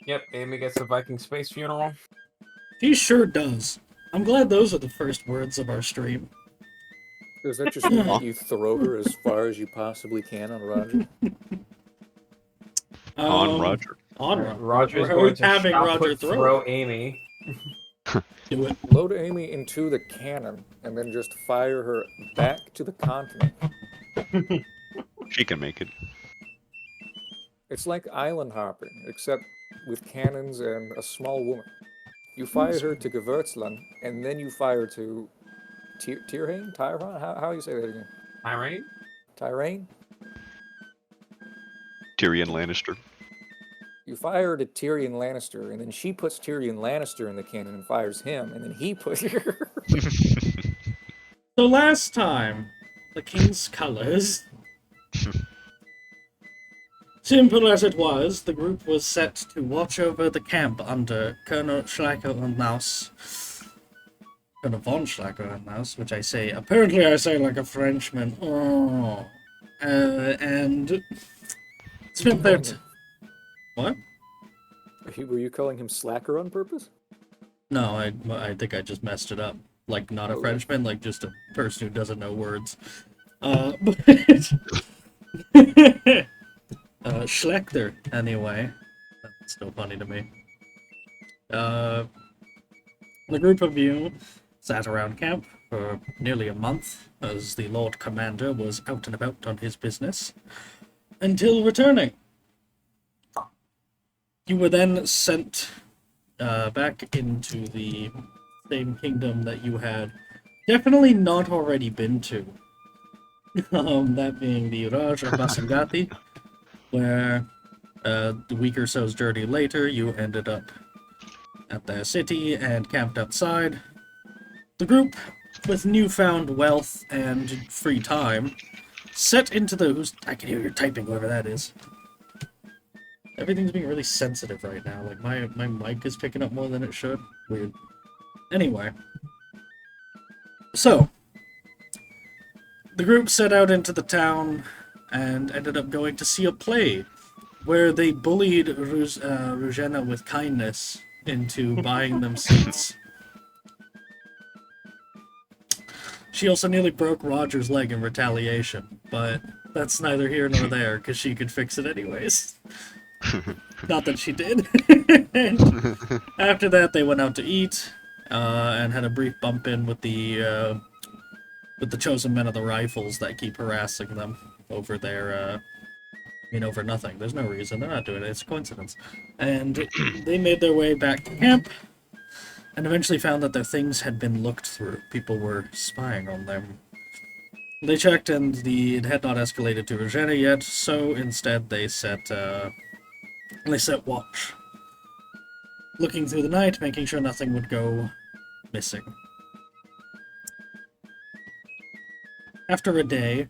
Yep, Amy gets a Viking space funeral. She sure does. I'm glad those are the first words of our stream. Does that just mean that you throw her as far as you possibly can on Roger? On Roger. Roger's We're going to having shot Roger put throw. throw Amy. Do it. Load Amy into the cannon and then just fire her back to the continent. She can make it. It's like island hopping, except with cannons and a small woman. You fire her to Gewürzland, and then you fire to Tyrhain? Tyron? How you say that again? Irene? Tyrane? Tyrion Lannister. You fire her to Tyrion Lannister, and then she puts Tyrion Lannister in the cannon and fires him, and then he puts her. So last time, the king's colors. Simple as it was, the group was set to watch over the camp under Colonel Schlacker and Maus. Colonel von Schlacker and Maus, which I say like a Frenchman. Oh. And spent their what? Were you calling him Slacker on purpose? No, I think I just messed it up. Like, not a Frenchman, like just a person who doesn't know words. But Schlechter, anyway. That's still funny to me. The group of you sat around camp for nearly a month, as the Lord Commander was out and about on his business, until returning. You were then sent back into the same kingdom that you had definitely not already been to. That being the Raj of Basangati, where a week or so's journey later, you ended up at the city and camped outside. The group, with newfound wealth and free time, set into the... I can hear you typing, whoever that is. Everything's being really sensitive right now. Like, my mic is picking up more than it should. Weird. Anyway. So, the group set out into the town and ended up going to see a play where they bullied Rugena with kindness into buying them seats. She also nearly broke Roger's leg in retaliation, but that's neither here nor there, because she could fix it anyways. Not that she did. After that, they went out to eat, and had a brief bump-in with the chosen men of the rifles that keep harassing them over their, over nothing. There's no reason. They're not doing it. It's a coincidence. And they made their way back to camp, and eventually found that their things had been looked through. People were spying on them. They checked, and it had not escalated to Regina yet, so instead they set watch. Looking through the night, making sure nothing would go missing. After a day,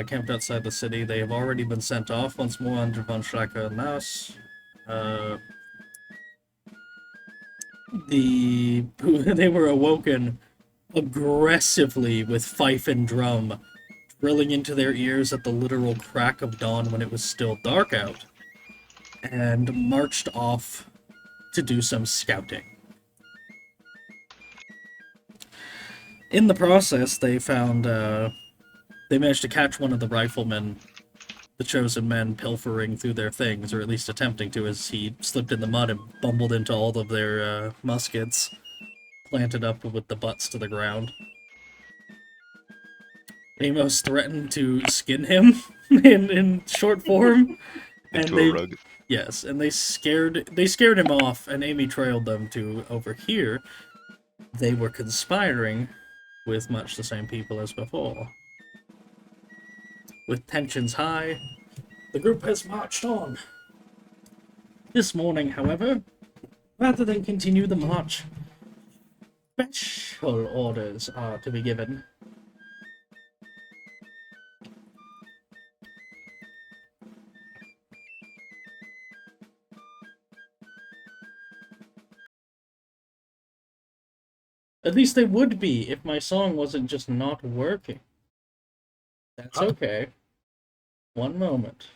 camped outside the city, they have already been sent off once more under von Schleicher and Maus. They were awoken aggressively with fife and drum, drilling into their ears at the literal crack of dawn when it was still dark out, and marched off to do some scouting. In the process, they found, they managed to catch one of the riflemen, the chosen men, pilfering through their things, or at least attempting to, as he slipped in the mud and bumbled into all of their muskets, planted up with the butts to the ground. Amos threatened to skin him in short form. Into a rug. Yes, and they scared him off, and Amy trailed them to over here. They were conspiring with much the same people as before. With tensions high, the group has marched on. This morning, however, rather than continue the march, special orders are to be given. At least they would be if my song wasn't just not working. That's okay. One moment.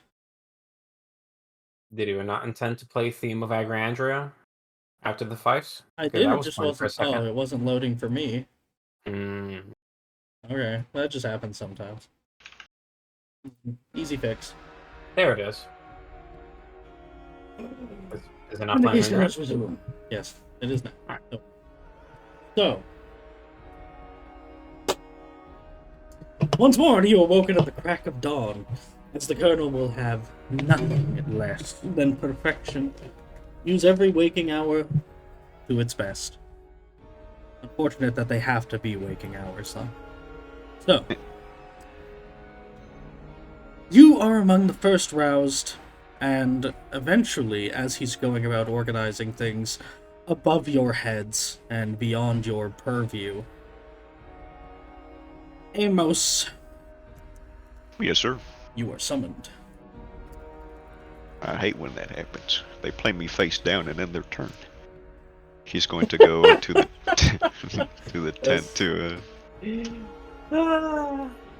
Did you not intend to play Theme of Agrandria after the fights? I 'Cause did, that it was just fun for a wasn't. Oh, second. it wasn't loading for me. Mm. Okay, that just happens sometimes. Easy fix. There it is. Is it not playing on your end? Yes, it is now. Alright. So, once more, you awoken at the crack of dawn, as the Colonel will have nothing less than perfection. Use every waking hour to its best. Unfortunate that they have to be waking hours, though. So, you are among the first roused, and eventually, as he's going about organizing things above your heads and beyond your purview, Amos, Yes, sir. you are summoned. I hate when that happens. They play me face down and then they're turned. He's going to go to the to the tent to.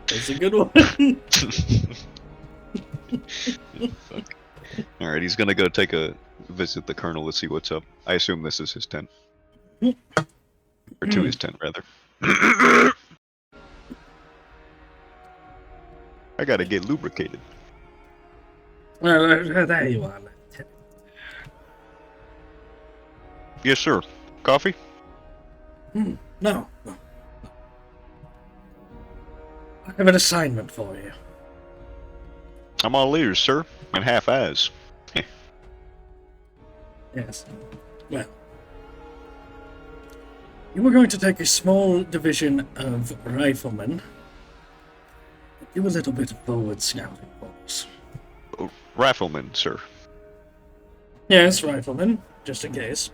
That's a good one. Fuck. All right, he's gonna go take a visit the colonel to see what's up. I assume this is his tent, or to his tent rather. I gotta get lubricated. Well, there you are. Yes, sir. Coffee? No. I have an assignment for you. I'm all ears, sir, and half eyes. Yes. Well, you were going to take a small division of riflemen. Do a little bit of forward scouting for us. Rifleman, sir. Yes, riflemen, just in case.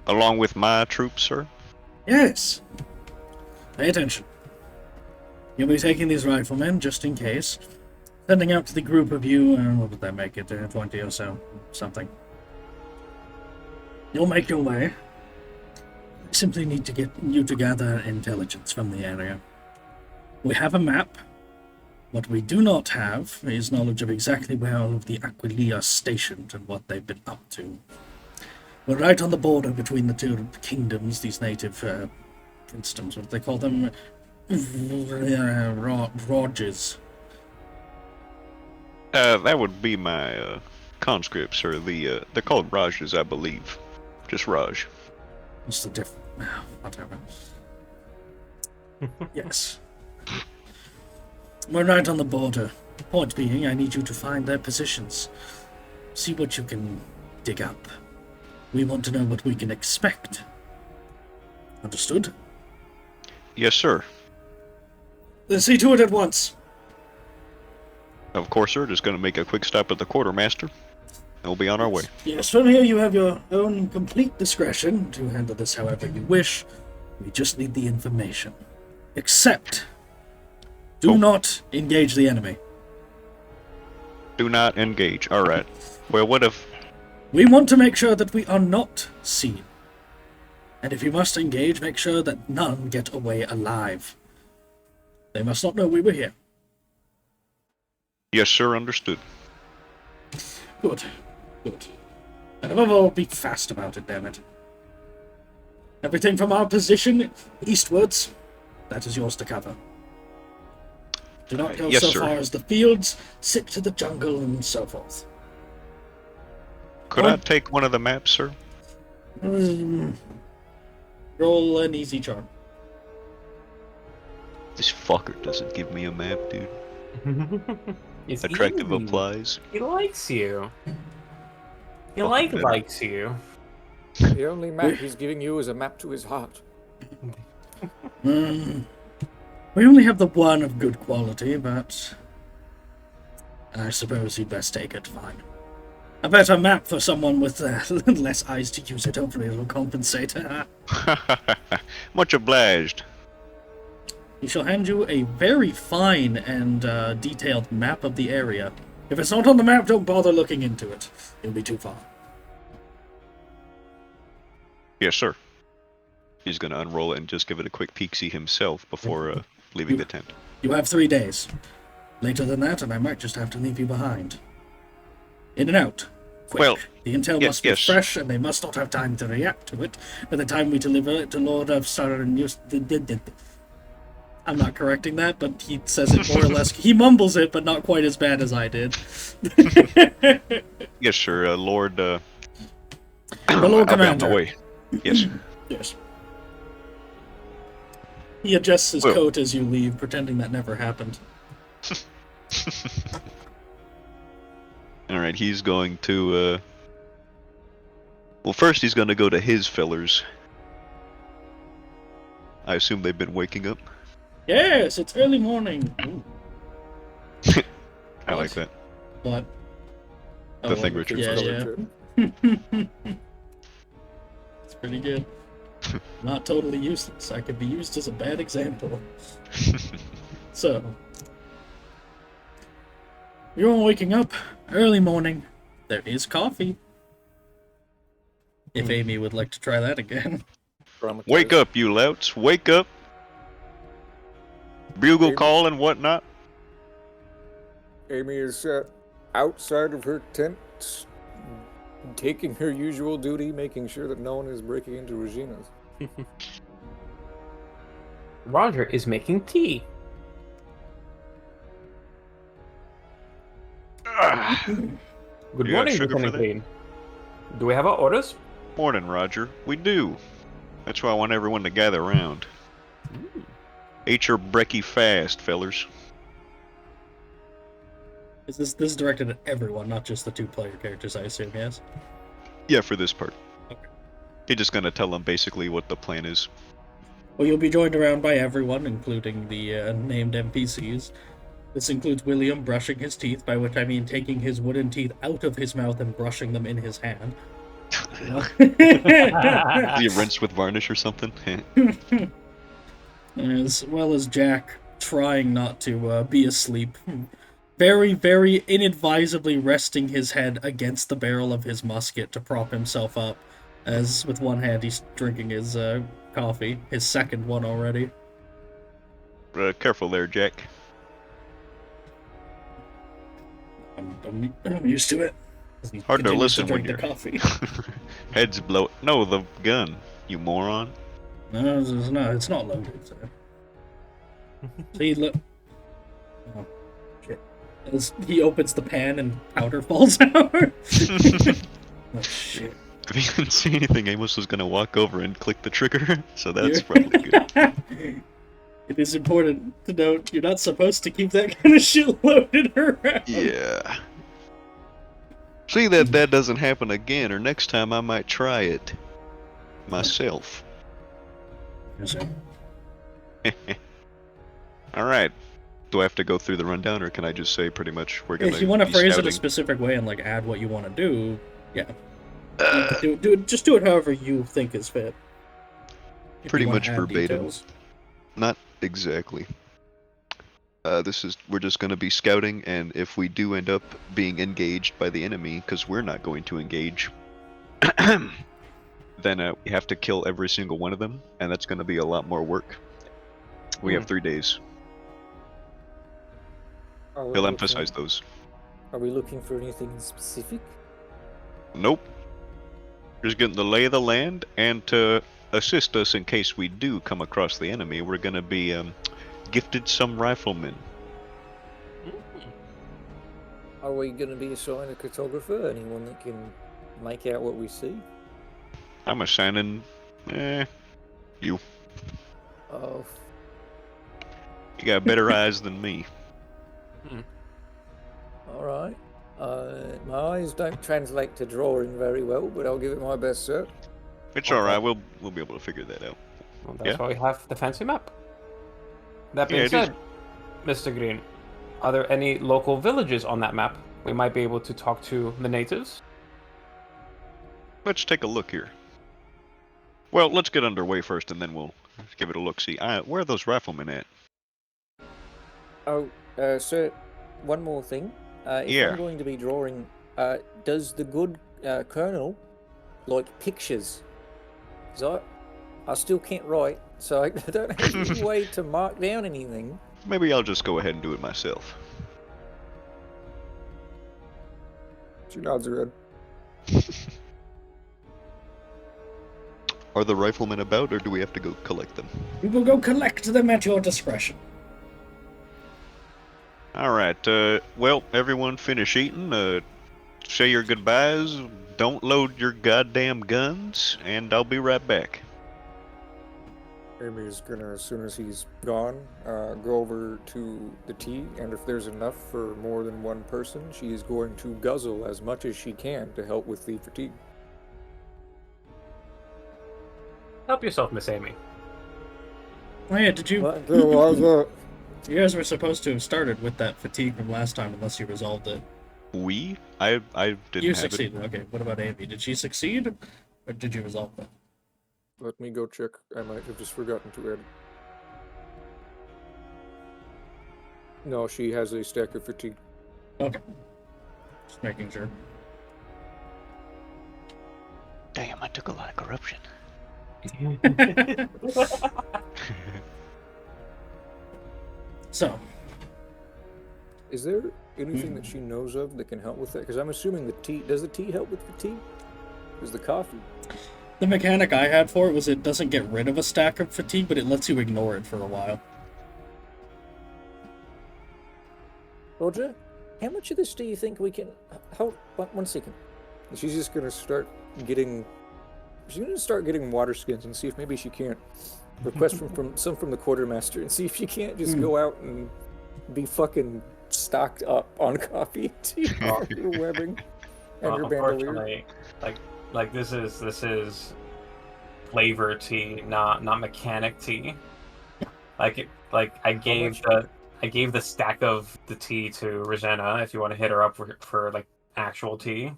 Along with my troops, sir. Yes. Pay attention. You'll be taking these riflemen, just in case. Sending out to the group of you, what would that make it, 20 or so, something. You'll make your way. I simply need to get you to gather intelligence from the area. We have a map. What we do not have is knowledge of exactly where all of the Aquileia are stationed and what they've been up to. We're right on the border between the two kingdoms, these native, instance, what they call them, Rogers. That would be my conscripts, sir. They're called Rajas, I believe. Just Raj. What's the difference? Whatever. Yes. We're right on the border. Point being, I need you to find their positions. See what you can dig up. We want to know what we can expect. Understood? Yes, sir. Let's see to it at once. Of course, sir. Just gonna make a quick stop at the quartermaster. And we'll be on our way. Yes, from here you have your own complete discretion to handle this however you wish. We just need the information. Except, do not engage the enemy. Do not engage. All right. Well, what if? We want to make sure that we are not seen. And if you must engage, make sure that none get away alive. They must not know we were here. Yes, sir. Understood. Good. Good. And above all, be fast about it, damn it. Everything from our position eastwards, that is yours to cover. Do not go Yes, so sir. far as the fields, stick to the jungle, and so forth. Could I take one of the maps, sir? Roll an easy charm. This fucker doesn't give me a map, dude. It's Attractive easy. applies. He likes you. He Fucking better. likes you. The only map he's giving you is a map to his heart. We only have the one of good quality, but I suppose you'd best take it. Fine. A better map for someone with less eyes to use it. Hopefully it'll compensate. Much obliged. He shall hand you a very fine and detailed map of the area. If it's not on the map, don't bother looking into it. It'll be too far. Yes, sir. He's gonna unroll it and just give it a quick peek-see himself before leaving the tent. You have 3 days. later than that, and I might just have to leave you behind. In and out. Quick. Well, the intel yes, must be yes. fresh, and they must not have time to react to it by the time we deliver it to Lord of Star and I'm not correcting that, but he says it more or less. He mumbles it, but not quite as bad as I did. Yes, sir. Lord. The Lord I'll be on Commander. my way. Yes. Yes. He adjusts his Well. coat as you leave, pretending that never happened. All right. He's going to. Well, first he's going to go to his fellers. I assume they've been waking up. Yes, it's early morning. Ooh. I like that. What? The thing Richard Yeah, says. yeah. It's pretty good. Not totally useless. I could be used as a bad example. So, you're all waking up. Early morning. There is coffee. If Amy would like to try that again. Wake up, you louts! Wake up! Bugle Amy? call and whatnot. Amy is outside of her tent, taking her usual duty, making sure that no one is breaking into Regina's. Roger is making tea. Good You got morning, sugar for Lieutenant that? Green. Do we have our orders? Morning, Roger. We do. That's why I want everyone to gather around. Eat your brekkie fast, fellers. This is directed at everyone, not just the two-player characters, I assume, yes? Yeah, for this part. Okay. He's just gonna tell them basically what the plan is. Well, you'll be joined around by everyone, including the named NPCs. This includes William brushing his teeth, by which I mean taking his wooden teeth out of his mouth and brushing them in his hand. Do you rinse with varnish or something? As well as Jack trying not to be asleep. Very, very inadvisably resting his head against the barrel of his musket to prop himself up, as with one hand he's drinking his coffee, his second one already. Careful there, Jack. I'm used to it. He Hard to continues listen when drink you're... the coffee. Heads blow... No, the gun, you moron. No, it's not loaded. So. See, look. Oh, shit. As he opens the pan and powder falls out. Oh, shit. If you didn't see anything, Amos was gonna walk over and click the trigger, so that's probably good. It is important to note you're not supposed to keep that kind of shit loaded around. Yeah. See that doesn't happen again, or next time I might try it myself. Yes, sir. Alright. Do I have to go through the rundown, or can I just say pretty much we're gonna If you want to be phrase it scouting? a specific way and like add what you want to do, yeah. Just do it however you think is fit. If Pretty you wanna much add verbatim. details. Not exactly. We're just gonna be scouting, and if we do end up being engaged by the enemy, because we're not going to engage, then we have to kill every single one of them, and that's gonna be a lot more work. We have 3 days. He'll emphasize those. Are we looking for anything specific? Nope. Just getting the lay of the land, and to assist us in case we do come across the enemy, we're gonna be gifted some riflemen. Are we going to be assigned a cartographer? Anyone that can make out what we see? I'm assigning, you. Oh, You got better eyes than me. all right. My eyes don't translate to drawing very well, but I'll give it my best, sir. It's alright, we'll be able to figure that out. Well, that's Yeah. why we have the fancy map. That Yeah, being it said, Mr. Green, are there any local villages on that map? We might be able to talk to the natives. Let's take a look here. Well, let's get underway first, and then we'll give it a look-see. Where are those riflemen at? Oh, sir, one more thing. If Yeah. I'm going to be drawing, does the good colonel like pictures? 'Cause I still can't write, so I don't have any way to mark down anything. Maybe I'll just go ahead and do it myself. She nods her head. Are the riflemen about, or do we have to go collect them? We will go collect them at your discretion. Alright, well, everyone finish eating, say your goodbyes, don't load your goddamn guns, and I'll be right back. Amy's gonna, as soon as he's gone, go over to the tea, and if there's enough for more than one person, she's going to guzzle as much as she can to help with the fatigue. Help yourself, Miss Amy. Oh yeah, did you... What was that? You guys were supposed to have started with that fatigue from last time, unless you resolved it. We? I didn't You have succeeded. Okay, what about Amy? Did she succeed, or did you resolve that? Let me go check. I might have just forgotten to add. No, she has a stack of fatigue. Okay. Just making sure. Damn, I took a lot of corruption. So, Is there anything that she knows of that can help with that? Because I'm assuming the tea... Does the tea help with fatigue? Does the coffee? the mechanic I had for it was it doesn't get rid of a stack of fatigue, but it lets you ignore it for a while. Roger, how much of this do you think we can... How... One second. She's just going to start getting... She's going to start getting water skins and see if maybe she can't request from the quartermaster and see if she can't just go out and be fucking stocked up on coffee, tea, your webbing, and your bandolier. Unfortunately, like this is flavor tea, not mechanic tea. I gave the stack of the tea to Rosanna if you want to hit her up for like actual tea.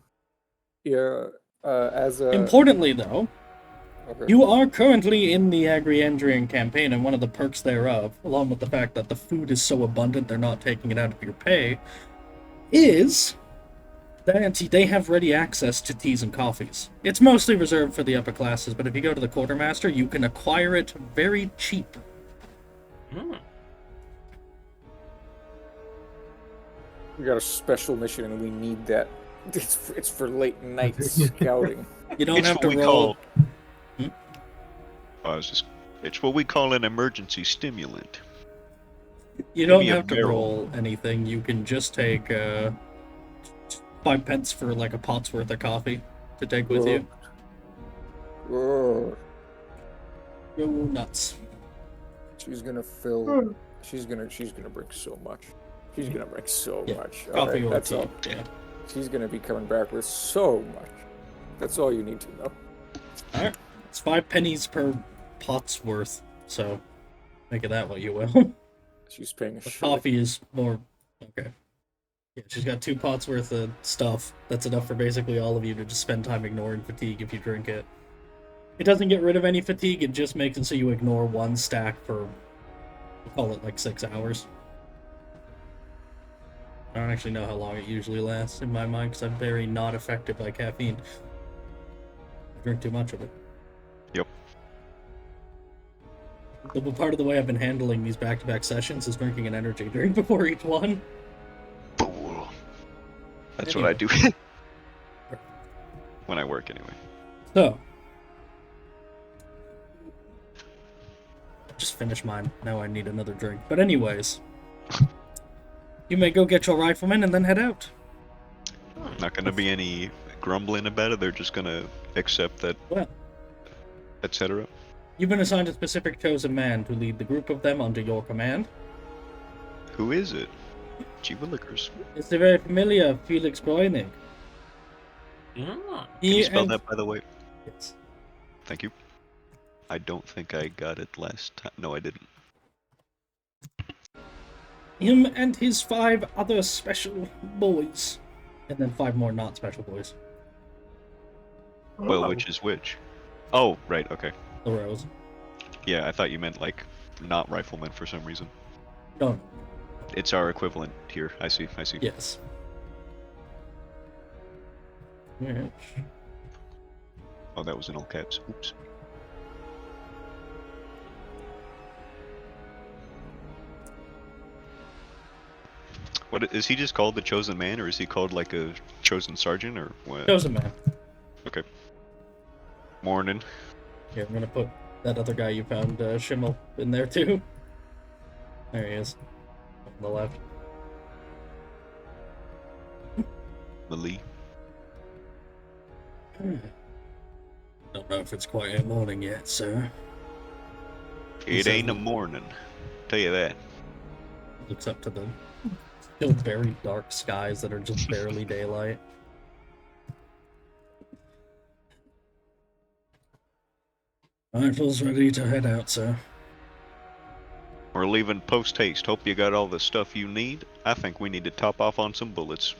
Yeah, as a... Importantly, though, Okay. you are currently in the Agri-Endrian campaign, and one of the perks thereof, along with the fact that the food is so abundant they're not taking it out of your pay, is that they have ready access to teas and coffees. It's mostly reserved for the upper classes, but if you go to the quartermaster, you can acquire it very cheap. We got a special mission and we need that. It's for late night scouting. You don't It's have what to we roll. It's what we call an emergency stimulant. You don't maybe a have to barrel. roll anything. You can just take 5 pence for like a pot's worth of coffee to take with you. Whoa. Go nuts. She's gonna fill. She's gonna bring so much. She's gonna bring so Yeah, much. coffee Alright, or that's tea. all. Yeah. She's gonna be coming back with so much. That's all you need to know. Alright. It's 5 pennies per pot's worth, so make it that way you will. She's paying a The shit. coffee is more... Okay. Yeah, she's got 2 pots worth of stuff. That's enough for basically all of you to just spend time ignoring fatigue if you drink it. It doesn't get rid of any fatigue, it just makes it so you ignore one stack for, we'll call it like 6 hours. I don't actually know how long it usually lasts in my mind, because I'm very not affected by caffeine. I drink too much of it. Yep. The part of the way I've been handling these back-to-back sessions is drinking an energy drink before each one. Fool. That's what I do. When I work, anyway. So, just finished mine. Now I need another drink. But anyways, you may go get your rifleman and then head out. Not gonna be any grumbling about it. They're just gonna accept that, Well, etc. you've been assigned a specific chosen man to lead the group of them under your command. Who is it? Gee willikers. It's the very familiar Felix Bräunig. Yeah. Can you spell that, by the way? Yes. Thank you. I don't think I got it last time. No, I didn't. Him and his 5 other special boys. And then 5 more not special boys. Well, which is which? Oh, right, okay. The rows. Yeah, I thought you meant, like, not riflemen for some reason. No. It's our equivalent here. I see. Yes. Alright. Oh, that was in all caps. Oops. What is he just called the chosen man, or is he called like a chosen sergeant, or what? Chosen man. Okay. Morning. Here, I'm gonna put that other guy you found, Schimmel, in there too. There he is. On the left. Malie. Don't know if it's quite a morning yet, sir. It ain't a morning. Tell you that. Looks up to the still very dark skies that are just barely daylight. Rifle's ready to head out, sir. We're leaving post haste. Hope you got all the stuff you need. I think we need to top off on some bullets.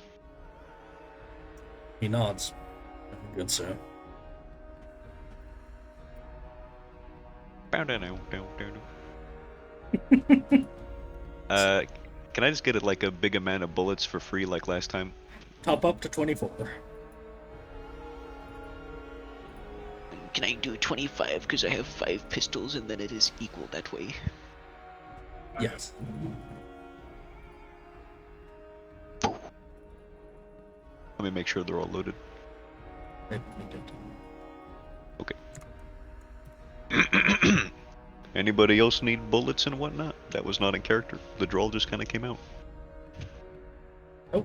He nods. Good, sir. Can I just get like a big amount of bullets for free like last time? Top up to 24. Can I do 25 because I have 5 pistols and then it is equal that way? Yes. Let me make sure they're all loaded. Okay. Anybody else need bullets and whatnot? That was not in character. The draw just kind of came out. Nope.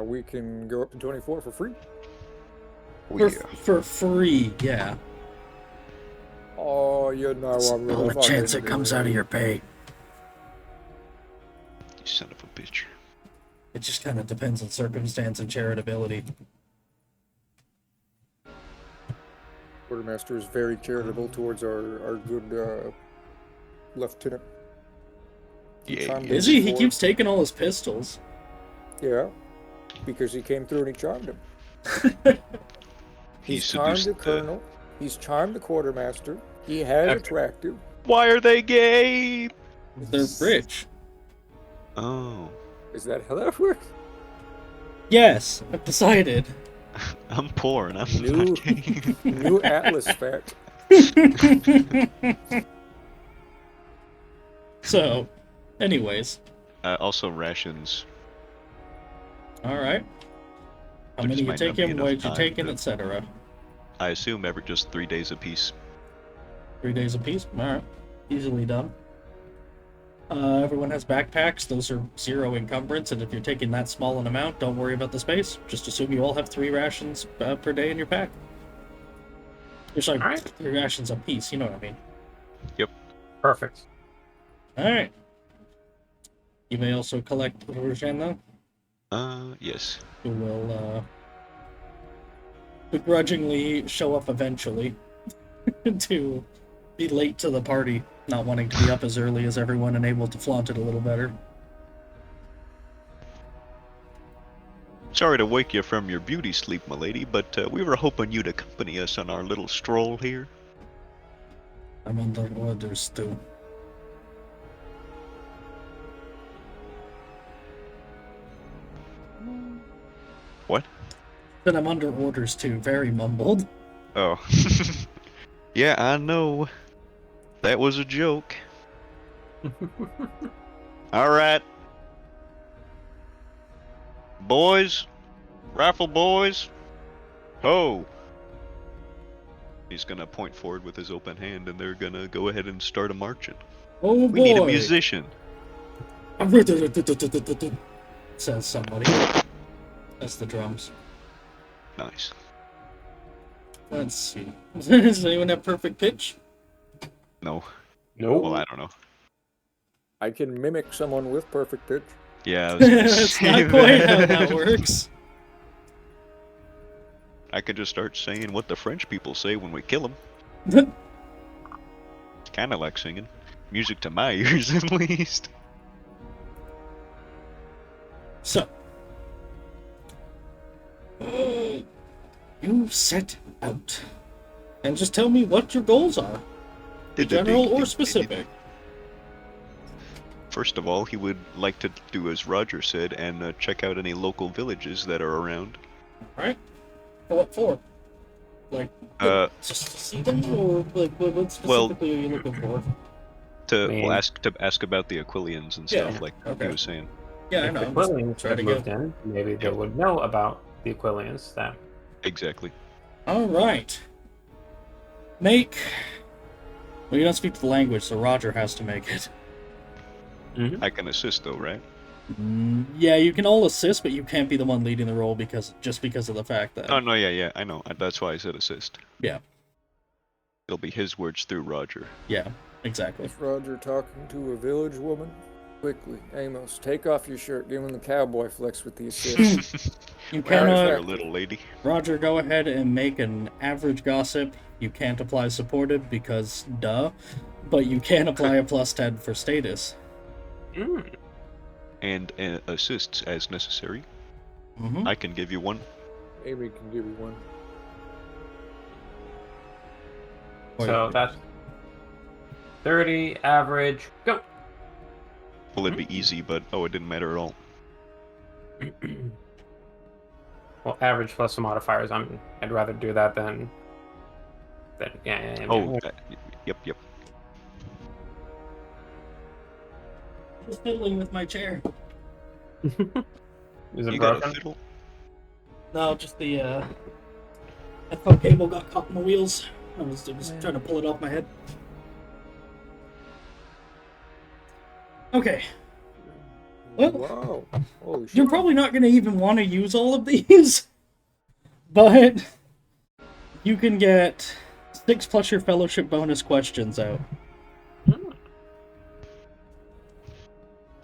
We can go up to 24 for free. For free, yeah. Oh, you know I'm Well, really the chance it comes out of your pay. You son of a bitch. It just kind of depends on circumstance and charitability. Quartermaster is very charitable towards our good lieutenant. Yeah. Is he? He keeps taking all his pistols. Yeah, because he came through and he charmed him. He's charmed the colonel. He's charmed the quartermaster. He has attractive. Why are they gay? They're rich. Oh. Is that how that works? Yes, I've decided. I'm poor and I'm New, not gay. new Atlas fact. So, anyways. Also rations. Alright. How There many just you might not be taking, enough what you time taking, to- etc. I assume just 3 days apiece. 3 days apiece? Alright. Easily done. Everyone has backpacks. Those are 0 encumbrance, and if you're taking that small an amount, don't worry about the space. Just assume you all have 3 rations per day in your pack. There's like 3 rations apiece, you know what I mean? Yep. Perfect. Alright. You may also collect Rojan, though, Yes. who will, begrudgingly show up eventually to be late to the party, not wanting to be up as early as everyone and able to flaunt it a little better. Sorry to wake you from your beauty sleep, milady, but we were hoping you'd accompany us on our little stroll here. I'm under orders too. What? But I'm under orders too, very mumbled. Oh. Yeah, I know. That was a joke. Alright. Boys. Rifle boys. Ho! He's gonna point forward with his open hand and they're gonna go ahead and start a marching. Oh We need a boy! musician. Says somebody. That's the drums. Nice. Let's see. Does anyone have perfect pitch? No. Nope. Well, I don't know. I can mimic someone with perfect pitch. Yeah, I was gonna That's say not quite how that. that works. I could just start saying what the French people say when we kill them. It's kind of like singing. Music to my ears, at least. So, you set out, and just tell me what your goals are, general or specific. First of all, he would like to do as Roger said and check out any local villages that are around. Right? What for? Like, just to see them, or like, what specifically are you looking for? To Man. ask about the Aquilians and stuff, Yeah, like okay. he was saying. Yeah, I If know. the I'm just Quillians trying had to moved get... in, maybe they would know about the Aquilians then. Exactly. All right. Make... Well, you don't speak the language, so Roger has to make it. I can assist though, right? Yeah, you can all assist, but you can't be the one leading the roll because of the fact that... Oh no, yeah, I know. That's why I said assist. Yeah, It'll be his words through Roger. yeah, exactly. Is Roger talking to a village woman? Quickly, Amos, take off your shirt. Give him the cowboy flex with the assist. You Where is cannot... there, little lady? Roger, go ahead and make an average gossip. You can't apply supported because duh, but you can apply a +10 for status. And assists as necessary. Mm-hmm. I can give you one. Amy can give you one. So that's 30 average. Go. Well, it'd be easy, but it didn't matter at all. Well, average plus some modifiers. I'd rather do that than yeah. Yep. Just fiddling with my chair. Is it You got a broken? fiddle? No, just the headphone cable got caught in the wheels. I was trying to pull it off my head. Okay. Well, Wow. Holy shit. you're probably not going to even want to use all of these, but you can get 6 plus your fellowship bonus questions out.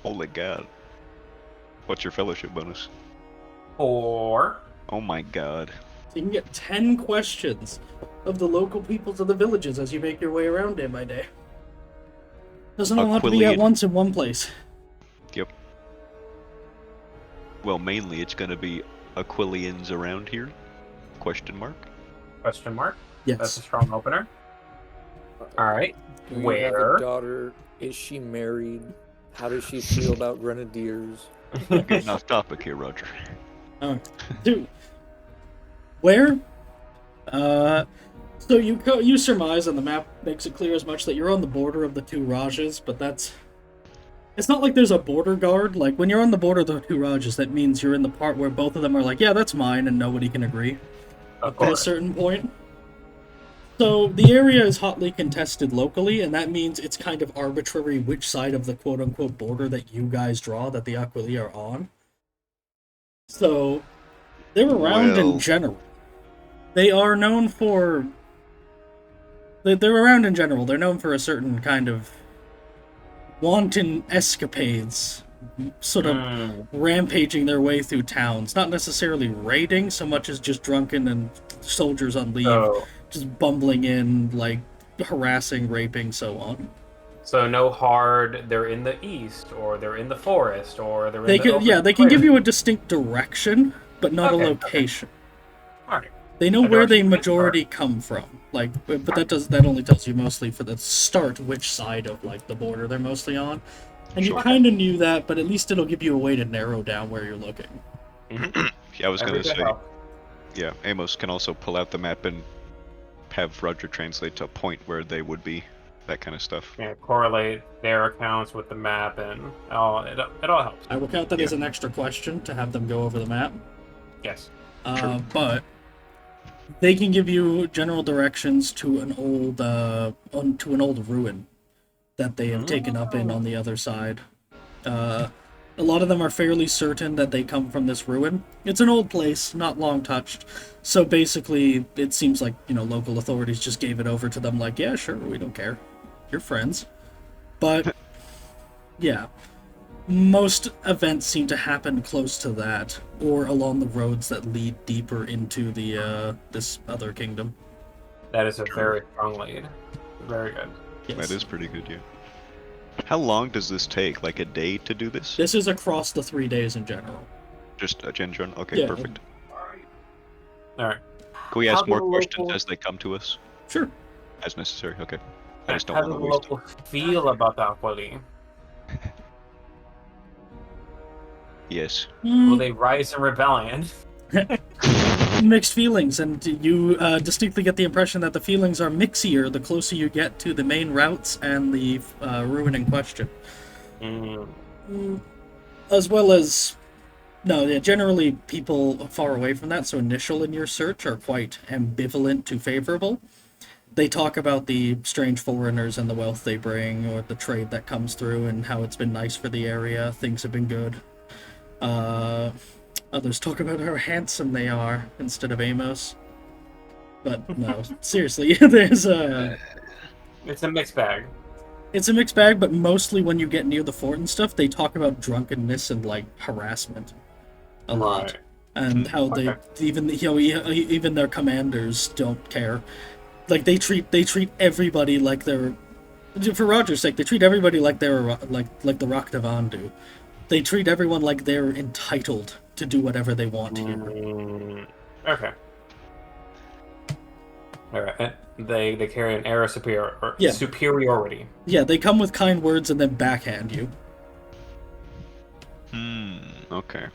Holy god. What's your fellowship bonus? Or Oh my god. So you can get 10 questions of the local peoples of the villages as you make your way around day by day. Doesn't all have to be at Aquilian. once in one place. Yep. Well, mainly it's gonna be Aquilians around here? Question mark? question mark? That's a Yes. strong opener. All right. Do you have Where? a daughter? Is she married? How does she feel about grenadiers? Getting off topic here, Roger. Dude. Where? So you surmise, and the map makes it clear as much, that you're on the border of the two Rajas, but that's... It's not like there's a border guard. Like, when you're on the border of the two Rajas, that means you're in the part where both of them are like, yeah, that's mine, and nobody can agree Of at a course. certain point. So, the area is hotly contested locally, and that means it's kind of arbitrary which side of the quote-unquote border that you guys draw that the Aquili are on. So, they're around in Well. general. They are known for... They're around in general. They're known for a certain kind of wanton escapades, sort of rampaging their way through towns. Not necessarily raiding so much as just drunken and soldiers on leave, So, just bumbling in, like, harassing, raping, so on. so no hard. They're in the east, or they're in the forest, or they're in They the can, open yeah, they can give clear. you a distinct direction, but not Okay, a okay. location. All right. They know A where they direction is majority come from, like, but that only tells you mostly for the start which side of like the border they're mostly on, and you Sure. kind of knew that, but at least it'll give you a way to narrow down where you're looking. Yeah, I was Every gonna bit say, helps. yeah, Amos can also pull out the map and have Roger translate to a point where they would be, that kind of stuff. Yeah, correlate their accounts with the map, and it all helps. I will count that as an extra question to have them go over the map, Yes. but they can give you general directions to an old ruin that they have taken up in on the other side. A lot of them are fairly certain that they come from this ruin. It's an old place, not long touched. So basically, it seems like, local authorities just gave it over to them like, yeah, sure, we don't care. You're friends. But, yeah. Most events seem to happen close to that, or along the roads that lead deeper into the this other kingdom. That is a very strong lead. Very good. Yes. That is pretty good, yeah. How long does this take? Like a day to do this? This is across the 3 days in general. Just a gen. Okay, Yeah. perfect. All right. Can we How ask do more the questions local- as they come to us? Sure. As necessary, okay. I just don't How want do to the waste locals feel about the Aquili? Yes. Will they rise in rebellion? Mixed feelings, and you distinctly get the impression that the feelings are mixier the closer you get to the main routes and the ruin in question. Mm. as well as no, yeah, generally people far away from that, so initial in your search are quite ambivalent to favorable. They talk about the strange foreigners and the wealth they bring, or the trade that comes through, and how it's been nice for the area. Things have been good. Others talk about how handsome they are instead of Amos. But no, seriously, there's a. It's a mixed bag. It's a mixed bag, but mostly when you get near the fort and stuff, they talk about drunkenness and like harassment a lot, Right. and how they Okay. even their commanders don't care. Like they treat everybody like they're, for Roger's sake, they treat everybody like they're like the Raktavan do. They treat everyone like they're entitled to do whatever they want here. Okay. All right. They carry an air of Yeah. superiority. Yeah, they come with kind words and then backhand you. Okay.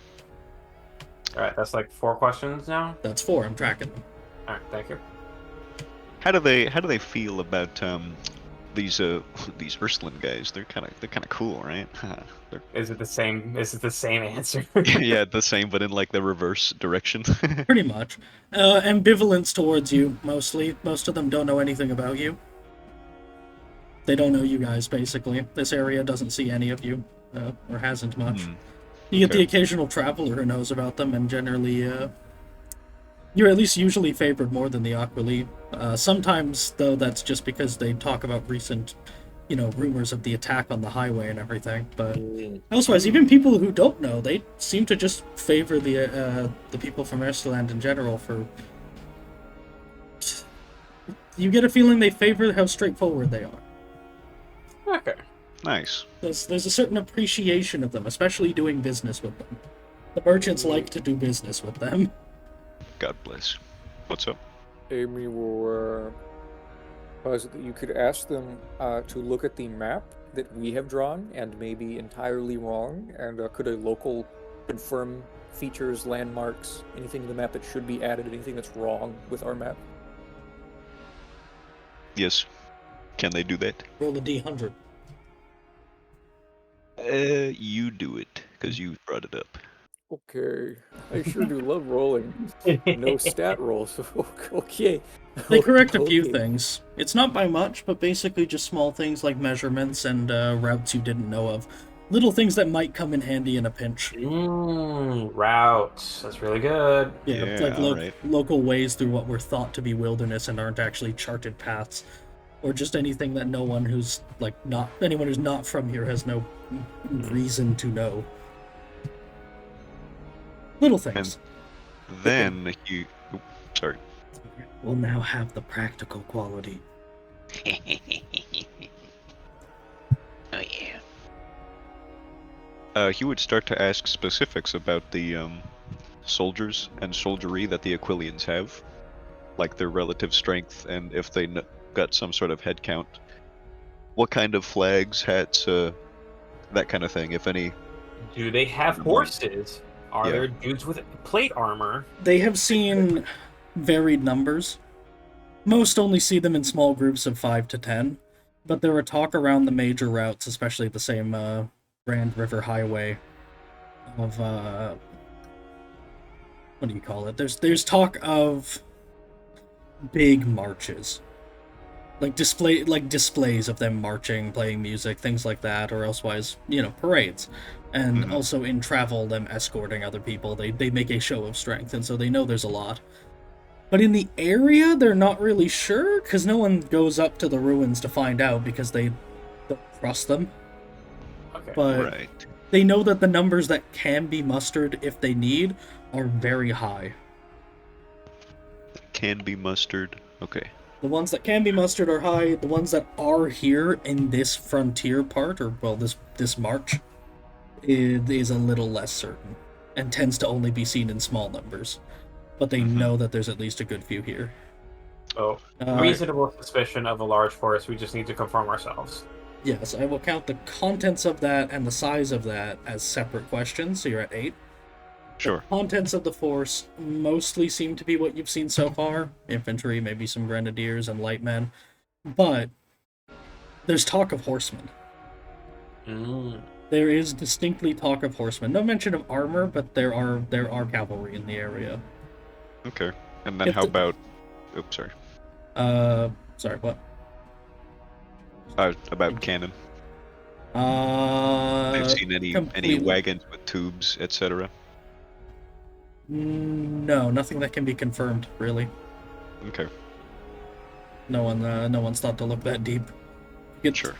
All right. That's like 4 questions now. That's 4. I'm tracking them. All right. Thank you. How do they feel about these Ursuline guys? They're kind of cool, right? Is it the same? Is it the same answer? Yeah, the same, but in like the reverse direction. Pretty much. Ambivalence towards you, mostly. Most of them don't know anything about you. They don't know you guys, basically. This area doesn't see any of you, or hasn't much. You get the Okay. occasional traveler who knows about them, and generally, you're at least usually favored more than the Aquili. Sometimes, though, that's just because they talk about recent, rumors of the attack on the highway and everything. But elsewise, even people who don't know, they seem to just favor the people from Ersteland in general. For you get a feeling they favor how straightforward they are. Okay. Nice. There's a certain appreciation of them, especially doing business with them. The merchants like to do business with them. God bless. What's up? Amy will posit that you could ask them to look at the map that we have drawn and may be entirely wrong, and could a local confirm features, landmarks, anything in the map that should be added, anything that's wrong with our map? Yes. Can they do that? Roll a D100. You do it, because you brought it up. Okay, I sure do love rolling. No stat rolls. Okay. They correct a few Okay. things. It's not by much, but basically just small things like measurements and routes you didn't know of. Little things that might come in handy in a pinch. Routes. That's really good. Yeah, Yeah, like alright. local ways through what were thought to be wilderness and aren't actually charted paths. Or just anything that anyone who's not from here has no reason to know. Little things. Then you... Oop, sorry. Will now have the practical quality. Oh yeah. He would start to ask specifics about the soldiers and soldiery that the Aquilians have, like their relative strength, and if they got some sort of head count. What kind of flags, hats, that kind of thing, if any. Do they have horses? Are Yeah. there dudes with plate armor? They have seen varied numbers. Most only see them in small groups of 5 to 10, but there are talk around the major routes, especially the same Grand River Highway, of what do you call it? There's talk of big marches, like displays of them marching, playing music, things like that, or elsewise, parades. And Mhm. also in travel, them escorting other people. They make a show of strength, and so they know there's a lot. But in the area, they're not really sure, because no one goes up to the ruins to find out, because they don't trust them. Okay. But Right. they know that the numbers that can be mustered if they need are very high. Can be mustered. Okay. The ones that can be mustered are high. The ones that are here in this frontier part, or, well, this march, is a little less certain, and tends to only be seen in small numbers. But they know that there's at least a good few here. Oh, reasonable suspicion of a large force. We just need to confirm ourselves. Yes, I will count the contents of that and the size of that as separate questions, so you're at 8. Sure. Contents of the force mostly seem to be what you've seen so far. Infantry, maybe some grenadiers and light men. But there's talk of horsemen. There is distinctly talk of horsemen. No mention of armor, but there are cavalry in the area. Okay. And then If how the- about? Oops, sorry. Sorry, what? About cannon. They've seen any Completely. wagons with tubes, etc. No, nothing that can be confirmed, really. Okay. No one's thought to look that deep. Sure.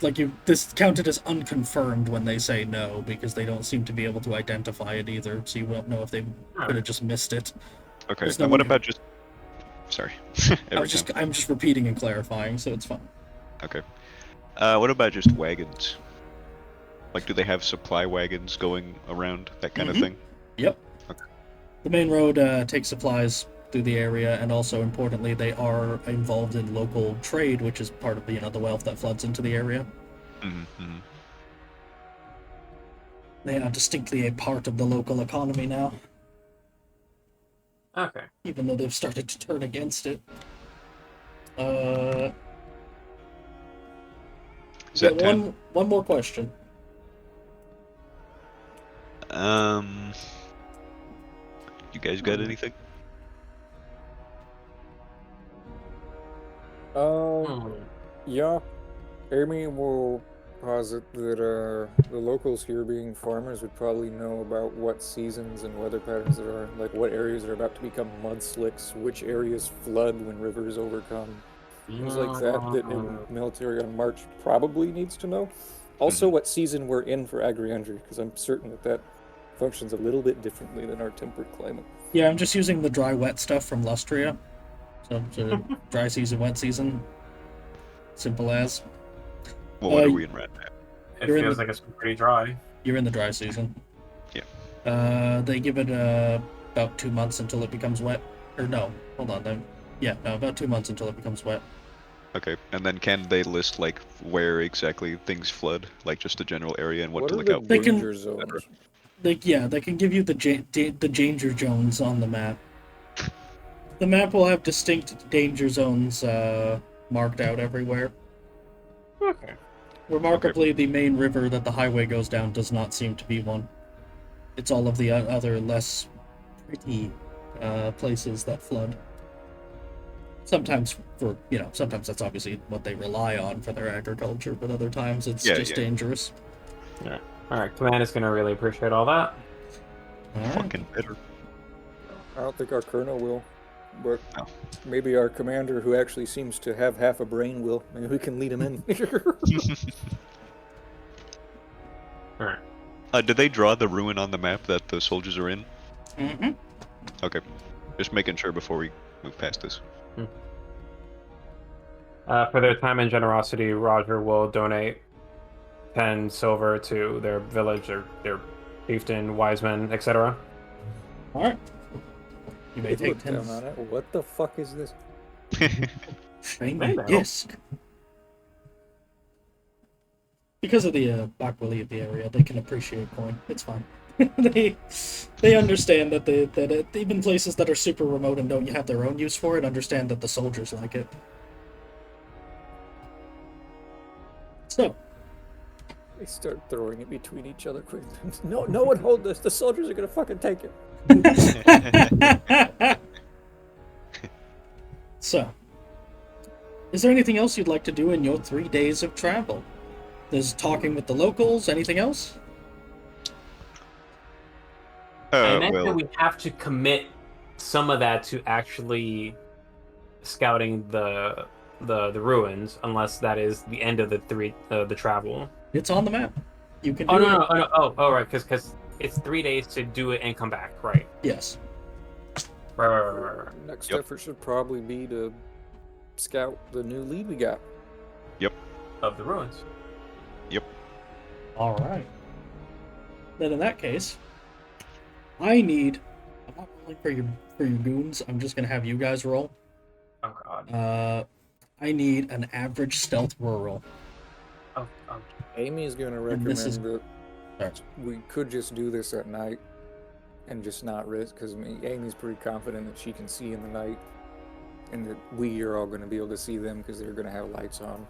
This counted as unconfirmed when they say no, because they don't seem to be able to identify it either, so you won't know if they could have just missed it. Okay. There's no And what one who- about just? Sorry. I'm just repeating and clarifying, so it's fine. Okay. What about just wagons? Like, do they have supply wagons going around, that kind of thing? Yep. Okay. The main road takes supplies through the area, and also importantly, they are involved in local trade, which is part of the wealth that floods into the area. Mm-hmm. They are distinctly a part of the local economy now, Okay. even though they've started to turn against it. Is that 10? One more question. You guys got anything? Yeah. Amy will posit that the locals here, being farmers, would probably know about what seasons and weather patterns there are, like what areas are about to become mud slicks, which areas flood when rivers overcome, things like that a military on march probably needs to know. Also, what season we're in for agri-entry, because I'm certain that functions a little bit differently than our temperate climate. Yeah, I'm just using the dry wet stuff from Lustria. So dry season, wet season. Simple as. Well, what are we in right now? It You're in feels the- like it's pretty dry. You're in the dry season. Yeah. They give it about 2 months until it becomes wet. Or no, hold on. About 2 months until it becomes wet. Okay, and then can they list, like, where exactly things flood? Like, just a general area and what to are look the out for? They can- danger zones? They can give you the danger zones on the map. The map will have distinct danger zones marked out everywhere. Okay. Remarkably, the main river that the highway goes down does not seem to be one. It's all of the other less pretty places that flood. Sometimes sometimes that's obviously what they rely on for their agriculture, but other times it's just dangerous. Yeah. All right. Command is gonna really appreciate all that. All right. Fucking better. I don't think our colonel will, but No. maybe our commander, who actually seems to have half a brain, will. Maybe we can lead him in. All right. Did they draw the ruin on the map that the soldiers are in? Mm-hmm. Okay. Just making sure before we move past this. For their time and generosity, Roger will donate 10 silver to their village, their chieftain, wise men, etc. All right. You may They take look 10. down on it. What the fuck is this? Shiny disc. Because of the Bakwili of the area, they can appreciate coin. It's fine. they understand that even places that are super remote and don't have their own use for it understand that the soldiers like it. So, They start throwing it between each other quick. No one hold this. The soldiers are gonna fucking take it. so, is there anything else you'd like to do in your 3 days of travel? There's talking with the locals. Anything else? I meant that Well, we have to commit some of that to actually scouting the ruins, unless that is the end of the travel. It's on the map. You can do Oh it. no! Oh right, because it's 3 days to do it and come back, right? Yes. Right. Next Yep. effort should probably be to scout the new lead we got. Of the ruins. All right. Then in that case, I'm not rolling for your goons. I'm just gonna have you guys roll. Oh god. I need an average stealth roll. Oh. Amy's gonna And recommend this is- that Sorry. we could just do this at night and just not risk, because Amy's pretty confident that she can see in the night, and that we are all going to be able to see them because they're going to have lights on.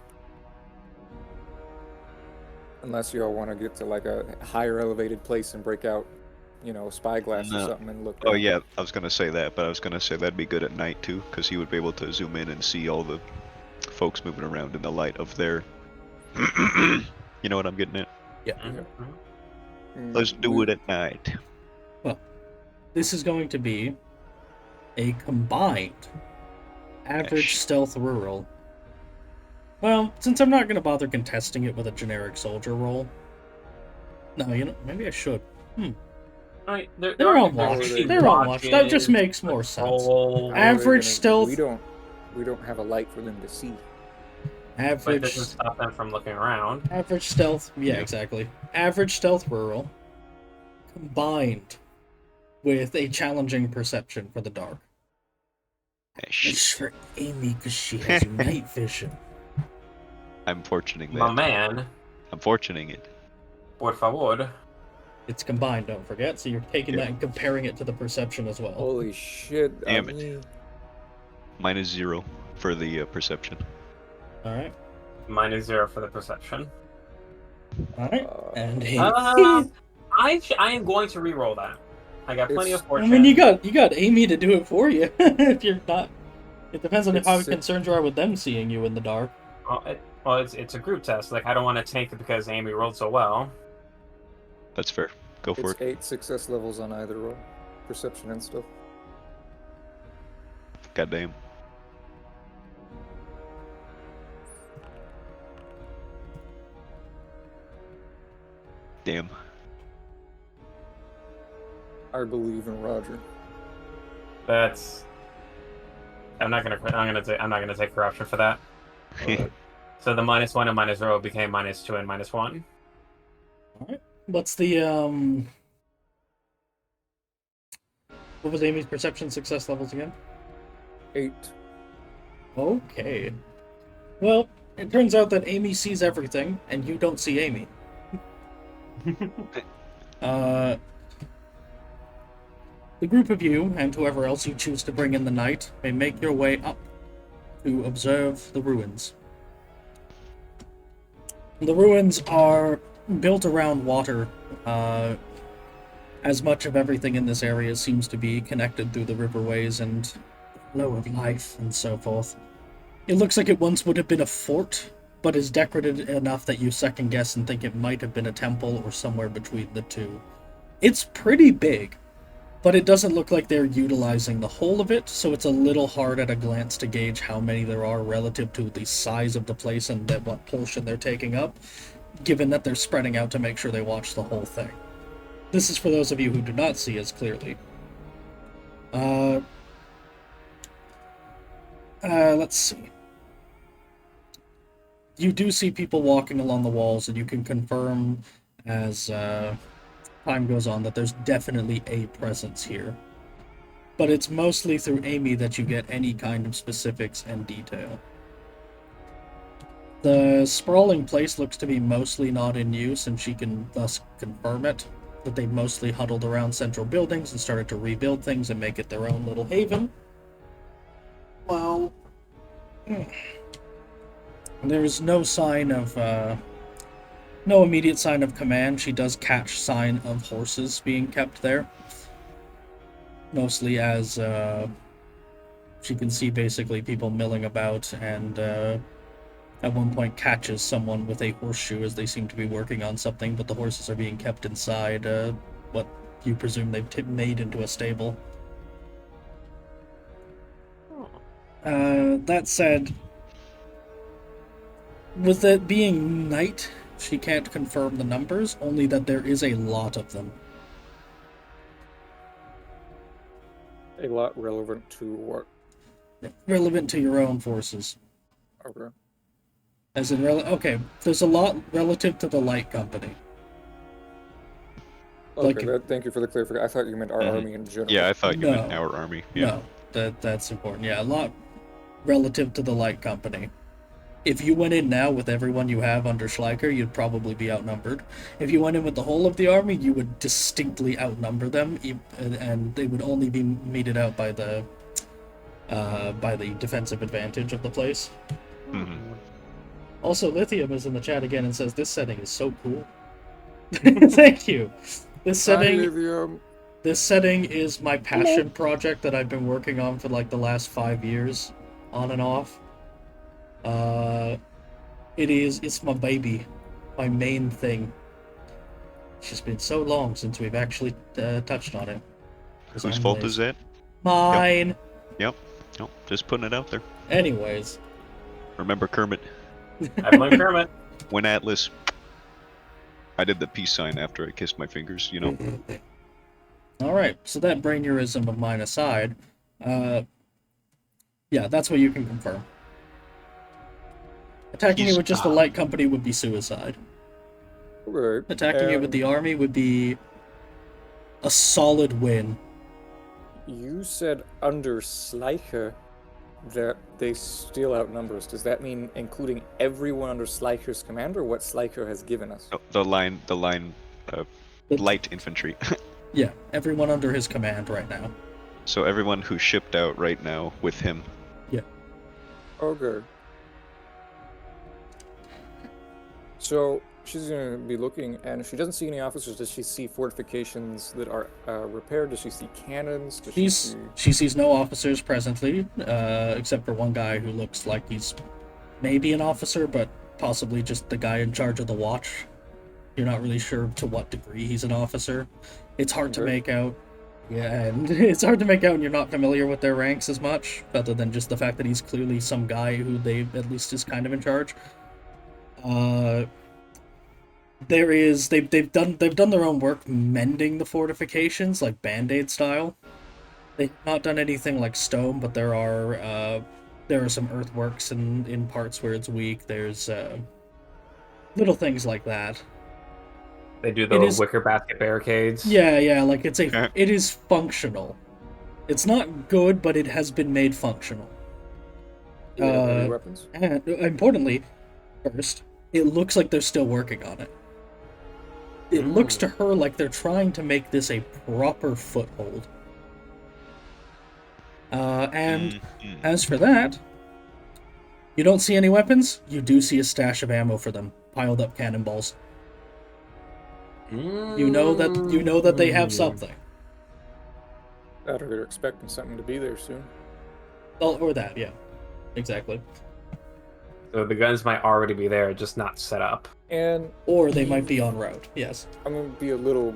Unless you all want to get to like a higher elevated place and break out, a spyglass or No. something and look. Oh down. yeah, I was gonna say that, but I was gonna say that'd be good at night too, because he would be able to zoom in and see all the folks moving around in the light of their. You know what I'm getting at? Mhm. Let's do it at night. Well, this is going to be a combined average Shit. stealth rural. Well, since I'm not going to bother contesting it with a generic soldier roll. No, maybe I should. Right, They're on watch. they- They're on watch. That just makes more sense. Roll. How are they Average gonna- stealth. We don't have a light for them to see. But it Average. doesn't stop them from looking around. Average stealth. Yeah, Yeah. exactly. Average stealth rural combined with a challenging perception for the dark. Shit. It's for Amy because she has night vision. I'm fortuning My that. man, I'm fortuning it. por favor. It's combined, don't forget. So you're taking Yeah. that and comparing it to the perception as well. Holy shit! Damn it. -0 for the perception. All right. -0 for the perception. All right. And I am going to re-roll that. I got plenty of It's- I fortune. mean, you got Amy to do it for you. If you're not, it depends on It's how sick. concerned you are with them seeing you in the dark. Well, it's a group test. Like, I don't want to tank it because Amy rolled so well. That's fair. Go for It's it. 8 success levels on either roll, perception and stuff. Goddamn. Damn. I believe in Roger. That's. I'm not gonna take corruption for that. Alright. So the -1 and -0 became -2 and -1. All right. What's the What was Amy's perception success levels again? 8. Okay. Well, it turns out that Amy sees everything, and you don't see Amy. The group of you, and whoever else you choose to bring in the night, may make your way up to observe the ruins. The ruins are built around water. As much of everything in this area seems to be connected through the riverways and flow of life and so forth. It looks like it once would have been a fort, but is decorated enough that you second guess and think it might have been a temple or somewhere between the two. It's pretty big, but it doesn't look like they're utilizing the whole of it, so it's a little hard at a glance to gauge how many there are relative to the size of the place and what portion they're taking up, given that they're spreading out to make sure they watch the whole thing. This is for those of you who do not see as clearly. Let's see. You do see people walking along the walls, and you can confirm as time goes on that there's definitely a presence here. But it's mostly through Amy that you get any kind of specifics and detail. The sprawling place looks to be mostly not in use, and she can thus confirm it, that they mostly huddled around central buildings and started to rebuild things and make it their own little haven. Well, there is no sign of, no immediate sign of command. She does catch sign of horses being kept there. Mostly as, she can see basically people milling about and, at one point catches someone with a horseshoe as they seem to be working on something, but the horses are being kept inside, what you presume they've made into a stable. That said, with it being night, she can't confirm the numbers, only that there is a lot of them. A lot relevant to what? Relevant to your own forces. Okay. As in, okay, there's a lot relative to the light company. Okay, Like- thank you for the clarification. I thought you meant our Mhm. army in general. Yeah, I thought you meant No. our army. Yeah. No, that's important. Yeah, a lot relative to the light company. If you went in now with everyone you have under Schleicher, you'd probably be outnumbered. If you went in with the whole of the army, you would distinctly outnumber them, and they would only be meted out by the defensive advantage of the place. Mhm. Also, Lithium is in the chat again and says this setting is so cool. Thank you. This Hi, setting, Lithium. this setting is my passion project that I've been working on for like the last 5 years, on and off. It's my baby, my main thing. It's just been so long since we've actually touched on it. 'Cause Whose I'm fault lazy. is that? Mine. Yep. No, just putting it out there. Anyways, Remember Kermit? I blame Kermit. When Atlas. I did the peace sign after I kissed my fingers, you know? all right. So that brainurism of mine aside, yeah, that's what you can confirm. Attacking it with just the light company would be suicide. Okay. Attacking it with the army would be a solid win. You said under Schleicher that they still outnumber us. Does that mean including everyone under Schleicher's command, or what Schleicher has given us? No, the line, light infantry. Yeah, everyone under his command right now. So everyone who's shipped out right now with him. Okay. So she's gonna be looking, and she doesn't see any officers. Does she see fortifications that are repaired? Does she see cannons? Does she see... She sees no officers presently, except for one guy who looks like he's maybe an officer, but possibly just the guy in charge of the watch. You're not really sure to what degree he's an officer. It's hard to make out. Yeah, and it's hard to make out when you're not familiar with their ranks as much, other than just the fact that he's clearly some guy who they at least is kind of in charge. They've done their own work mending the fortifications, like Band-Aid style. They've not done anything like stone, but there are some earthworks in parts where it's weak. There's little things like that. They do the wicker basket barricades. Yeah, like it is functional. It's not good, but it has been made functional. Do they have any weapons? And importantly, first, it looks like they're still working on it. It looks to her like they're trying to make this a proper foothold. And as for that, you don't see any weapons, you do see a stash of ammo for them, piled up cannonballs. You know that they have something. That or they're expecting something to be there soon. Well, or that, yeah. Exactly. So the guns might already be there, just not set up. Or they might be en route, yes. I'm going to be a little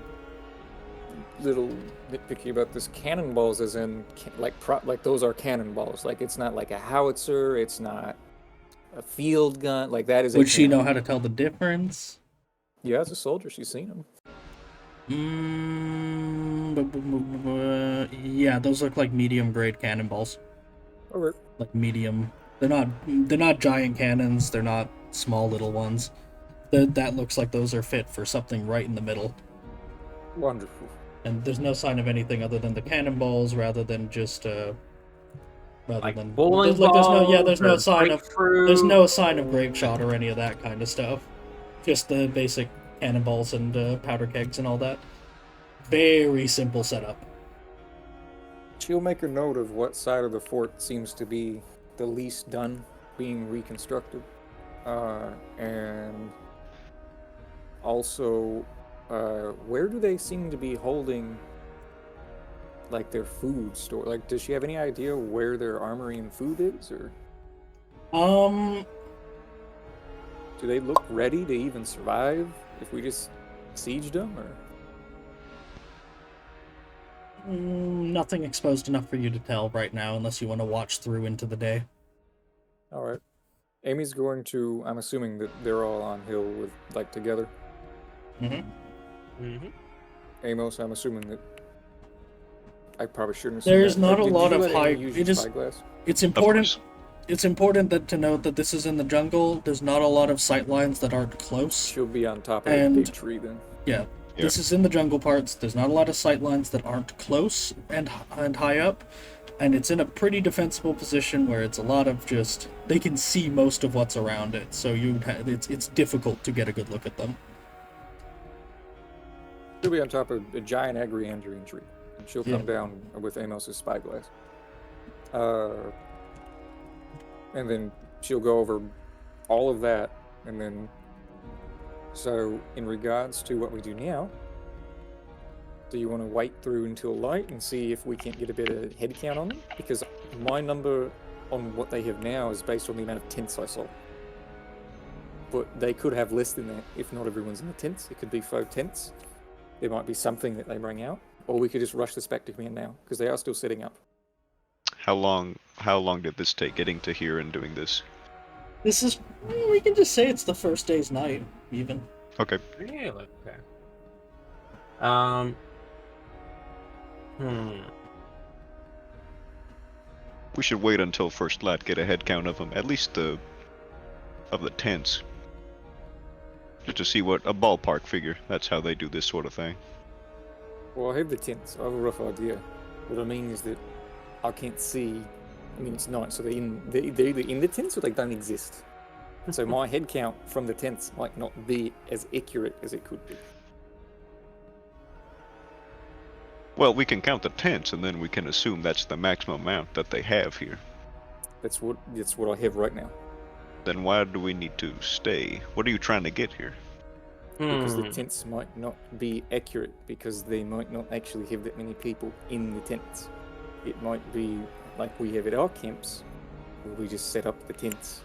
nitpicky about this. Cannonballs as in, like those are cannonballs. Like, it's not like a howitzer, it's not a field gun, like that is a Would she know how to tell the difference? Yeah, as a soldier, she's seen them. Yeah, those look like medium-grade cannonballs. Okay. Like medium. They're not giant cannons, they're not small little ones. That looks like those are fit for something right in the middle. Wonderful. And there's no sign of anything other than the cannonballs, rather than just bowling balls. There's no sign of grape shot or any of that kind of stuff. Just the basic cannonballs and powder kegs and all that. Very simple setup. She'll make a note of what side of the fort seems to be the least done being reconstructed. And also, where do they seem to be holding like their food store? Like, does she have any idea where their armory and food is, or do they look ready to even survive if we just sieged them, or nothing exposed enough for you to tell right now, unless you want to watch through into the day. all right? Amy's going to, I'm assuming that they're all on hill with, like, together. Amos, I'm assuming that I probably shouldn't assume There's that, not but a did lot you of let high. Amy use your spyglass? It's important. It's important to note that this is in the jungle. There's not a lot of sight lines that aren't close. She'll be on top of a big tree then. Yeah, this is in the jungle parts. There's not a lot of sight lines that aren't close and high up, and it's in a pretty defensible position where it's a lot of just they can see most of what's around it. So it's difficult to get a good look at them. She'll be on top of a giant agriandrian tree, and she'll come down with Amos's spyglass. And then she'll go over all of that, and then. So, in regards to what we do now, do you want to wait through until light and see if we can't get a better head count on them? Because my number on what they have now is based on the amount of tents I saw. But they could have less than that if not everyone's in the tents. It could be faux tents. There might be something that they bring out. Or we could just rush this back to command now, because they are still setting up. How long did this take getting to here and doing this? This is... We can just say it's the first day's night, even. Okay. Really? Okay. We should wait until first light, get a head count of them, at least of the tents. Just to see what a ballpark figure. That's how they do this sort of thing. Well, I have the tents. I have a rough idea. What I mean is that I can't see. I mean, it's night, so they're either in the tents or they don't exist. So my head count from the tents might not be as accurate as it could be. Well, we can count the tents, and then we can assume that's the maximum amount that they have here. That's what I have right now. Then why do we need to stay? What are you trying to get here? Because the tents might not be accurate, because they might not actually have that many people in the tents. It might be like we have at our camps, where we just set up the tents.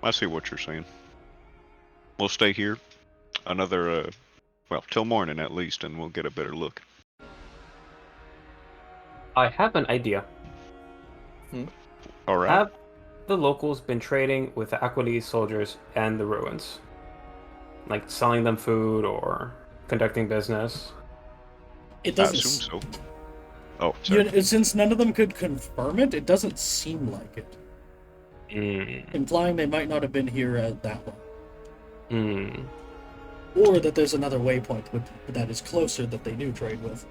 I see what you're saying. We'll stay here another, till morning at least, and we'll get a better look. I have an idea. All right. Have the locals been trading with the Aquilese soldiers and the ruins? Like selling them food or conducting business? It I doesn't... assume so. Oh, sorry. Since none of them could confirm it, it doesn't seem like it. Implying they might not have been here that long. Or that there's another waypoint that is closer that they do trade with.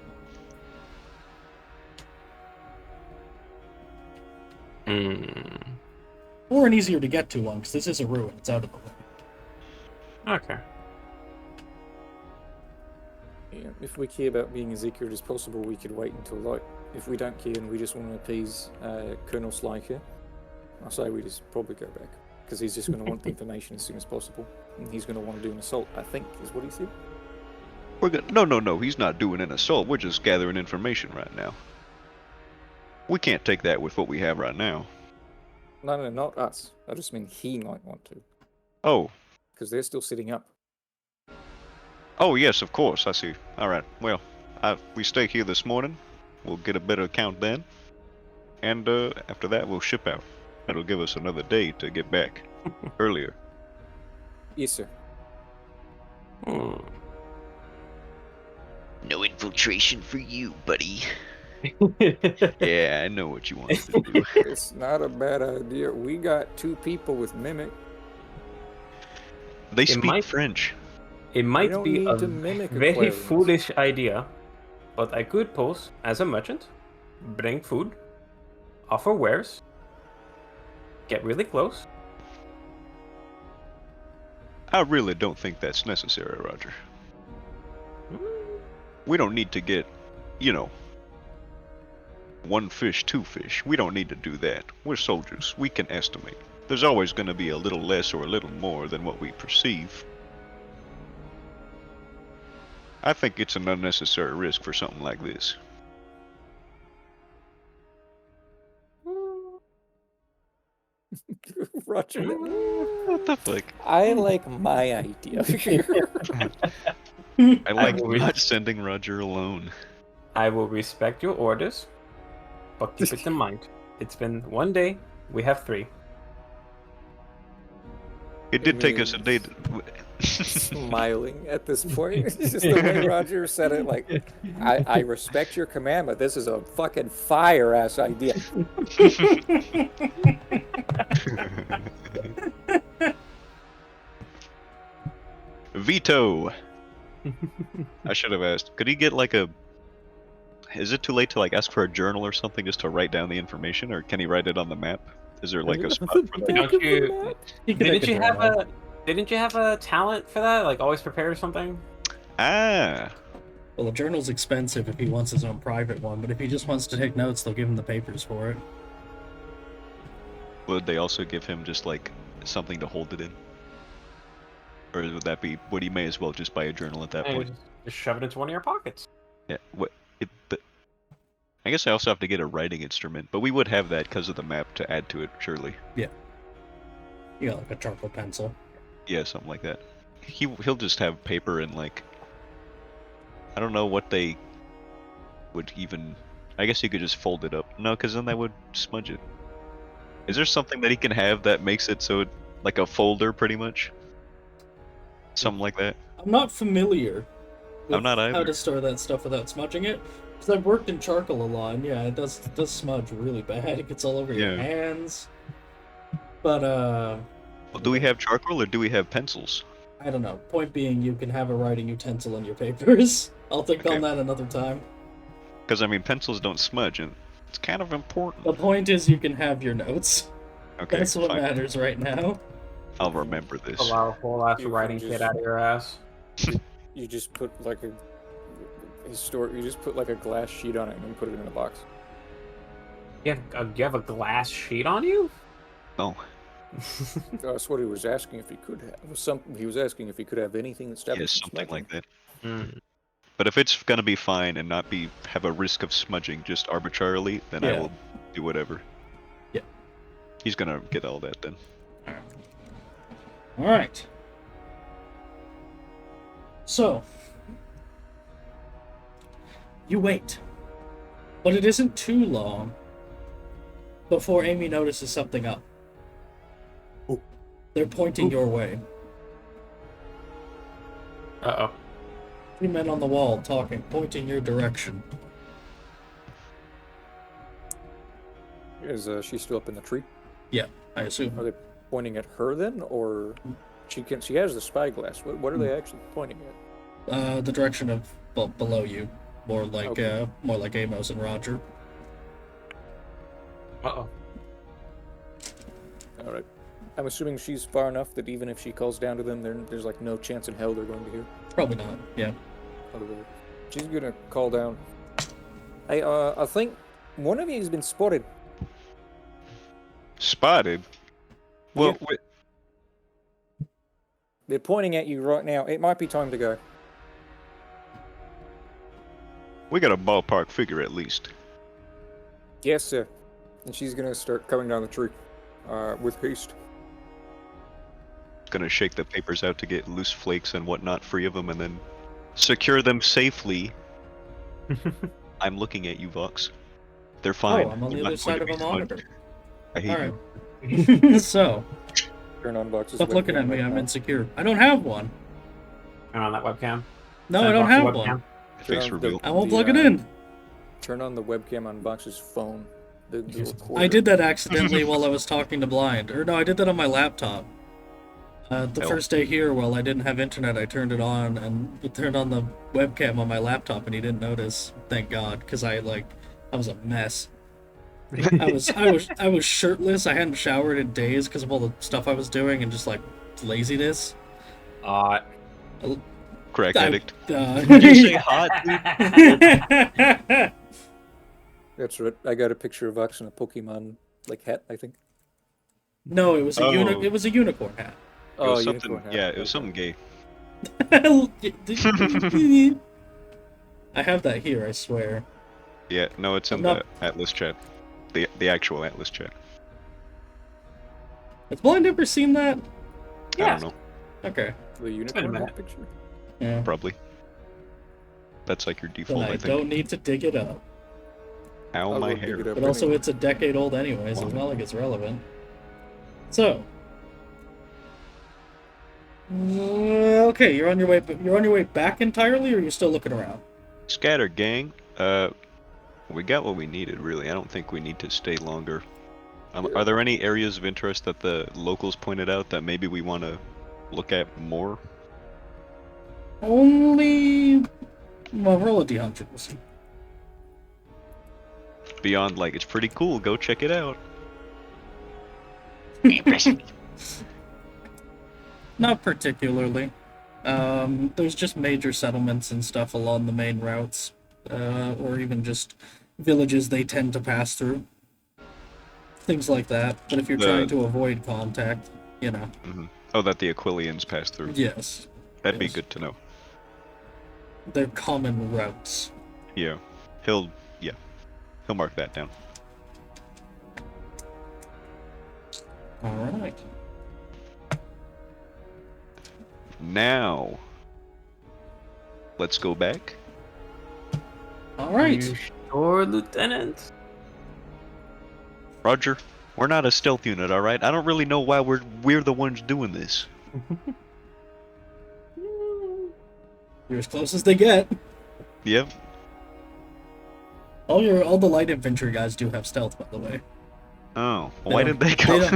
Or an easier to get to one, because this is a ruin. It's out of the way. Okay. Yeah, if we care about being as accurate as possible, we could wait until light. If we don't care and we just want to appease Colonel Slyker, I say we just probably go back, because he's just going to want the information as soon as possible, and he's going to want to do an assault, I think, is what he said. No, he's not doing an assault. We're just gathering information right now. We can't take that with what we have right now. No, not us. I just mean he might want to. Oh. Because they're still sitting up. Oh, yes, of course, I see. Alright, well, we stay here this morning. We'll get a better count then. And after that, we'll ship out. That'll give us another day to get back earlier. Yes, sir. No infiltration for you, buddy. Yeah, I know what you want to do. It's not a bad idea. We got 2 people with Mimic. They speak French. It might don't be need a to mimic very Aquarians. foolish idea, but I could pose as a merchant, bring food, offer wares, get really close. I really don't think that's necessary, Roger. We don't need to get, 1 fish, 2 fish. We don't need to do that. We're soldiers. We can estimate. There's always going to be a little less or a little more than what we perceive. I think it's an unnecessary risk for something like this. Roger. What the fuck? I like my idea. I like not sending Roger alone. I will respect your orders, but keep it in mind. It's been 1 day, we have 3. It did take us a day to... Smiling at this point. It's just the way Roger said it, like, I respect your command, but this is a fucking fire-ass idea. Veto! I should have asked. Could he get like a... Is it too late to like ask for a journal or something just to write down the information, or can he write it on the map? Is there like a spot for that? Didn't you have a talent for that? Like always prepare or something? Ah! Well, a journal's expensive if he wants his own private one, but if he just wants to take notes, they'll give him the papers for it. Would they also give him just like something to hold it in? Or would he may as well just buy a journal at that And point? just shove it into one of your pockets. Yeah. I guess I also have to get a writing instrument, but we would have that because of the map to add to it, surely. You got like a charcoal pencil. Yeah, something like that. He'll just have paper and like, I don't know what they would even. I guess he could just fold it up. No, because then that would smudge it. Is there something that he can have that makes it so like a folder, pretty much? Something like that. I'm not familiar with I'm not how either. to store that stuff without smudging it. Because I've worked in charcoal a lot, and yeah, it does smudge really bad. It gets all over your Yeah. hands. But, Well, do we have charcoal or do we have pencils? I don't know. Point being, you can have a writing utensil in your papers. I'll think Okay. on that another time. Because I mean, pencils don't smudge, and it's kind of important. The point is, you can have your notes. Okay, That's what fine. matters right now. I'll remember this. Allow a whole ass You writing can kit just- out of your ass. You just put like a you just put like a glass sheet on it and then put it in a box. You have a glass sheet on you? No. That's what he was asking if he could have. He was asking if he could have anything that stopped Yeah, him from something like smudging. that. But if it's gonna be fine and not have a risk of smudging just arbitrarily, then I Yeah. will do whatever. Yeah. He's gonna get all that then. Alright. So, you wait. But it isn't too long before Amy notices something up. Ooh. They're pointing your way. Uh-oh. 3 men on the wall talking, pointing your direction. Is she still up in the tree? Yeah, I assume. Are they pointing at her then, or she has the spyglass? What are they actually pointing at? The direction of below you, more like Okay. Amos and Roger. Uh-oh. All right. I'm assuming she's far enough that even if she calls down to them, there's like no chance in hell they're going to hear. Probably not. Yeah. Okay. She's gonna call down. Hey, I think one of you has been spotted. Spotted? Well, Yeah. They're pointing at you right now. It might be time to go. we got a ballpark figure at least. Yes, sir. And she's gonna start coming down the tree, with haste. Gonna shake the papers out to get loose flakes and whatnot free of them, and then secure them safely. I'm looking at you, Vox. They're fine. Oh, I'm on They're the not other side going of to a be monitor. smudged. I hate Alright. you. So, Turn on boxes. stop looking at me. I'm insecure. I don't have one. Turn on that webcam. No, Turn I don't off the have webcam. one. Face reveal. I won't plug it in. Turn on the webcam on Box's phone. The recorder. I did that accidentally while I was talking to Blind. Or no, I did that on my laptop. The Hell. first day here, while I didn't have internet, I turned it on and it turned on the webcam on my laptop, and he didn't notice. Thank God, because I was a mess. I was shirtless. I hadn't showered in days because of all the stuff I was doing and just like laziness. Crack I- addict. Did you say hot, dude? That's right. I got a picture of Vox in a Pokemon hat, I think. No, it was a Oh. it was a unicorn hat. It was unicorn something. hat. Yeah, it was something gay. I have that here, I swear. Yeah, no, it's in I'm not- the Atlas chat. The actual Atlas chat. Has Blind ever seen that? I Yes. don't know. Okay. The unicorn minute. hat picture. Yeah. Probably. That's like your Then default, I I think. don't need to dig it up. Ow, I'll my go dig hair. it up But also, anyway. it's a decade old anyway, so it's not like it's relevant. So. Okay, you're on your way. You're on your way back entirely, or you're still looking around? Scatter gang. We got what we needed, really. I don't think we need to stay longer. Are there any areas of interest that the locals pointed out that maybe we want to look at more? Only. Well, roll a d100. We'll see. Beyond, like, it's pretty cool, go check it out. Not particularly. There's just major settlements and stuff along the main routes, or even just villages they tend to pass through. things like that. But if you're The- trying to avoid contact, you know. Oh, that the Aquilians pass through. Yes. That'd be yes. good to know. They're common routes. Yeah. He'll mark that down. Alright. Now, let's go back. Alright. You sure, Lieutenant? Roger, we're not a stealth unit, alright? I don't really know why we're the ones doing this. You're as close as they get. Yep. All the light infantry guys do have stealth, by the way. Oh, They why don't- did they come? You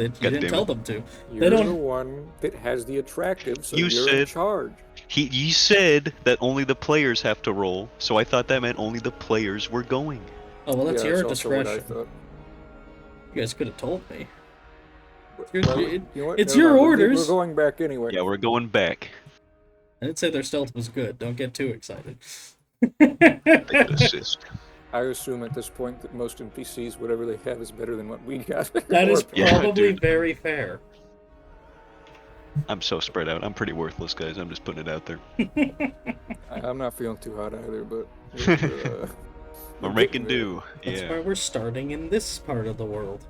God didn't damn tell it. them to. You're don't- the one that has the attractive, so You you're in said- charge. You said that only the players have to roll, so I thought that meant only the players were going. Oh, well, that's Yeah, your also what I discretion. thought. You guys could have told me. Well, you know what? It's It's your We're orders. going back anyway. Yeah, we're going back. I didn't say their stealth was good. Don't get too excited. They could assist. I assume at this point that most NPCs, whatever they have, is better than what we got. That is Yeah, probably dude. very fair. I'm so spread out. I'm pretty worthless, guys. I'm just putting it out there. I'm not feeling too hot either, but We're making do. That's Yeah. why we're starting in this part of the world,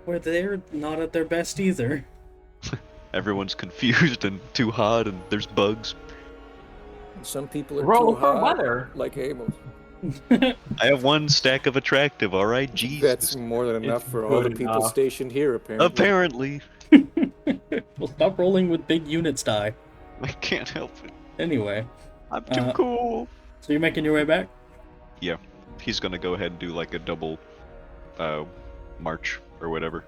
where they're not at their best either. Everyone's confused and too hot, and there's bugs. some people are Roll too for hot, weather. like Amos. I have one stack of attractive, alright? Jesus. That's more than enough for all the good people enough. stationed here, apparently. Apparently. Well, stop rolling with big units die. I can't help it. Anyway, I'm too Uh, cool. so you're making your way back? Yeah. He's gonna go ahead and do like a double march or whatever.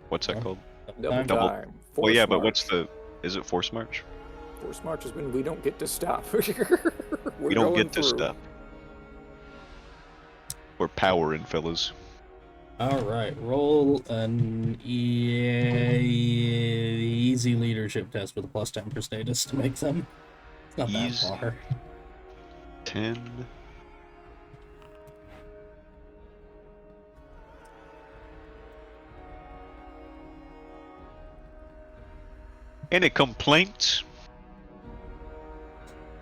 What's that Oh. called? Double Double- time. Well, yeah, but Force what's march. is it force march? Force march is when we don't get to stop. We're We don't going get to through. stop. We're powering, fellas. Alright, roll an easy leadership test with a +10 for status to make them. It's not that Easy. far. 10. Any complaints?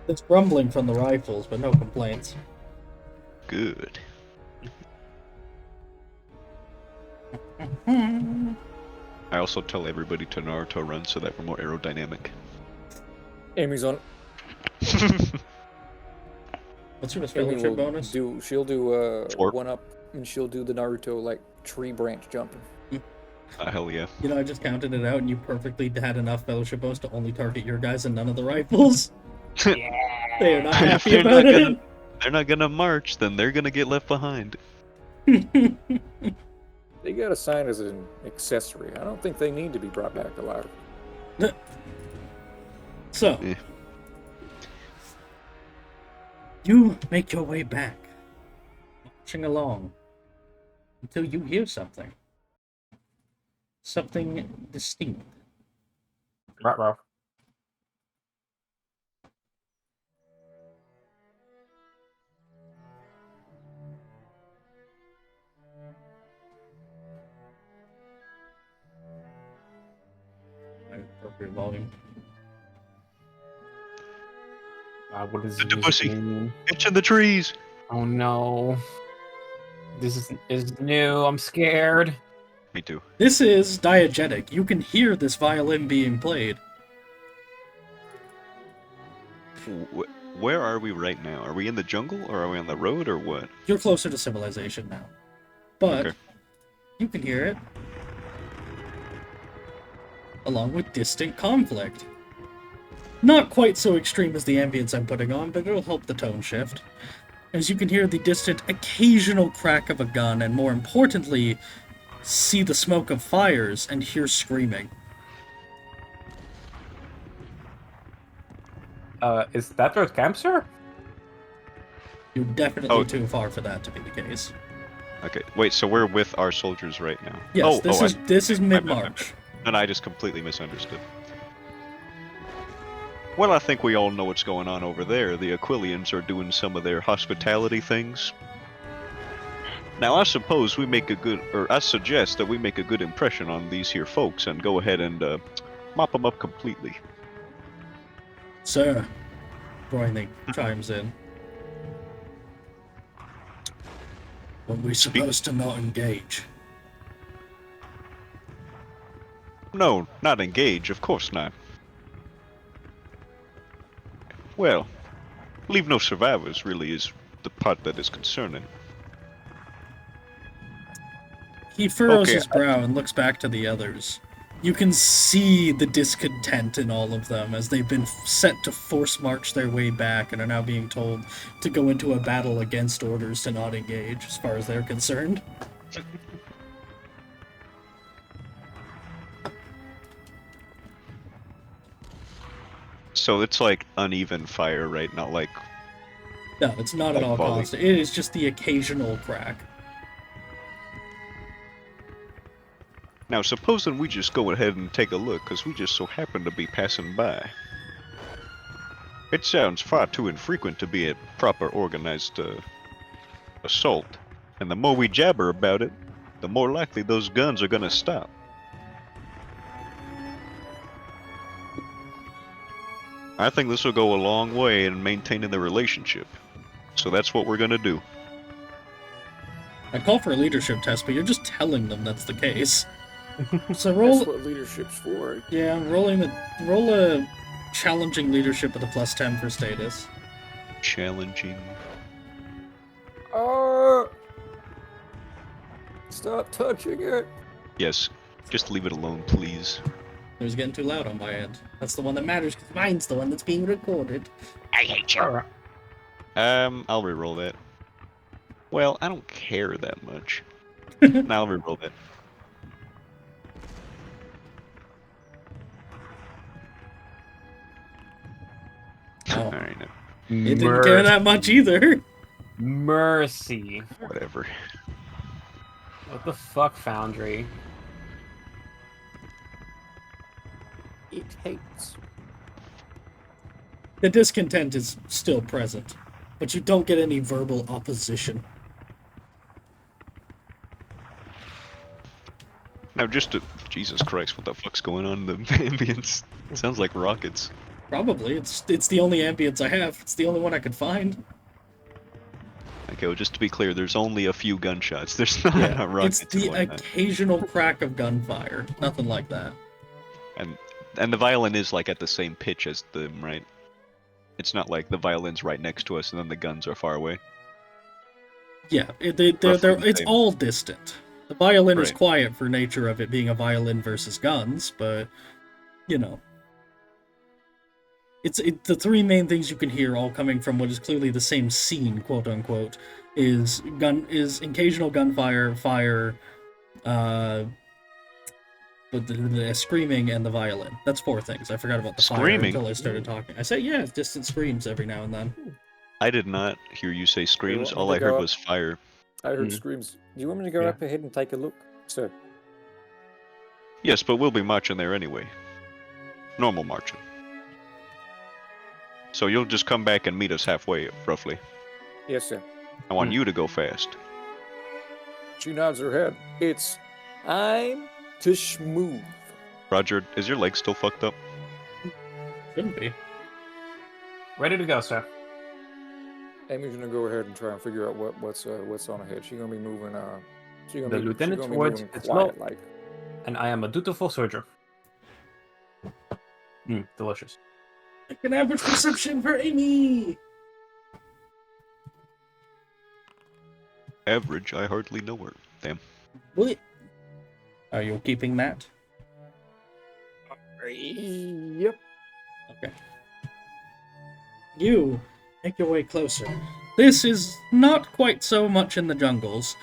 It's grumbling from the rifles, but no complaints. Good. I also tell everybody to Naruto run so that we're more aerodynamic. Amy's on. What's your Amy fellowship will bonus? she'll do 4. one up, and she'll do the Naruto like tree branch jumping. Hell yeah. You know, I just counted it out, and you perfectly had enough fellowship bonus to only target your guys and none of the rifles. They are not If happy they're about not it. they're not gonna march, then they're gonna get left behind. They got assigned as an accessory. I don't think they need to be brought back alive. So, Eh. you make your way back, marching along, until you hear something. Something distinct. Ruh-roh. Appropriate volume. What is The this pussy. mean? It's in the trees! Oh no. This is new. I'm scared. Me too. This is diegetic. You can hear this violin being played. Where are we right now? Are we in the jungle, or are we on the road, or what? You're closer to civilization now. But Okay. you can hear it. Along with distant conflict. Not quite so extreme as the ambience I'm putting on, but it'll help the tone shift. As you can hear the distant occasional crack of a gun, and more importantly, see the smoke of fires and hear screaming. Is that their camp, sir? You're definitely Oh. too far for that to be the case. Okay, wait, so we're with our soldiers right now? Yes, oh, this is mid-March. And I just completely misunderstood. Well, I think we all know what's going on over there. The Aquilians are doing some of their hospitality things. Now, I suppose we make a good, or I suggest that we make a good impression on these here folks and go ahead and mop them up completely. Sir, Broining chimes in. Were we supposed to not engage? No, not engage, of course not. Well, leave no survivors really is the part that is concerning. He furrows Okay, his brow and looks back to the others. You can see the discontent in all of them as they've been set to force march their way back and are now being told to go into a battle against orders to not engage, as far as they're concerned. So it's like uneven fire, right? Not like... No, it's not at Like all volley. constant. It is just the occasional crack. Now, supposing we just go ahead and take a look, because we just so happen to be passing by. It sounds far too infrequent to be a proper organized assault. And the more we jabber about it, the more likely those guns are gonna stop. I think this will go a long way in maintaining the relationship. So that's what we're gonna do. I call for a leadership test, but you're just telling them that's the case. So roll. That's what leadership's for. Yeah, roll a challenging leadership with a +10 for status. Challenging. Stop touching it. Yes, just leave it alone, please. It was getting too loud on my end. That's the one that matters, because mine's the one that's being recorded. I hate you. I'll reroll that. Well, I don't care that much. I'll reroll that. Oh. Alright, It didn't care that much either. Mercy. whatever. What the fuck, Foundry? It hates. The discontent is still present, but you don't get any verbal opposition. Now, just to... Jesus Christ, what the fuck's going on in the ambience? It sounds like rockets. Probably. It's the only ambience I have. It's the only one I could find. Okay, well, just to be clear, there's only a few gunshots. There's not Yeah, rockets. it's the and whatnot. occasional crack of gunfire. Nothing like that. And the violin is like at the same pitch as them, right? It's not like the violin's right next to us and then the guns are far away. Yeah, Roughly the it's same. all distant. The violin is Right. quiet for nature of it being a violin versus guns, but you know, it's the three main things you can hear, all coming from what is clearly the same scene, quote unquote, is occasional gunfire, fire, but the screaming and the violin. That's four things. I forgot about the fire Screaming? until I started talking. I said, yeah, distant screams every now and then. I did not hear you say screams. want me All to I go heard up? was fire. I heard Mhm. screams. Do you want me to go Yeah. up ahead and take a look, sir? Yes, but we'll be marching there anyway. Normal marching. So you'll just come back and meet us halfway, roughly. Yes, sir. I want you to go fast. She nods her head. It's I'm to schmooth. Roger, is your leg still fucked up? Shouldn't be. Ready to go, sir. Amy's gonna go ahead and try and figure out what's on ahead. She's gonna be moving. She's gonna The be, lieutenant she's gonna be towards moving its quiet, mouth. like. And I am a dutiful soldier. Delicious. I can average perception for Amy. Average, I hardly know her. Damn. What? Are you keeping that? Yep. Okay. You make your way closer. This is not quite so much in the jungles.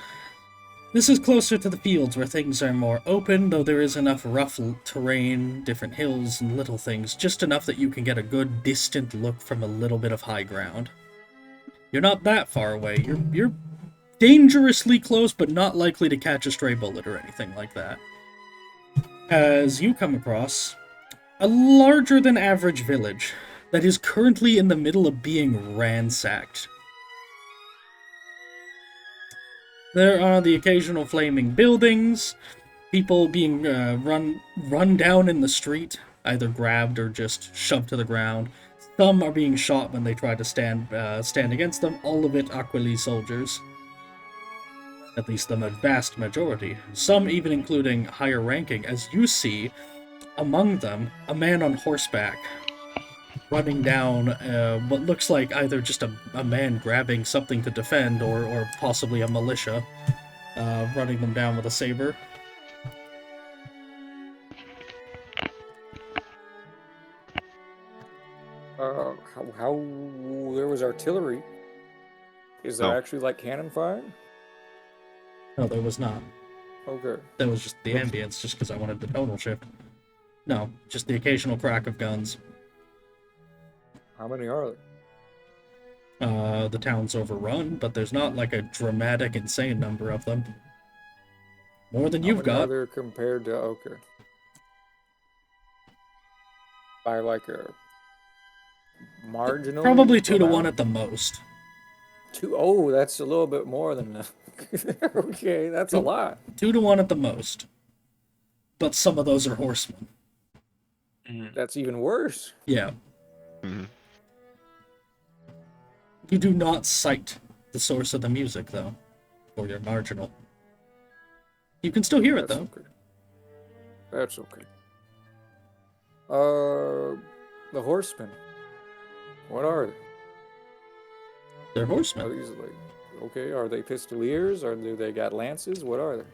This is closer to the fields where things are more open, though there is enough rough terrain, different hills and little things, just enough that you can get a good distant look from a little bit of high ground. You're not that far away. You're dangerously close, but not likely to catch a stray bullet or anything like that. As you come across a larger than average village that is currently in the middle of being ransacked. There are the occasional flaming buildings, people being run down in the street, either grabbed or just shoved to the ground. Some are being shot when they try to stand against them. All of it Aquili soldiers. At least the vast majority. Some even including higher ranking, as you see among them a man on horseback running down what looks like either just a man grabbing something to defend or possibly a militia running them down with a saber. How there was artillery? Is there No. actually like cannon fire? No, there was not. Okay. That was just the ambience, just because I wanted the tonal shift. No, just the occasional crack of guns. How many are there? The town's overrun, but there's not like a dramatic, insane number of them. More than you've How many are got. there compared to okay? By like a marginal. Probably 2 to amount? 1 at the most. Two. Oh, that's a little bit more than that. Okay, that's a lot. 2 to 1 at the most. But some of those are horsemen. That's even worse. Yeah. Mm-hmm. You do not cite the source of the music, though, or your marginal. You can still hear it, That's though. okay. That's okay. The horsemen. What are they? They're Are horsemen. these like okay? Are they pistoliers or do they got lances? What are they?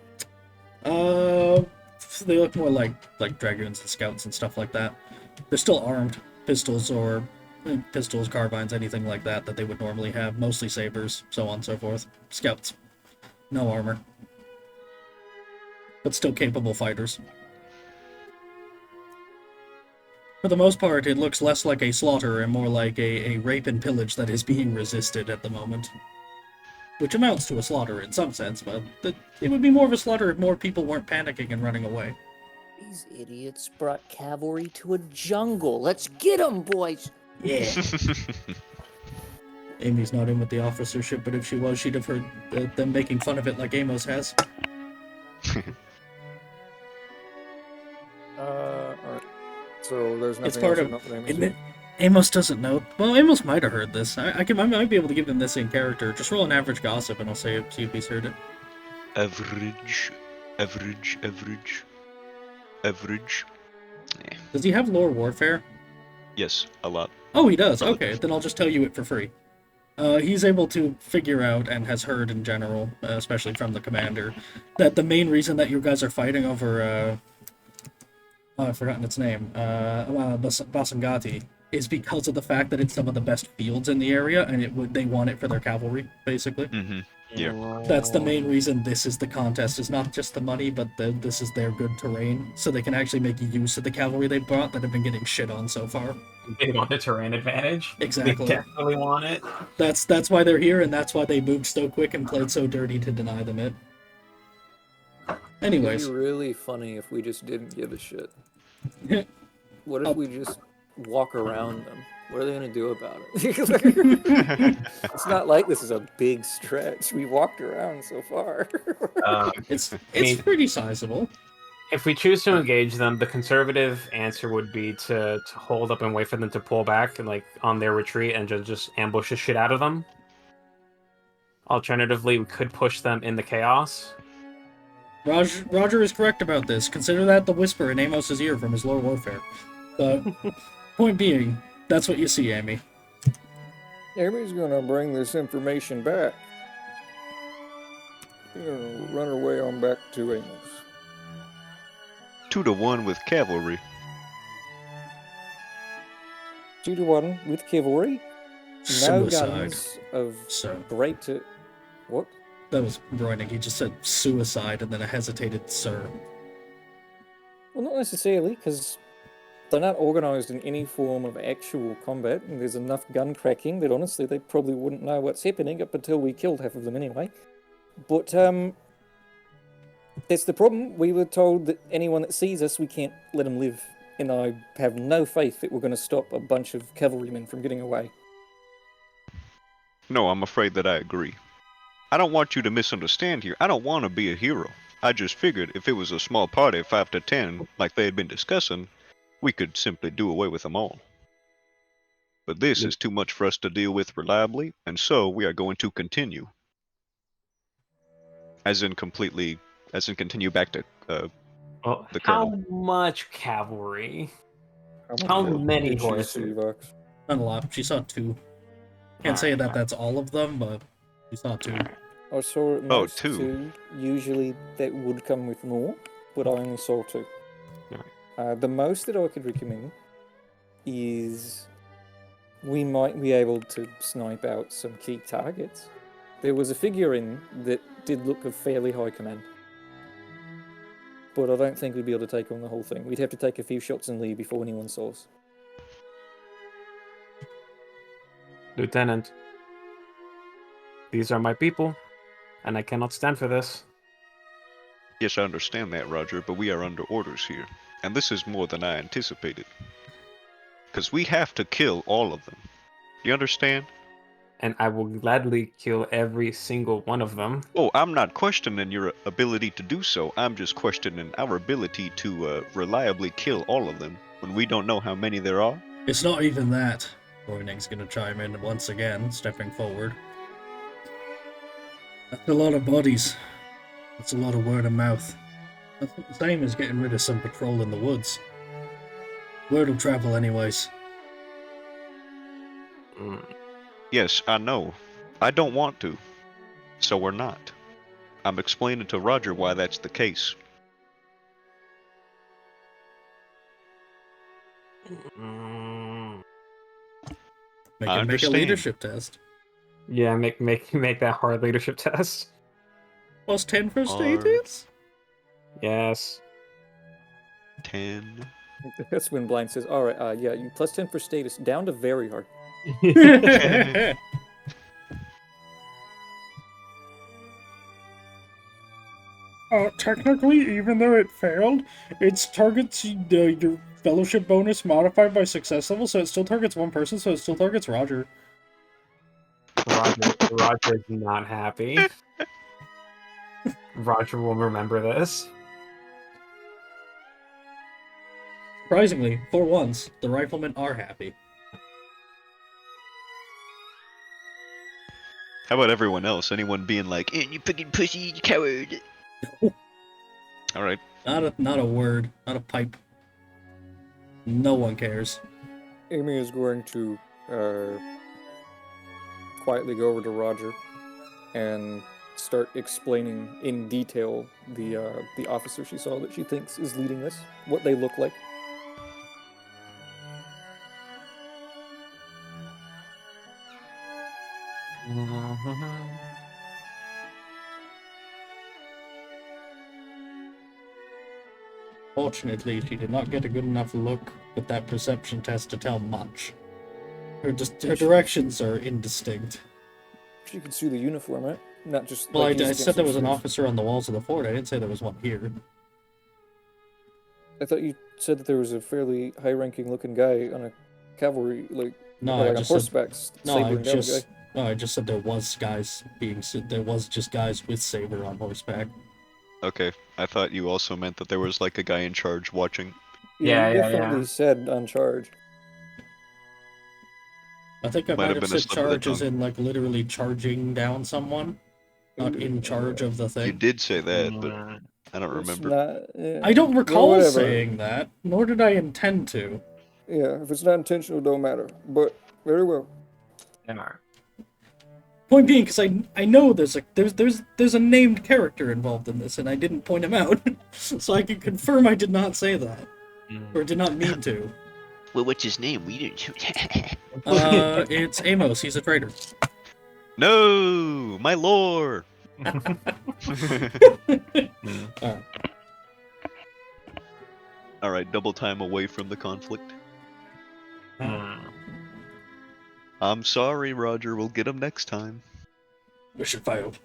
They look more like dragoons and scouts and stuff like that. They're still armed, pistols, carbines, anything like that they would normally have. Mostly sabers, so on and so forth. Scouts, no armor, but still capable fighters. For the most part, it looks less like a slaughter and more like a rape and pillage that is being resisted at the moment. Which amounts to a slaughter in some sense, but it would be more of a slaughter if more people weren't panicking and running away. These idiots brought cavalry to a jungle. Let's get 'em, boys! Yeah. Amy's not in with the officership, but if she was, she'd have heard them making fun of it like Amos has. Alright. So there's nothing It's part else of... enough for them to and do? Amos doesn't know. Well, Amos might have heard this. I might be able to give him this in character. Just roll an average gossip and I'll see if he's heard it. Average. Does he have lore warfare? Yes, a lot. Oh, he does. Okay, then I'll just tell you it for free. He's able to figure out and has heard in general, especially from the commander, that the main reason that you guys are fighting over, I've forgotten its name, Basangati, is because of the fact that it's some of the best fields in the area, and they want it for their cavalry, basically. Mm-hmm. Yeah. That's the main reason this is the contest. It's not just the money, but this is their good terrain, so they can actually make use of the cavalry they brought that have been getting shit on so far. They want the terrain advantage. Exactly. They definitely want it. That's why they're here, and that's why they moved so quick and played so dirty to deny them it. Anyways. It'd be really funny if we just didn't give a shit. What if Oh. we just walk around them? What are they gonna do about it? It's not like this is a big stretch. We walked around so far. It's mean- pretty sizable. If we choose to engage them, the conservative answer would be to hold up and wait for them to pull back and on their retreat and just ambush the shit out of them. Alternatively, we could push them in the chaos. Roger is correct about this. Consider that the whisper in Amos's ear from his lore warfare. But point being, that's what you see, Amy. Amy's gonna bring this information back. We're gonna run our way on back to Amos. 2 to 1 with cavalry. 2 to 1 with cavalry. No Suicide. guns of So great to... What? that was Broining. He just said suicide and then a hesitated sir. Well, not necessarily, because they're not organized in any form of actual combat, and there's enough gun cracking that honestly they probably wouldn't know what's happening up until we killed half of them anyway. But, that's the problem. We were told that anyone that sees us, we can't let them live. And I have no faith that we're going to stop a bunch of cavalrymen from getting away. No, I'm afraid that I agree. I don't want you to misunderstand here. I don't want to be a hero. I just figured if it was a small party, 5 to 10, like they had been discussing, we could simply do away with them all. But this is too much for us to deal with reliably, and so we are going to continue. As in continue back to Well, the how colonel. much cavalry? much How did many she horses? see, Vox? Not a lot. She saw 2. Can't say that that's all of them, but she saw 2. I saw at Oh, most 2. 2. Usually that would come with more, but I only saw 2. The most that I could recommend is we might be able to snipe out some key targets. There was a figurine that did look of fairly high command, but I don't think we'd be able to take on the whole thing. We'd have to take a few shots and leave before anyone saw us. Lieutenant, these are my people, and I cannot stand for this. Yes, I understand that, Roger, but we are under orders here. And this is more than I anticipated. Because we have to kill all of them. You understand? And I will gladly kill every single one of them. Oh, I'm not questioning your ability to do so. I'm just questioning our ability to reliably kill all of them when we don't know how many there are. It's not even that. Royning's gonna chime in once again, stepping forward. That's a lot of bodies. That's a lot of word of mouth. That's not the same as getting rid of some patrol in the woods. Word will travel anyways. Yes, I know. I don't want to. So we're not. I'm explaining to Roger why that's the case. Make I him make a understand. leadership test. Yeah, make that hard leadership test. Plus 10 for Hard. status? Yes. 10. That's when Blind says, alright, yeah, you plus 10 for status, down to very hard. Technically, even though it failed, it targets your fellowship bonus modified by success level, so it still targets one person, so it still targets Roger. Roger's not happy. Roger will remember this. Surprisingly, for once, the riflemen are happy. How about everyone else? Anyone being like, You fucking pussy, you coward. alright. Not a word, not a pipe. No one cares. Amy is going to quietly go over to Roger and start explaining in detail the officer she saw that she thinks is leading this, what they look like. Fortunately, she did not get a good enough look with that perception test to tell much. Her directions are indistinct. She can see the uniform, right? Not just. Well, like, I said there was an officer. officer on the walls of the fort. I didn't say there was one here. I thought you said that there was a fairly high-ranking looking guy on a cavalry, No, like I on just horseback, No, I sabering down the guy. just I just said there was just guys with saber on horseback. Okay, I thought you also meant that there was like a guy in charge watching. Yeah, you yeah, definitely yeah. said on charge. I think I Might might have have been a said slip of the charge as tongue. in like literally charging down someone, not in charge of the You thing. did say that, but I don't It's remember. not. Yeah. I don't Well, recall whatever. saying that, nor did I intend to. Yeah, if it's not intentional, don't matter. But very well. Point being, because I know there's a named character involved in this, and I didn't point him out, so I can confirm I did not say that, or did not mean to. Well, what's his name? We didn't. It's Amos. He's a traitor. No, my lore. Alright. Alright, double time away from the conflict. I'm sorry, Roger. We'll get him next time. Mission failed.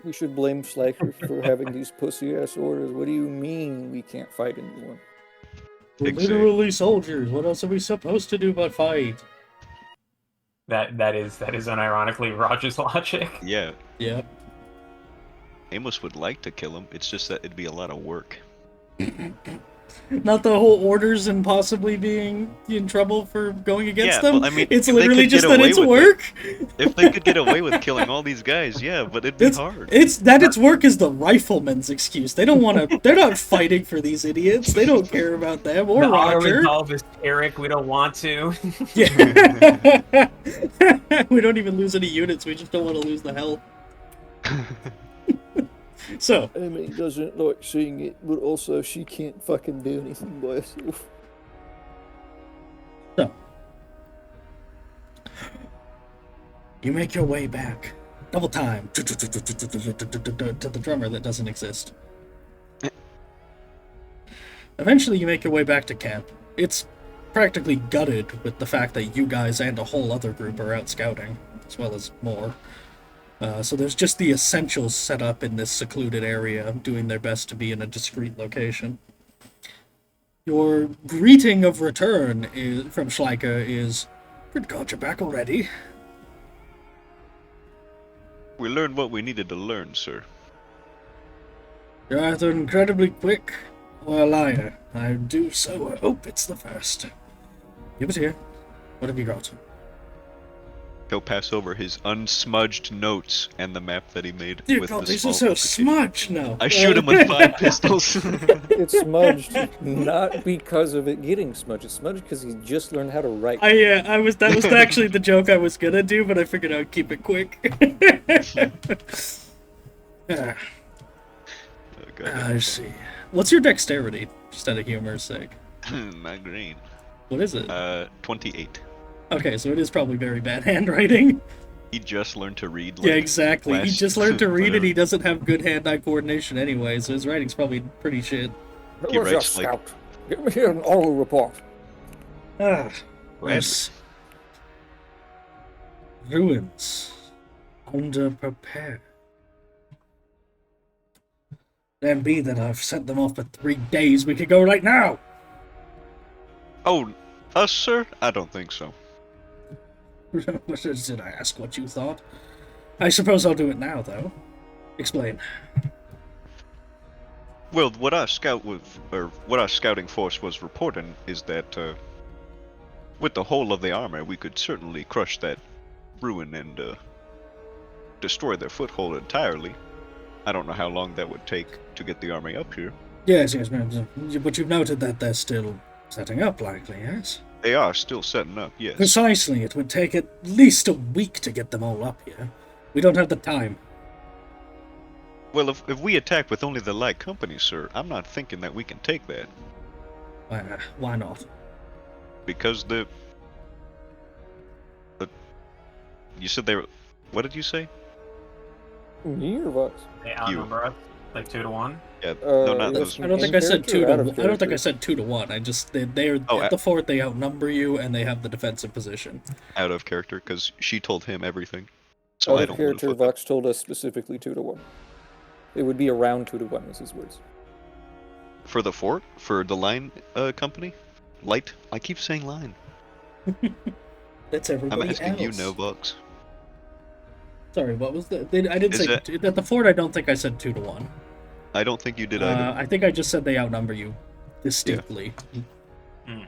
We should blame Slacker for having these pussy-ass orders. What do you mean we can't fight anyone? We're Exactly. literally soldiers. What else are we supposed to do but fight? That is unironically Roger's logic. Yeah, Yep. Amos would like to kill him. It's just that it'd be a lot of work. Not the whole orders and possibly being in trouble for going against them. Well, I mean, it's if they literally could just get that away it's with it- work. If they could get away with killing all these guys, yeah, but it'd be hard. It's work is the rifleman's excuse. They don't want to. They're not fighting for these idiots. They don't care about them or The Roger. auto-resolve is Eric. We don't want to. Yeah. We don't even lose any units. We just don't want to lose the health. So, Emily doesn't like seeing it, but also she can't fucking do anything by herself. you make your way back. Double time. To the drummer that doesn't exist. Eventually you make your way back to camp. It's practically gutted with the fact that you guys and a whole other group are out scouting, as well as more. So there's just the essentials set up in this secluded area, doing their best to be in a discreet location. Your greeting of return from Schleicher is, "Good God, you're back already." We learned what we needed to learn, sir. You're either incredibly quick or a liar. I do so hope it's the first. Give it here. What have you got? He'll pass over his unsmudged notes and the map that he made Dear with God, the these small are so publication. smudged now. I shoot him with 5 pistols. It's smudged not because of it getting smudged. It's smudged because he just learned how to write. That was actually the joke I was gonna do, but I figured I'd keep it quick. Oh, God. I see. What's your dexterity? Just out of humor's sake. Not green. What is it? 28. Okay, so it is probably very bad handwriting. He just learned to read. Yeah, exactly. He last- just learned to read and whatever. he doesn't have good hand-eye coordination anyway, so his writing's probably pretty shit. Where He was your writes like- scout? Give me an oral report. Ah, Gladly. yes. Ruins. Underprepared. Then be that I've sent them off for 3 days. We could go right now. Oh, us, sir? I don't think so. Did I ask what you thought? I suppose I'll do it now, though. Explain. Well, what our scouting force was reporting is that with the whole of the armor, we could certainly crush that ruin and destroy their foothold entirely. I don't know how long that would take to get the army up here. Yes, ma'am. But you've noted that they're still setting up, likely, yes? They are still setting up, yes. Precisely. It would take at least a week to get them all up here. We don't have the time. Well, if we attack with only the light company, sir, I'm not thinking that we can take that. Why not? Because you said they were... What did you say? Me or what? They outnumber us like 2 to 1. Yeah, no, not that's those. I don't think In I said character 2 or to. out of I don't think I character? said 2 to 1. I just they're Oh, at the fort. They outnumber you, and they have the defensive position. Out of character, because she told him everything. So I Out don't of know character, what that- Vox told us specifically 2 to 1. It would be around 2 to 1 was his words. For the fort? For the line company? Light? I keep saying line. That's everybody I'm asking else. you, no Vox. Sorry, what was the? I didn't Is say at the fort. I don't think I said 2 to 1. I don't think you did either. I think I just said they outnumber you distinctly.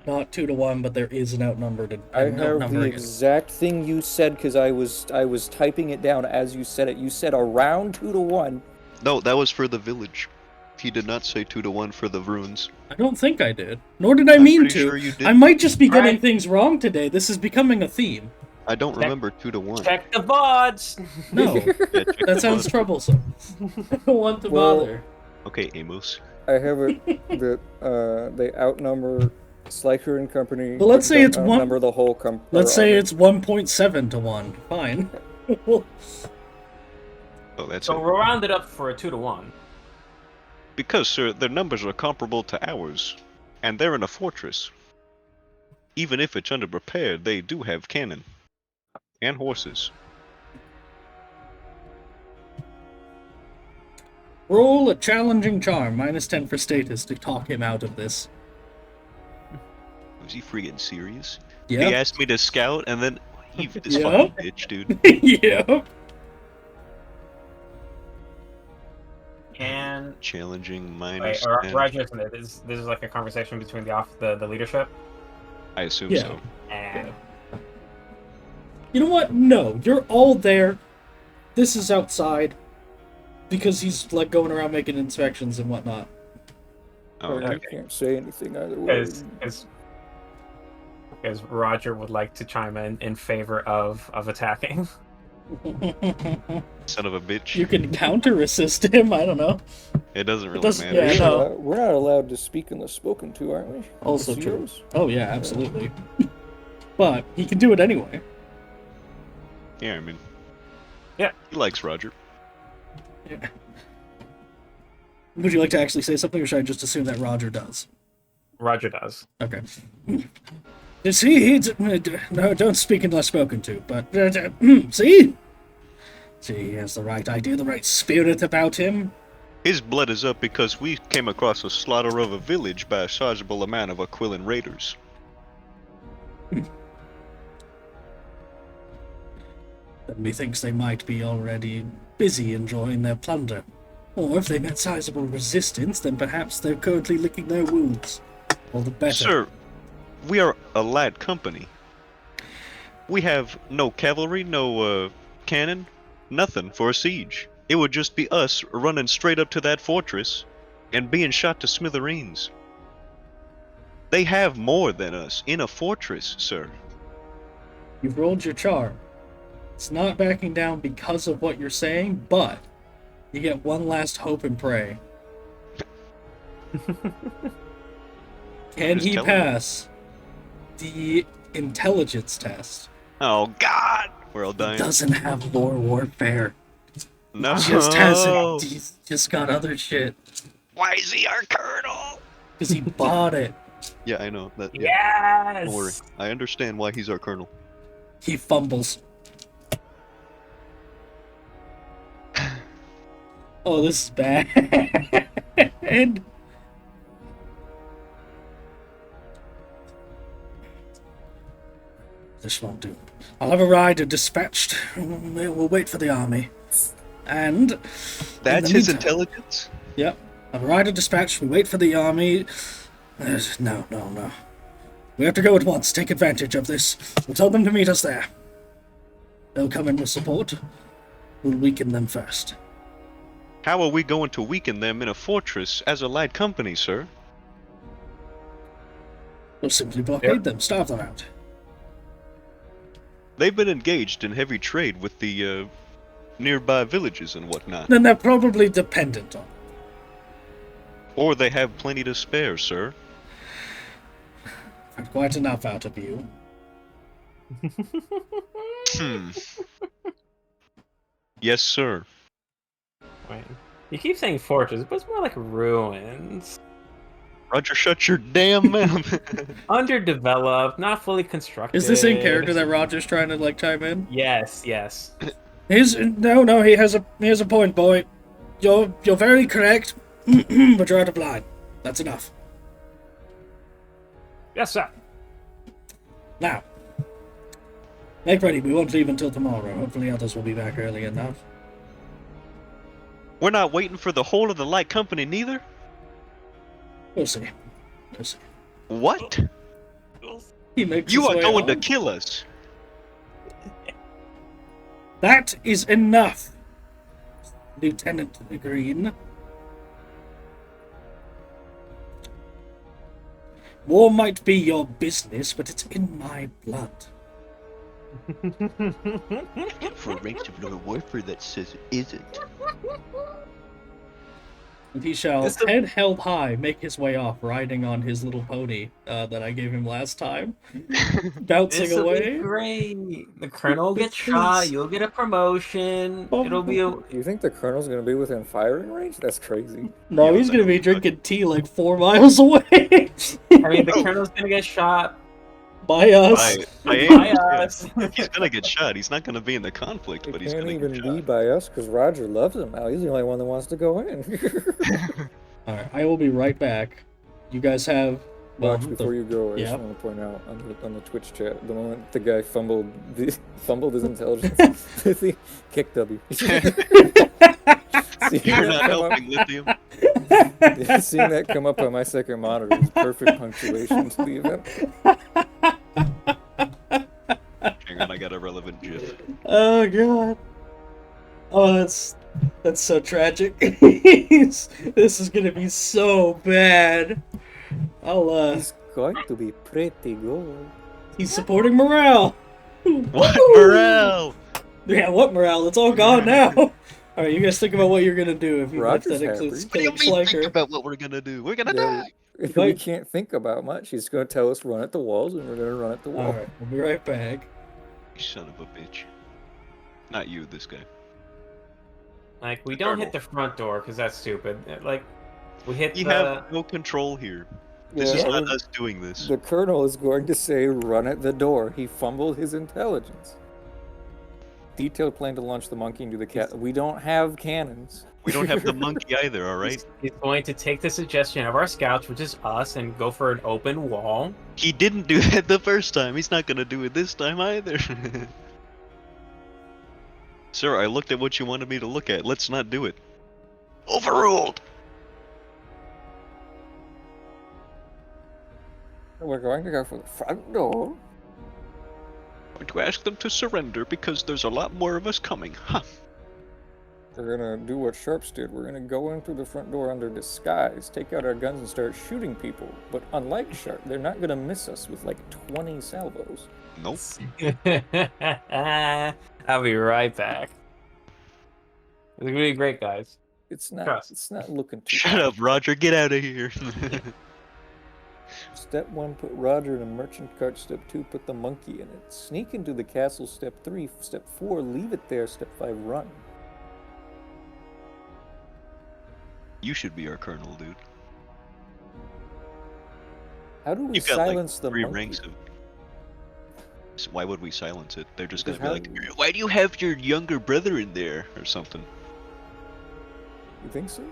Not 2 to 1, but there is an outnumbered. I have the outnumbering. exact thing you said because I was typing it down as you said it. You said around 2 to 1. No, that was for the village. He did not say 2 to 1 for the runes. I don't think I did. Nor did I I'm mean pretty to. sure you did. I might just be getting Right. things wrong today. This is becoming a theme. I don't remember 2 to 1. Check the VODs! No, Yeah, check the that sounds book. troublesome. I don't want to Well, bother. Okay, Amos. I have it that they outnumber Sliker and company. Well, let's but say don't it's one- outnumber the whole company. Let's say it's 1.7 to 1. Fine. Oh, that's So it. we'll round it up for a 2 to 1. Because, sir, their numbers are comparable to ours, and they're in a fortress. Even if it's underprepared, they do have cannon. And horses. Roll a challenging charm, -10 for status to talk him out of this. Was he freaking serious? He Yeah. asked me to scout, and then Eve this Yeah. fucking bitch, dude. Yep. And Challenging wait, minus or 10. Roger, this is like a conversation between the leadership. I assume Yeah. so. And You know what? No, you're all there. This is outside. Because he's, like, going around making inspections and whatnot. Oh, Or okay. you can't say anything either way. because Roger would like to chime in favor of attacking. Son of a bitch. You can counter-assist him, I don't know. It doesn't really doesn't- matter. yeah, no. We're not allowed to speak unless spoken to, aren't we? Also The true. COs? Oh, yeah, absolutely. But he can do it anyway. Yeah, I mean. Yeah. He likes Roger. Yeah. Would you like to actually say something, or should I just assume that Roger does? Roger does. Okay. See, no, don't speak unless spoken to, but, see? See, he has the right idea, the right spirit about him. His blood is up because we came across a slaughter of a village by a sizable amount of Aquilin raiders. And methinks they might be already busy enjoying their plunder. Or if they met sizable resistance, then perhaps they're currently licking their wounds. All the better. Sir, we are a lad company. We have no cavalry, no cannon, nothing for a siege. It would just be us running straight up to that fortress and being shot to smithereens. They have more than us in a fortress, sir. You've rolled your charm. It's not backing down because of what you're saying, but you get one last hope and pray. Can Just he tell him. pass the intelligence test? Oh God, we're all He dying. doesn't have lore warfare. No. Just hasn't. He's just got other shit. Why is he our colonel? Because he bought it. Yeah, I know that. Yeah. Yes. Don't worry. I understand why he's our colonel. He fumbles. Oh, this is bad. This won't do. I'll have a rider dispatched. We'll wait for the army. And... That's in the his meantime- intelligence? Yep. Have a rider dispatched. We wait for the army. No. We have to go at once. Take advantage of this. We'll tell them to meet us there. They'll come in with support. We'll weaken them first. How are we going to weaken them in a fortress as a light company, sir? We'll simply blockade them. Starve them out. They've been engaged in heavy trade with the nearby villages and whatnot. Then they're probably dependent on it. Or they have plenty to spare, sir. I've quite enough out of you. Yes, sir. Wait. You keep saying fortress, but it's more like ruins. Roger, shut your damn mouth. Underdeveloped, not fully constructed. Is this in character that Roger's trying to like chime in? Yes. No, he has a point, boy. You're very correct, but you're out of line. That's enough. Yes, sir. Now, make ready. We won't leave until tomorrow. Hopefully others will be back early enough. We're not waiting for the whole of the light company, neither? We'll see. What? He makes You his are way going to on. kill us. That is enough, Lieutenant Green. War might be your business, but it's in my blood. For ranks of lower warfare that says it isn't. And he shall, This is- head held high, make his way off, riding on his little pony that I gave him last time, bouncing This'll away. be great. The colonel will get This shot. is- You'll get a promotion. It'll be a. You think the colonel's gonna be within firing range? That's crazy. No, Yeah, he's that gonna be would suck. drinking tea like 4 miles away I mean, the colonel's gonna get shot by us. I am. by Yeah. us. He's gonna get shot. He's not gonna be in the conflict, It but he's can't gonna even get be shot. by us because Roger loves him now. He's the only one that wants to go in. Alright, I will be right back. You guys have Well, Watch, before you go, I yeah. just want to point out on the Twitch chat, the moment the guy fumbled his intelligence with the kick W. Seeing You're that not come up- helping, Lithium. Seeing that come up on my second monitor is perfect punctuation to the event. Hang on, I got a relevant GIF. Oh god. Oh, that's so tragic. This is gonna be so bad. I'll He's going to be pretty good. he's supporting morale. What Woo! morale? Yeah, what morale? It's all gone now. All right, you guys think about what you're gonna do if you let Roger's that includes happy. What do killing you mean think Sliker. about what we're gonna do? We're gonna Yeah, die! we Right. can't think about much. He's going to tell us run at the walls, and we're going to run at the wall. All right, we'll be right back. You son of a bitch. Not you, this guy. Like, we don't hit the front door because that's stupid. Like, we hit We the. have no control here. This is Yeah, not us doing this. The colonel is going to say run at the door. He fumbled his intelligence. Detailed plan to launch the monkey into the cat. We don't have cannons. We don't have the monkey either, alright? He's going to take the suggestion of our scouts, which is us, and go for an open wall. He didn't do that the first time. He's not gonna do it this time either. Sir, I looked at what you wanted me to look at. Let's not do it. Overruled! We're going to go for the front door. I'm going to ask them to surrender because there's a lot more of us coming. Huh. We're gonna do what Sharps did. We're gonna go in through the front door under disguise, take out our guns, and start shooting people. But unlike Sharp, they're not gonna miss us with like 20 salvos. Nope. I'll be right back. It's gonna be great, guys. It's not. Trust. It's not looking too. Shut up, Roger. Get out of here. Step 1, put Roger in a merchant cart. Step 2, put the monkey in it. Sneak into the castle. Step 3. Step 4, leave it there. Step 5, run. You should be our colonel, dude. How do we You've got silence like the 3 monkey? ranks of. So why would we silence it? They're just gonna be Because like, why do you have your younger brother in there? Or something. You think so?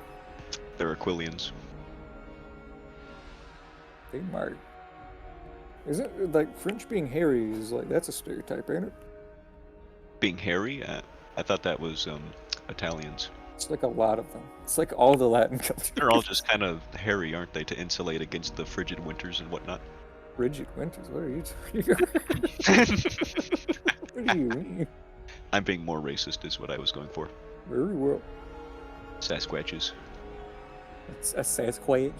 They're Aquilians. They might. Isn't it like French being hairy is like that's a stereotype, ain't it? Being hairy? I thought that was Italians. It's like a lot of them. It's like all the Latin cultures. They're all just kind of hairy, aren't they, to insulate against the frigid winters and whatnot? Rigid winters. What are you talking What do you mean? I'm being more racist, is what I was going for. Very well. Sasquatches. It's a Sasquatch.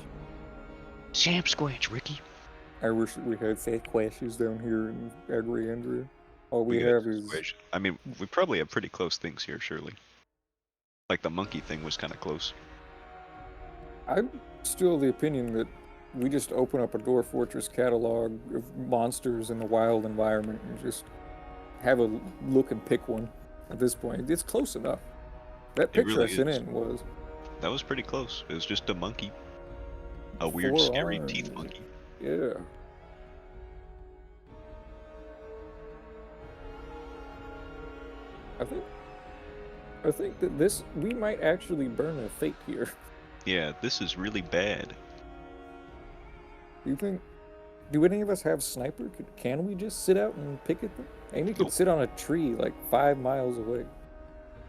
Sam Squatch, Ricky. I wish we had Sasquatches down here in Agriandria. All we got have is Sasquatch. I mean, we probably have pretty close things here, surely. Like the monkey thing was kind of close. I'm still of the opinion that we just open up a Dwarf Fortress catalog of monsters in the wild environment and just have a look and pick one at this point. It's close enough. That picture really I sent is. in was That was pretty close. It was just a monkey. A weird, 4 scary arms. teeth monkey. Yeah. I think that we might actually burn a fate here. Yeah, this is really bad. Do you think? Do any of us have sniper? Can we just sit out and picket them? Amy could Nope. sit on a tree like 5 miles away.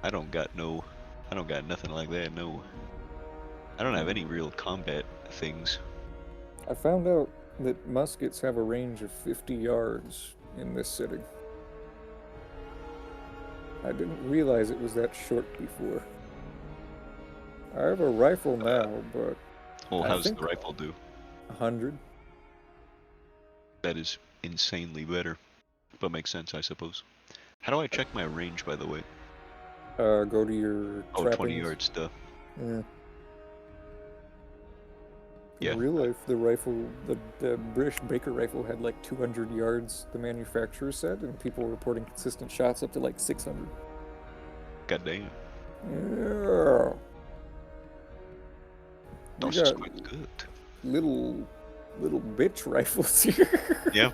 I don't got nothing like that, no. I don't have any real combat things. I found out that muskets have a range of 50 yards in this setting. I didn't realize it was that short before. I have a rifle now, but Well, I how's think- the rifle do? 100. That is insanely better. But makes sense, I suppose. How do I check my range, by the way? Go to your Oh, 20 trappings. yard stuff. Yeah. Yeah. In real life, the rifle, the British Baker rifle had like 200 yards, the manufacturer said, and people were reporting consistent shots up to like 600. God damn. Yeah. We Those is got quite good. little bitch rifles here. Yeah.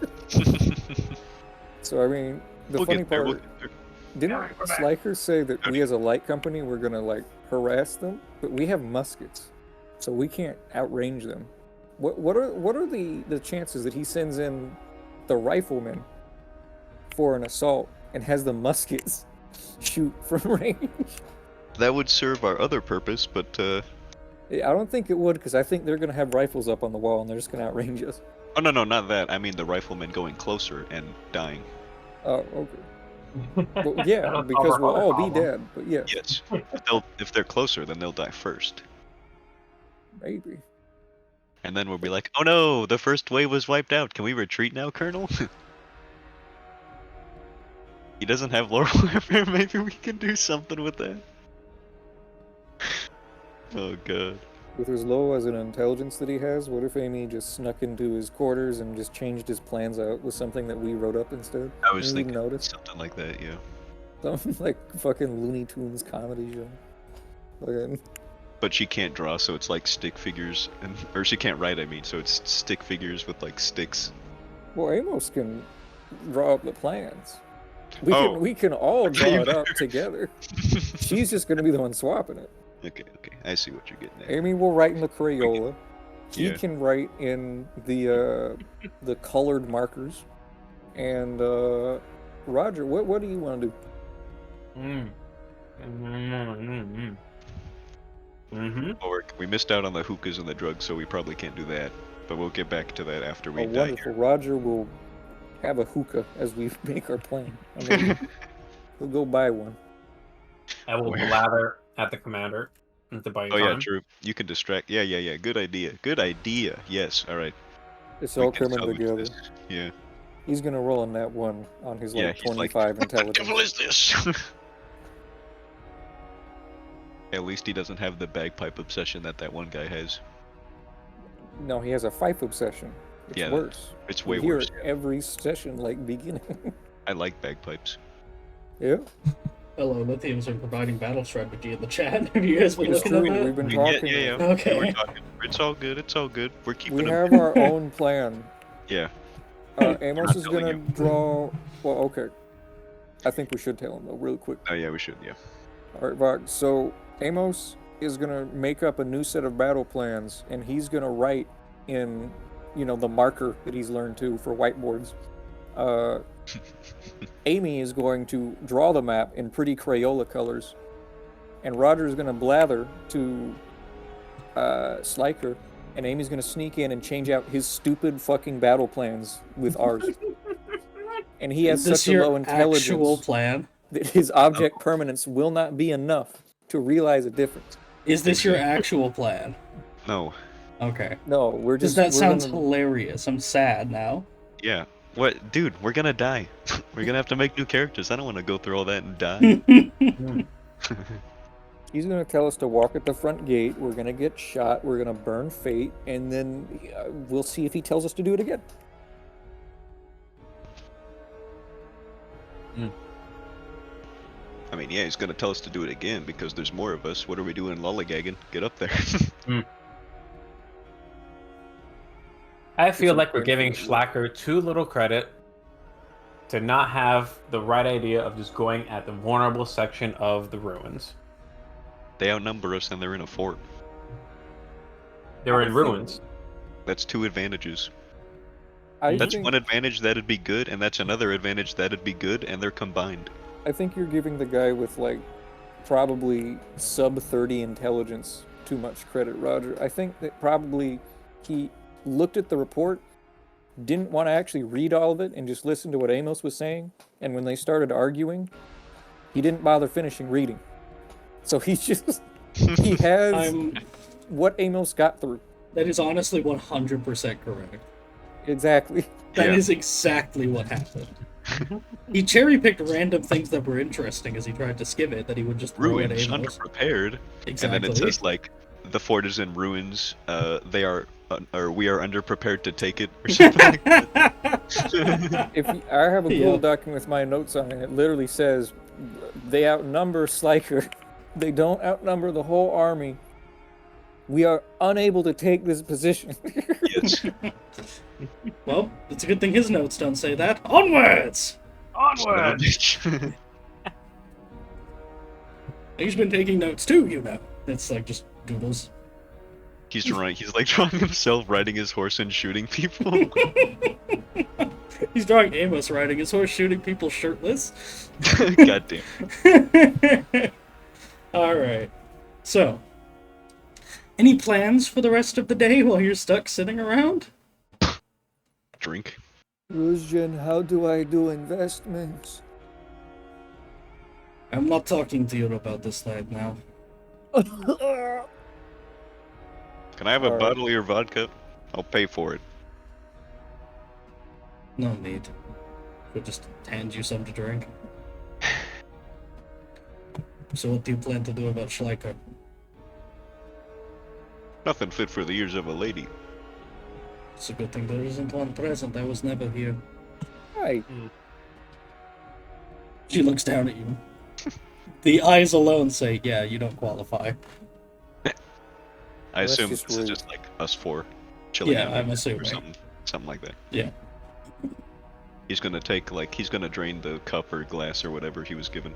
So, I mean, the We'll funny get there, part, we'll get there. didn't Sliker say that we as a light company were gonna like harass them? But we have muskets, so we can't outrange them. What are the chances that he sends in the riflemen for an assault and has the muskets shoot from range? That would serve our other purpose, but I don't think it would, because I think they're gonna have rifles up on the wall and they're just gonna outrange us. oh no, not that. I mean the riflemen going closer and dying. Oh, okay. Well, yeah, That'll because solve we'll our all other be problem. dead. But yeah, Yes. If they're closer, then they'll die first. maybe. And then we'll be like, oh no, the first wave was wiped out. Can we retreat now, Colonel? He doesn't have lore warfare. Maybe we can do something with that. Oh god. With as low as an intelligence that he has, what if Amy just snuck into his quarters and just changed his plans out with something that we wrote up instead? I was Didn't even thinking notice. something like that, yeah. Some like fucking Looney Tunes comedy show. Fucking- But she can't draw, so it's like stick figures, or she can't write. I mean, so it's stick figures with like sticks. Well, Amos can draw up the plans. Oh. We can all draw Okay. it up together. She's just gonna be the one swapping it. Okay, I see what you're getting at. Amy will write in the Crayola. He Yeah. can write in the colored markers. And Roger, what do you want to do? Or we missed out on the hookahs and the drugs, so we probably can't do that. But we'll get back to that after we Oh, die wonderful. Roger will have a hookah as we make our plan. I mean, here. we'll go buy one. I will Where? blather at the commander to buy Oh yeah, time. true. You can distract. Yeah. Good idea. Yes. All right. It's We all can coming salvage together. this. Yeah. He's gonna roll on that one on his Yeah, like he's like, 25 What the intelligence. devil is this? At least he doesn't have the bagpipe obsession that one guy has. No, he has a fife obsession. It's Yeah, worse. It's We way hear worse. it every session, like beginning. I like bagpipes. Yeah. Hello, Lithium's been providing battle strategy in the chat. Have you guys been It's looking true. at We've that? been Yeah. talking. We Okay. were talking. It's all good. We're keeping We him. have our own plan. Yeah. Amos not is telling gonna you. draw. Well, okay. I think we should tell him though, real quick. Oh yeah, we should. Yeah. All right, Vog. So Amos is gonna make up a new set of battle plans, and he's gonna write in, the marker that he's learned to for whiteboards. Amy is going to draw the map in pretty Crayola colors, and Roger is gonna blather to Sliker, and Amy's gonna sneak in and change out his stupid fucking battle plans with ours. And he has Is this such a your low intelligence actual plan? that his object permanence will not be enough to realize a difference. Is this your actual plan? No. Okay. No, we're Because just. that we're sounds gonna- hilarious. I'm sad now. Yeah. What, dude? We're gonna die. We're gonna have to make new characters. I don't want to go through all that and die. He's gonna tell us to walk at the front gate. We're gonna get shot. We're gonna burn fate, and then we'll see if he tells us to do it again. I mean, yeah, he's gonna tell us to do it again because there's more of us. What are we doing, lollygagging? Get up there. I feel like we're point giving for it. Schlacker too little credit to not have the right idea of just going at the vulnerable section of the ruins. They outnumber us and they're in a fort. They were in ruins. That's two advantages. I That's think, one advantage that'd be good, and that's another advantage that'd be good, and they're combined. I think you're giving the guy with like probably sub 30 intelligence too much credit, Roger. I think that probably he looked at the report, didn't want to actually read all of it, and just listen to what Amos was saying. And when they started arguing, he didn't bother finishing reading. So he just he has I'm. what Amos got through. That is honestly 100% correct. Exactly. That Yeah. is exactly what happened. He cherry-picked random things that were interesting as he tried to skim it that he would just throw at Ruins, Amos. underprepared, Exactly. and then it says like, the fort is in ruins. They are, or we are underprepared to take it, or something. Like that. If you, I have a Yeah. Google document with my notes on it, it literally says they outnumber Sliker. They don't outnumber the whole army. We are unable to take this position. Yes. Well, it's a good thing his notes don't say that. Onwards! Onward! He's been taking notes too, you know. It's like just doodles. He's like drawing himself riding his horse and shooting people. He's drawing Amos riding his horse, shooting people shirtless. God damn. Alright. So, any plans for the rest of the day while you're stuck sitting around? Drink. Ruzjan, how do I do investments? I'm not talking to you about this right now. Can I have a Alright. bottle of your vodka? I'll pay for it. No need. We'll just hand you some to drink. So what do you plan to do about Schleicher? Nothing fit for the ears of a lady. It's a good thing there isn't one present. I was never here. Hey, She looks down at you. The eyes alone say, yeah, you don't qualify. I That's assume just this is rude. just like us four chilling Yeah, out I'm or assuming. something like that. Yeah. He's gonna he's gonna drain the cup or glass or whatever he was given.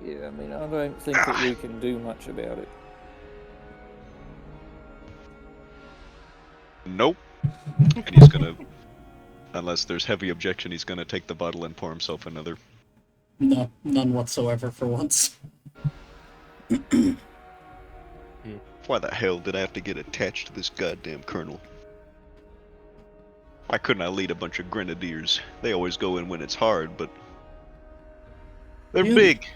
yeah, I mean, I don't think that we can do much about it. Nope. And he's gonna, unless there's heavy objection, he's gonna take the bottle and pour himself another. No, none whatsoever for once. Why the hell did I have to get attached to this goddamn colonel? Why couldn't I lead a bunch of grenadiers? They always go in when it's hard, but they're You- big.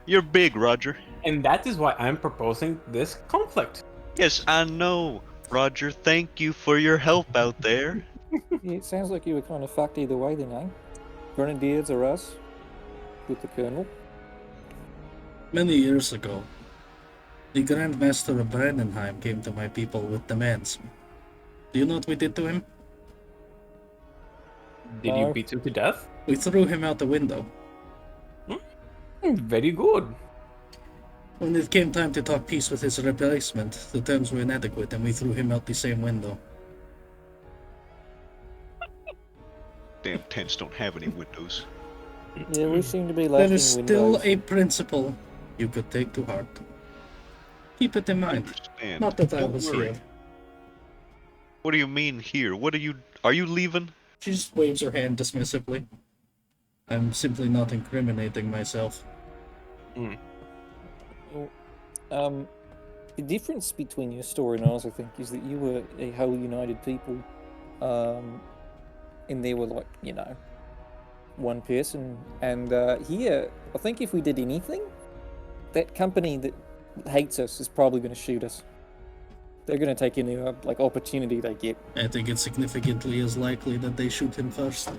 You're big, Roger. And that is why I'm proposing this conflict. Yes, I know. Roger, thank you for your help out there. Yeah, it sounds like you were kind of fucked either way then, eh? Grenadiers or us? With the Colonel? Many years ago, the Grand Master of Brennenheim came to my people with demands. Do you know what we did to him? Did No. you beat him to death? We threw him out the window. Very good. When it came time to talk peace with his replacement, the terms were inadequate and we threw him out the same window. Damn tents don't have any windows. Yeah, we seem to be lacking There is still windows. a principle you could take to heart. Keep it in I mind. understand. Not that I Don't was worry. here. What do you mean here? Are you leaving? She just waves her hand dismissively. I'm simply not incriminating myself. The difference between your story and ours, I think, is that you were a whole united people, and they were like, you know, one person. And here, I think if we did anything, that company that hates us is probably going to shoot us. They're going to take any opportunity they get. I think it's significantly as likely that they shoot him first.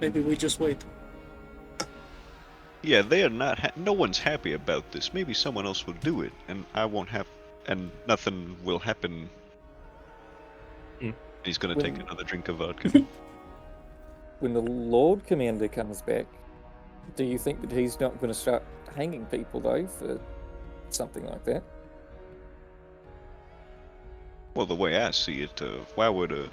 Maybe we just wait. Yeah, they are not. No one's happy about this. Maybe someone else will do it, and I won't have, and nothing will happen. He's gonna take another drink of vodka. When the Lord Commander comes back, do you think that he's not going to start hanging people, though, for something like that? Well, the way I see it, why would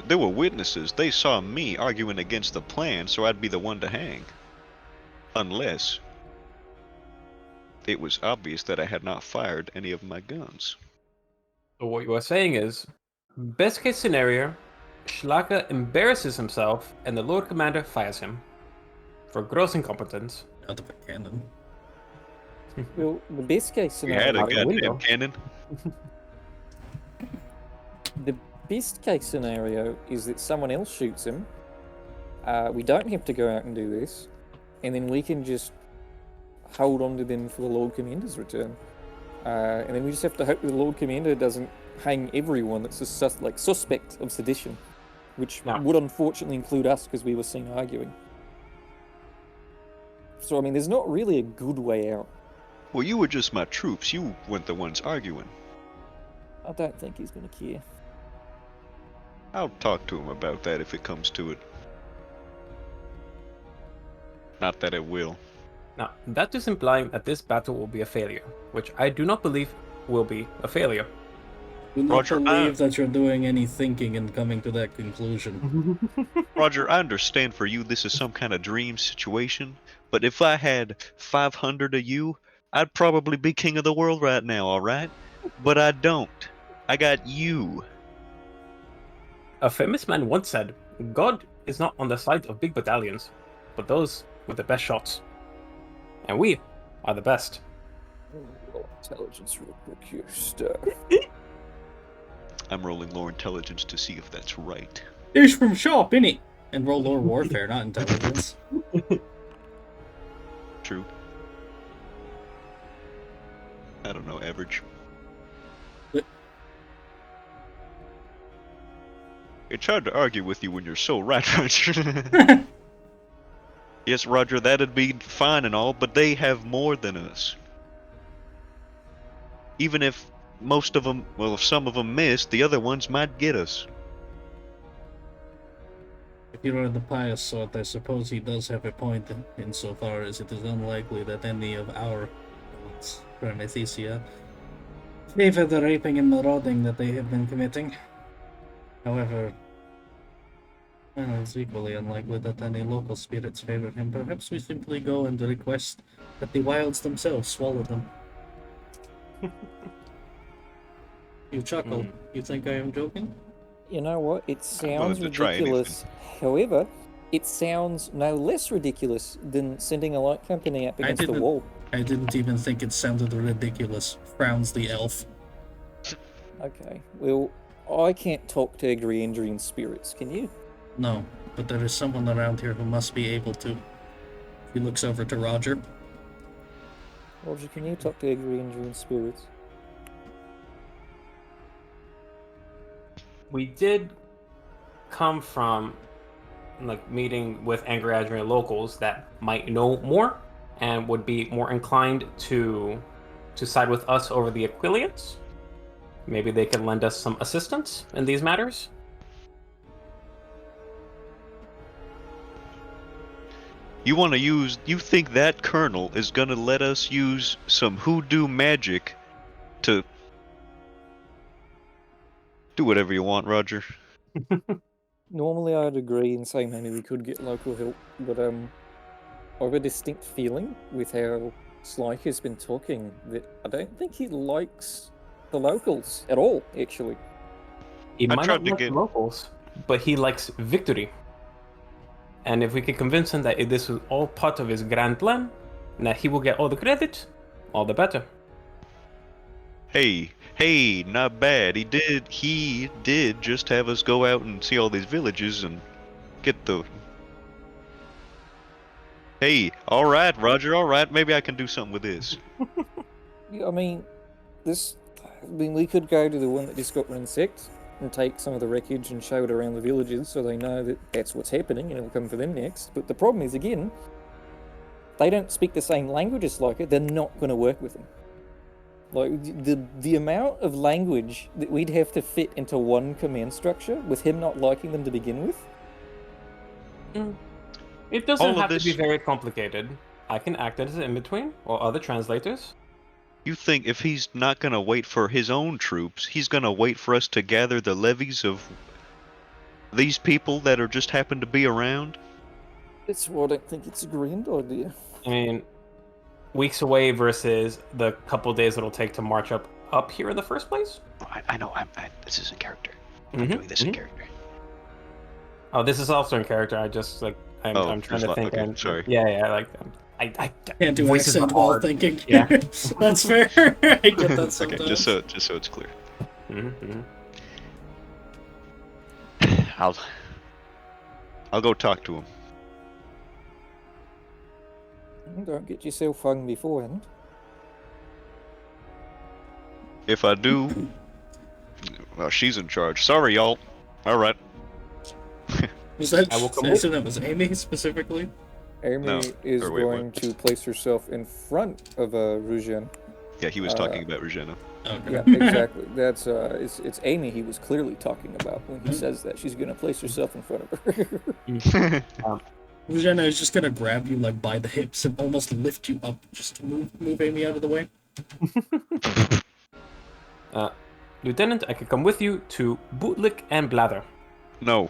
there were witnesses. They saw me arguing against the plan, so I'd be the one to hang. Unless it was obvious that I had not fired any of my guns. So what you are saying is, best case scenario, Schlager embarrasses himself and the Lord Commander fires him for gross incompetence. Out of a cannon. Well, the best case We scenario. had a out of the window. goddamn cannon. The best case scenario is that someone else shoots him. We don't have to go out and do this, and then we can just hold on to them for the Lord Commander's return. And then we just have to hope the Lord Commander doesn't hang everyone that's a suspect of sedition, which No. would unfortunately include us because we were seen arguing. So I mean, there's not really a good way out. Well, you were just my troops. You weren't the ones arguing. I don't think he's going to care. I'll talk to him about that if it comes to it. Not that it will. Now, that is implying that this battle will be a failure, which I do not believe will be a failure. Do not Roger, believe that you're doing any thinking and coming to that conclusion. Roger, I understand for you this is some kind of dream situation, But if I had 500 of you, I'd probably be king of the world right now, alright? But I don't. I got you. A famous man once said, God is not on the side of big battalions, but those with the best shots. And we are the best. Roll intelligence real quick here. Stuff. I'm rolling lore intelligence to see if that's right. It's from shop, innit? And roll lore warfare, not intelligence. True. I don't know, average. What? It's hard to argue with you when you're so right, Roger. Yes, Roger, that'd be fine and all, but they have more than us. Even if most of them, well, if some of them miss, the other ones might get us. If you are the pious sort, I suppose he does have a point insofar as it is unlikely that any of our gods from Ethicia favor the raping and marauding that they have been committing. However, well, it's equally unlikely that any local spirits favor him. Perhaps we simply go and request that the wilds themselves swallow them. You chuckle. You think I am joking? You know what? It sounds to try ridiculous. However, it sounds no less ridiculous than sending a light company up against the didn't- wall. I didn't even think it sounded ridiculous. Frowns the elf. Okay, well, I can't talk to Egriandrian spirits, can you? No, but there is someone around here who must be able to. He looks over to Roger. Roger, can you talk to Egriandrian spirits? We did come from like meeting with Angry Adrian locals that might know more and would be more inclined to side with us over the Aquilians. Maybe they could lend us some assistance in these matters. You want to use, you think that colonel is going to let us use some hoodoo magic to do whatever you want, Roger? Normally I'd agree and say maybe we could get local help, but I have a distinct feeling with how Sly has been talking that I don't think he likes the locals at all, actually. He I might tried not to like get- the locals, but he likes victory. And if we could convince him that this was all part of his grand plan, and that he will get all the credit, all the better. Hey, not bad. He did just have us go out and see all these villages and get the... Hey, alright, Roger, alright, maybe I can do something with this. Yeah, I mean, we could go to the one that just got ransacked and take some of the wreckage and show it around the villages so they know that that's what's happening and it'll come for them next. But the problem is, again, they don't speak the same language as like it. They're not going to work with them. Like, the amount of language that we'd have to fit into one command structure with him not liking them to begin with. It doesn't All of have to be this- very complicated. I can act as an in-between, or other translators. You think if he's not gonna wait for his own troops, he's gonna wait for us to gather the levies of these people that are just happen to be around? That's why I don't think it's a grand idea. I mean, weeks away versus the couple days it'll take to march up here in the first place. I know. This is in character. I'm Mhm, doing this in mhm. character. Oh, this is also in character. I just like I'm Oh, trying there's to not- think. okay, and- sorry. Yeah, like I Can't do voices accent are while hard. thinking. Yeah. That's fair. I get that Okay, sometimes. just so it's clear. I'll go talk to him. Don't get yourself hung beforehand. If I do, well, she's in charge. Sorry, y'all. All right. Was that, I will come so that was Amy specifically? Amy No, is or wait, going what? to place herself in front of Rujan. Yeah, he was talking about Regina. Okay. Yeah, exactly. That's it's Amy he was clearly talking about when he says that. She's going to place herself in front of her. Jenna is just gonna grab you like by the hips and almost lift you up just to move Amy out of the way. Lieutenant, I can come with you to Bootlick and Blather. No.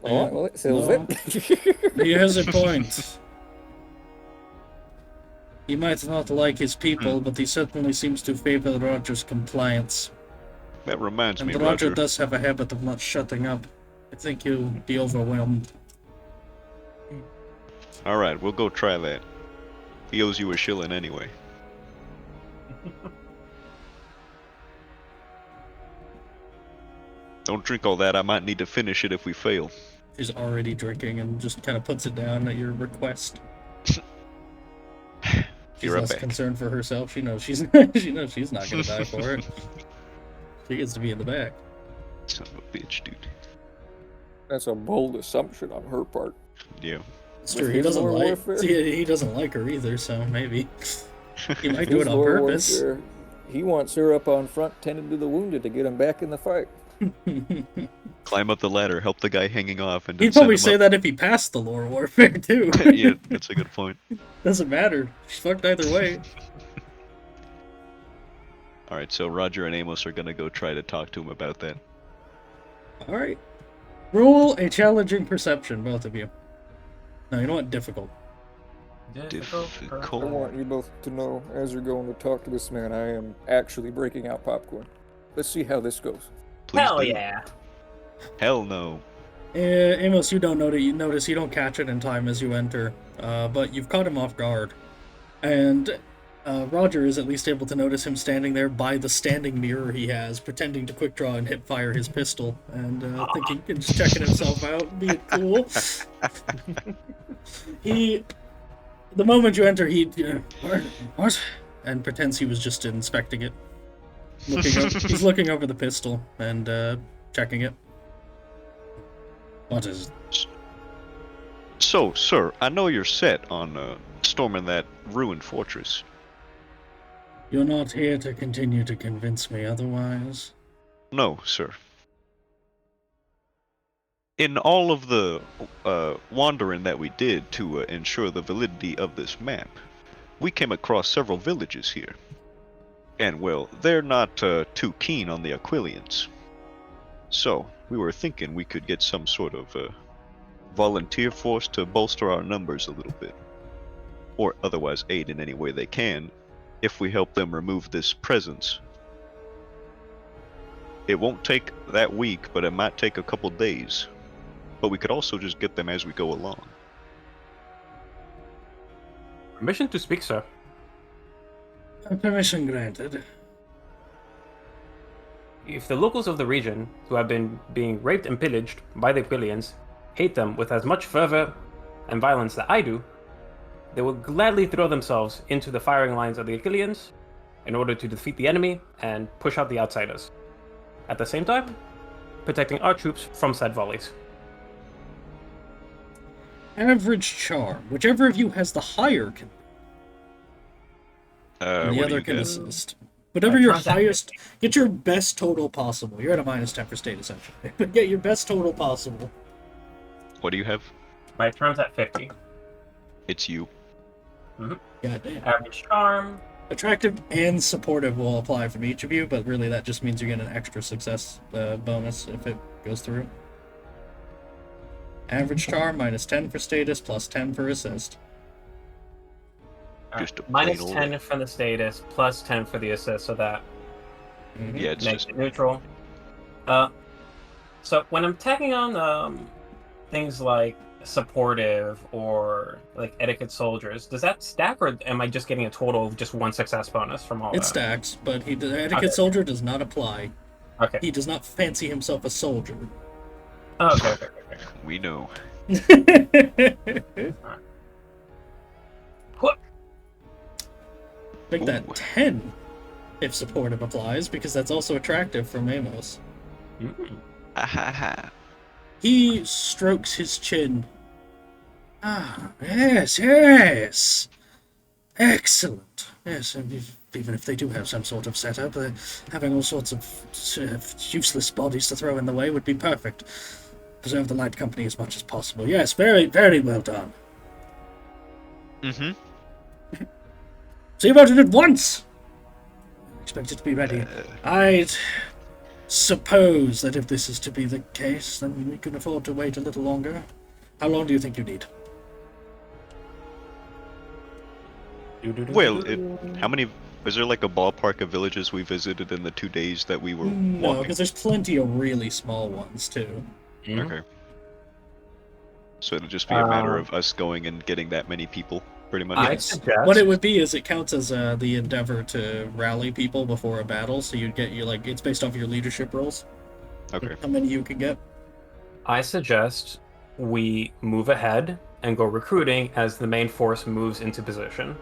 All right, well, that settles No. it. He has a point. He might not like his people, but he certainly seems to favor Roger's compliance. That reminds And me, Roger Roger. does have a habit of not shutting up. I think he'll be overwhelmed. Alright, we'll go try that. He owes you a shilling anyway. Don't drink all that, I might need to finish it if we fail. She's already drinking and just kind of puts it down at your request. She's You're less back. concerned for herself. She knows she's she knows she's not gonna die for it. She gets to be in the back. Son of a bitch, dude. That's a bold assumption on her part. Yeah. It's With true. He his doesn't lore like. warfare? See, he doesn't like her either. So maybe he might do His it on lore purpose. warfare, he wants her up on front, tending to the wounded to get him back in the fight. Climb up the ladder, help the guy hanging off, and then He'd probably send him say that if he passed the lore warfare too. up. Yeah, that's a good point. Doesn't matter. She's fucked either way. Alright, so Roger and Amos are gonna go try to talk to him about that. All right. Roll a challenging perception, both of you. No, you know what? Difficult. Difficult. I want you both to know, as you're going to talk to this man, I am actually breaking out popcorn. Let's see how this goes. Please Hell do. yeah. Hell no. Amos, you don't notice you don't catch it in time as you enter, but you've caught him off guard. And Roger is at least able to notice him standing there by the standing mirror he has, pretending to quick draw and hip fire his pistol, and thinking and just checking himself out, being cool. The moment you enter, what? And pretends he was just inspecting it. He's looking over the pistol and checking it. What is it? So, sir, I know you're set on storming that ruined fortress. You're not here to continue to convince me otherwise. No, sir. In all of the wandering that we did to ensure the validity of this map, we came across several villages here. And, well, they're not too keen on the Aquilians. So, we were thinking we could get some sort of volunteer force to bolster our numbers a little bit. Or otherwise aid in any way they can, if we help them remove this presence. It won't take that week, but it might take a couple days. But we could also just get them as we go along. Permission to speak, sir. Permission granted. If the locals of the region, who have been being raped and pillaged by the Aquilians, hate them with as much fervor and violence that I do, they will gladly throw themselves into the firing lines of the Aquilians in order to defeat the enemy and push out the outsiders. At the same time, protecting our troops from said volleys. Average charm. Whichever of you has the higher can. And the What do other you can get? assist. Whatever your Charm's at highest, get your best total possible. You're at a -10 for state essentially, but get your best total possible. What do you have? My charm's at 50. It's you. Goddamn. Average charm. Attractive and supportive will apply from each of you, but really that just means you get an extra success bonus if it goes through. Average charm -10 for status, +10 for assist. Just a Minus plain old- 10 for the status, plus 10 for the assist, so that Yeah, it's makes just it neutral. So when I'm tagging on things like supportive or like etiquette soldiers, does that stack, or am I just getting a total of just 1 success bonus from all It that? stacks, but the etiquette Okay. soldier does not apply. Okay. He does not fancy himself a soldier. Oh, okay. we know. Make that Ooh. 10 if supportive applies, because that's also attractive from Amos. Ahaha. He strokes his chin. Ah, yes. Excellent. Yes, and even if they do have some sort of setup, having all sorts of useless bodies to throw in the way would be perfect. Preserve the light company as much as possible. Yes, very, very well done. Mm-hmm. So you voted at once! Expect it to be ready. I'd suppose that if this is to be the case, then we can afford to wait a little longer. How long do you think you need? Well, how many? Is there like a ballpark of villages we visited in the 2 days that we were No, walking? because there's plenty of really small ones too. Mhm. Okay. So it'll just be a matter Uh, of us going and getting that many people, pretty much. I Yes. suggest What it would be is it counts as the endeavor to rally people before a battle, so you'd get it's based off your leadership roles. Okay. How many you can get. I suggest we move ahead and go recruiting as the main force moves into position.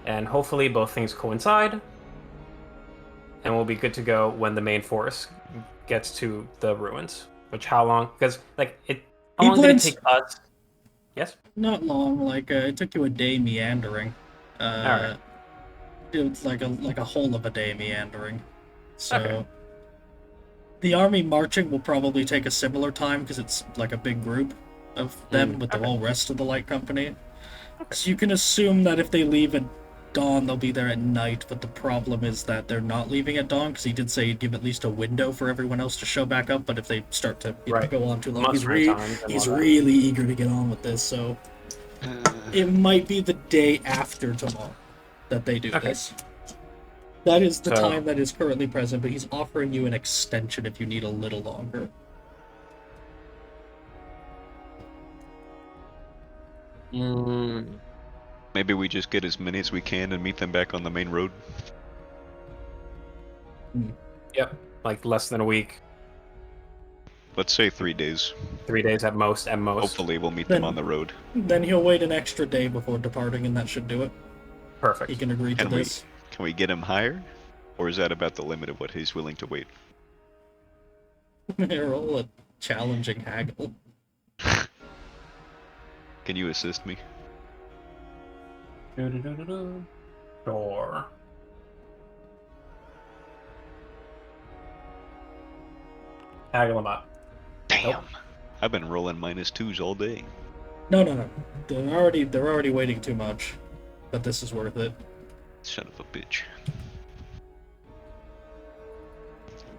And hopefully both things coincide. And we'll be good to go when the main force gets to the ruins. Which how long? Because how long did it plans- take us? Yes? Not long. It took you a day meandering. Alright. It's like a whole of a day meandering. So Okay. the army marching will probably take a similar time because it's like a big group of them with the whole rest of the light company. So you can assume that if they leave at dawn, they'll be there at night. But the problem is that they're not leaving at dawn because he did say he'd give at least a window for everyone else to show back up. But if they start to Right. go on too long, Mustering times and he's whatnot. really eager to get on with this. So it might be the day after tomorrow that they do Okay. this. That is the So- time that is currently present, but he's offering you an extension if you need a little longer. Maybe we just get as many as we can and meet them back on the main road. Yep. Like less than a week. Let's say 3 days. 3 days at most. Hopefully we'll meet them Then- on the road. Then he'll wait an extra day before departing, and that should do it. Perfect. He can agree to Can we- this. Can we get him higher? Or is that about the limit of what he's willing to wait? Roll a challenging haggle. Can you assist me? Sure. Haggle them up. Damn. I've been rolling -2s all day. No. They're already waiting too much. But this is worth it. Son of a bitch.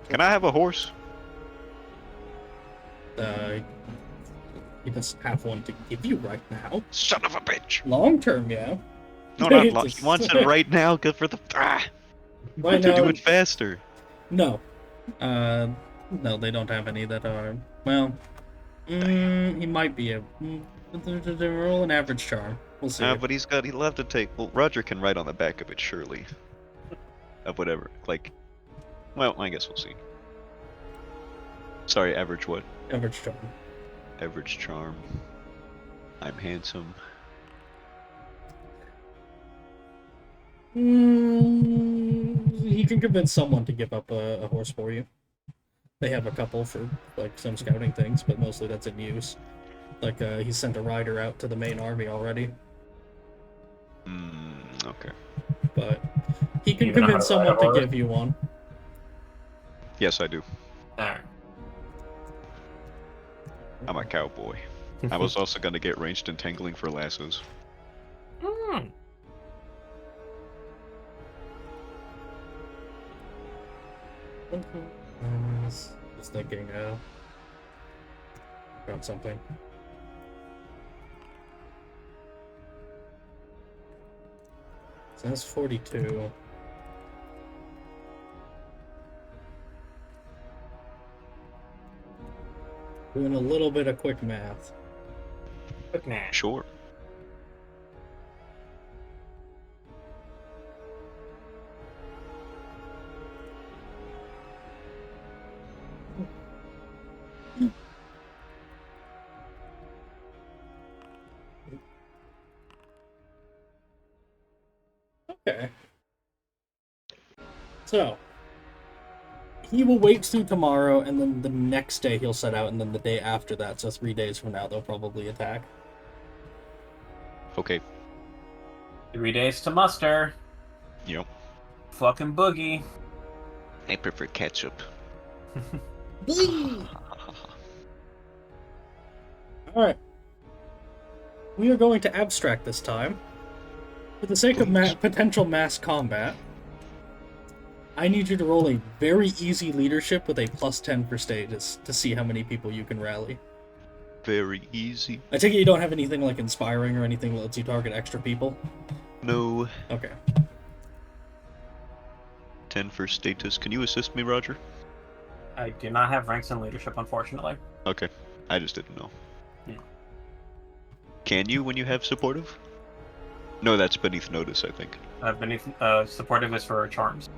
Can I have a horse? He doesn't have one to give you right now. Son of a bitch! Long term, yeah. No, not It's long. just- He wants it right now. Good for the. Right To now, do it faster. no. No, they don't have any that are. Well, he might be a. They roll an average charm. We'll see. But he'll have to take. Well, Roger can write on the back of it, surely. Of whatever. Like. Well, I guess we'll see. Sorry, average what? Average charm. Average charm. I'm handsome. He can convince someone to give up a horse for you. They have a couple for like some scouting things, but mostly that's in use. Like he sent a rider out to the main army already, Okay. but he can Even convince how to ride a someone to horse? give you one. Yes, I do. Alright. I'm a cowboy. I was also gonna get ranged entangling for lassos. Just thinking, about something. So that's 42. Doing a little bit of quick math. Quick Nash. Sure. Okay. So, he will wait through tomorrow, and then the next day he'll set out, and then the day after that, so 3 days from now, they'll probably attack. Okay. 3 days to muster. Yep. Fucking boogie. I prefer ketchup. Alright. We are going to abstract this time. For the sake of potential mass combat, I need you to roll a very easy leadership with a +10 for status to see how many people you can rally. Very easy. I take it you don't have anything like inspiring or anything that lets you target extra people? No. Okay. 10 for status. Can you assist me, Roger? I do not have ranks in leadership, unfortunately. Okay. I just didn't know. Yeah. Can you when you have supportive? No, that's beneath notice, I think. Beneath supportive is for charms.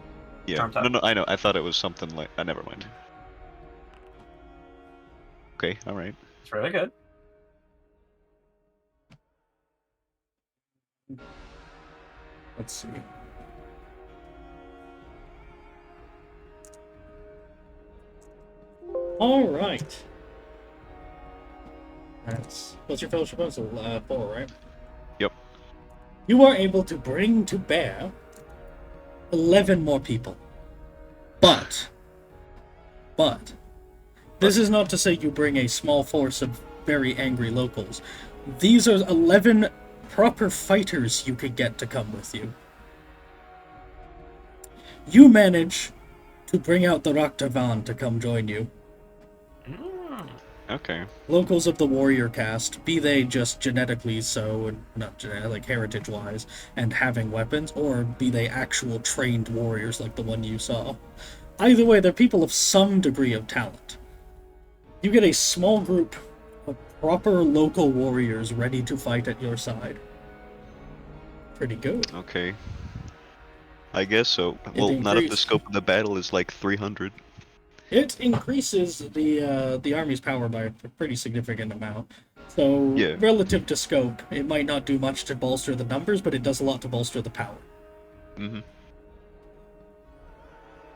Yeah. Charm type. No, I know. I thought it was something like. Never mind. Okay. All right. It's really good. Let's see. All right. What's your fellowship bonus? 4, right? Yep. You are able to bring to bear 11 more people. But this is not to say you bring a small force of very angry locals. These are 11 proper fighters you could get to come with you. You manage to bring out the Raktavan to come join you. Okay. Locals of the warrior caste, be they just genetically so, and not genetic, like heritage-wise, and having weapons, or be they actual trained warriors like the one you saw. Either way, they're people of some degree of talent. You get a small group of proper local warriors ready to fight at your side. Pretty good. Okay. I guess so. Well, not if the scope of the battle is like 300. It increases the army's power by a pretty significant amount. So, Yeah. relative to scope, it might not do much to bolster the numbers, but it does a lot to bolster the power. Mm-hmm.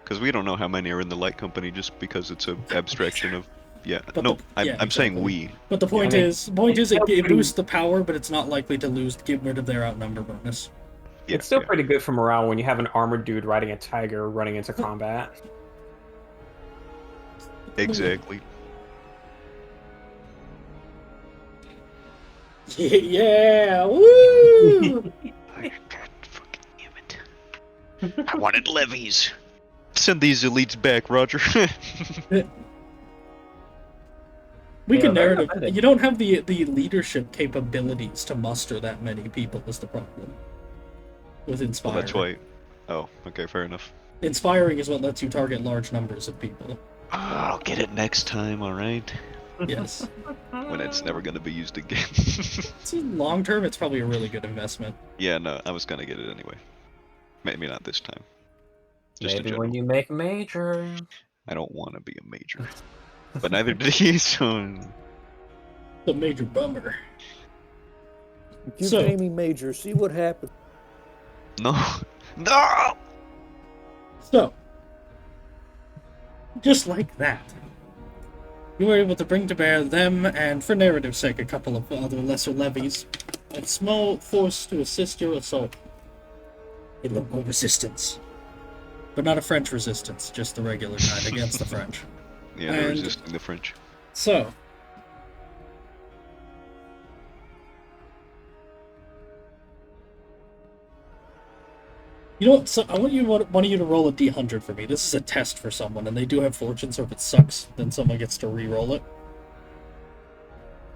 Because we don't know how many are in the light company just because it's an abstraction of... Yeah, But no, I'm exactly. saying we. But the point Yeah, I mean, is, it boosts the power, but it's not likely to get rid of their outnumber bonus. Yeah, It's still yeah. pretty good for morale when you have an armored dude riding a tiger running into combat. Exactly. Yeah! Woo! God fucking damn it. I wanted levies. Send these elites back, Roger. We can they're narrative. offended. You don't have the leadership capabilities to muster that many people. Is the problem with Well, Inspire? that's why... Oh, okay, fair enough. Inspiring is what lets you target large numbers of people. I'll get it next time, alright? Yes. When it's never gonna be used again. So long term, it's probably a really good investment. Yeah, no, I was gonna get it anyway. Maybe not this time. Just in Maybe general. when you make major. I don't want to be a major. But neither did he, so... The major bummer. If you So- pay me major, see what happens. No! No! So, just like that, you were able to bring to bear them, and for narrative's sake, a couple of other lesser levies, a small force to assist your assault. A local resistance. But not a French resistance, just the regular kind against the French. Yeah, they're And- resisting the French. So, you know what? So I want you to roll a d100 for me. This is a test for someone, and they do have fortune. So if it sucks, then someone gets to re-roll it.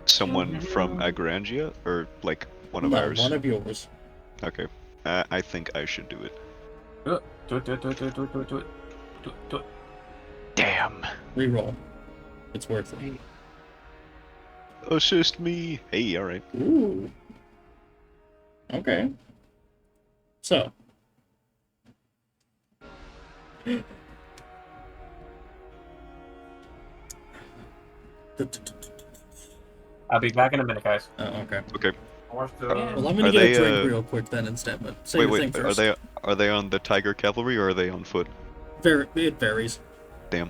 Someone from Agrangia? Or, like, one of No, ours? one of yours. Okay. I think I should do it. Do it. Do it. Do it. Do it. Do it. Do it. Do it. Do it. Do it. Damn! Re-roll. It's worth it. Assist me! Hey, alright. Ooh. Okay. So. I'll be back in a minute, guys. Oh, okay. Okay. Well, I'm gonna Are get they, a drink real quick then instead. But say Wait, your thing wait, first. are they on the Tiger Cavalry or are they on foot? It varies. Damn.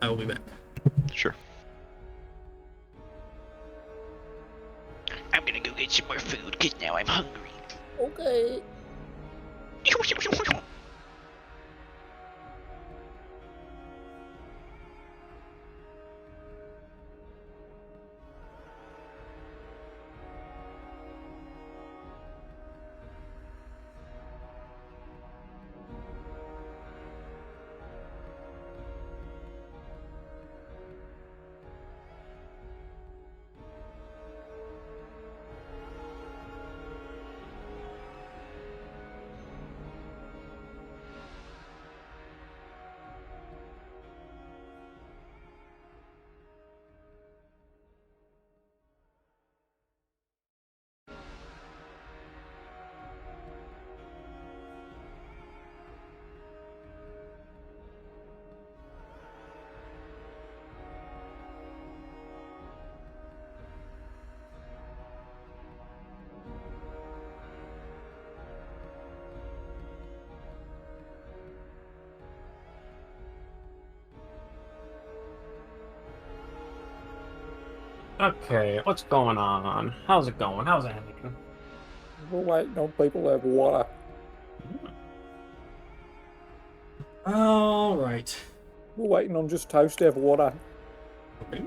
I will be back. Sure. I'm gonna go get some more food, because now I'm hungry. Okay. Okay, what's going on? How's it going? How's it ending? We're waiting on people to have water. All right. We're waiting on just toast to have water. Okay.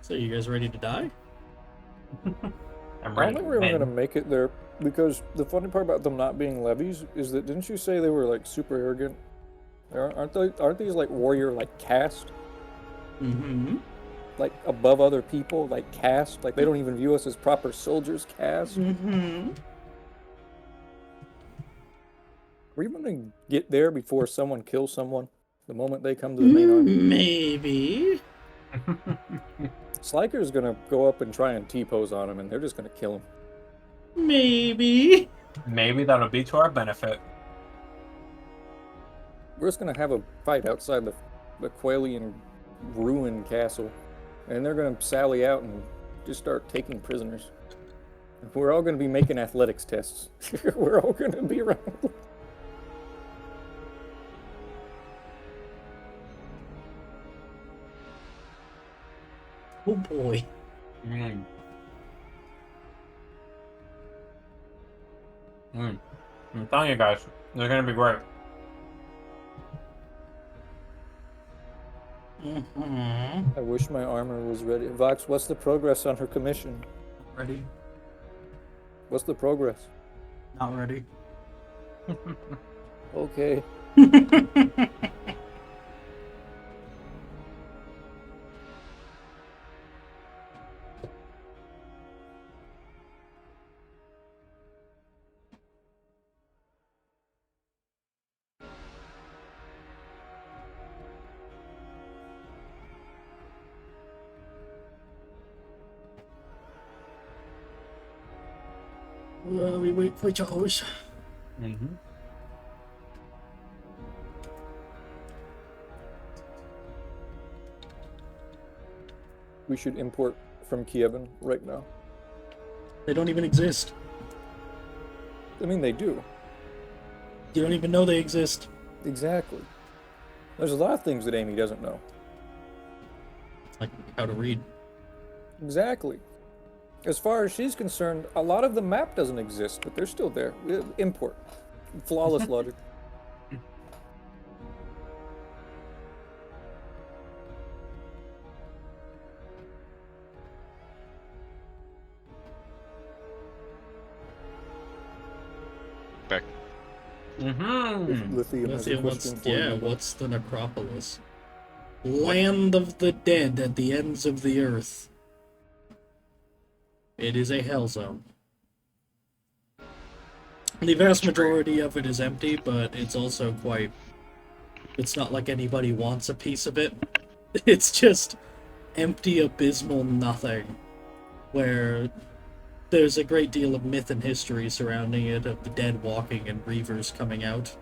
So you guys ready to die? I'm I don't ready. think we're even going to make it there, because the funny part about them not being levies is that, didn't you say they were like super arrogant? Aren't these like warrior like caste? Mm-hmm. Like above other people, like caste? Like they don't even view us as proper soldiers caste? Mm-hmm. Are we going to get there before someone kills someone? The moment they come to the main army? Maybe. Sliker's going to go up and try and T-pose on him, and they're just going to kill him. Maybe. Maybe that'll be to our benefit. We're just going to have a fight outside the Quailian ruin castle, and they're going to sally out and just start taking prisoners. We're all going to be making athletics tests. We're all going to be around. Oh boy. I'm telling you guys, they're gonna be great. Mm-hmm. I wish my armor was ready. Vox, what's the progress on her commission? Ready? What's the progress? Not ready. Okay. We wait for Josh. Mm-hmm. We should import from Kievan right now. They don't even exist. I mean, they do. You don't even know they exist. Exactly. There's a lot of things that Amy doesn't know. Like how to read. Exactly. As far as she's concerned, a lot of the map doesn't exist, but they're still there. Import. Flawless logic. Back. Mm-hmm. Lithium has a question for you. What's the necropolis? Land of the dead at the ends of the earth. It is a hell zone. The vast majority of it is empty, but it's also quite... It's not like anybody wants a piece of it. It's just empty, abysmal nothing. Where there's a great deal of myth and history surrounding it, of the dead walking and reavers coming out.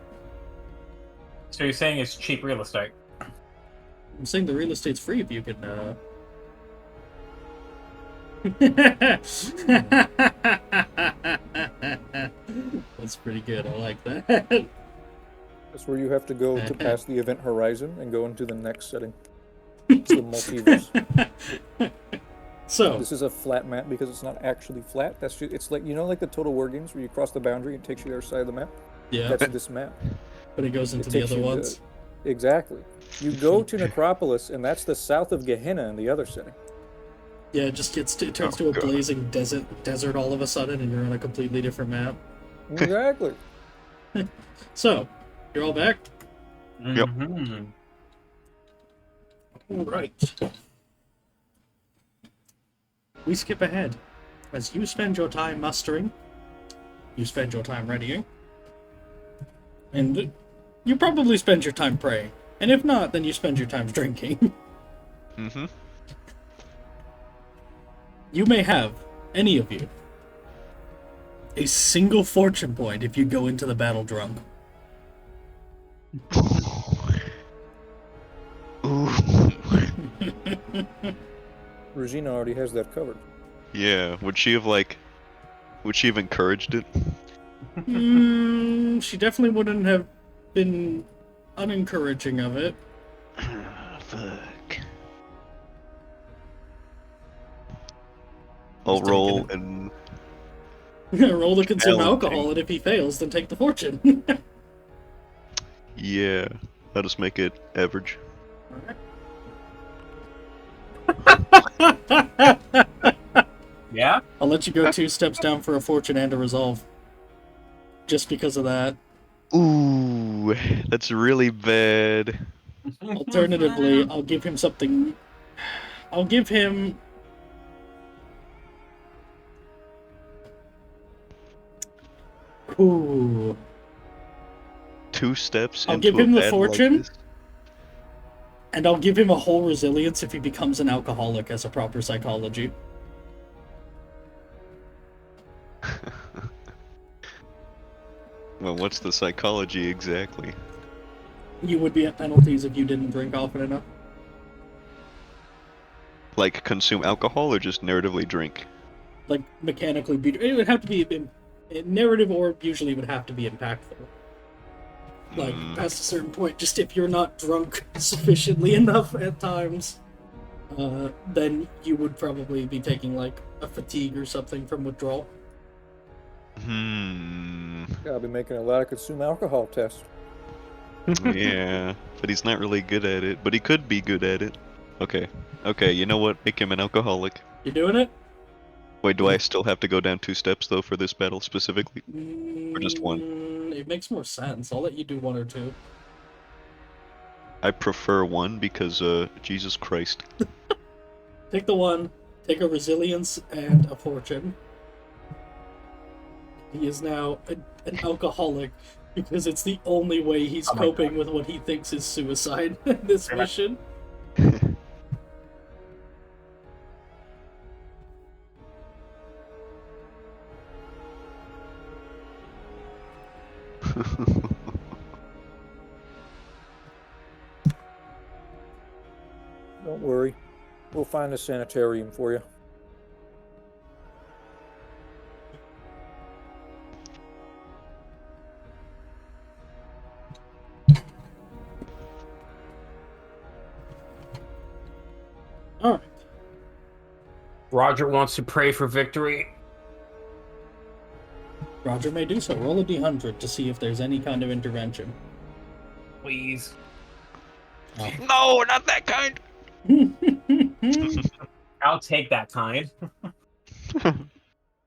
So you're saying it's cheap real estate? I'm saying the real estate's free if you can, That's pretty good, I like that. That's where you have to go to pass the event horizon and go into the next setting. It's the multiverse. So, This is a flat map because it's not actually flat. That's just, it's like, you know, like the Total War games where you cross the boundary and it takes you to the other side of the map? yeah, That's this map. but it goes into It the takes other you to- ones. Exactly. You go to Necropolis, and that's the south of Gehenna in the other setting. Yeah, it just it turns to a blazing desert all of a sudden, and you're on a completely different map. Exactly. So, you're all back? Yep. Mm-hmm. Alright. We skip ahead. As you spend your time mustering, you spend your time readying, and you probably spend your time praying. And if not, then you spend your time drinking. Mm-hmm. You may have, any of you, a single fortune point if you go into the battle drunk. Ooh. Regina already has that covered. Yeah. Would she have encouraged it? She definitely wouldn't have been unencouraging of it. Fuck. I'll taking roll it. and Roll to consume Challenging. alcohol, and if he fails, then take the fortune. yeah, I'll just make it average. Yeah? I'll let you go 2 steps down for a fortune and a resolve. Just because of that. Ooh, that's really bad. Alternatively, I'll give him something. I'll give him. Ooh. 2 steps I'll into give him a the battle like fortune. this. And I'll give him a whole resilience if he becomes an alcoholic as a proper psychology. Well, what's the psychology exactly? You would be at penalties if you didn't drink often enough. Like consume alcohol or just narratively drink? Like, mechanically, it would have to be narrative, or usually it would have to be impactful. Like, past a certain point, just if you're not drunk sufficiently enough at times, then you would probably be taking, like, a fatigue or something from withdrawal. Gotta be making a lot of consume alcohol tests. Yeah, but he's not really good at it. But he could be good at it. Okay, you know what? Make him an alcoholic. You doing it? Wait, do I still have to go down 2 steps, though, for this battle specifically? Or just 1? It makes more sense. I'll let you do 1 or 2. I prefer 1 because, Jesus Christ. Take the 1, take a resilience and a fortune. He is now an alcoholic because it's the only way he's Oh my coping with what he thinks is suicide in this Yeah. mission. Don't worry. We'll find a sanitarium for you. Alright. Roger wants to pray for victory. Roger may do so. Roll a d100 to see if there's any kind of intervention. Please. No, not that kind. I'll take that kind.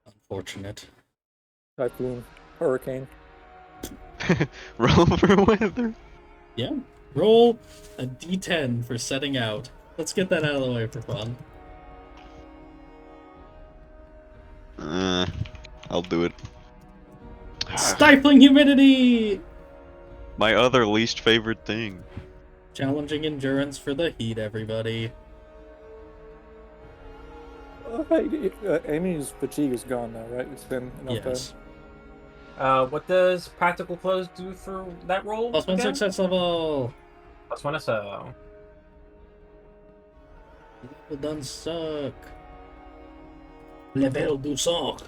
Unfortunate. Typhoon, hurricane. Roll for weather. Yeah. Roll a d10 for setting out. Let's get that out of the way for fun. I'll do it. Stifling humidity! My other least favorite thing. Challenging endurance for the heat, everybody. Hey, Amy's fatigue is gone now, right? It's been enough Yes. What does practical close do for that roll? +1 again? success level! +1 so. Level done suck. Level du suck.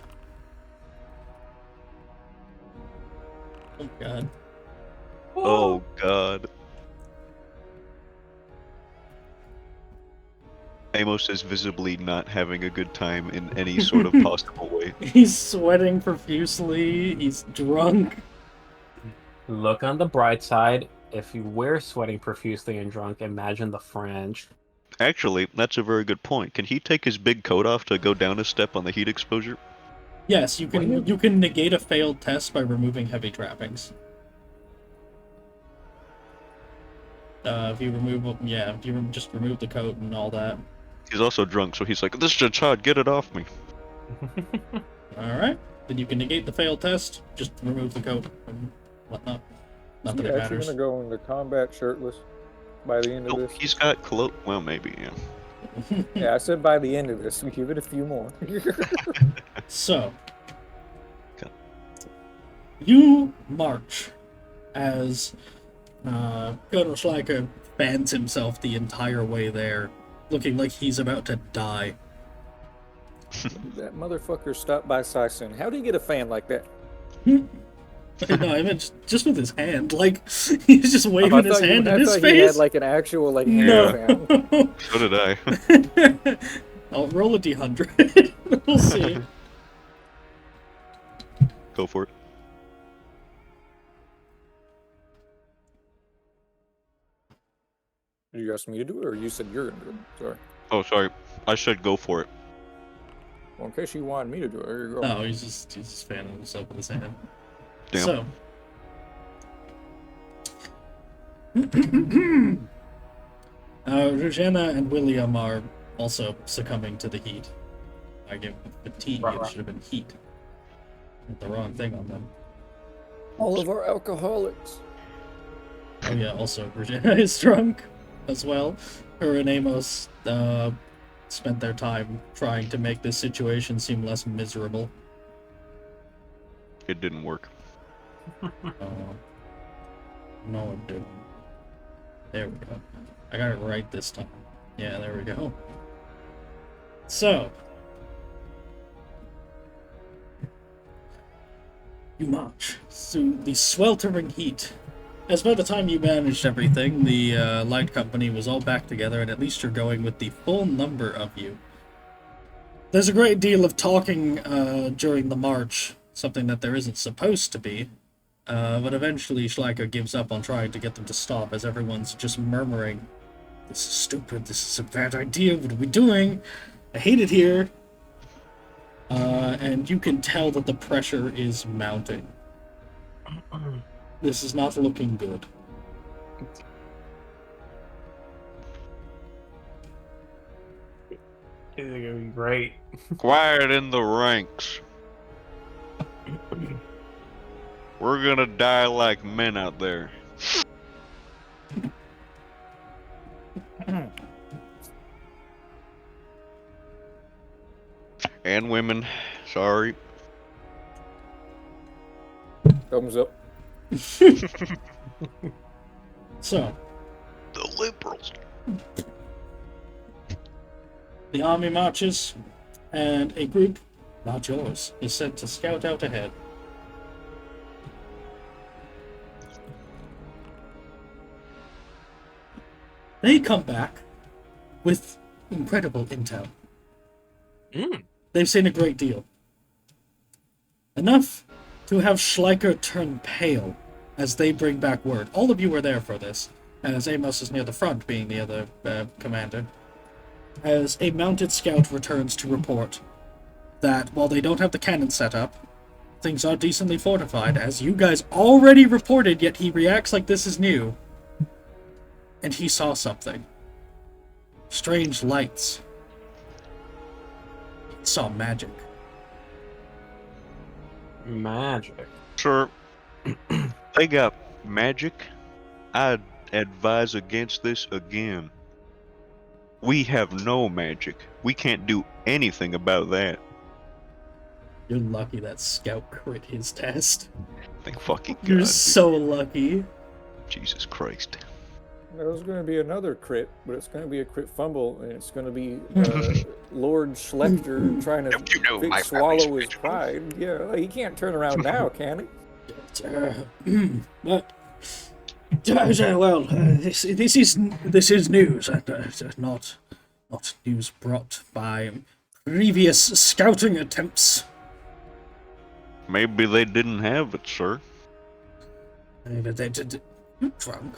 Oh god. Oh god. Amos is visibly not having a good time in any sort of possible way. He's sweating profusely, he's drunk. Look on the bright side. If you were sweating profusely and drunk, imagine the French. Actually, that's a very good point. Can he take his big coat off to go down a step on the heat exposure? Yes, you can negate a failed test by removing heavy trappings. If you just remove the coat and all that. He's also drunk, so he's like, "This is hot, get it off me." Alright, then you can negate the failed test, just remove the coat and whatnot. Not that He's it actually matters. gonna go into combat shirtless by the end of Oh, this. he's got clothes. Well, maybe, yeah. Yeah, I said by the end of this. We give it a few more. So, Okay. you march as Colonel Schleicher fans himself the entire way there, looking like he's about to die. That motherfucker stopped by Sison. How do you get a fan like that? No, I meant just with his hand. Like, he's just waving his hand in his He had face. like an actual hand No. fan. So did I. I'll roll a d100. We'll see. Go for it. Did you ask me to do it, or you said you're gonna do it? Sorry. Oh, sorry. I said go for it. Well, in case you wanted me to do it, here you go. Oh, he's just fanning himself with his hand. Damn. So. Regina and William are also succumbing to the heat. I gave fatigue, it should have been heat. Put the wrong thing on them. All of our alcoholics. Oh yeah, also Regina is drunk as well. Her and Amos spent their time trying to make this situation seem less miserable. It didn't work. No, it didn't. There we go. I got it right this time. Yeah, there we go. So, you march through the sweltering heat. As by the time you managed everything, the light company was all back together, and at least you're going with the full number of you. There's a great deal of talking during the march, something that there isn't supposed to be. But eventually Schleicher gives up on trying to get them to stop, as everyone's just murmuring, "This is stupid, this is a bad idea, what are we doing? I hate it here." And you can tell that the pressure is mounting. This is not looking good. It's gonna be great. Quiet in the ranks. We're gonna die like men out there. And women. Sorry. Thumbs up. So, The liberals. the army marches, and a group, not yours, is sent to scout out ahead. They come back with incredible intel. They've seen a great deal. Enough to have Schleicher turn pale as they bring back word. All of you were there for this, as Amos is near the front, being the other commander. As a mounted scout returns to report that while they don't have the cannon set up, things are decently fortified, as you guys already reported, yet he reacts like this is new. And he saw something. Strange lights. He saw magic. Magic. Sir, they got magic. I'd advise against this again. We have no magic. We can't do anything about that. You're lucky that scout crit his test. Thank fucking God. You're dude. so lucky. Jesus Christ. There's going to be another crit, but it's going to be a crit fumble, and it's going to be Lord Schlechter trying to You know my swallow family's his pride. Yeah, he can't turn around now, can he? Well, this is news, and not news brought by previous scouting attempts. Maybe they didn't have it, sir. You're drunk.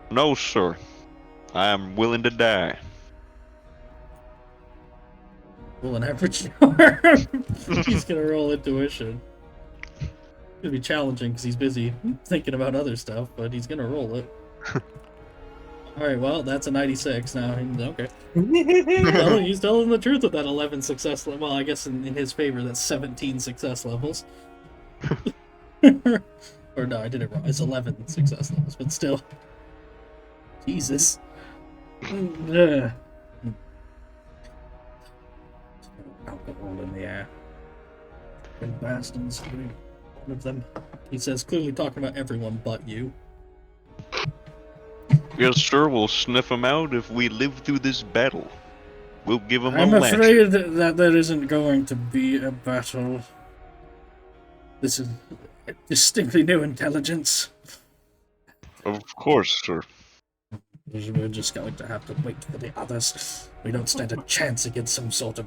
No, sir. I am willing to die. Roll an average charm. He's gonna roll intuition. It's gonna be challenging because he's busy thinking about other stuff, but he's gonna roll it. Alright, well, that's a 96 now. Okay. He's telling the truth with that 11 success level. Well, I guess in his favor, that's 17 success levels. Or no, I did it wrong. It's 11 success levels, but still. Jesus. Alcohol in the air. Good bastards. One of them. He says, clearly talking about everyone but you. Yes, sir. We'll sniff them out if we live through this battle. We'll give them I'm a lash. afraid that there isn't going to be a battle. This is distinctly new intelligence. Of course, sir. We're just going to have to wait for the others. We don't stand a chance against some sort of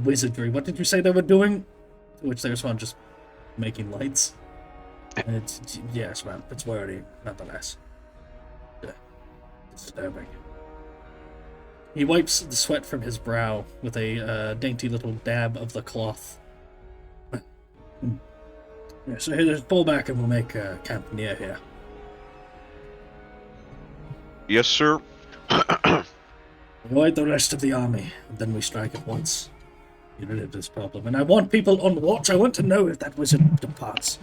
Wizardry. What did you say they were doing? To which they respond, just making lights. Yes, ma'am. It's worrying, nonetheless. Disturbing. He wipes the sweat from his brow with a dainty little dab of the cloth. Yeah, so here, just pull back and we'll make camp near here. Yes, sir. Avoid the rest of the army, and then we strike at once. You rid of this problem. And I want people on watch. I want to know if that wizard departs.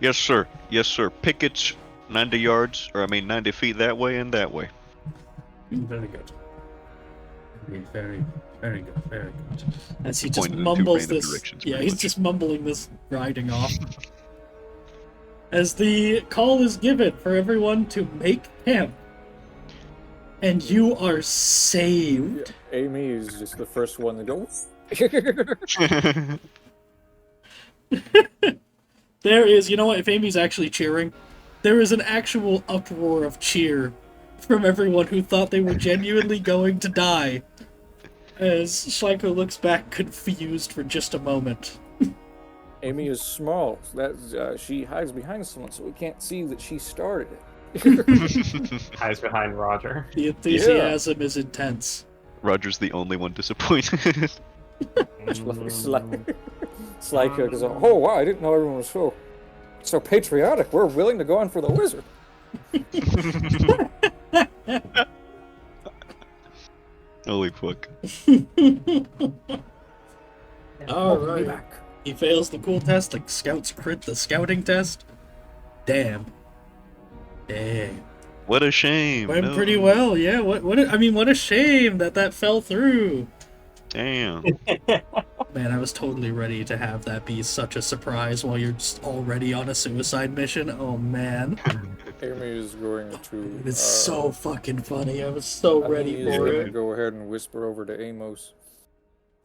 Yes, sir. Yes, sir. Pickets 90 yards, 90 feet that way and that way. Very good. Very, very good. Very good. As he just Pointed in two mumbles random this. directions, Yeah, pretty he's much. just mumbling this, riding off. As the call is given for everyone to make camp. And you are saved. Amy is just the first one to go. There is, you know what, if Amy's actually cheering, there is an actual uproar of cheer from everyone who thought they were genuinely going to die. As Schleicher looks back confused for just a moment. Amy is small. That she hides behind someone, so we can't see that she started it. Hides behind Roger. The enthusiasm is intense. Roger's the only one disappointed. Slaker goes, oh wow, I didn't know everyone was so patriotic. We're willing to go on for the wizard. Holy fuck. Alright. He fails the cool test, like scouts crit the scouting test. Damn. Damn. What a shame. Went no. pretty well, yeah. What a shame that fell through. Damn. Man, I was totally ready to have that be such a surprise while you're just already on a suicide mission. Oh man. Amy is going to. It's so fucking funny. I was so ready Amy is for going to it. go ahead and whisper over to Amos.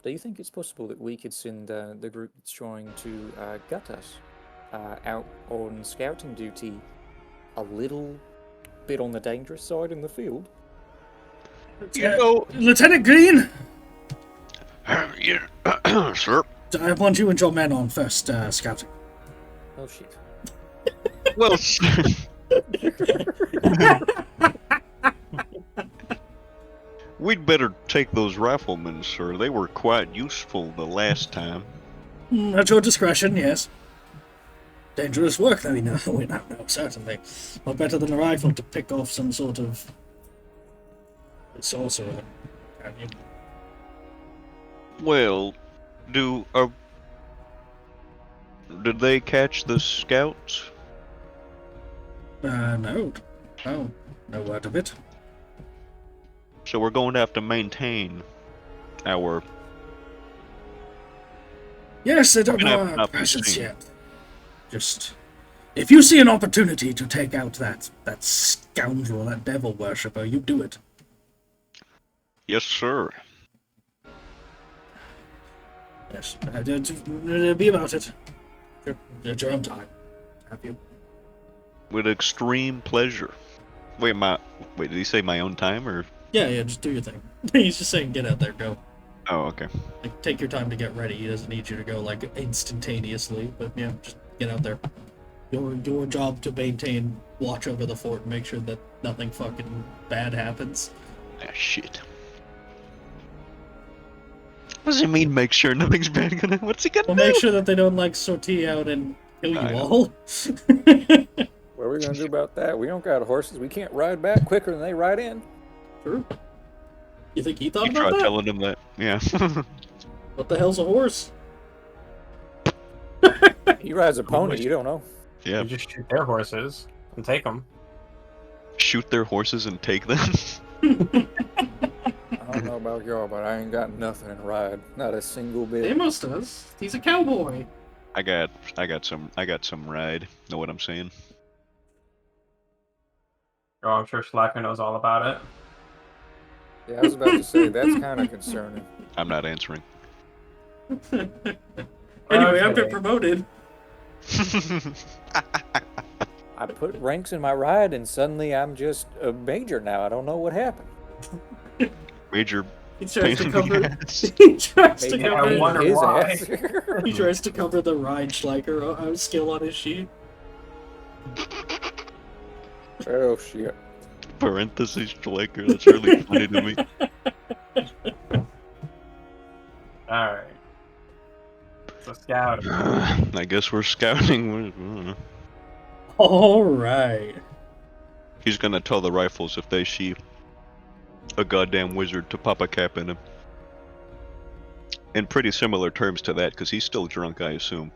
Do you think it's possible that we could send the group that's trying to gut us out on scouting duty a little bit on the dangerous side in the field? You know, Lieutenant Green, yeah, sir. I want you and your men on first scouting. Oh shit. Well, sir. We'd better take those riflemen, sir. They were quite useful the last time. At your discretion, yes. Dangerous work, though, we now know, certainly. Not better than a rifle to pick off some sort of sorcerer. Have you? Well, did they catch the scouts? No. No. No word of it. So we're going to have to maintain our... Yes, they don't Gonna know have our not presence seen. yet. Just... If you see an opportunity to take out that scoundrel, that devil worshipper, you do it. Yes, sir. Yes. Be about it. At your own time. Have you? With extreme pleasure. Wait, did he say my own time, or...? Yeah, just do your thing. He's just saying get out there, go. Oh, okay. Like, take your time to get ready. He doesn't need you to go, like, instantaneously. But, yeah, just get out there. Your job to maintain watch over the fort and make sure that nothing fucking bad happens. Ah, shit. What does he mean, make sure nothing's bad gonna... What's he gonna Well, do? make sure that they don't, like, sortie out and kill I you know. all. What are we gonna do about that? We don't got horses. We can't ride back quicker than they ride in. True. You think he thought You about tried that? telling him that. Yeah. What the hell's a horse? He rides a pony. You don't know. Yeah. You just shoot their horses and take them. Shoot their horses and take them. I don't know about y'all, but I ain't got nothing in ride. Not a single bit. Amos does. He's a cowboy. I got some ride. Know what I'm saying? Oh, I'm sure Schlacker knows all about it. Yeah, I was about to say, that's kind of concerning. I'm not answering. Anyway, I've been Okay. promoted. I put ranks in my ride, and suddenly I'm just a major now. I don't know what happened. Major He tries to Pain in cover. the ass. He tries to Maybe Yeah, I cover. wonder his why. ass. He tries to cover the Reinschleicher skill on his sheet. Oh shit. Parentheses Schleicher. That's really funny to me. All right. So scout. I guess we're scouting. All right. He's gonna tell the rifles if they see a goddamn wizard to pop a cap in him. In pretty similar terms to that, because he's still drunk, I assume.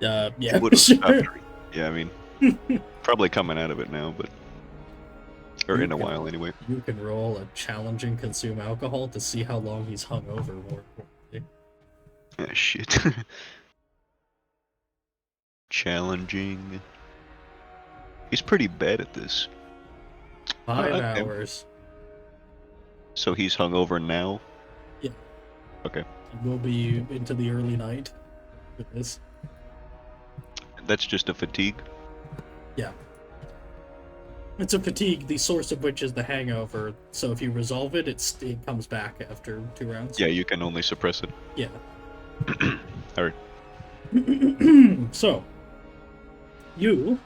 Yeah, Would've sure. stopped her. Yeah, I mean, probably coming out of it now, but or You in a can- while anyway. You can roll a challenging consume alcohol to see how long he's hung over. More importantly. Ah, shit. Challenging. He's pretty bad at this. 5 okay. hours. So he's hungover now. Yeah. Okay. We'll be into the early night with this. That's just a fatigue. Yeah. It's a fatigue, the source of which is the hangover. So if you resolve it, it comes back after 2 rounds. Yeah, you can only suppress it. Yeah. Alright. So, you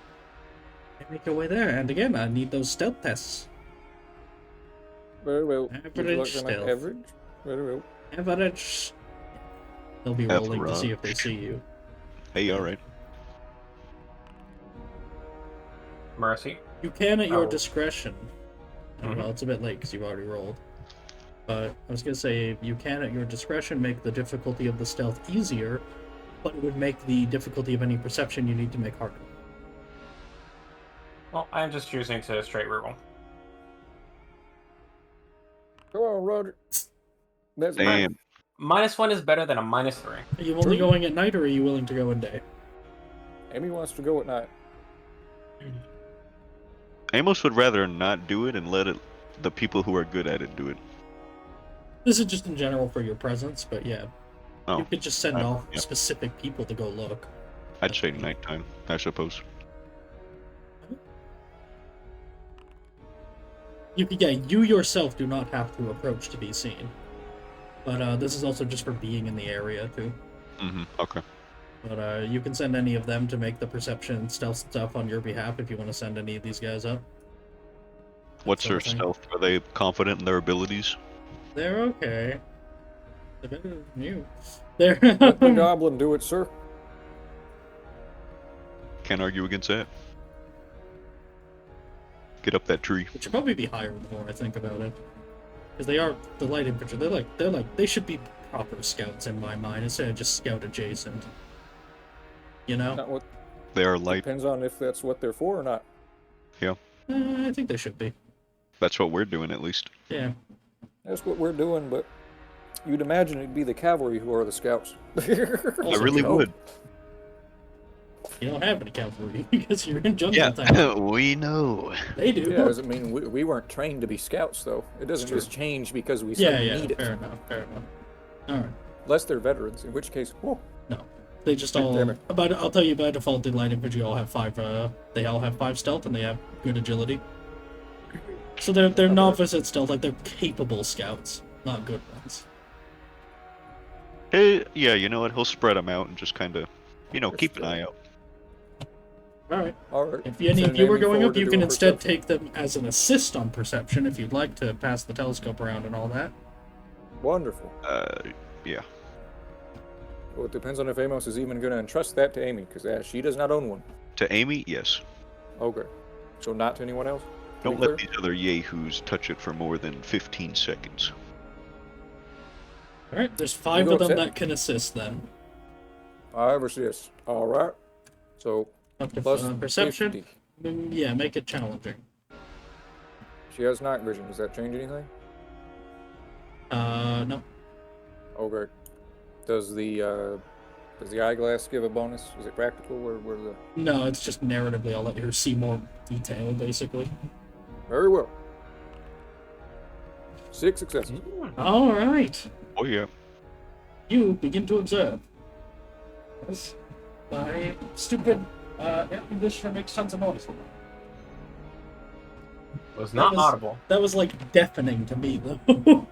can make your way there. And again, I need those stealth tests. Very well. Average Looking like stealth. average. Very well. Average. They'll be rolling to see if they see you. Hey, alright. Mercy. You can at your Oh. discretion. Mhm. Well, it's a bit late because you've already rolled. But I was going to say, you can at your discretion make the difficulty of the stealth easier, but it would make the difficulty of any perception you need to make harder. Well, I'm just choosing to straight roll. Come on, Roger. That's Damn. -1 is better than a -3. Are you only True. going at night, or are you willing to go in day? Amy wants to go at night. Amos would rather not do it and let the people who are good at it do it. This is just in general for your presence, but yeah. Oh, You could just send off yeah. specific people to go look. I'd say nighttime, I suppose. You yourself do not have to approach to be seen. But this is also just for being in the area, too. Mm-hmm. Okay. But you can send any of them to make the perception stealth stuff on your behalf if you want to send any of these guys up. What's sort their of thing. stealth? Are they confident in their abilities? They're okay. They're better than you. They're Let the goblin do it, sir. Can't argue against that. Get up that tree. It should probably be higher the more I think about it. Because they are the light infantry. They should be proper scouts in my mind instead of just scout adjacent. You know? Not what They are light. depends on if that's what they're for or not. I think they should be. That's what we're doing, at least. Yeah. That's what we're doing, but you'd imagine it'd be the cavalry who are the scouts. I really would. You don't have any cavalry because you're in jungle Yeah, town. we know. They do. Yeah, doesn't mean we weren't trained to be scouts, though. It doesn't true. just change because we Yeah, say yeah. we need it. Fair enough. Fair enough. All right. Unless they're veterans, in which case, whoa. No, they just all. Damn it. I'll tell you by default, the light infantry all have 5. They all have 5 stealth and they have good agility. So they're novice at stealth, like they're capable scouts, not good ones. Hey, yeah, you know what? He'll spread them out and just kind of, keep an eye out. All right. All right. If any of Send you were Amy going forward up, to you do can a instead perception. take them as an assist on perception if you'd like to pass the telescope around and all that. Wonderful. Yeah. Well, it depends on if Amos is even going to entrust that to Amy, because she does not own one. To Amy, yes. Okay. So not to anyone else? To Don't be let clear? these other yahoos touch it for more than 15 seconds. All right. There's 5 go of them upset? that can assist then. 5 assists. All right. So Up to plus perception. 50. Yeah, make it challenging. She has night vision. Does that change anything? No. Okay. Does the eyeglass give a bonus? Is it practical or the? No, it's just narratively. I'll let her see more detail, basically. Very well. 6 successes. All right. Oh, yeah. You begin to observe. Yes. My stupid air conditioner makes tons of noise. Was not was- audible. That was like deafening to me, though.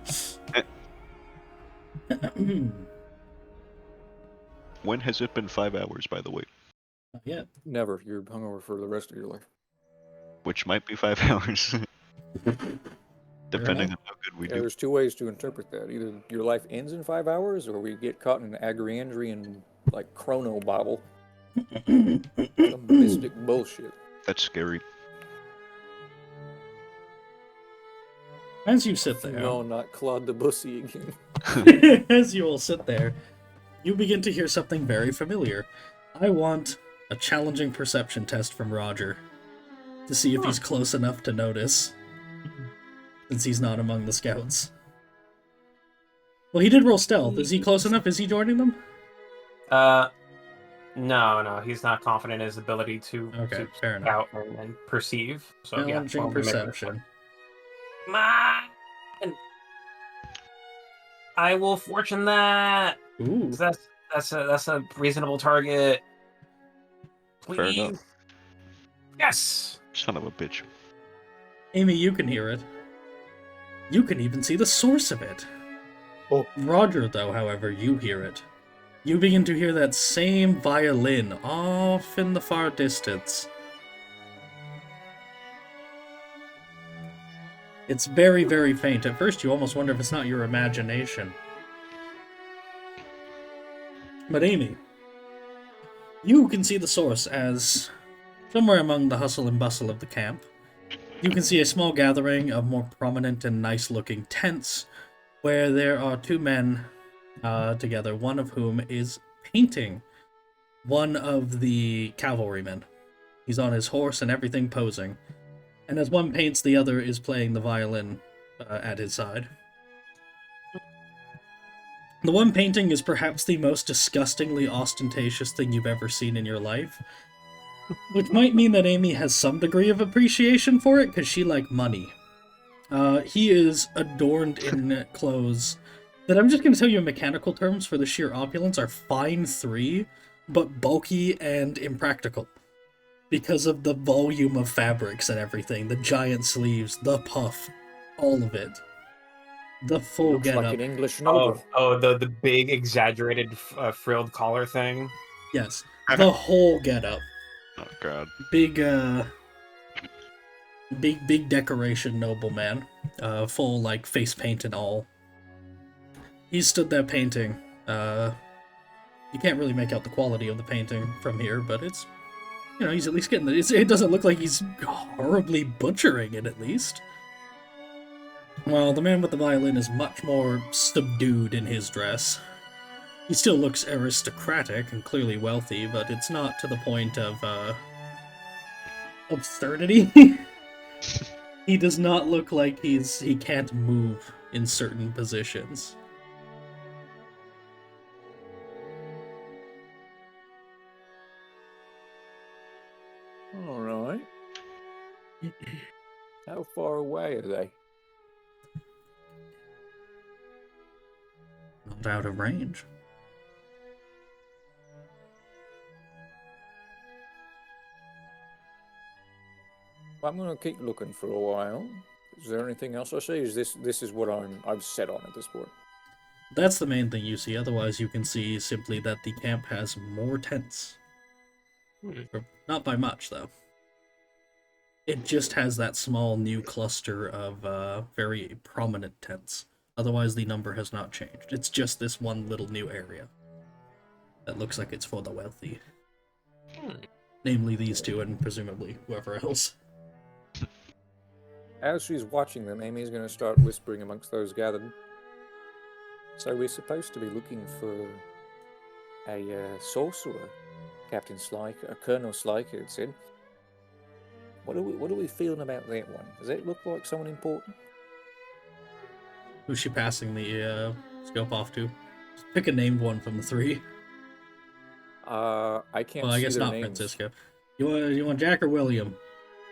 When has it been 5 hours, by the way? Not yet. Never. You're hungover for the rest of your life. Which might be 5 hours. Depending on how good we Yeah, do. there's two ways to interpret that. Either your life ends in 5 hours, or we get caught in an Agriandrian, like, chrono bobble. Some mystic bullshit. That's scary. As you sit there, No, not Claude Debussy again. as you all sit there, you begin to hear something very familiar. I want a challenging perception test from Roger to see if he's close enough to notice, since he's not among the scouts. Well, he did roll stealth. Is he close enough? Is he joining them? No, he's not confident in his ability to Fair enough. scout and perceive. So yeah, Challenging we'll make it. perception. Come on! I will fortune that. Ooh. That's a reasonable target. Please. Fair enough. Yes. Son of a bitch. Amy, you can hear it. You can even see the source of it. Oh. Roger, though, however, you hear it. You begin to hear that same violin off in the far distance. It's very, very faint. At first, you almost wonder if it's not your imagination. But Amy, you can see the source as somewhere among the hustle and bustle of the camp. You can see a small gathering of more prominent and nice-looking tents, where there are two men together, one of whom is painting one of the cavalrymen. He's on his horse and everything, posing. And as one paints, the other is playing the violin at his side. The one painting is perhaps the most disgustingly ostentatious thing you've ever seen in your life. Which might mean that Amy has some degree of appreciation for it, because she likes money. He is adorned in clothes that I'm just going to tell you in mechanical terms for the sheer opulence are fine 3, but bulky and impractical. Because of the volume of fabrics and everything, the giant sleeves, the puff, all of it. The full Looks getup. like an English noble. The big exaggerated frilled collar thing. Yes, the whole getup. Oh god. Big decoration nobleman. Full, like, face paint and all. He stood there painting. You can't really make out the quality of the painting from here, but it's, you know, he's at least getting it doesn't look like he's horribly butchering it, at least. Well, the man with the violin is much more subdued in his dress. He still looks aristocratic and clearly wealthy, but it's not to the point of, absurdity. He does not look like he can't move in certain positions. All right. How far away are they? Not out of range. I'm gonna keep looking for a while. Is there anything else I see? Is this is what I'm set on at this point? That's the main thing you see. Otherwise, you can see simply that the camp has more tents. Not by much, though. It just has that small new cluster of very prominent tents. Otherwise, the number has not changed. It's just this one little new area that looks like it's for the wealthy. Namely these two and presumably whoever else. As she's watching them, Amy's going to start whispering amongst those gathered. So we're supposed to be looking for a sorcerer, Captain Slyker, Colonel Slyker had said. What are we feeling about that one? Does that look like someone important? Who's she passing the scope off to? Just pick a named one from the three. I can't. Well, I see guess their not names. Francisco. You want Jack or William?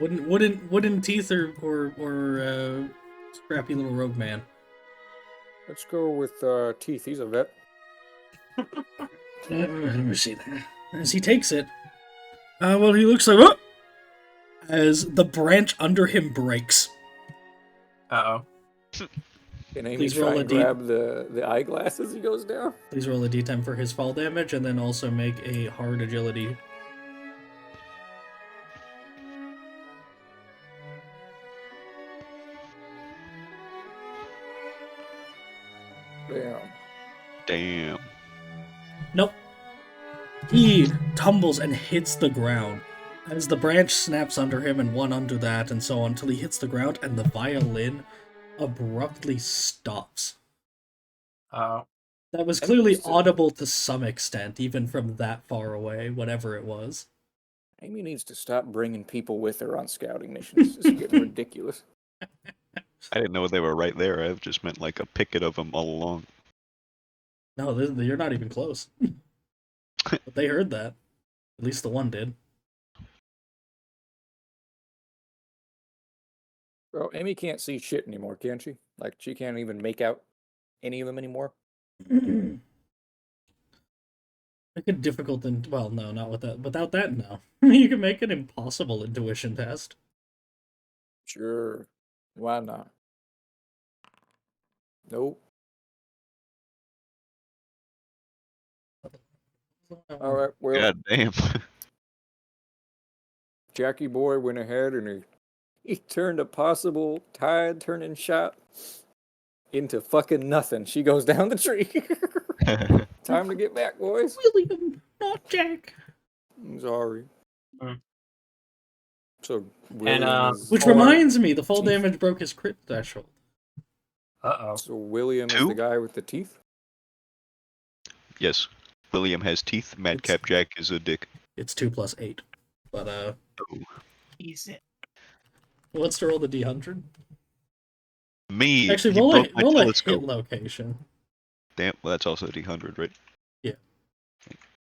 Wooden teeth or scrappy little rogue man? Let's go with Teeth. He's a vet. Let me see that. As he takes it, well, he looks like, oh! As the branch under him breaks, Uh-oh. And Amy Please try roll a and D- grab the eyeglass as he goes down. Please roll a d10 for his fall damage, and then also make a hard agility. Damn. Damn. Nope. He tumbles and hits the ground. As the branch snaps under him and one under that and so on until he hits the ground and the violin abruptly stops. Oh. That was And clearly it's a- audible to some extent, even from that far away, whatever it was. Amy needs to stop bringing people with her on scouting missions. It's getting ridiculous. I didn't know they were right there. I just meant like a picket of them all along. No, you're not even close. But they heard that. At least the one did. Well, Amy can't see shit anymore, can she? Like, she can't even make out any of them anymore. Make it difficult and well, no, not with that. Without that, no. You can make an impossible intuition test. Sure. Why not? Nope. All right. Well, God damn. Jackie boy went ahead and he turned a possible tide-turning shot into fucking nothing. She goes down the tree. Time to get back, boys. William, not Jack. I'm sorry. Mm. So, William is, Which Or- reminds me, the fall Teeth. damage broke his crit threshold. Uh-oh. so William is Two? the guy with the teeth. Yes. William has teeth. Madcap Jack is a dick. It's 2 plus 8. But Oh. He's it. who wants to roll the D100? Me. Actually, he roll broke my a hit telescope. location. Damn. Well, that's also D100, right? Yeah.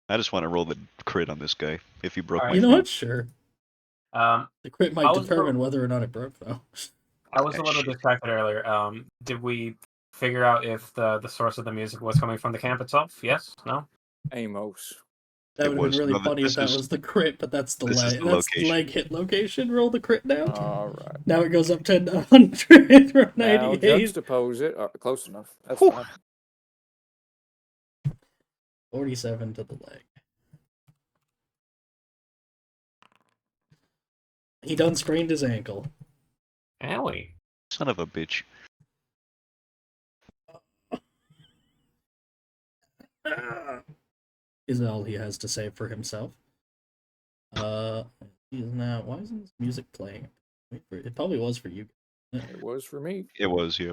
I just want to roll the crit on this guy. If he broke Alright. my You know phone. what? Sure. Um, The crit I might was determine pro- whether or not it broke, though. I was a Okay, little shit. distracted earlier. Did we figure out if the source of the music was coming from the camp itself? Yes? No? Amos. That It would have been was- really no, funny if this that is- was the crit, but that's the this is leg. the That's the location. leg hit location. Roll the crit now. All right. Now it goes up to 100 from Now 98. juxtapose it. Close enough. That's Whew. fine. 47 to the leg. He done sprained his ankle. Owie. Son of a bitch. Is all he has to say for himself. He's now. Why isn't this music playing? Wait for it. It probably was for you. It was for me. It was, yeah.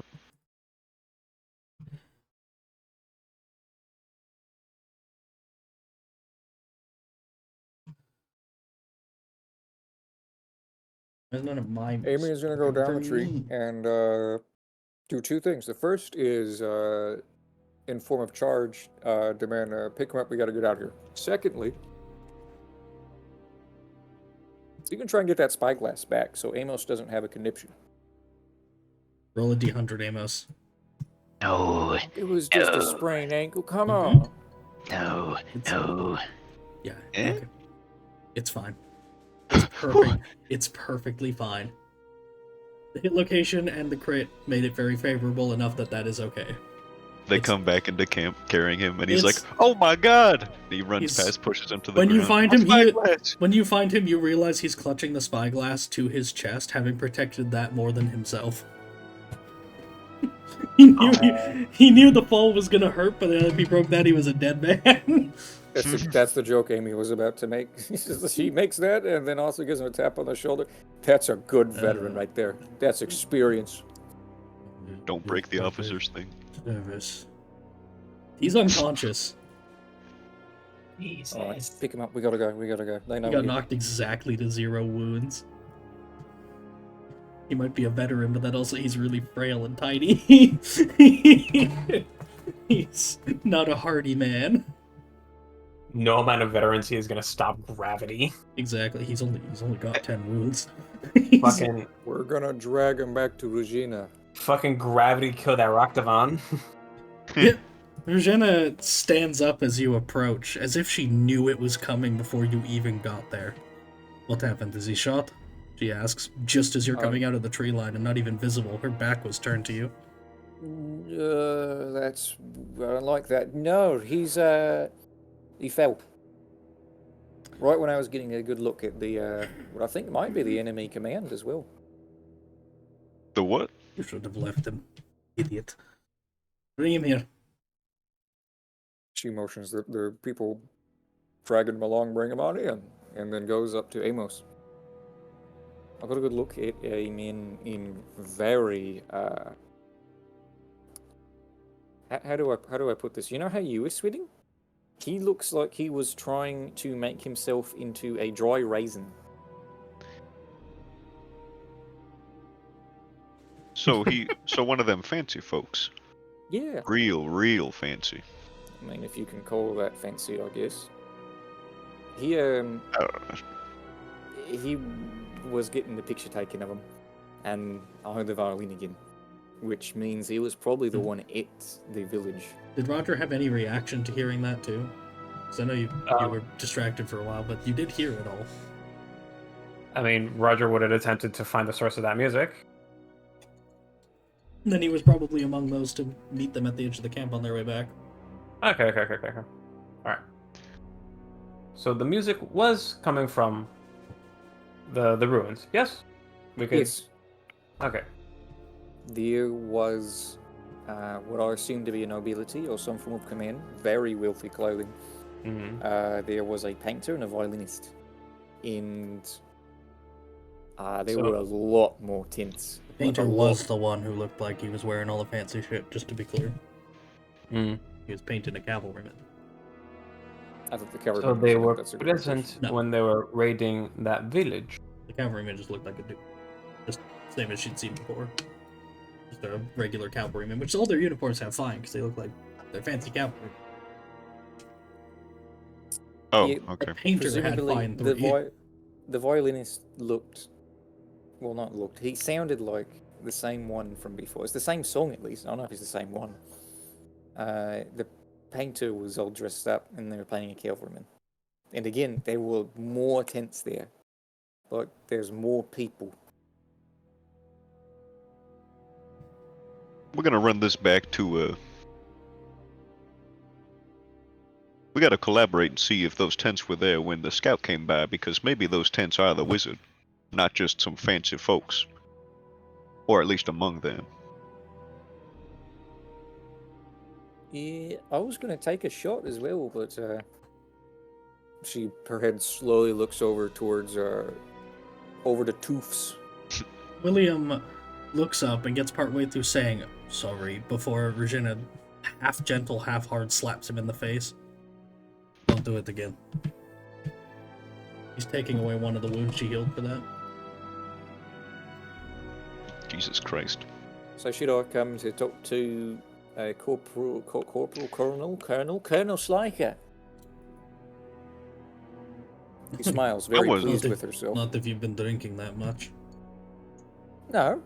There's none of my. Amy is going to go music down the for tree me. and do two things. The first is, in form of charge, demand pick him up. We got to get out of here. Secondly, you can try and get that spyglass back so Amos doesn't have a conniption. Roll a D100, Amos. No, It was just a No. sprained ankle. Come Mhm. on. no, It's- no. Yeah. Eh? Okay. It's fine. It's perfect. It's perfectly fine. The hit location and the crit made it very favorable enough that is okay. They It's- come back into camp carrying him, and he's like, It's- "Oh my god!" And he runs He's- past, pushes him to the when ground. you find "Oh, him, he- spyglass!" When you find him, you realize he's clutching the spyglass to his chest, having protected that more than himself. he knew the fall was gonna hurt, but if he broke that, he was a dead man. That's the joke Amy was about to make. She makes that and then also gives him a tap on the shoulder. That's a good veteran right there. That's experience. Don't break the officer's thing. Service. He's unconscious. All right, pick him up. We gotta go. We gotta go. They know He got we- knocked exactly to 0 wounds. He might be a veteran, but that also he's really frail and tiny. He's not a hardy man. No amount of veterancy is gonna stop gravity. Exactly. He's only got 10 wounds. He's- Fucking We're gonna drag him back to Regina. fucking gravity killed that Rocktavon. Regina stands up as you approach, as if she knew it was coming before you even got there. What happened? Is he shot? She asks, just as you're coming out of the tree line and not even visible. Her back was turned to you. That's... I don't like that. No, he fell. Right when I was getting a good look at the, what I think might be the enemy command as well. The what? You should have left him. Idiot. Bring him here. She motions the people dragging him along, bring him on in, and then goes up to Amos. I got a good look at him in very how do I put this? You know how you were sweating? He looks like he was trying to make himself into a dry raisin. So one of them fancy folks. Yeah. Real fancy. I mean, if you can call that fancy, I guess. He he was getting the picture taken of him, and I heard the violin again, which means he was probably the one at the village. Did Roger have any reaction to hearing that too? Because I know you were distracted for a while, but you did hear it all. I mean, Roger would have attempted to find the source of that music. Then he was probably among those to meet them at the edge of the camp on their way back. Okay. Alright. So the music was coming from the ruins, yes? Yes. Okay. There was what I assume to be a nobility or some form of command, very wealthy clothing. Mm-hmm. There was a painter and a violinist, and there were a lot more tents. Painter was the one who looked like he was wearing all the fancy shit, just to be clear. Mm. He was painting a cavalryman. I thought the cavalryman. So they were that's a good present when they were raiding that village. The cavalryman just looked like a dude. Just same as she'd seen before. Just a regular cavalryman, which all their uniforms have fine, because they look like they're fancy cavalry. Oh, Yeah, okay. The painter had fine the violinist looked, well, not looked. He sounded like the same one from before. It's the same song, at least. I don't know if it's the same one. The painter was all dressed up, and they were playing a cavalryman. And again, there were more tents there. Like, there's more people. We're gonna run this back to we gotta collaborate and see if those tents were there when the scout came by, because maybe those tents are the wizard, not just some fancy folks. Or at least among them. Yeah, I was going to take a shot as well, but her head slowly looks over towards over the toofs. William looks up and gets partway through saying sorry before Regina, half gentle, half hard, slaps him in the face. Don't do it again. He's taking away one of the wounds she healed for that. Jesus Christ. So should I come to talk to Colonel Sliker? He smiles, very pleased with herself. Not if you've been drinking that much. No,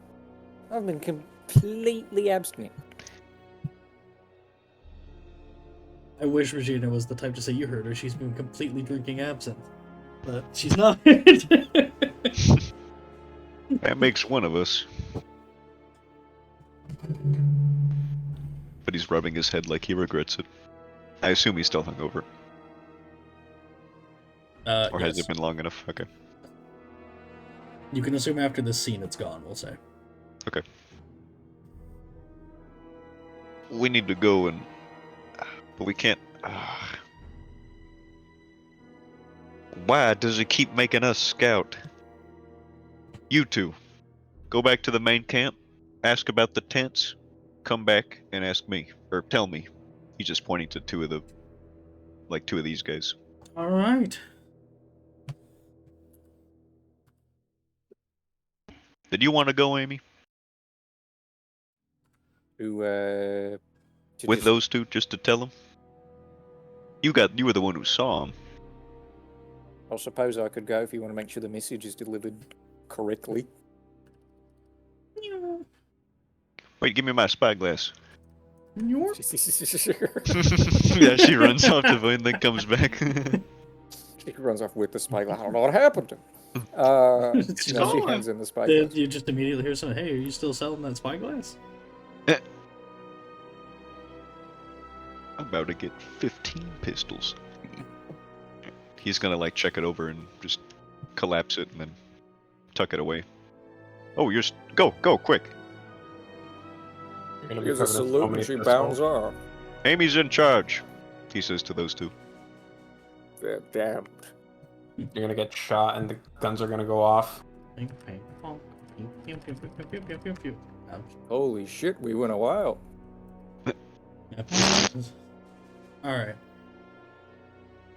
I've been completely abstinent. I wish Regina was the type to say you heard her. She's been completely drinking absinthe. But she's not. That makes one of us. But he's rubbing his head like he regrets it. I assume he's still hungover. Or has it been long enough? Okay. You can assume after this scene it's gone, we'll say. Okay. We need to go and... But we can't... Why does he keep making us scout? You two. Go back to the main camp. Ask about the tents. Come back and ask me. Or tell me. He's just pointing to two of these guys. Alright. Did you want to go, Amy? To With those two, just to tell them? You were the one who saw them. I suppose I could go if you want to make sure the message is delivered correctly. Wait, give me my spyglass. Your... Yeah, she runs off to and then comes back. She runs off with the spyglass. I don't know what happened to him. It's No, she gone. hands in the Then spyglass. you just immediately hear something. Hey, are you still selling that spyglass? I'm about to get 15 pistols. He's gonna like check it over and just collapse it and then tuck it away. Oh, go quick! You're gonna be Gives a covered in so salute many and she pistols. bounds off. Amy's in charge, he says to those two. They're damned. You're gonna get shot and the guns are gonna go off. Ping, ping, pong. Ping, pew, pew, pew, pew, pew, pew, pew, pew. Ouch. Holy shit, we went a while. Alright.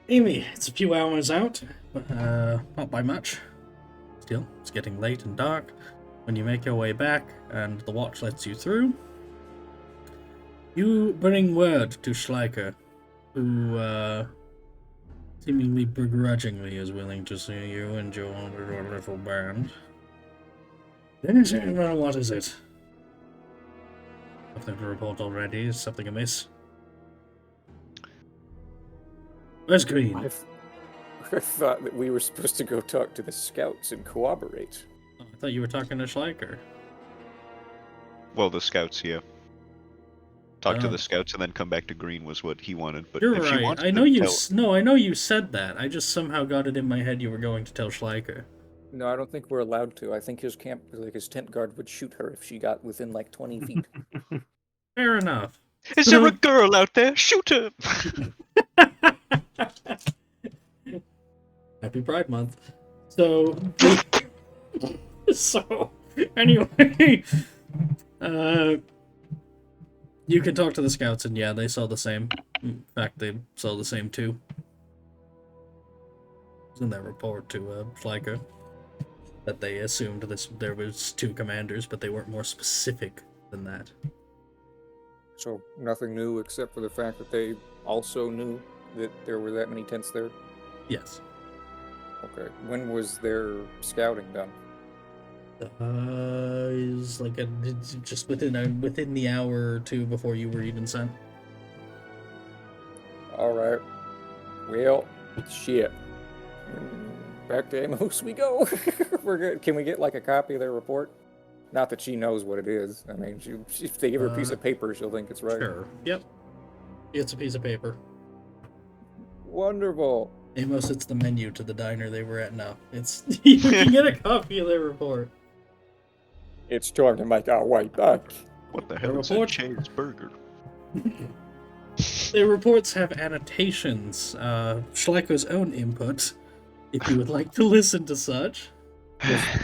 Amy, it's a few hours out, but not by much. Still, it's getting late and dark when you make your way back, and the watch lets you through. You bring word to Schleicher, who seemingly begrudgingly is willing to see you and your little band. What is it? Something to report already? Is something amiss? Where's Green? I thought that we were supposed to go talk to the scouts and cooperate. Oh, I thought you were talking to Schleicher. Well, the scouts, yeah. Talk to Oh. the scouts and then come back to Green was what he wanted. But You're if you right. want I to know you. tell- No, I know you said that. I just somehow got it in my head you were going to tell Schleicher. No, I don't think we're allowed to. I think his his tent guard would shoot her if she got within like 20 feet. Fair enough. Is there a girl out there? Shoot her! Happy Pride Month. So, anyway, you can talk to the scouts, and yeah, they saw the same. In fact, they saw the same too. It was in their report to Schleicher that they assumed there was 2 commanders, but they weren't more specific than that. So nothing new except for the fact that they also knew that there were that many tents there. Yes. Okay. When was their scouting done? Is like it's just within the hour or 2 before you were even sent. All right. Well, shit. Back to Amos we go. We're good. Can we get like a copy of their report? Not that she knows what it is. I mean, if they give her a piece of paper, she'll think it's right. Sure. Yep. It's a piece of paper. Wonderful. Amos, it's the menu to the diner they were at now. It's you can get a copy of their report. It's time to make our way back. What the hell is a report? cheeseburger? Their reports have annotations, Schleicher's own input, if you would like to listen to such. I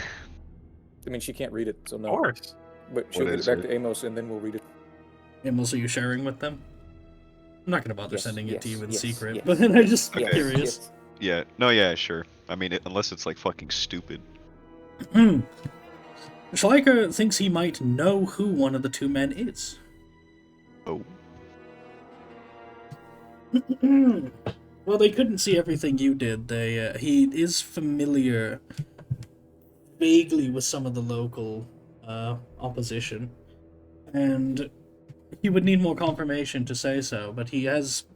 mean, she can't read it, so Of no. course. But she'll What get it is back it? to Amos, and then we'll read it. Amos, are you sharing with them? I'm not going to bother Yes, sending it to you in yes, secret, yes. but I'm just Okay. curious. Yeah, no, yeah, sure. I mean, unless it's like fucking stupid. Schleicher thinks he might know who one of the 2 men is. Oh. Well, they couldn't see everything you did. He is familiar vaguely with some of the local opposition, and he would need more confirmation to say so, but he just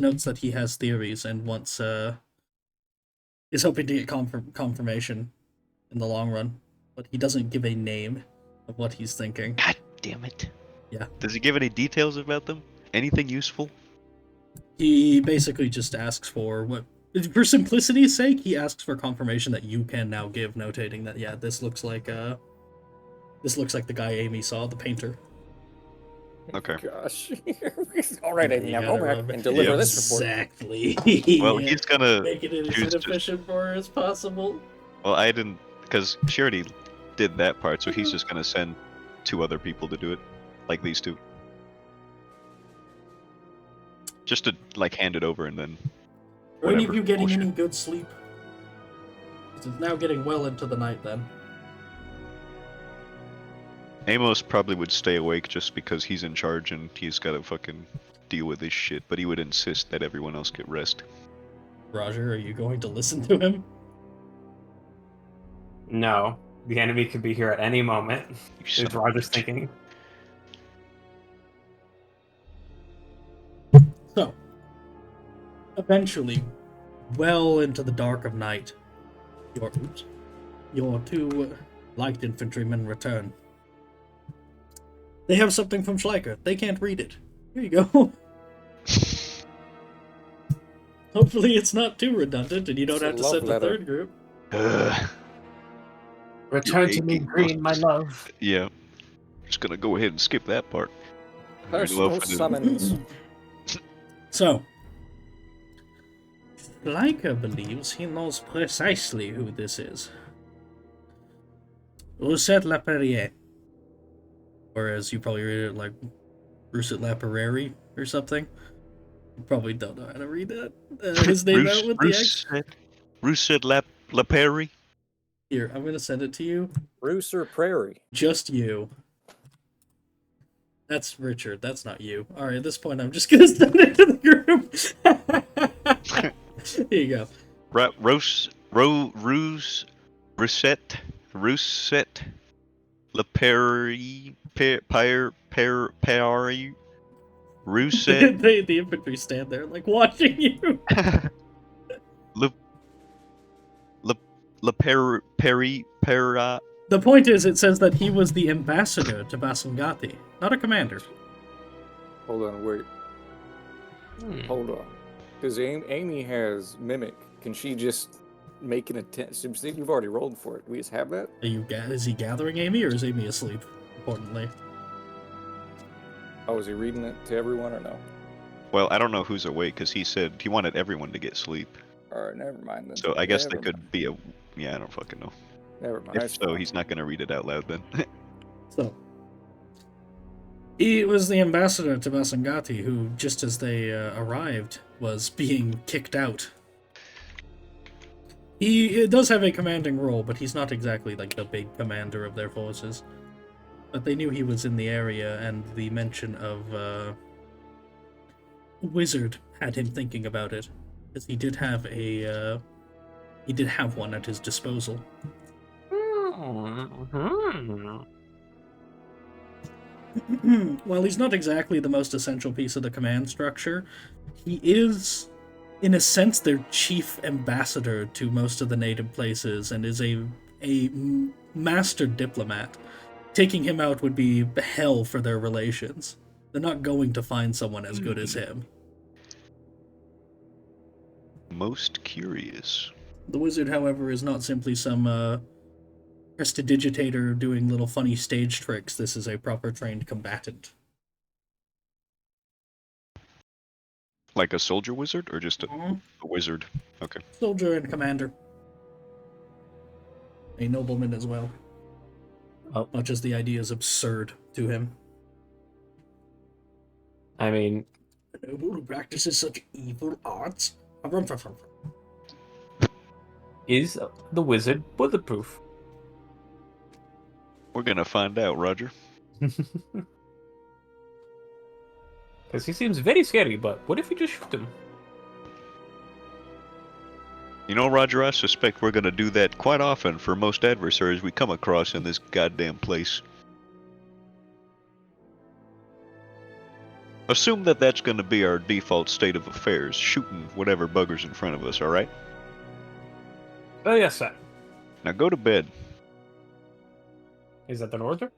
notes that he has theories and wants is hoping to get confirmation in the long run, but he doesn't give a name of what he's thinking. God damn it. Does he give any details about them? Anything useful? He basically just asks for simplicity's sake, he asks for confirmation that you can now give, notating that, yeah, this looks like the guy Amy saw, the painter. Okay. Gosh. All right, Amy, You now gotta go back rub it- and deliver Yeah. this report. Exactly. Well, Yeah. he's gonna Make it as choose to- inefficient for her as possible. Well, I didn't, because she already did that part, so he's just gonna send 2 other people to do it, like these 2. Just to like hand it over and then. Are any of whatever, you getting bullshit. any good sleep? It's now getting well into the night then. Amos probably would stay awake just because he's in charge and he's gotta fucking deal with this shit, but he would insist that everyone else get rest. Roger, are you going to listen to him? No. The enemy could be here at any moment. You Is son of a Roger's bitch. thinking. So, eventually, well into the dark of night, your two light infantrymen return. They have something from Schleicher. They can't read it. Here you go. Hopefully it's not too redundant and you don't It's a have to love send the letter. third group. Return You're to me, aching, Green, my love. Yeah. Just gonna go ahead and skip that part. Personal Love it. summons. So, Schleicher believes he knows precisely who this is. Roussette Laperriere. Or as you probably read it, like Roussette Laperriere or something. You probably don't know how to read that. His name out with the X. Roussette Laperriere. Here, I'm gonna send it to you. Rooster Prairie. Just you. That's Richard. That's not you. Alright, at this point, I'm just gonna send it to the group. Here you go. Roussette Laperriere. Roussette. The infantry stand there, like, watching you. Pera. The point is, it says that he was the ambassador to Basangati, not a commander. Hold on, wait. Hold on. Because Amy has Mimic. Can she just make an attempt? So you've already rolled for it. We just have that? Is he gathering Amy, or is Amy asleep? Importantly. Oh, is he reading it to everyone or no? Well, I don't know who's awake because he said he wanted everyone to get sleep. Alright, never mind then. So I guess they Never could mind. be a. Yeah, I don't fucking know. Never mind. If That's so, fine. he's not gonna read it out loud then. So, he was the ambassador to Basangati, who, just as they arrived, was being kicked out. He does have a commanding role, but he's not exactly like the big commander of their forces. But they knew he was in the area, and the mention of Wizard had him thinking about it, because he did have one at his disposal. While he's not exactly the most essential piece of the command structure, he is, in a sense, their chief ambassador to most of the native places and is a master diplomat. Taking him out would be hell for their relations. They're not going to find someone as good as him. Most curious. The wizard, however, is not simply some prestidigitator doing little funny stage tricks. This is a proper trained combatant. Like a soldier wizard or just a wizard? Okay. Soldier and commander. A nobleman as well. Much as the idea is absurd to him. I mean, A noble who practices such evil arts? is the wizard bulletproof? We're gonna find out, Roger. Because he seems very scary, but what if we just shoot him? You know, Roger, I suspect we're gonna do that quite often for most adversaries we come across in this goddamn place. Assume that that's gonna be our default state of affairs, shooting whatever buggers in front of us, alright? Oh, yes, sir. Now go to bed. Is that an order?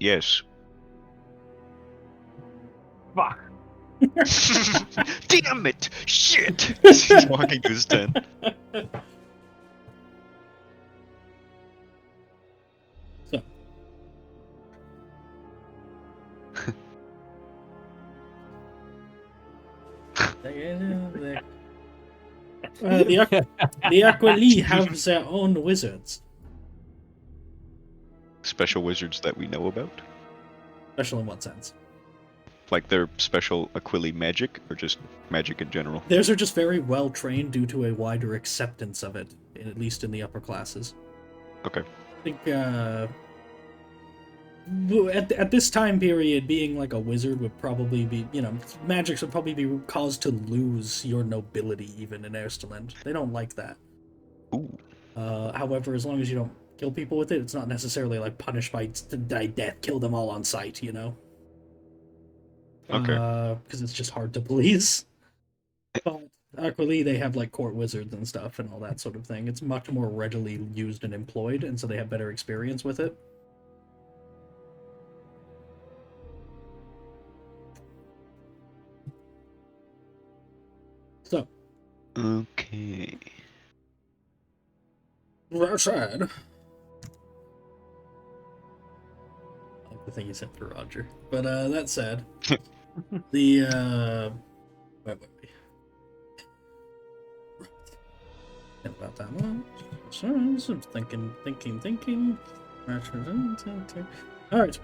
Yes. Fuck. Damn it! Shit! He's walking to his tent. So. The Aquili have their own wizards. Special wizards that we know about? Special in what sense? Like their special Aquili magic, or just magic in general? Theirs are just very well trained due to a wider acceptance of it, at least in the upper classes. Okay. I think, at this time period, being like a wizard would probably be, magics would probably be caused to lose your nobility even in Ersteland. They don't like that. Ooh. However, as long as you don't kill people with it, it's not necessarily like punished by death, kill them all on sight, Okay. Because it's just hard to police. But Aquili, they have like court wizards and stuff and all that sort of thing. It's much more readily used and employed, and so they have better experience with it. So, Okay. that said, like the thing you sent for Roger. But that said, the wait. Think about that one. Sorry, I'm thinking. Alright.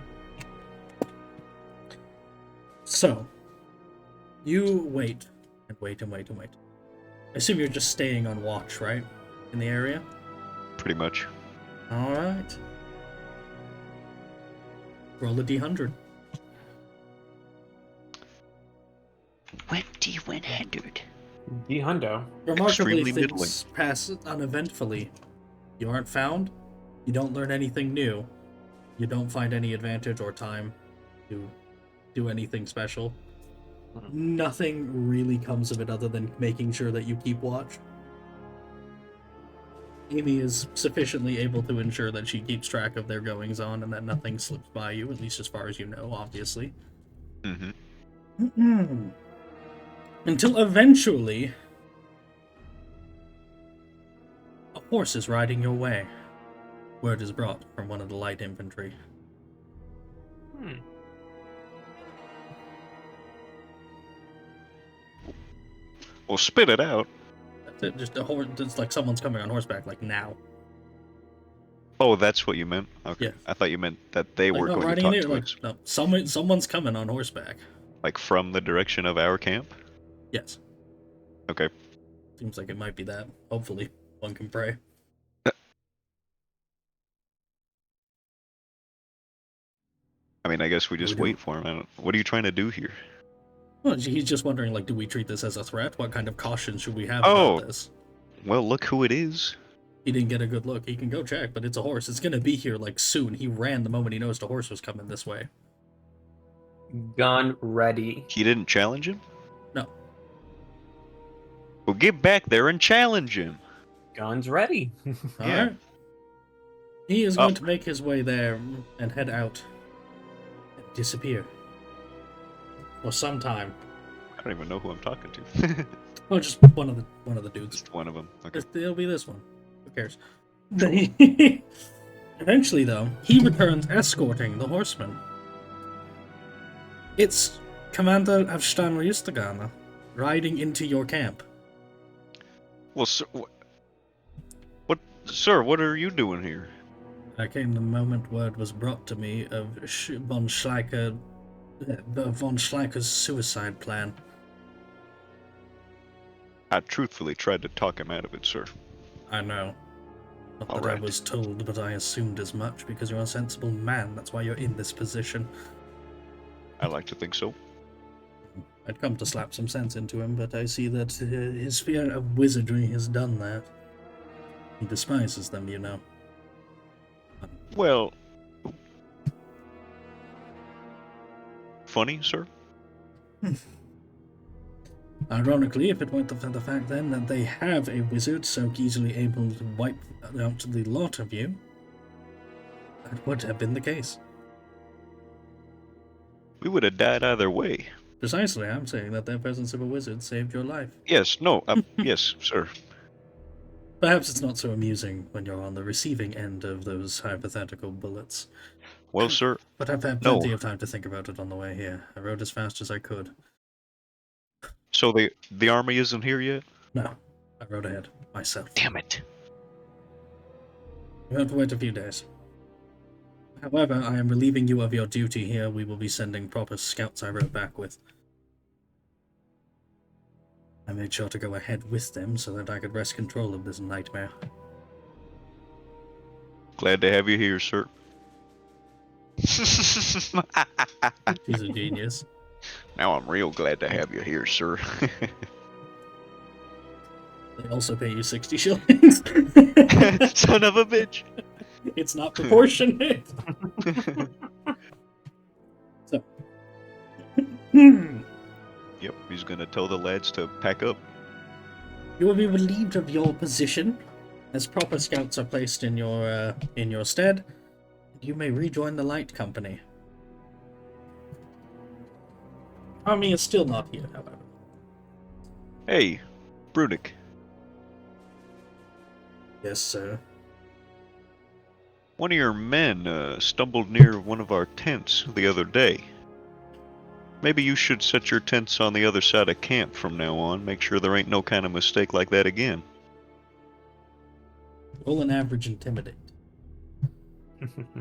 So, you wait. And wait. I assume you're just staying on watch, right? In the area? Pretty much. Alright. Roll a d100. 2100. D hundo. Remarkably, Extremely things pass uneventfully. You aren't found. You don't learn anything new. You don't find any advantage or time to do anything special. Nothing really comes of it other than making sure that you keep watch. Amy is sufficiently able to ensure that she keeps track of their goings on and that nothing slips by you, at least as far as you know, obviously. Mm-hmm. Until eventually, a horse is riding your way. Word is brought from one of the light infantry. Well, spit it out. That's it. Just a horse. It's like someone's coming on horseback, like now. Oh, that's what you meant? Okay. Yeah. I thought you meant that they Like, were no, going to riding talk in to there, us. like, no, someone's coming on horseback. Like from the direction of our camp? Yes. Okay. Seems like it might be that. Hopefully, one can pray. I mean, I guess we just do? wait for him. What are you trying to do here? Well, he's just wondering, like, do we treat this as a threat? What kind of caution should we have Oh. about this? Well, look who it is. He didn't get a good look. He can go check, but it's a horse. It's gonna be here, like, soon. He ran the moment he noticed a horse was coming this way. Gun ready. He didn't challenge him? No. Well, get back there and challenge him. Guns ready. Yeah. Alright. He is going to make his way there and head out. And disappear. For some time. I don't even know who I'm talking to. Oh, just one of the dudes. Just one of them. Okay. It'll be this one. Who cares? Eventually, though, he returns escorting the horseman. It's Commander of Steinrüstagana riding into your camp. Well, sir, sir, what are you doing here? I came the moment word was brought to me of von Schleicher's suicide plan. I truthfully tried to talk him out of it, sir. I know. Not that I Alright. was told, but I assumed as much because you're a sensible man. That's why you're in this position. I like to think so. I'd come to slap some sense into him, but I see that his fear of wizardry has done that. He despises them, you know. Well, funny, sir? Ironically, if it weren't for the fact then that they have a wizard so easily able to wipe out the lot of you, that would have been the case. We would have died either way. Precisely, I'm saying that the presence of a wizard saved your life. Yes, no, yes, sir. Perhaps it's not so amusing when you're on the receiving end of those hypothetical bullets. Well, sir, But I've had No. plenty of time to think about it on the way here. I rode as fast as I could. so the army isn't here yet? No, I rode ahead, myself. Damn it. You have to wait a few days. However, I am relieving you of your duty here. We will be sending proper scouts I rode back with. I made sure to go ahead with them so that I could wrest control of this nightmare. Glad to have you here, sir. He's a genius. Now I'm real glad to have you here, sir. They also pay you 60 shillings. Son of a bitch. It's not proportionate. So. Yep, he's gonna tell the lads to pack up. You will be relieved of your position, as proper scouts are placed in your stead. You may rejoin the Light Company. Army is still not here, however. Hey, Brunik. Yes, sir. One of your men stumbled near one of our tents the other day. Maybe you should set your tents on the other side of camp from now on. Make sure there ain't no kind of mistake like that again. Roll an average intimidate.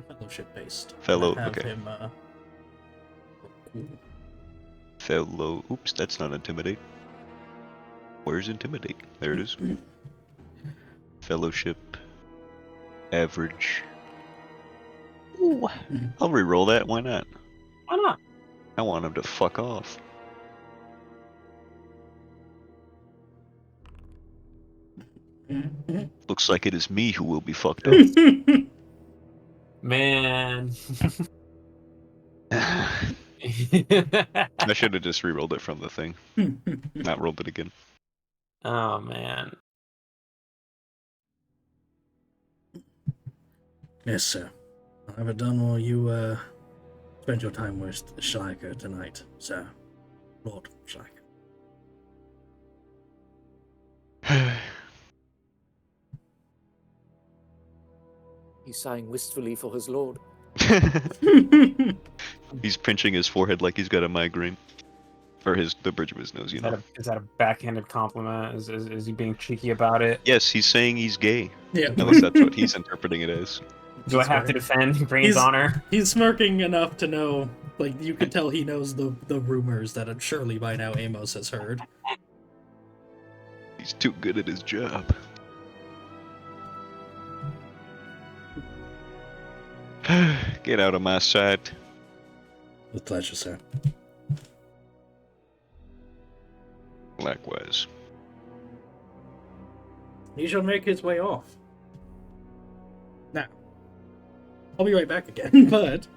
Fellowship based. Fellow, And have okay. him, Fellow, oops, that's not intimidate. Where's intimidate? There it is. Fellowship. Average. Ooh, I'll re-roll that, why not? Why not? I want him to fuck off. Looks like it is me who will be fucked up. Man. I should have just re-rolled it from the thing. Not rolled it again. Oh, man. Yes, sir. I'll have it done while you spend your time with Schleicher tonight, sir. Lord Schleicher. He's sighing wistfully for his lord. He's pinching his forehead like he's got a migraine. Or the bridge of his nose, you know. Is that a backhanded compliment? Is he being cheeky about it? Yes, he's saying he's gay. Yeah. At least that's what he's interpreting it as. Do I have to defend Green's honor? He's smirking enough to know, like, you could tell he knows the rumors that surely by now Amos has heard. He's too good at his job. Get out of my sight. With pleasure, sir. Likewise. He shall make his way off. Now, I'll be right back again, but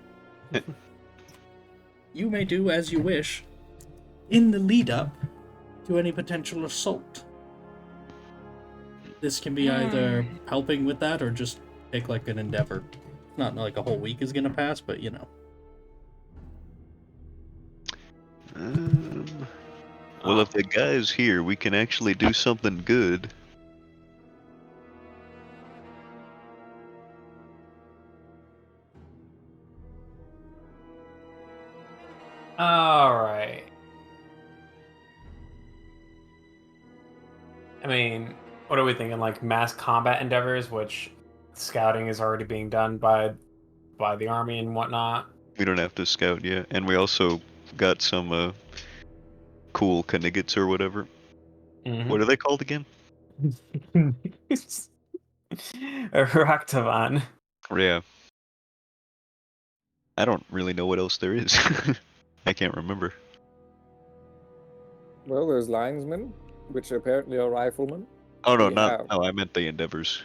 you may do as you wish in the lead-up to any potential assault. This can be either helping with that or just take like an endeavor. Not like a whole week is gonna pass, but you know. Well, if the guy's here, we can actually do something good. Alright. I mean, what are we thinking? Like mass combat endeavors, which scouting is already being done by the army and whatnot. We don't have to scout yet, and we also got some cool Kniggets or whatever. What are they called again? A Raktavan. Yeah. I don't really know what else there is. I can't remember. Well, there's linesmen, which apparently are riflemen. Oh no, Yeah. no, I meant the Endeavors.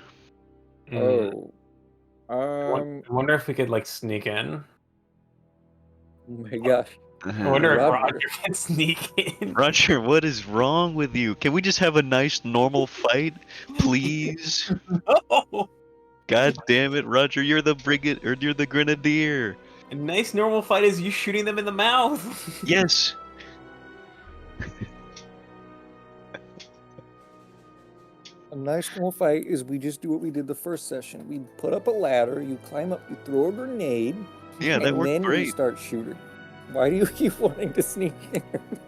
Oh. I wonder if we could like sneak in. Oh my gosh. I wonder if Roger. Roger can sneak in. Roger, what is wrong with you? Can we just have a nice normal fight, please? Oh, God damn it, Roger, you're the brigand, or you're the grenadier. a nice normal fight is you shooting them in the mouth. Yes. A nice normal fight is we just do what we did the first session. We put up a ladder, you climb up, you throw a grenade, Yeah, that and worked then we great. start shooting. Why do you keep wanting to sneak in?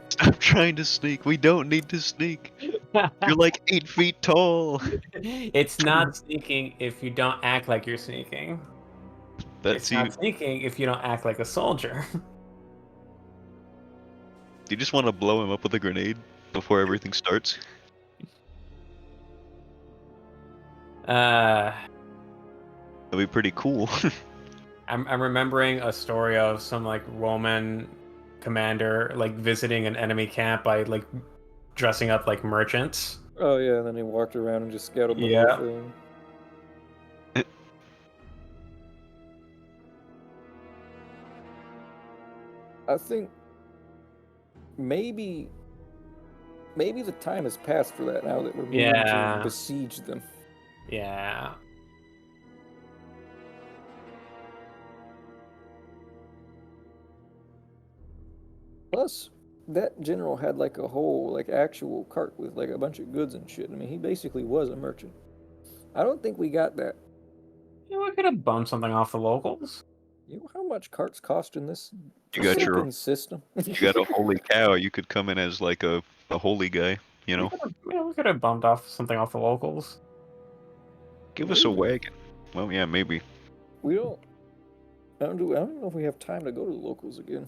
Stop trying to sneak. We don't need to sneak. You're like 8 feet tall. It's not sneaking if you don't act like you're sneaking. That's It's not sneaking if you don't act like a soldier. You just want to blow him up with a grenade before everything starts? That'd be pretty cool. I'm remembering a story of some like Roman commander like visiting an enemy camp by like dressing up like merchants. Oh yeah, and then he walked around and just scouted the Yeah. whole thing. I think maybe Maybe the time has passed for that now that we're moving Yeah. to besiege them. Yeah. Plus, that general had like a whole like actual cart with like a bunch of goods and shit. I mean, he basically was a merchant. I don't think we got that. Yeah, we could have bumped something off the locals. You know how much carts cost in this You got your- freaking system? You got a holy cow. You could come in as like a holy guy. You know, We could have bumped off something off the locals. give us a Maybe. wagon. Well, yeah, maybe. We don't. I don't know if we have time to go to the locals again.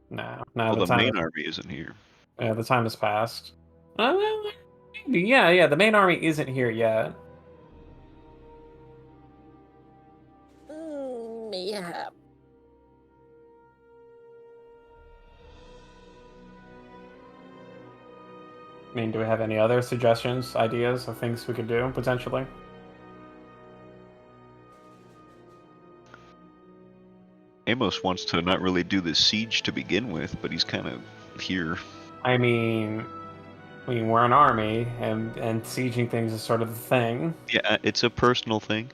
No, Well, the the time. main army isn't here. Yeah, the time has passed. Maybe. Yeah. The main army isn't here yet. Mayhap. I mean, do we have any other suggestions, ideas of things we could do potentially? Amos wants to not really do the siege to begin with, but he's kind of here. I mean, we're an army, and sieging things is sort of the thing. Yeah, it's a personal thing.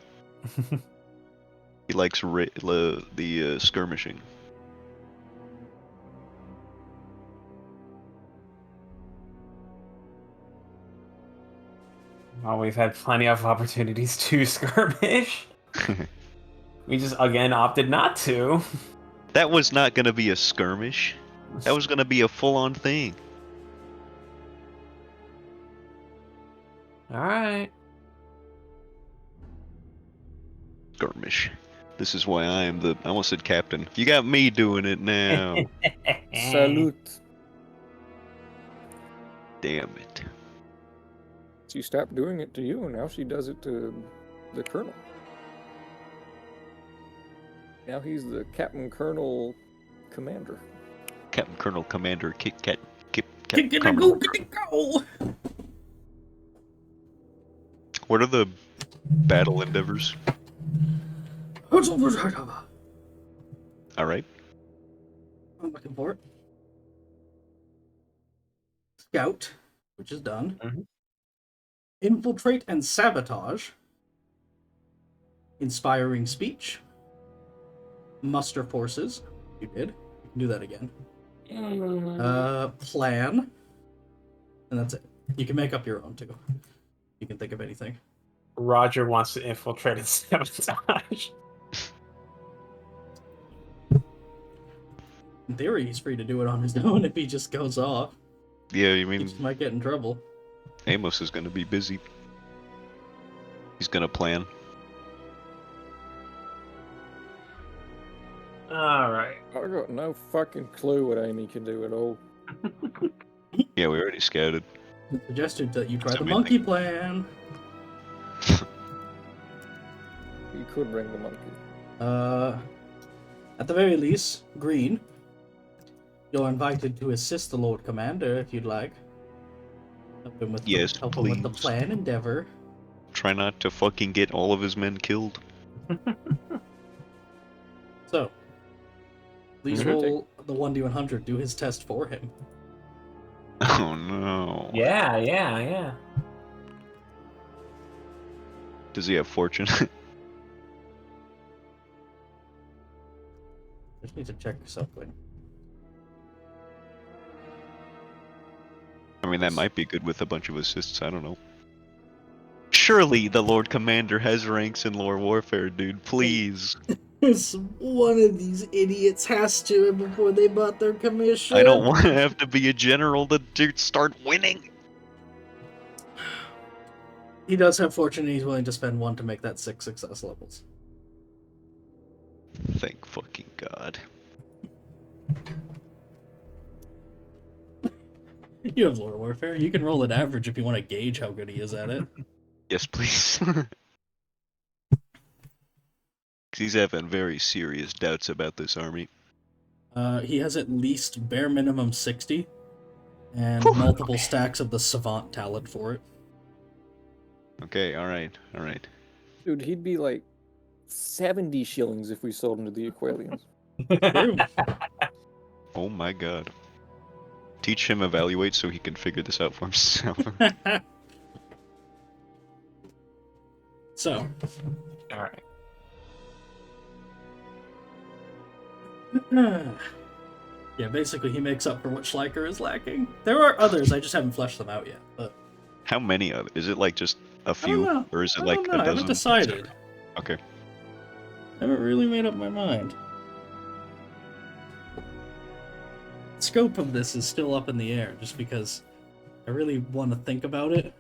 He likes the skirmishing. Well, we've had plenty of opportunities to skirmish. We just again opted not to. That was not going to be a skirmish. That was going to be a full-on thing. All right. Skirmish. This is why I almost said captain. You got me doing it now. Salute. Damn it. She stopped doing it to you, and now she does it to the colonel. Now he's the captain, colonel, commander. Captain Colonel Commander Kit Kat. Get it, go, get it, go! What are the battle endeavors? I'm Alright. looking for it. Scout, which is done. Mhm. Infiltrate and sabotage. Inspiring speech. Muster forces. You did. You can do that again. Plan. And that's it. You can make up your own too. You can think of anything. Roger wants to infiltrate and sabotage. In theory, he's free to do it on his own if he just goes off. Yeah, you He mean just might get in trouble. Amos is going to be busy. He's going to plan. All right. I got no fucking clue what Amy can do at all. Yeah, we already scouted. I suggested that you try the Something monkey plan. You could bring the monkey. At the very least, Green. You're invited to assist the Lord Commander if you'd like. Help him with Yes, help him with the please. plan endeavor. Try not to fucking get all of his men killed. So, please Mhm. roll the 1d100. Do his test for him. Oh no. Yeah. Does he have fortune? Just need to check something. I mean, that might be good with a bunch of assists. I don't know. Surely the Lord Commander has ranks in lore warfare, dude. Please. One of these idiots has to before they bought their commission. I don't want to have to be a general to start winning. He does have fortune, and he's willing to spend 1 to make that 6 success levels. Thank fucking God. You have lore warfare. You can roll an average if you want to gauge how good he is at it. Yes, please. He's having very serious doubts about this army. He has at least bare minimum 60, and Whew. multiple stacks of the savant talent for it. Okay, alright. Dude, he'd be like 70 shillings if we sold him to the Aqualians. True. Oh my God. teach him evaluate so he can figure this out for himself. So, All right. yeah, basically he makes up for what Schleicher is lacking. There are others, I just haven't fleshed them out yet. But How many of is it like just a I don't few, know. or is it I like don't know. a I haven't dozen? decided. Okay. I haven't really made up my mind. The scope of this is still up in the air, just because I really want to think about it.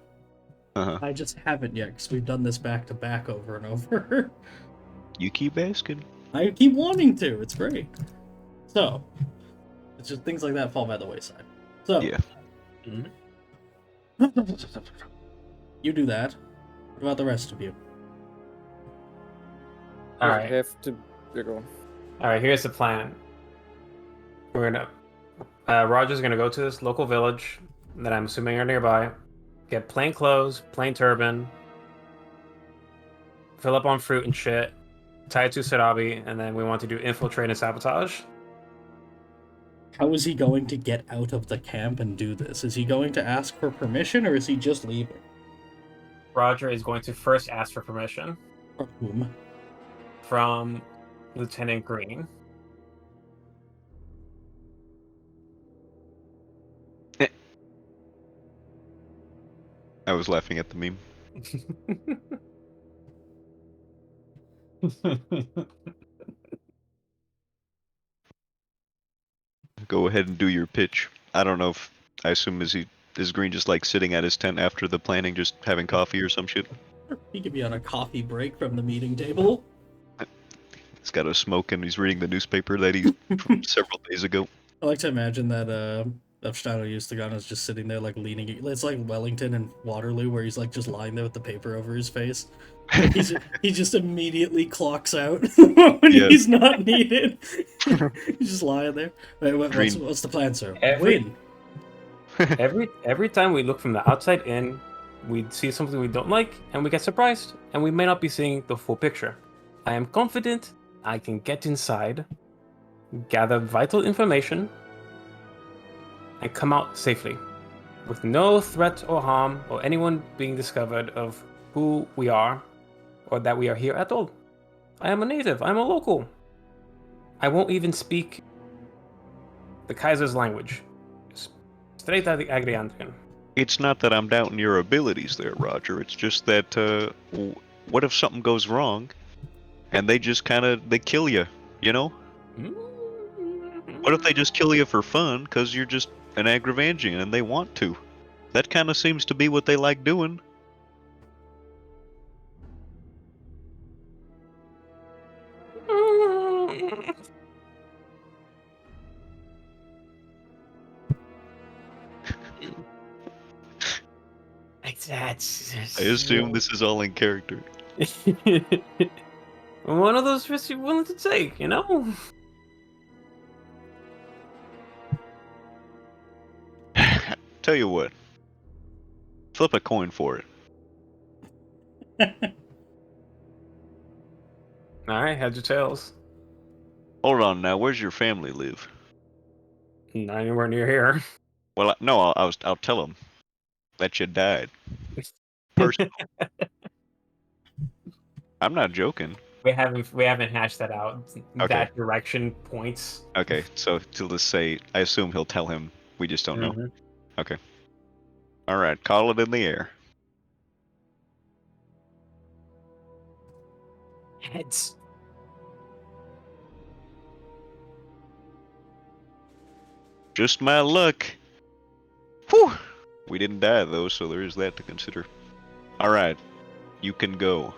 Uh-huh. I just haven't yet, because we've done this back to back over and over. You keep asking. I keep wanting to. It's great. So, it's just things like that fall by the wayside. So, Yeah. you do that. What about the rest of you? All Does it right. have to. They're going. All right. Here's the plan. We're gonna. Roger's gonna go to this local village that I'm assuming are nearby. Get plain clothes, plain turban. Fill up on fruit and shit. Tie it to Sarabi, and then we want to do infiltrate and sabotage. How is he going to get out of the camp and do this? Is he going to ask for permission, or is he just leaving? Roger is going to first ask for permission From whom? from Lieutenant Green. I was laughing at the meme. Go ahead and do your pitch. I don't know if I assume is Green just like sitting at his tent after the planning, just having coffee or some shit. He could be on a coffee break from the meeting table. He's got a smoke and he's reading the newspaper that he from several days ago. I like to imagine that Epstein used to go and is just sitting there like leaning. It's like Wellington and Waterloo, where he's like just lying there with the paper over his face. Like he just immediately clocks out when Yeah. he's not needed. He's just lying there. Wait, what's the plan, sir? Win. Every time we look from the outside in, we see something we don't like, and we get surprised, and we may not be seeing the full picture. I am confident I can get inside, gather vital information, and come out safely, with no threat or harm or anyone being discovered of who we are or that we are here at all. I am a native. I'm a local. I won't even speak the Kaiser's language. Straight out of the Agriandrian. It's not that I'm doubting your abilities there, Roger. It's just that what if something goes wrong and they just they kill you, you know? What if they just kill you for fun because you're just an Agrivangian and they want to? That kind of seems to be what they like doing. I assume this is all in character. One of those risks you're willing to take, you know? Tell you what. Flip a coin for it. Alright, heads or tails. Hold on now, where's your family live? Not anywhere near here. Well, no, I'll tell them that you died. Personally. I'm not joking. We haven't hashed that out. Okay. That direction points. Okay, so to just say, I assume he'll tell him. We just don't know. Okay. All right, call it in the air. Heads. Just my luck. Whew. We didn't die though, so there is that to consider. All right, you can go.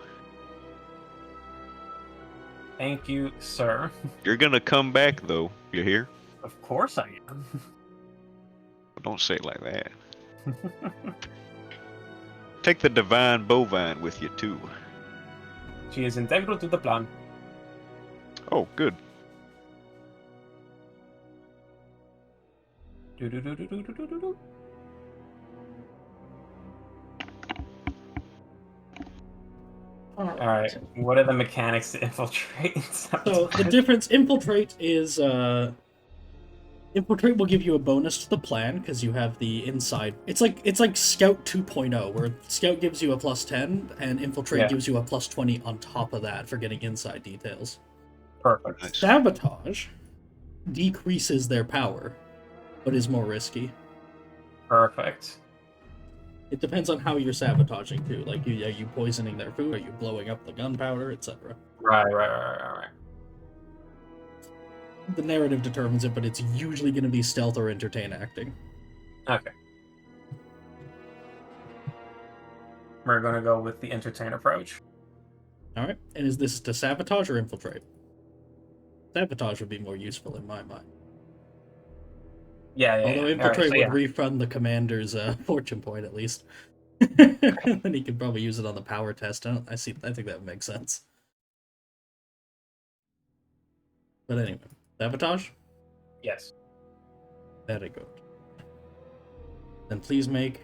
Thank you, sir. You're gonna come back though. You hear? Of course I am. Don't say it like that. Take the divine bovine with you too. She is integral to the plan. Oh, good. Do-do-do-do-do-do-do-do. Alright, what are the mechanics to infiltrate? So the difference, infiltrate is Infiltrate will give you a bonus to the plan because you have the inside. It's like Scout 2.0, where Scout gives you a +10 and Infiltrate Yeah. gives you a +20 on top of that for getting inside details. Perfect. Nice. Sabotage decreases their power, but is more risky. Perfect. It depends on how you're sabotaging too. Like, are you poisoning their food? Are you blowing up the gunpowder, etc.? Right. The narrative determines it, but it's usually going to be stealth or entertain acting. Okay. We're gonna go with the entertain approach. All right, and is this to sabotage or infiltrate? Sabotage would be more useful in my mind. Yeah. Although yeah. infiltrate Alright, so would refund the commander's fortune point at least. Then he could probably use it on the power test. I think that would make sense. But anyway, sabotage. Yes. Very good. Then please make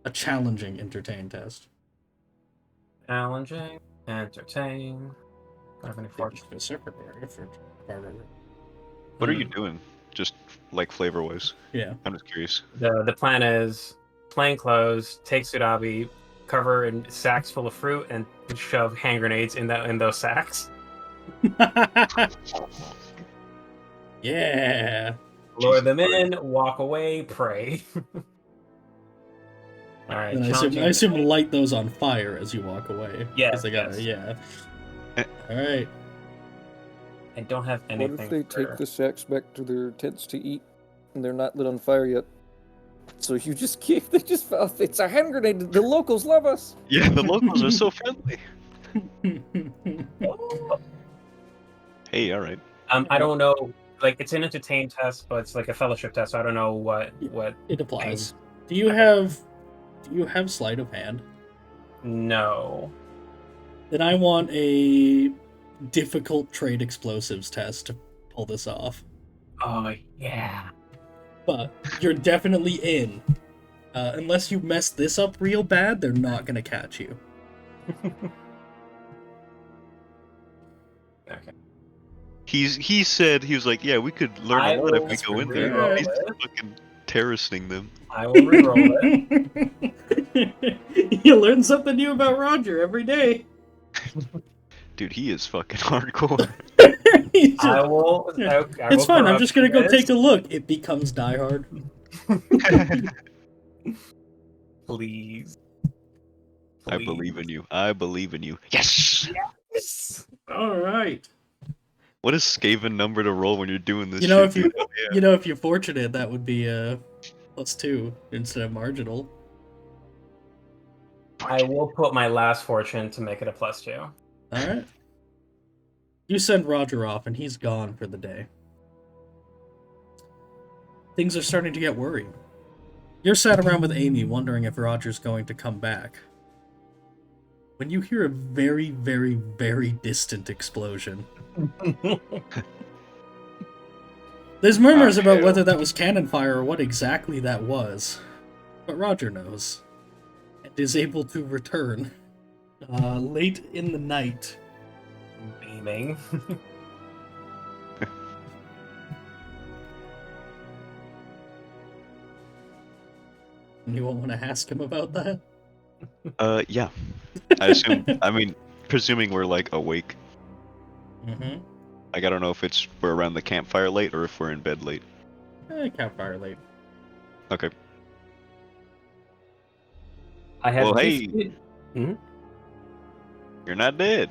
a challenging entertain test. Challenging. Entertain. Don't have any fortune. What are you doing? Just like flavor-wise? Yeah. I'm just curious. The plan is plain clothes, take Sudabi, cover in sacks full of fruit, and shove hand grenades in those sacks. Yeah. Lure Jesus them Christ. in, walk away, pray. All right. And I assume light those on fire as you walk away. Yeah, 'Cause they gotta, yes. yeah. Alright. I don't have anything. What if they for- take the sacks back to their tents to eat, and they're not lit on fire yet? So you just keep. They just felt it's a hand grenade. The locals love us. Yeah, the locals are so friendly. Hey, all right. I don't know. Like, it's an entertain test, but it's like a fellowship test. So I don't know what. It applies. Do you have sleight of hand? No. Then I want a difficult trade explosives test to pull this off. Oh yeah. But you're definitely in. Unless you mess this up real bad, they're not gonna catch you. Okay. He said he was like, yeah, we could learn I a lot if will we go in there. reroll He's it. fucking terracing them. I will reroll it. You learn something new about Roger every day. Dude, he is fucking hardcore. I will. It's fine. I'm just gonna go take a look. It becomes Die Hard. Please. I believe in you. I believe in you. Yes! Yes. All right. What a Skaven number to roll when you're doing this You know, shit, if you dude. if you're fortunate, that would be +2 instead of marginal. I will put my last fortune to make it a +2. All right. You send Roger off, and he's gone for the day. Things are starting to get worried. You're sat around with Amy, wondering if Roger's going to come back. When you hear a very, very, very distant explosion. There's murmurs about whether that was cannon fire or what exactly that was. But Roger knows. And is able to return. Late in the night. Beaming. You won't want to ask him about that? Yeah. I mean, presuming we're, like, awake. Mm-hmm. Like, I don't know if we're around the campfire late or if we're in bed late. Campfire late. Okay. I have Well, hey. gifted. You're not dead.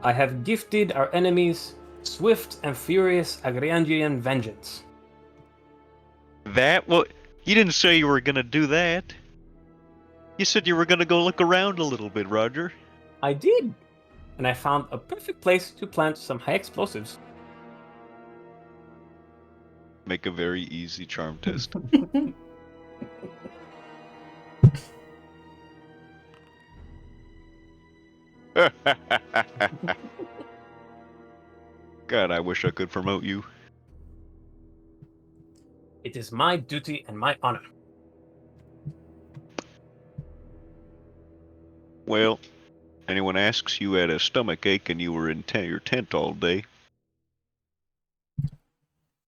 I have gifted our enemies swift and furious Agriangian vengeance. Well, you didn't say you were gonna do that. You said you were gonna go look around a little bit, Roger. I did, and I found a perfect place to plant some high explosives. Make a very easy charm test. God, I wish I could promote you. It is my duty and my honor. Well, Anyone asks, you had a stomach ache and you were in your tent all day.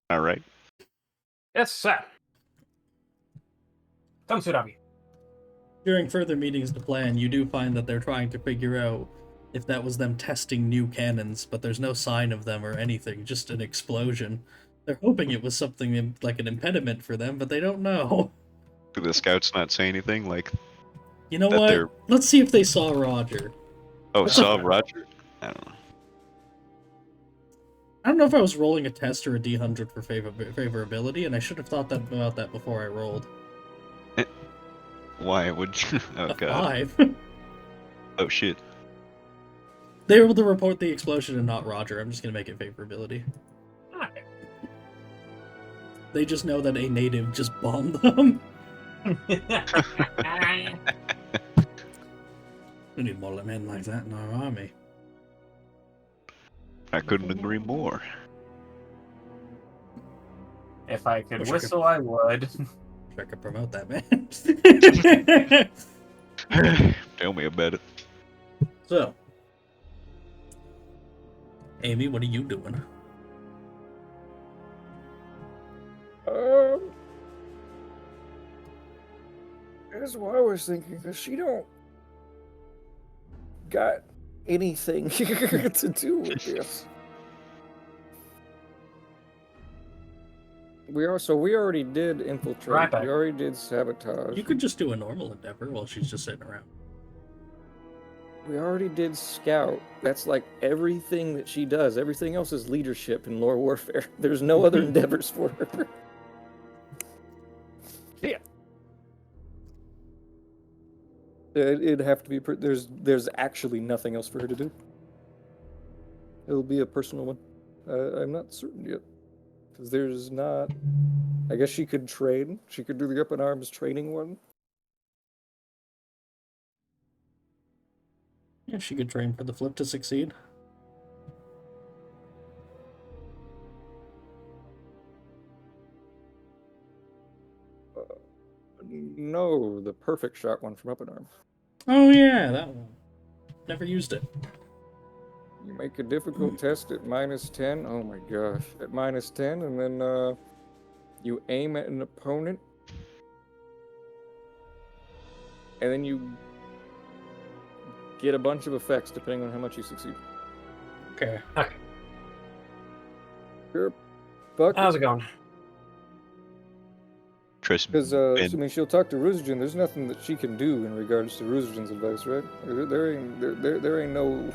All right. Yes, sir. Come to Ravi. During further meetings to plan, you do find that they're trying to figure out if that was them testing new cannons, but there's no sign of them or anything, just an explosion. They're hoping it was something like an impediment for them, but they don't know. Do the scouts not say anything like You know that? what? They're Let's see if they saw Roger. saw Roger. I don't know. I don't know if I was rolling a test or a D100 for favorability, and I should have thought about that before I rolled. Why would you? Oh A god. 5. Oh shit. They were able to report the explosion and not Roger. I'm just gonna make it favorability. Okay. They just know that a native just bombed them. We need more men like that in our army. I couldn't agree more. If I could Wish I whistle, I would. I could promote that, man. Tell me about it. So, Amy, what are you doing? That's what I was thinking, because she don't got anything to do with this. We already did infiltrate. Right back. We already did sabotage. You could just do a normal endeavor while she's just sitting around. We already did scout. That's like everything that she does. Everything else is leadership in lore warfare. There's no other endeavors for her. Yeah. It'd have to be. There's actually nothing else for her to do. It'll be a personal one. I'm not certain yet. Because there's not. I guess she could train. She could do the up in arms training one. Yeah, she could train for the flip to succeed. No, the perfect shot one from up in arms. Oh yeah, that one. Never used it. You make a difficult test at -10. Oh my gosh. At -10, and then you aim at an opponent. And then you get a bunch of effects depending on how much you succeed. Okay. Okay. Sure. Buck. How's it going? Trust Because, I Ben. mean, she'll talk to Ruzjin. There's nothing that she can do in regards to Ruzjin's advice, right? There ain't no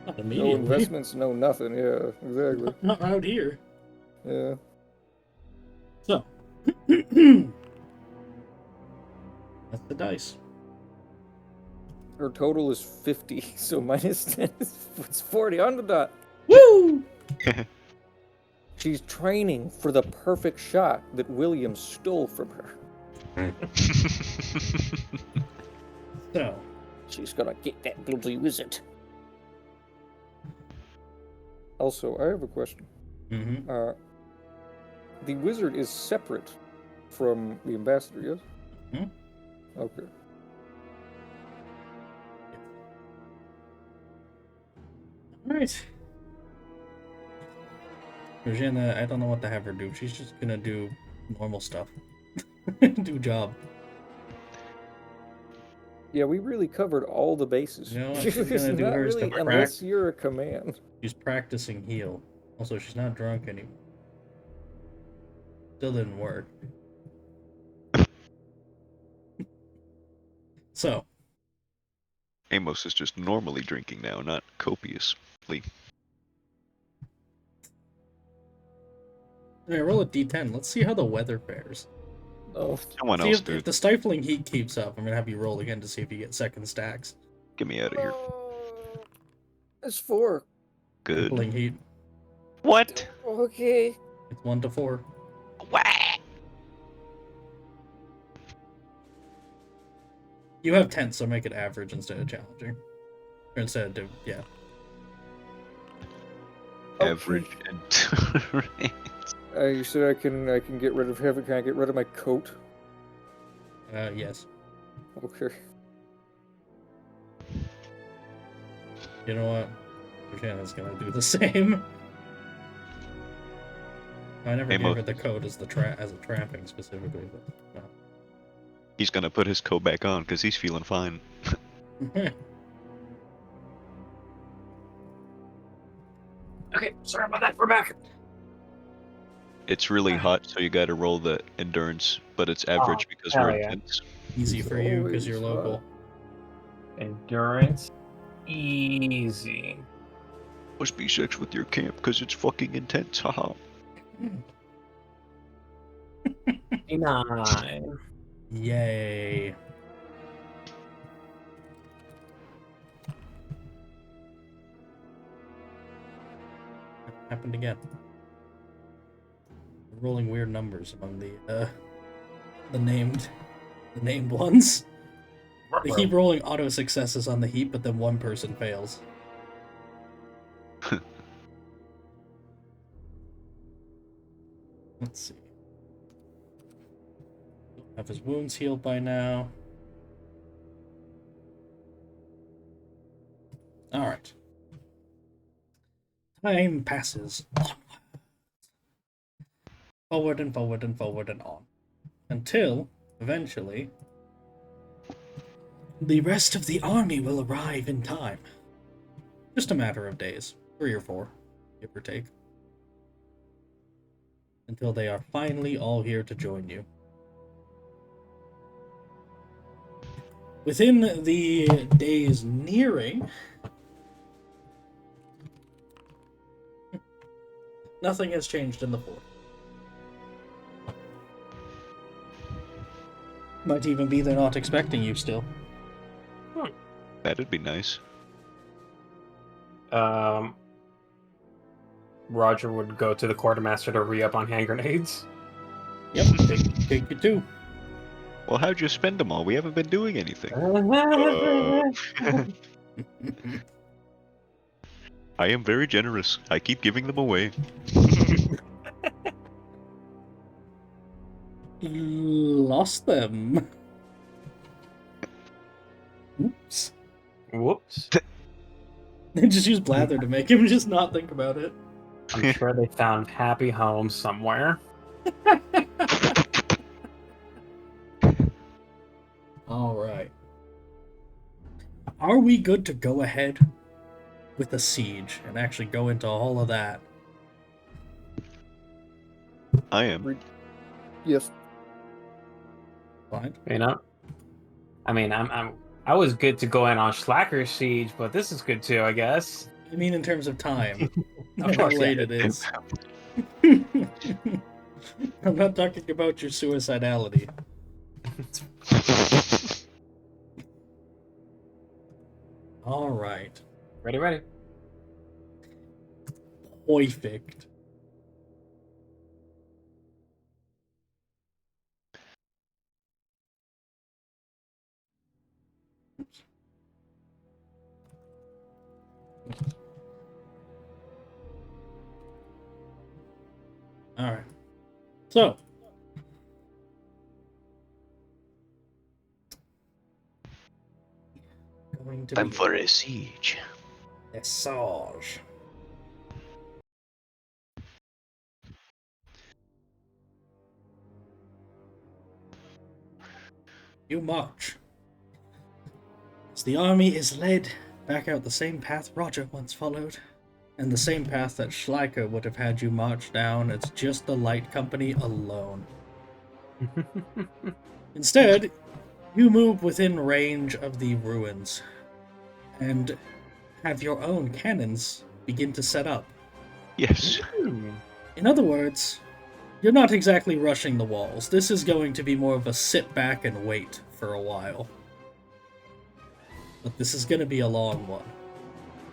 Not no immediately. investments, no nothing. Yeah, exactly. Not out here. Yeah. So. That's the dice. Her total is 50, so -10 is 40 on the dot. Woo! She's training for the perfect shot that William stole from her. So. She's gonna get that bloody wizard. Also, I have a question. Mm-hmm. The wizard is separate from the ambassador, yes? Mhm. Okay. Alright. Virginia, I don't know what to have her do. She's just gonna do normal stuff. Do job. Yeah, we really covered all the bases. You know what? She's This gonna is do not hers to really, crack. unless you're a command. She's practicing heal. Also, she's not drunk anymore. Still didn't work. So. Amos is just normally drinking now, not copiously. Alright, roll a d10. Let's see how the weather fares. Oh, Someone See else, if dude. the stifling heat keeps up. I'm gonna have you roll again to see if you get second stacks. Get me out of here. it's 4. Good. Stifling heat. What? Okay. It's 1 to 4. Wah! You have 10, so make it average instead of challenging. Or instead of, yeah. Average and You said I can get rid of havoc. Can I get rid of my coat? Yes. Okay. You know what? Shannon's gonna do the same. I never Hey, gave her the code as a trapping specifically, but He's gonna put his coat back on because he's feeling fine. no. Okay, sorry about that. We're back. It's really hot, so you gotta roll the endurance, but it's average because hell we're yeah. intense. Easy for you because Always you're local. Endurance, easy. Must be sex with your camp because it's fucking intense, haha. 9. Yay. Happened again. Rolling weird numbers among the named ones. They keep rolling auto successes on the heap, but then one person fails. Let's see. Have his wounds healed by now. Alright. Time passes onward. Forward and forward and forward and on. Until, eventually, the rest of the army will arrive in time. Just a matter of days. 3 or 4, give or take. Until they are finally all here to join you. Within the days nearing, nothing has changed in the fort. Might even be they're not expecting you still. That'd be nice. Roger would go to the quartermaster to re-up on hand grenades. Yep, take you too. Well, how'd you spend them all? We haven't been doing anything. I am very generous. I keep giving them away. Lost them. Oops. Whoops. They just use blather to make him just not think about it. I'm sure they found happy homes somewhere. Alright. Are we good to go ahead with the siege and actually go into all of that? I am. Yes. Fine. You know? I mean, I was good to go in on Schlacker's siege, but this is good too, I guess. I mean, in terms of time, Of how course, yeah. late it is. I'm not talking about your suicidality. Alright. Ready. Perfect. Alright. So. Going to Time be for a siege. a siege. You march. As the army is led back out the same path Roger once followed, and the same path that Schleicher would have had you march down, it's just the light company alone. Instead, you move within range of the ruins, and have your own cannons begin to set up. Yes. In other words, you're not exactly rushing the walls. This is going to be more of a sit back and wait for a while. But this is going to be a long one.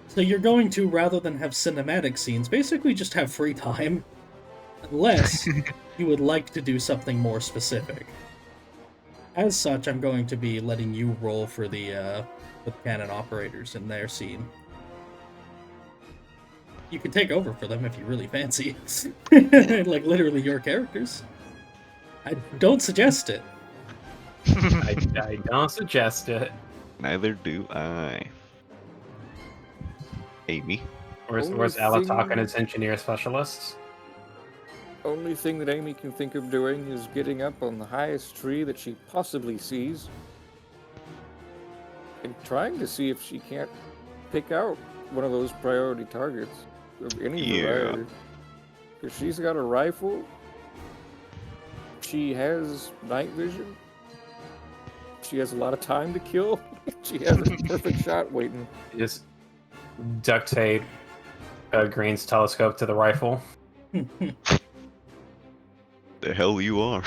So you're going to, rather than have cinematic scenes, basically just have free time. Unless you would like to do something more specific. As such, I'm going to be letting you roll for the cannon operators in their scene. You can take over for them if you really fancy. Like, literally your characters. I don't suggest it. I don't suggest it. Neither do I. Amy. Where's Only Alatok and thing- his engineer specialists? Only thing that Amy can think of doing is getting up on the highest tree that she possibly sees and trying to see if she can't pick out one of those priority targets of any Yeah. variety. Because she's got a rifle, she has night vision, she has a lot of time to kill, she has a perfect shot waiting. Just duct tape Green's telescope to the rifle. The hell you are.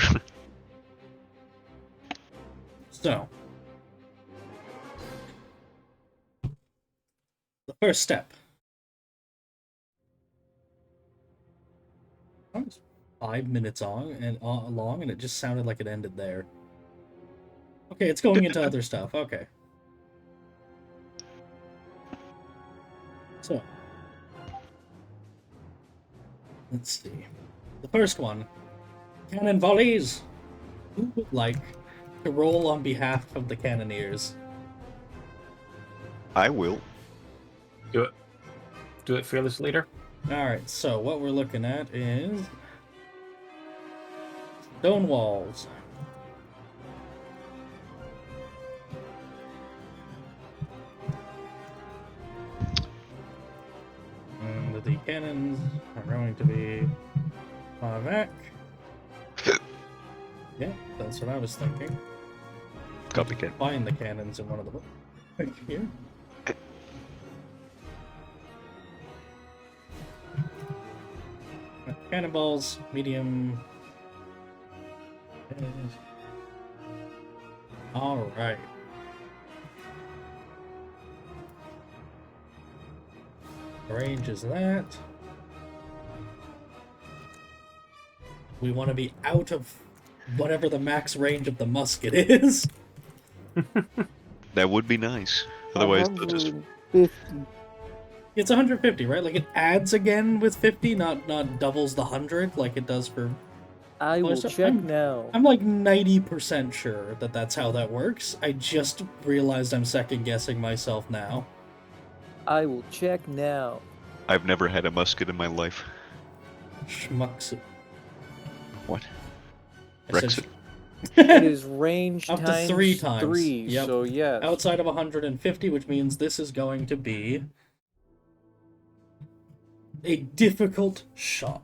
So, the first step. That was 5 minutes long, and it just sounded like it ended there. Okay, it's going into other stuff. Okay. So, let's see. The first one, cannon volleys. Who would like to roll on behalf of the cannoneers? I will. Do it. Do it, fearless leader. Alright, so what we're looking at is stone walls. And the cannons are going to be back. Yeah, that's what I was thinking. Copycat. Find the cannons in one of the books. Right here. Cannonballs, medium. Alright. Range is that. We want to be out of whatever the max range of the musket is. That would be nice. Otherwise, they'll just 150. It's 150, right? Like it adds again with 50, not doubles the 100 like it does for. I will so check I'm- now. I'm like 90% sure that that's how that works. I just realized I'm second guessing myself now. I will check now. I've never had a musket in my life. Schmucks. What? I said Brexit? It is range Up to times 3 times. 3, Yep. so yes. outside of 150, which means this is going to be a difficult shot.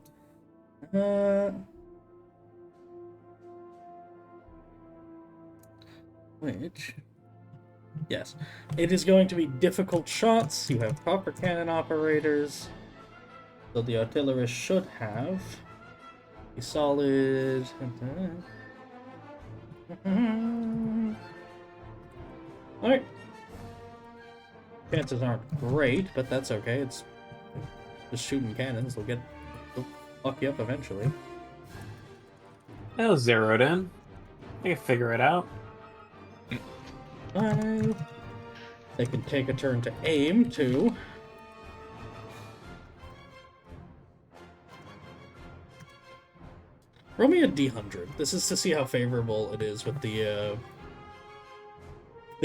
Which, yes, it is going to be difficult shots. You have copper cannon operators, so the artillerist should have a solid. Alright. Chances aren't great, but that's okay. It's just shooting cannons. They'll fuck you up eventually. That was zeroed in. I can figure it out. 5. They can take a turn to aim, too. Roll me a D100. This is to see how favorable it is with the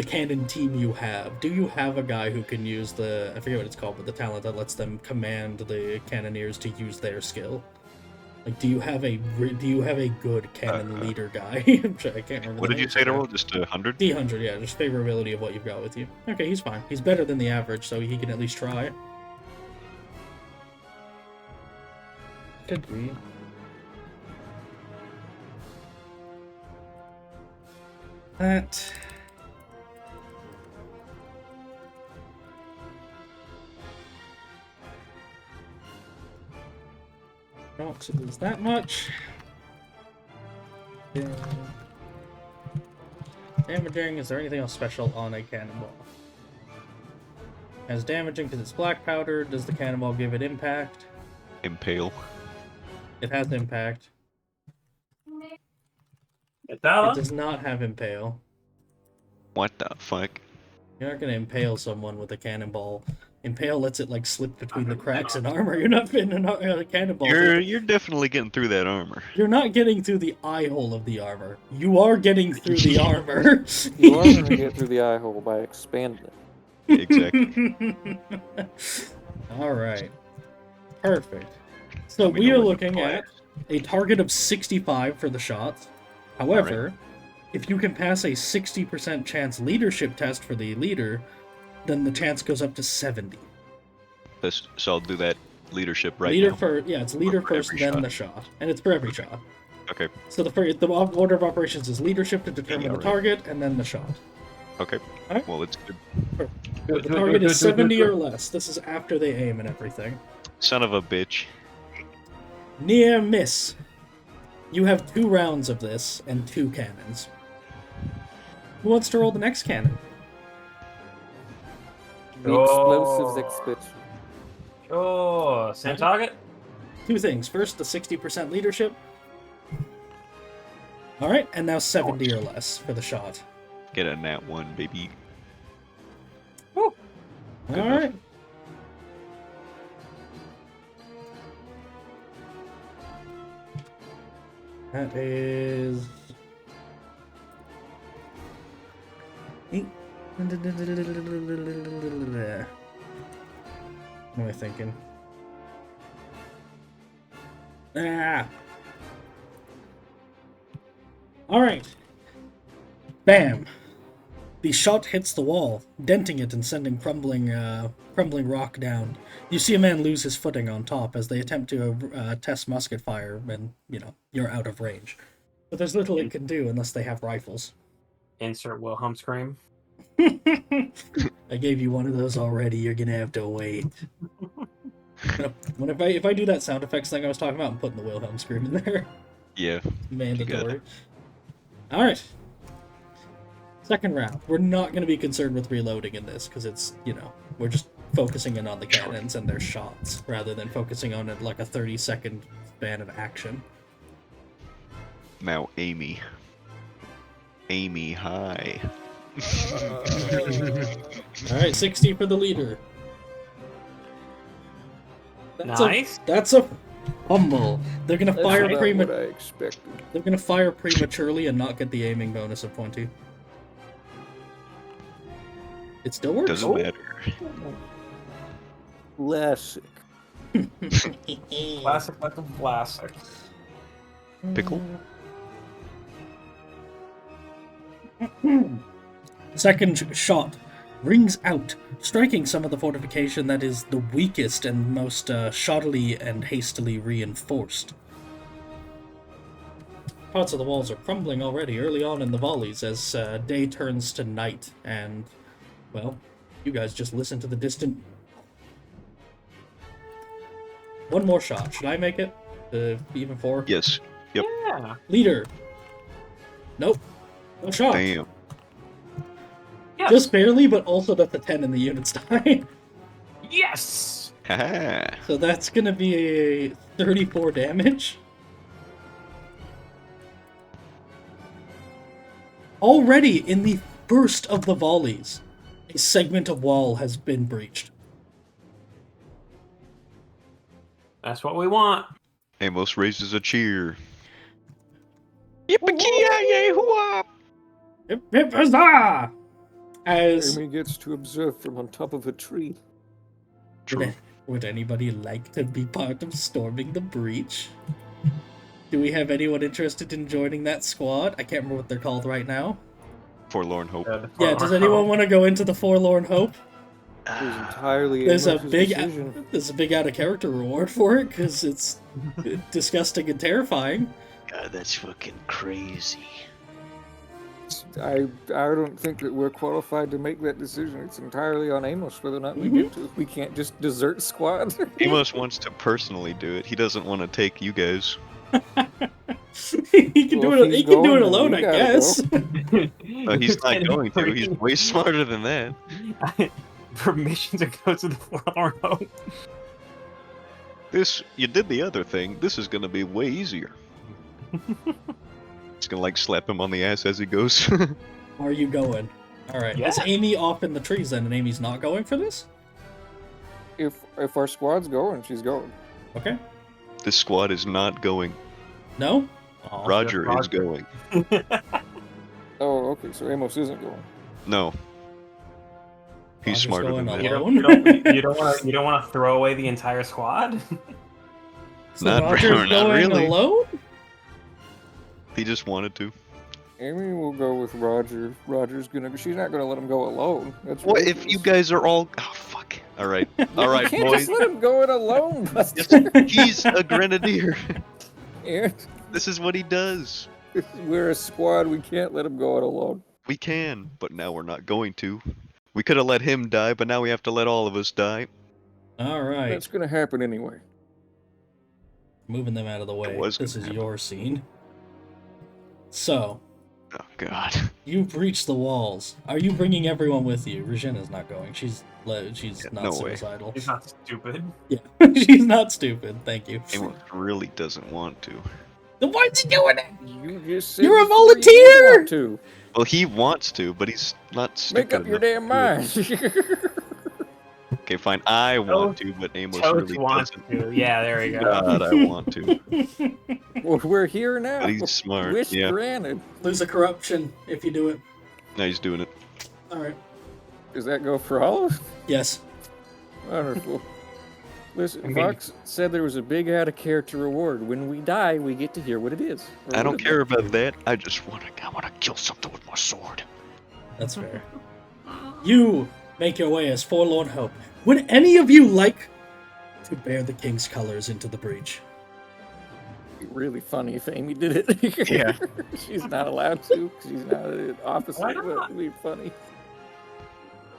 cannon team you have. Do you have a guy who can use the, I forget what it's called, but the talent that lets them command the cannoneers to use their skill? Like, do you have a good cannon leader guy? I can't remember. What the did you name say to of it. roll? Just 100? D100, yeah, just favorability of what you've got with you. Okay, he's fine. He's better than the average, so he can at least try. Could be. That. Don't lose that much. Yeah. Damaging. Is there anything else special on a cannonball? As damaging because it's black powder. Does the cannonball give it impact? Impale. It has impact. It Get that? does not have impale. What the fuck? You're not gonna impale someone with a cannonball. Impale lets it like slip between the cracks in armor. You're not fitting a cannonball. You're definitely getting through that armor. You're not getting through the eye hole of the armor. You are getting through the armor. You are going to get through the eye hole by expanding it. Exactly. All right. Perfect. So Let me we know are when to looking play. at a target of 65 for the shots. However, if you can pass a 60% chance leadership test for the leader, then the chance goes up to 70. So I'll do that leadership right leader now. first, yeah, it's leader For first, every then shot. the shot, and it's for every shot. Okay. So the order of operations is leadership to determine the alright. target, and then the shot. Okay. Alright. Well, it's good. The target is 70 or less. This is after they aim and everything. Son of a bitch. Near miss. You have 2 rounds of this and 2 cannons. Who wants to roll the next cannon? The explosives expert. Oh, same target? 2 things. First, the 60% leadership. Alright, and now 70 or less for the shot. Get a nat 1, baby. Good enough. Alright. That is... What am I thinking? Alright. Bam. The shot hits the wall, denting it and sending crumbling rock down. You see a man lose his footing on top as they attempt to test musket fire, and, you're out of range. But there's little it can do unless they have rifles. Insert Wilhelm scream. I gave you one of those already, you're gonna have to wait. If I do that sound effects thing I was talking about, I'm putting the Wilhelm scream in there. Yeah. Mandatory. Alright. Second round. We're not going to be concerned with reloading in this, because it's, we're just focusing in on the cannons and their shots, rather than focusing on it like a 30-second span of action. Now, Amy. Amy, hi. Alright, 60 for the leader. Nice. That's a fumble. They're gonna That's fire about what I expected. They're gonna fire prematurely and not get the aiming bonus of 20. It still works. Doesn't matter. Classic. Classic like a classic. Pickle? Second shot rings out, striking some of the fortification that is the weakest and most shoddily and hastily reinforced. Parts of the walls are crumbling already early on in the volleys as day turns to night, and, well, you guys just listen to the distant... One more shot. Should I make it? Even 4? Yes. Yep. Yeah. Leader. Nope. No shot. Damn. Yes. Just barely, but also that the 10 in the units die. Yes. Haha. So that's gonna be a 34 damage. Already, in the first of the volleys, a segment of wall has been breached. That's what we want. Amos raises a cheer. Yippee-ki-yay-hoo-ah! Hip hip huzzah! As Amy gets to observe from on top of a tree. True. would anybody like to be part of storming the breach? Do we have anyone interested in joining that squad? I can't remember what they're called right now. Forlorn hope. Yeah, does anyone want to go into the Forlorn Hope? It was entirely There's a Amos's big decision. there's a big out of character reward for it because it's disgusting and terrifying. God, that's fucking crazy. I don't think that we're qualified to make that decision. It's entirely on Amos whether or not we get to. We can't just desert squad. Amos wants to personally do it. He doesn't want to take you guys. He can Well, do if it. He he's can do it going, alone, we I gotta guess. No, he's not going to. He's way smarter than that. Permission to go to the Forlorn Hope. You did the other thing. This is gonna be way easier. It's gonna slap him on the ass as he goes. Are you going? All right. Yeah. Is Amy off in the trees then, and Amy's not going for this? if our squad's going, she's going. Okay. This squad is not going. No. Aw. Roger Roger. is going. Oh, okay, so Amos isn't going. No. He's Roger's smarter going than You that. alone. you don't want to throw away the entire squad. So Not Roger's not going really. alone? He just wanted to. Amy will go with Roger. She's not gonna let him go alone. That's What if ridiculous. you guys are all? Oh fuck! All right, all You right, can't boys. just let him go it alone, Buster. He's a grenadier. Yeah, This is what he does. we're a squad. We can't let him go it alone. We can, but now we're not going to. We could have let him die, but now we have to let all of us die. All right. That's gonna happen anyway. Moving them out of the way. was This gonna is happen. your scene. So, Oh god. you've breached the walls. Are you bringing everyone with you? Regina's not going. She's not no way. suicidal. He's not stupid. Yeah, she's not stupid. Thank you. Amos really doesn't want to. Then why's he doing it? You just said You're a before you did volunteer! want to. Well, he wants to, but he's not Make stupid up your enough damn to do it. mind. Okay, fine. I want to, but Amos Totes really wants doesn't. to. Yeah, there we go. God, I want to. Well, we're here now. But he's smart. Wish Yeah. granted. Lose a corruption if you do it. No, he's doing it. All right. Does that go for all of us? Yes. Wonderful. Listen, I mean- Fox said there was a big out of character reward. When we die, we get to hear what it is. Or I what don't it care is. about that. I just want to kill something with my sword. That's fair. You make your way as forlorn hope. Would any of you like to bear the king's colors into the breach? It'd be really funny if Amy did it. Yeah. She's not allowed to. 'Cause she's not an officer. Why But not? it'd be funny.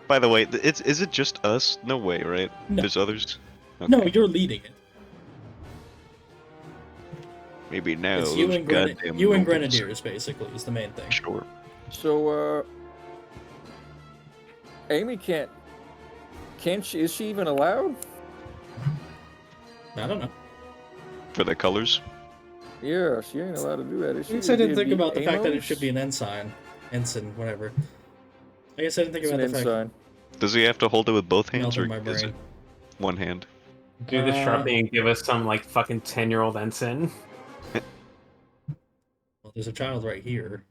By the way, is it just us? No way, right? No. There's others. No, you're leading it. Maybe now. It's you those and, goddamn you and nobles. Grenadiers, basically, is the main thing. Sure. So, Amy can't. Can she? Is she even allowed? I don't know. For the colors. Yeah, she ain't allowed to do that. Is I she? guess I didn't It'd think be about the fact that it Amos? should be an ensign. Ensign, whatever. I guess I didn't think It's an about the fact. ensign. Does he have to hold it with both hands, Melted or my is brain. it one hand? Do the sharpie and give us some like fucking 10-year-old ensign. Well, there's a child right here.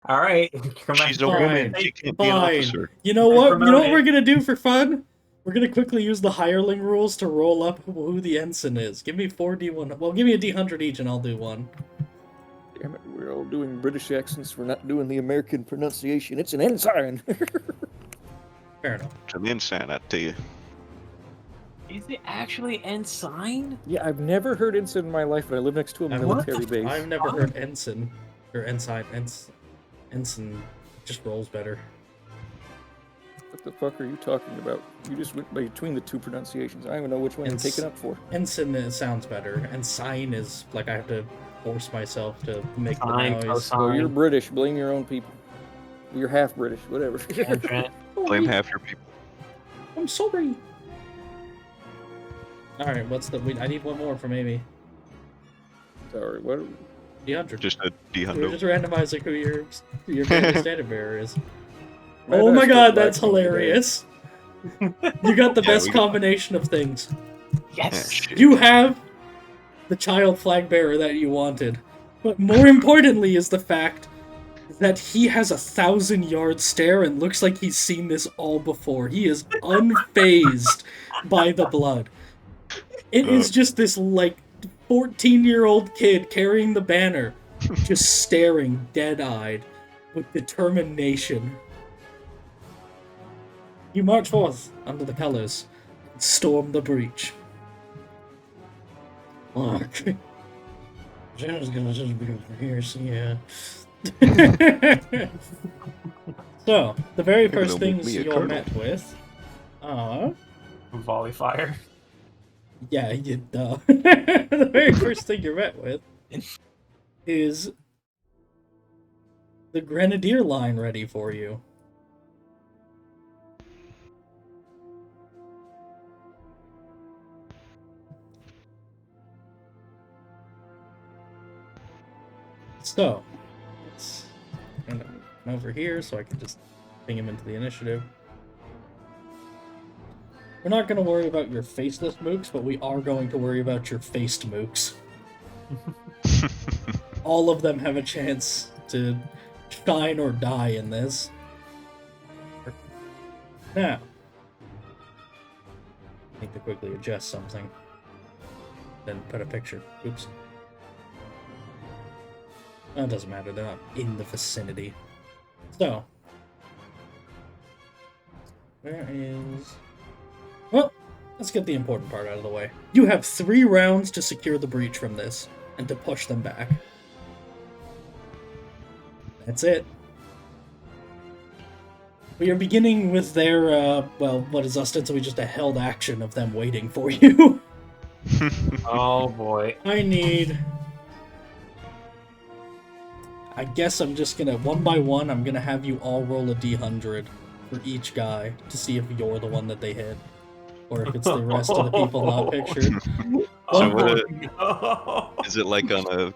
All right, come back She's to a our- woman. She can't be an Fine. officer. You know And what? You know what promoted. we're gonna do for fun? We're gonna quickly use the hireling rules to roll up who the ensign is. Give me 4d1. Well, give me a d100 each, and I'll do one. Damn it, we're all doing British accents. We're not doing the American pronunciation. It's an ensign. Fair enough. It's an insane, I tell you. Is it actually ensign? Yeah, I've never heard ensign in my life, but I live next to a military base. I've never heard ensign or ensign. Ensign just rolls better. What the fuck are you talking about? You just went between the two pronunciations. I don't even know which one you're taking up for. Ensign sounds better. Ensign is like I have to force myself to make Sign, the noise. Well, you're cosine, British. Blame your own people. You're half British. Whatever. tangent. Blame half your people. I'm sorry. All right, what's the? I need one more from Amy. Sorry. What? D100. Just a We're D-hundo. just randomizing who your favorite standard bearer is. Maybe Oh I my still god, like that's them today. hilarious. You got the Yeah, best we got- combination of things. Yes. shit. You have the child flag bearer that you wanted. But more importantly is the fact that he has a 1,000-yard stare and looks like he's seen this all before. He is unfazed by the blood. It is just this, like, 14-year-old kid carrying the banner, just staring dead-eyed with determination. You march forth under the colors and storm the breach. Look. Jenna's gonna just be over here, so yeah. So, the very Maybe first they'll make things me a you're colonel. met with are... Volley fire. Yeah, the very first thing you're met with is the Grenadier line ready for you. So, let's kind of come over here so I can just ping him into the initiative. We're not going to worry about your faceless mooks, but we are going to worry about your faced mooks. All of them have a chance to shine or die in this. Now, I need to quickly adjust something. Then put a picture. Oops. That doesn't matter, they're not in the vicinity. So, where is... Well, let's get the important part out of the way. You have 3 rounds to secure the breach from this, and to push them back. That's it. We are beginning with their, well, what is ostensibly just a held action of them waiting for you. Oh boy. I guess I'm just gonna, one by one, I'm gonna have you all roll a d100 for each guy to see if you're the one that they hit. Or if it's the rest of the people not pictured. So no. is it like on a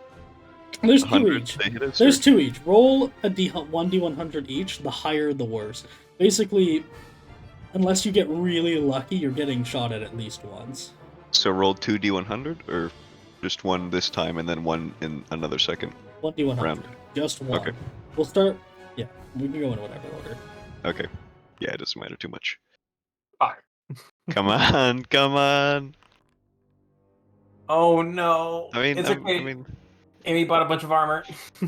There's 2 100 each. they hit us, There's or- 2 each. Roll a 1d100 each, the higher the worse. Basically, unless you get really lucky, you're getting shot at least once. So roll 2 d100, or just one this time and then one in another second? 1d100. Round. Just one. Okay. We'll start... Yeah, we can go in whatever order. Okay. Yeah, it doesn't matter too much. Fuck. Come on, come on. Oh no. I mean, It's okay. I mean, Amy bought a bunch of armor.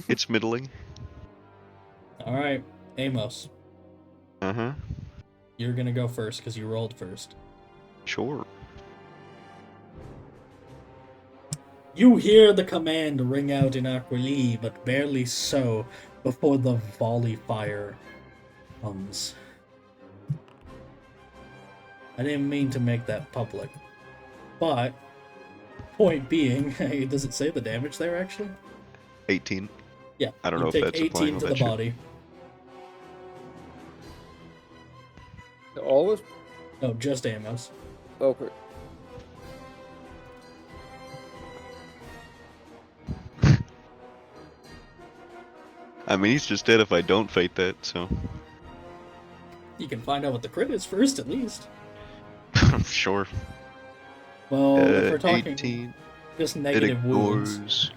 it's middling. Alright, Amos. Uh-huh. You're gonna go first, because you rolled first. Sure. You hear the command ring out in Aquili, but barely so before the volley fire comes. I didn't mean to make that public, but point being, does it say the damage there actually? 18. Yeah, I don't you know if take that's applying 18 on to that the shit. body. All of us? No, just Amos. Okay. I mean, he's just dead if I don't fate that, so... You can find out what the crit is first, at least. Sure. Well, if we're talking 18. just It negative wounds, ignores...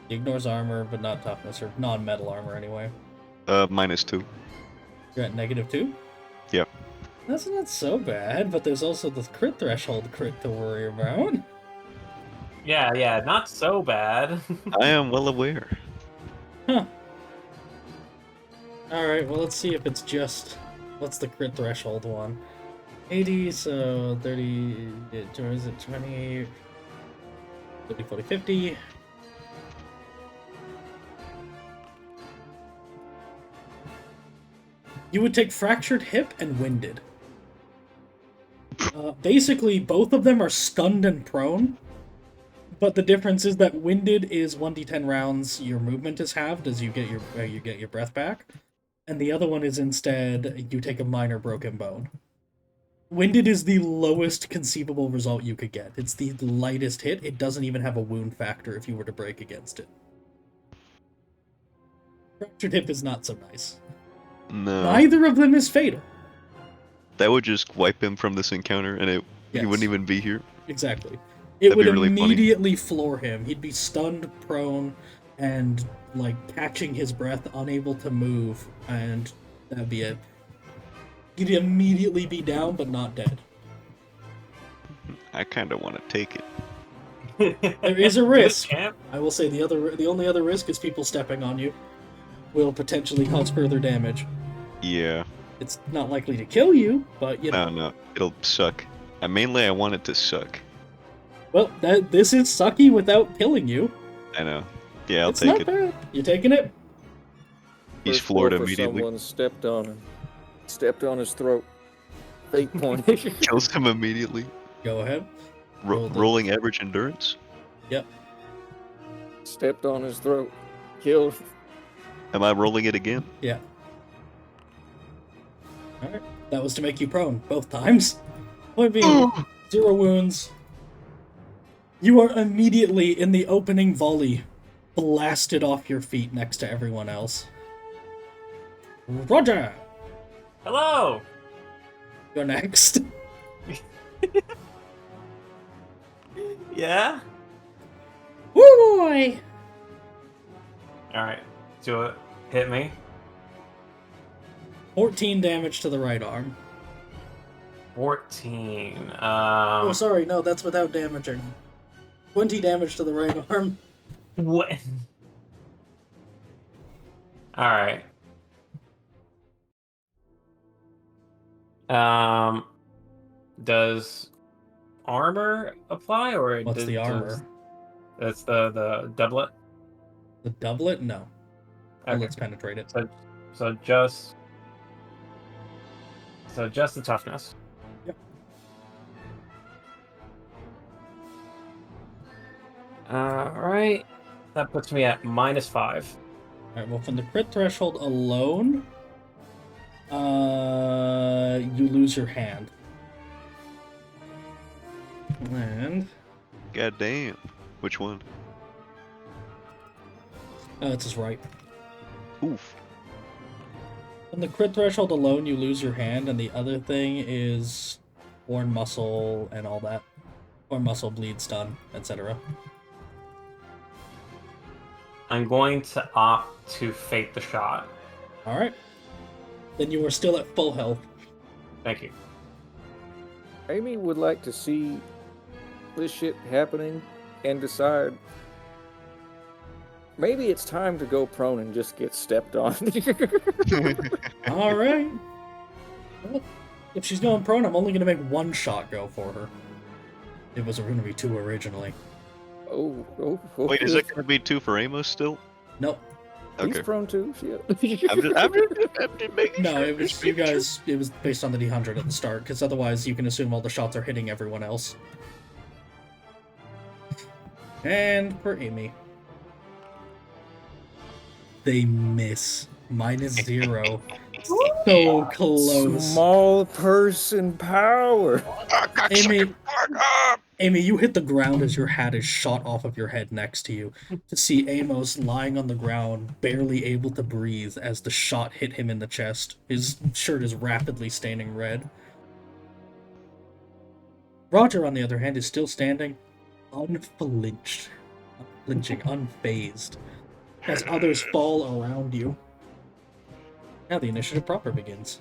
he ignores armor, but not toughness, or non-metal armor anyway. -2. You're at -2? Yep. That's not so bad, but there's also the crit threshold crit to worry about. Yeah, not so bad. I am well aware. Huh. Alright, well let's see if it's just... What's the crit threshold one? 80, so 30... Is it 20... 30, 40, 50... You would take fractured hip and winded. Basically, both of them are stunned and prone, but the difference is that winded is 1d10 rounds. Your movement is halved as you get your breath back, and the other one is instead you take a minor broken bone. Winded is the lowest conceivable result you could get. It's the lightest hit. It doesn't even have a wound factor if you were to break against it. Fractured hip is not so nice. No. Neither of them is fatal. That would just wipe him from this encounter, and he Yes. wouldn't even be here. Exactly. It That'd would be really funny. immediately floor him. He'd be stunned, prone, and, like, catching his breath, unable to move, and that'd be it. He'd immediately be down, but not dead. I kind of want to take it. There is a Good risk. champ. I will say the only other risk is people stepping on you. Will potentially cause further damage. Yeah. It's not likely to kill you, but, you know. No, it'll suck. Mainly, I want it to suck. Well, this is sucky without killing you. I know. Yeah, I'll It's take not it. bad. You taking it? He's First floored blow for immediately. Someone stepped on him. Stepped on his throat. 8 point. Kills him immediately. Go ahead. Roll the- Rolling average endurance. Yep. Stepped on his throat. Killed. Am I rolling it again? Yeah. Alright. That was to make you prone, both times. Point being, 0 wounds. You are immediately, in the opening volley, blasted off your feet next to everyone else. Roger! Hello. You're next. Yeah. Woo boy! All right. Do it. Hit me. 14 damage to the right arm. 14. Oh, sorry, no, that's without damaging. 20 damage to the right arm. What? Alright. Does armor apply, or What's the armor? That's the doublet? The doublet? No. Oh, Okay. let's penetrate it. So just the toughness. Yep. Alright. That puts me at -5. Alright, well, from the crit threshold alone, you lose your hand. And God damn. Which one? it's his right. Oof. From the crit threshold alone, you lose your hand, and the other thing is worn muscle and all that. Or muscle, bleed, stun, etc. I'm going to opt to fake the shot. Alright. Then you are still at full health. Thank you. Amy would like to see this shit happening and decide maybe it's time to go prone and just get stepped on. Alright. Well, if she's going prone, I'm only going to make one shot go for her. It was going to be 2 originally. Oh. Wait, is it going to be 2 for Amos still? Nope. He's Okay. prone too. Shit. I'm just making No, sure. it was you guys. It was based on the D100 at the start, because otherwise you can assume all the shots are hitting everyone else. And for Amy, they miss. -0. So close. Small person power. Amy, you hit the ground as your hat is shot off of your head next to you, to see Amos lying on the ground, barely able to breathe as the shot hit him in the chest. His shirt is rapidly staining red. Roger, on the other hand, is still standing, unflinching, unfazed, as others fall around you. Now the initiative proper begins.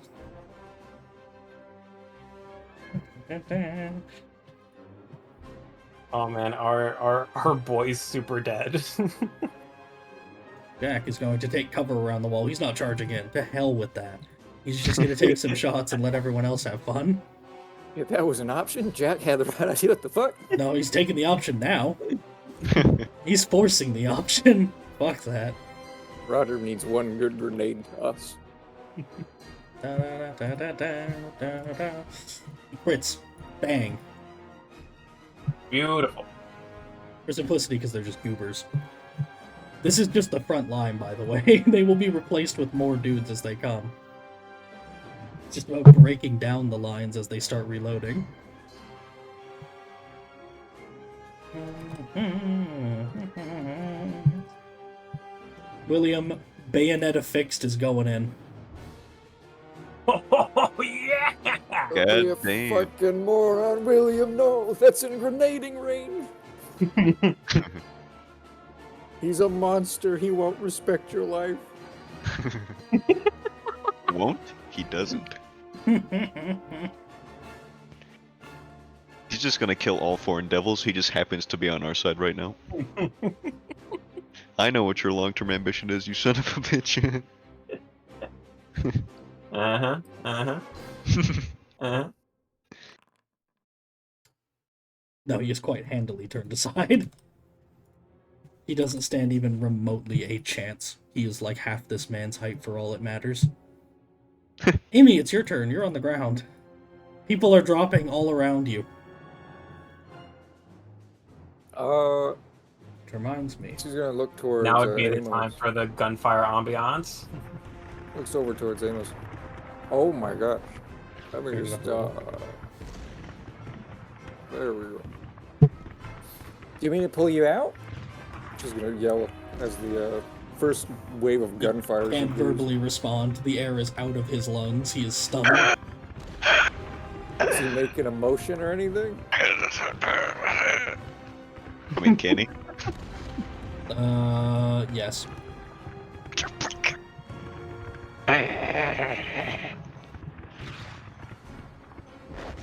Oh man, our boy's super dead. Jack is going to take cover around the wall. He's not charging in. To hell with that. He's just going to take some shots and let everyone else have fun. If that was an option, Jack had the right idea. What the fuck? No, he's taking the option now. He's forcing the option. Fuck that. Roger needs one good grenade to us. Crits. Bang. Beautiful. For simplicity, because they're just goobers. This is just the front line, by the way. They will be replaced with more dudes as they come. It's just about breaking down the lines as they start reloading. William, bayonet affixed is going in. Oh yeah! Don't be a damn. fucking moron, William. No, that's in grenading range. He's a monster. He won't respect your life. Won't? He doesn't. He's just gonna kill all foreign devils. He just happens to be on our side right now. I know what your long-term ambition is, you son of a bitch. No, he is quite handily turned aside. He doesn't stand even remotely a chance. He is like half this man's height for all it matters. Amy, it's your turn. You're on the ground. People are dropping all around you. Which reminds me. She's gonna look towards. Now would be the Amos. time for the gunfire ambiance. Looks over towards Amos. Oh my gosh. Let me just. There we go. Do you mean to pull you out? She's gonna yell as the first wave of gunfire. Can't verbally respond. The air is out of his lungs. He is stunned. Is he making a motion or anything? I mean, can he? Yes.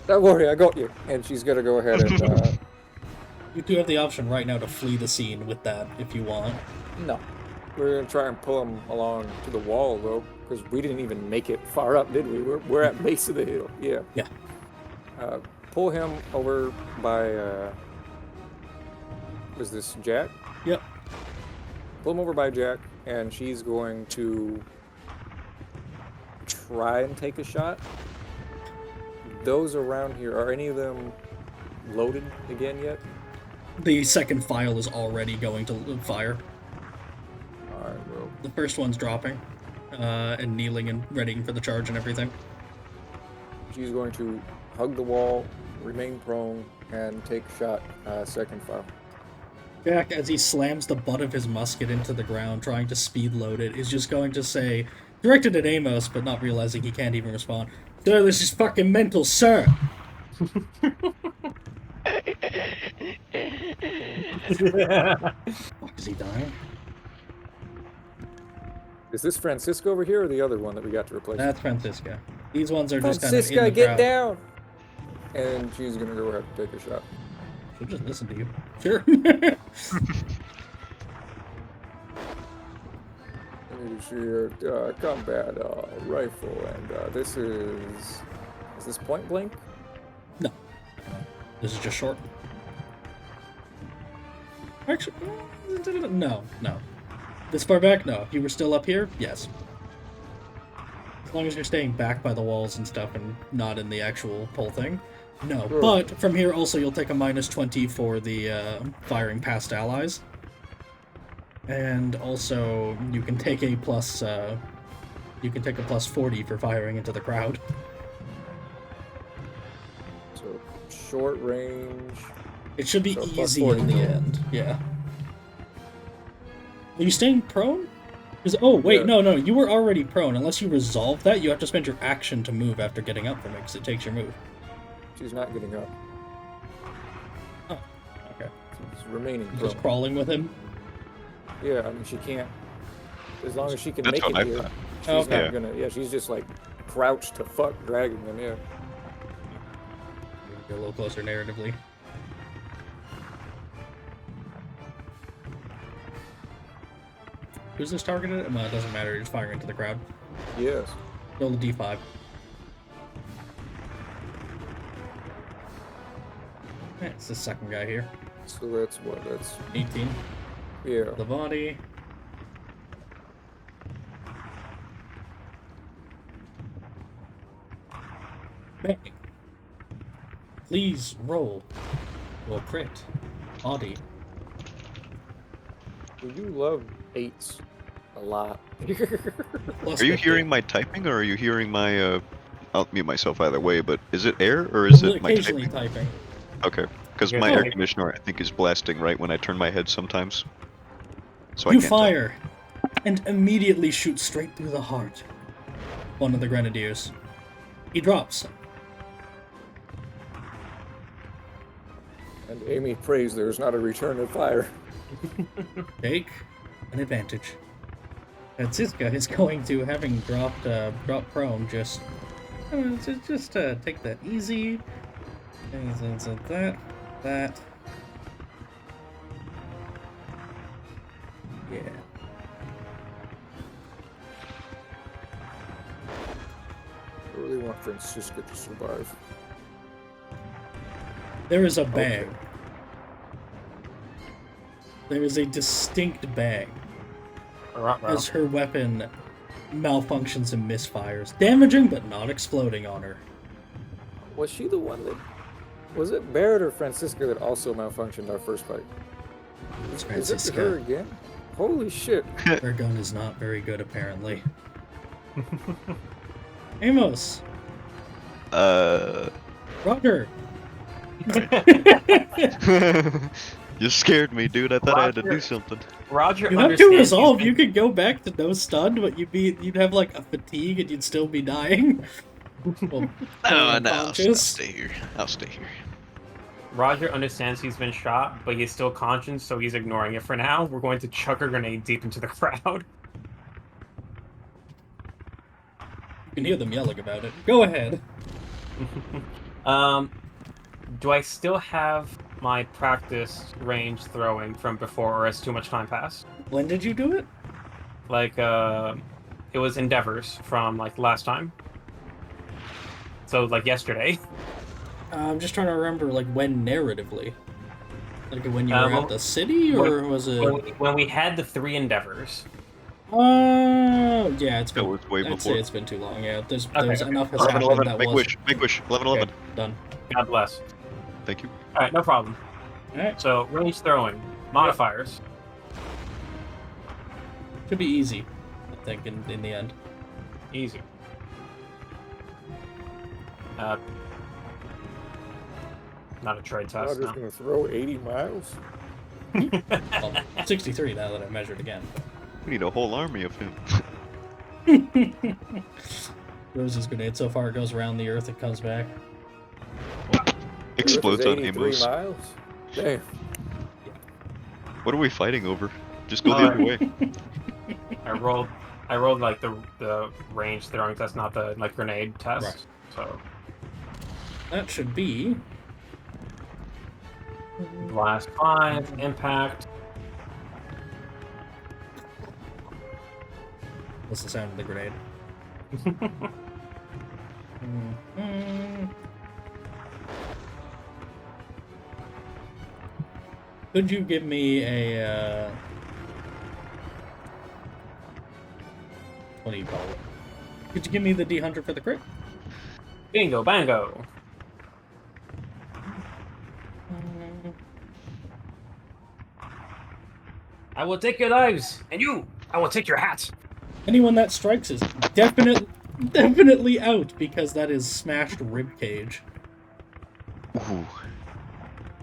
Don't worry, I got you. And she's gonna go ahead and You do have the option right now to flee the scene with that if you want. no. We're gonna try and pull him along to the wall though, because we didn't even make it far up, did we? We're at base of the hill. Yeah. Yeah. Pull him over by was this Jack? Yep. Pull him over by Jack, and she's going to try and take a shot. Those around here, are any of them loaded again yet? The second file is already going to fire. Alright, well, The first one's dropping, and kneeling and readying for the charge and everything. she's going to hug the wall, remain prone, and take a shot, second file. Jack, as he slams the butt of his musket into the ground, trying to speed load it, is just going to say, directed at Amos, but not realizing he can't even respond, "Sir, this is fucking mental, sir!" Fuck, is he dying? Is this Francisco over here, or the other one that we got to replace? That's Francisca. These ones are just kind of in Francisca, the get crowd. down! And she's gonna go ahead and take a shot. She'll just listen to you. Sure. Let me see your combat rifle, and this is this point blank? No. This is just short. Actually, no. This far back? No. If you were still up here, yes. As long as you're staying back by the walls and stuff and not in the actual pole thing. No. Sure. But from here also you'll take a -20 for the firing past allies. And also you can take a plus +40 for firing into the crowd. So short range. It should be So plus easy 40 in the total. end. Yeah. Are you staying prone? Oh, wait, Yeah. no, you were already prone. Unless you resolve that, you have to spend your action to move after getting up from it, because it takes your move. She's not getting up. Oh, okay. She's remaining You're prone. just crawling with him? Yeah, I mean she can't. As long as she can That's make what it I here, thought. she's Okay. not gonna. Yeah, she's just like crouched to fuck, dragging them. Yeah. Get a little closer narratively. Who's this targeted at? Well, it doesn't matter, you're just firing into the crowd. Yes. Roll the D5. Alright, it's the second guy here. So that's what. That's 18. yeah. The body. Bang. Please roll. Roll crit. Body. Well, you love 8s a lot. Plus Are you 50. hearing my typing, or are you hearing my? I'll mute myself either way. But is it air or is it my Occasionally typing? typing. Okay, because Yeah, my it's air like- conditioner I think is blasting right when I turn my head sometimes. So I You can't tell. fire and immediately shoot straight through the heart. One of the grenadiers. He drops. And Amy prays there's not a return of fire. Take an advantage. Francisca is going to, having dropped prone, just take that easy. And so that. Yeah. I really want Francisca to survive. There is a bang. Okay. There is a distinct bang Ruh-roh. as her weapon malfunctions and misfires, damaging but not exploding on her. Was she the one that? Was it Barrett or Francisca that also malfunctioned our first fight? It's Is it her Francisca. again? Holy shit! Her gun is not very good, apparently. Amos! Roger! You scared me, dude. I thought I had to do Roger. something. Roger You have to understands he's resolve. been- You could go back to no stun, but you'd have like a fatigue and you'd still be dying. Well, Oh, no, unconscious. stay here. I'll stay here. Roger understands he's been shot, but he's still conscious, so he's ignoring it for now. We're going to chuck a grenade deep into the crowd. You can hear them yelling about it. Go ahead. Do I still have my practice range throwing from before, or has too much time passed? When did you do it? Like, it was endeavors from like last time. So like yesterday. I'm just trying to remember, like, when narratively. Like, when you were well, at the city, or was it... When we had the 3 endeavors. Oh, yeah, it's That been... was way I'd before. say it's been too long, yeah. There's Okay. enough has 11, happened 11, that make was... wish, make wish, 11, 11. Okay, done. God bless. Thank you. Alright, no problem. Alright, So, range throwing. Modifiers. should be easy, I think, in the end. Easy. Not a trade test, Roger's no. gonna throw 80 miles. Well, 63 now that I measured again. We need a whole army of him. Rose's grenade, so far it goes around the earth, it comes back. Explodes Earth on is 83 Amos. miles. Damn. What are we fighting over? Just go the other way. I rolled like the range throwing test, not the like grenade test. Right. So That should be... blast 5, impact. What's the sound of the grenade? Could you give me a, what do you call it? Could you give me the D100 for the crit? Bingo, bango. I will take your lives, and you, I will take your hats. Anyone that strikes is definitely out, because that is smashed ribcage. Ooh.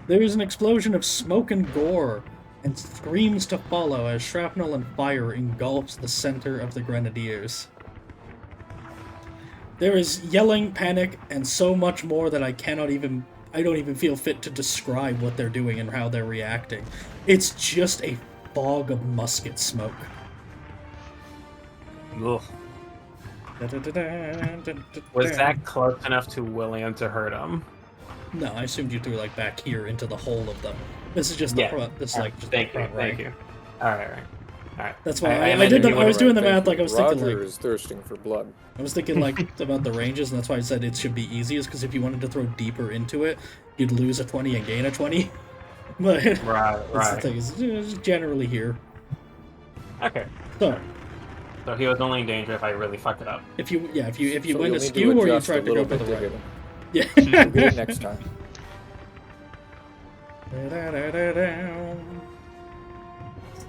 There is an explosion of smoke and gore, and screams to follow as shrapnel and fire engulfs the center of the Grenadiers. There is yelling, panic, and so much more that I don't even feel fit to describe what they're doing and how they're reacting. It's just a fog of musket smoke. Ugh. Was that close enough to William to hurt him? No, I assumed you threw like back here into the hole of them. This is just the front. This is like just thank the front you, right. thank you. All right. That's why I imagine did. you I was doing the Thank math you. like I was Roger thinking like is thirsting for blood. I was thinking like about the ranges, and that's why I said it should be easy. Is because if you wanted to throw deeper into it, you'd lose a 20 and gain a 20. But Right. that's the thing. It's generally here. Okay. So So he was only in danger if I really fucked it up. if you So went you'll need askew or you adjust a tried to go little for the bit to right. hit him. Yeah. We'll get it next time.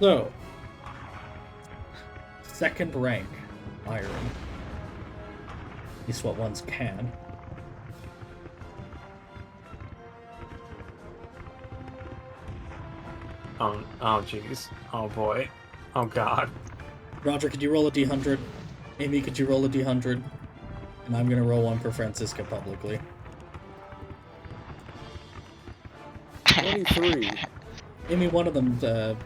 So, second rank, iron. At least what ones can. Oh jeez. Oh boy. Oh god. Roger, could you roll a d100? Amy, could you roll a d100? And I'm gonna roll one for Francisca publicly. 23. Amy, one of the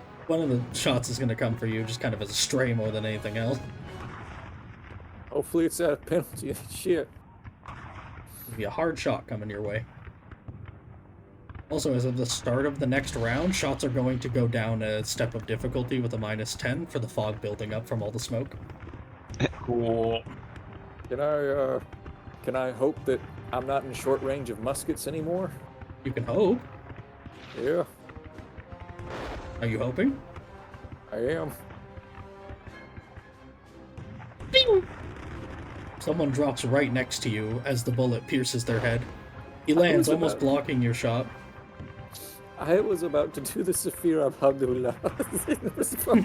shots is gonna come for you, just kind of as a stray more than anything else. Hopefully it's at a penalty. Shit. It'll be a hard shot coming your way. Also, as of the start of the next round, shots are going to go down a step of difficulty with a -10 for the fog building up from all the smoke. Cool. Can I hope that I'm not in short range of muskets anymore? You can hope. Yeah, Are you hoping? I am. Someone drops right next to you as the bullet pierces their head. He lands, almost about- blocking your shot. I was about to do the Safir Abdullah in response.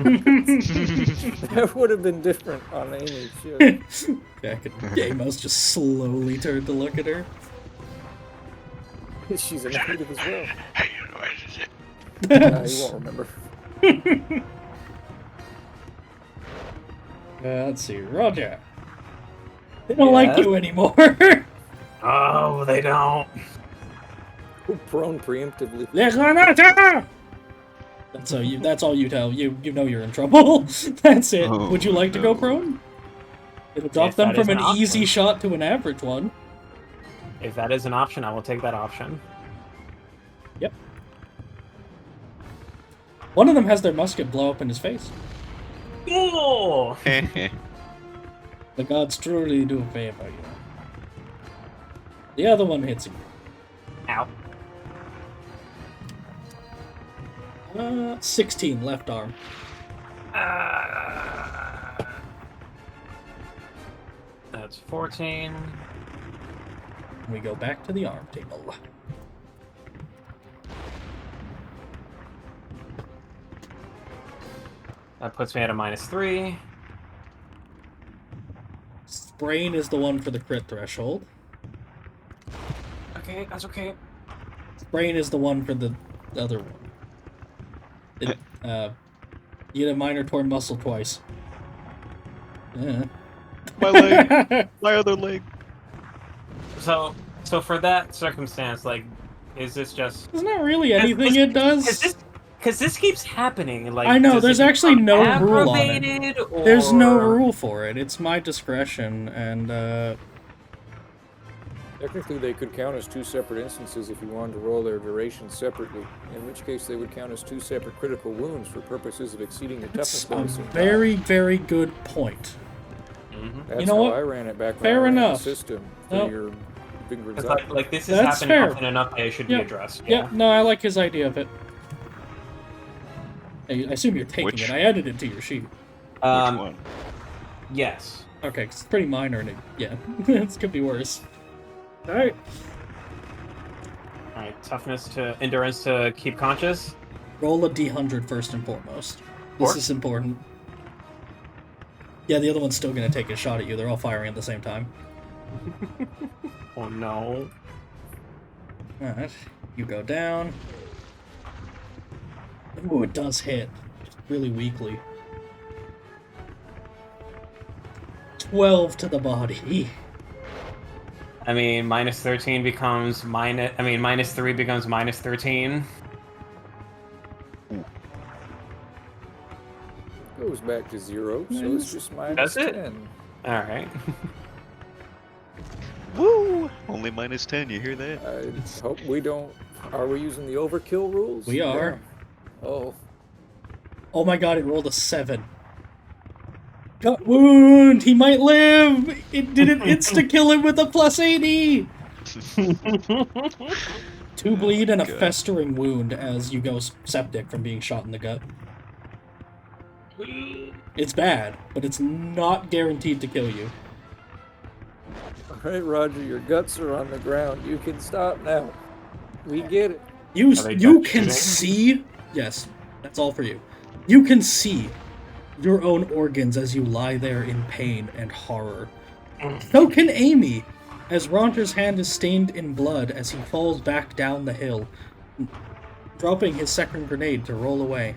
That would have been different on Amy. Shit. Amos just slowly turned to look at her. She's a native as well. You won't remember. Let's see, Roger. They don't like you anymore. Oh, they don't. Who prone preemptively? That's all you tell. You know you're in trouble. That's it. Oh, Would you like to go no. prone? It'll drop If them that from is an an easy option. shot to an average one. If that is an option, I will take that option. Yep. One of them has their musket blow up in his face. Oh! The gods truly do favor you. The other one hits him. Ow. 16 left arm. That's 14. We go back to the arm table. That puts me at a -3. Sprain is the one for the crit threshold. Okay, that's okay. Sprain is the one for the other one. You get a minor torn muscle twice. Yeah. My leg. My other leg. So for that circumstance, like, is this just... There's not really anything it does. Because this keeps happening. Like, I know, does there's it actually become no rule on it. aggravated, There's no or- rule for it. It's my discretion, and Technically, they could count as 2 separate instances if you wanted to roll their duration separately, in which case they would count as 2 separate critical wounds for purposes of exceeding your toughness it's a bonus. very, very good point. Mhm. That's You know how what? I ran it back when Fair I ran enough. the system for Nope. your big It's result. like this has That's happened fair. often enough that it should Yep. be addressed. Yeah, no, I like his idea of it. I assume you're taking Which- it. I added it to your sheet. Which Um, one? yes. Okay, 'cause it's pretty minor, and yeah, this could be worse. Alright. All right, toughness to endurance to keep conscious. Roll a d100 first and foremost. This Four? is important. Yeah, the other one's still gonna take a shot at you. They're all firing at the same time. Oh no. Alright, you go down. Ooh, it does hit. Just really weakly. 12 to the body. I mean, -13 becomes minus. I mean, -3 becomes -13. Goes back to 0, so it's just That's it. -10. All right. Woo! Only -10. You hear that? I hope we don't. Are we using the overkill rules? We are. Yeah. Oh. Oh my god, it rolled a 7. Gut wound! He might live! It didn't insta-kill him with a +80! 2 bleed and a God. festering wound as you go septic from being shot in the gut. It's bad, but it's not guaranteed to kill you. Alright, Roger, your guts are on the ground. You can stop now. We get it. You Are they you done can shooting? see... Yes, that's all for you. You can see your own organs as you lie there in pain and horror. So can Amy, as Ronter's hand is stained in blood as he falls back down the hill, dropping his second grenade to roll away.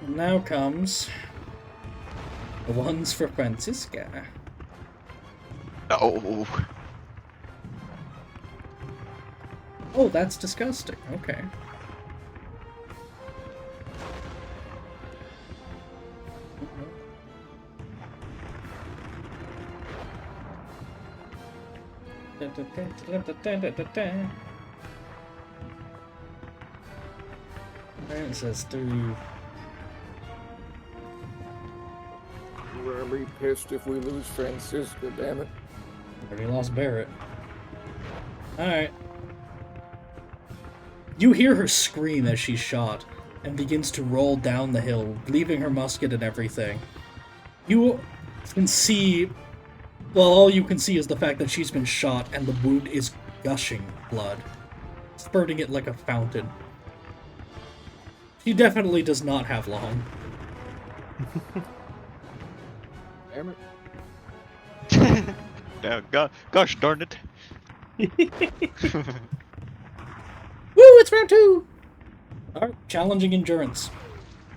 And now comes the ones for Francisca. Oh. Oh, that's disgusting. Okay. Alright, it says through. We're gonna be pissed if we lose Francisca, damn it. Already lost Barrett. Alright. You hear her scream as she's shot, and begins to roll down the hill, leaving her musket and everything. You can see... Well, all you can see is the fact that she's been shot, and the wound is gushing blood. Spurting it like a fountain. She definitely does not have long. Damn it. Yeah, gosh darn it. Woo, it's round 2! Alright, challenging endurance.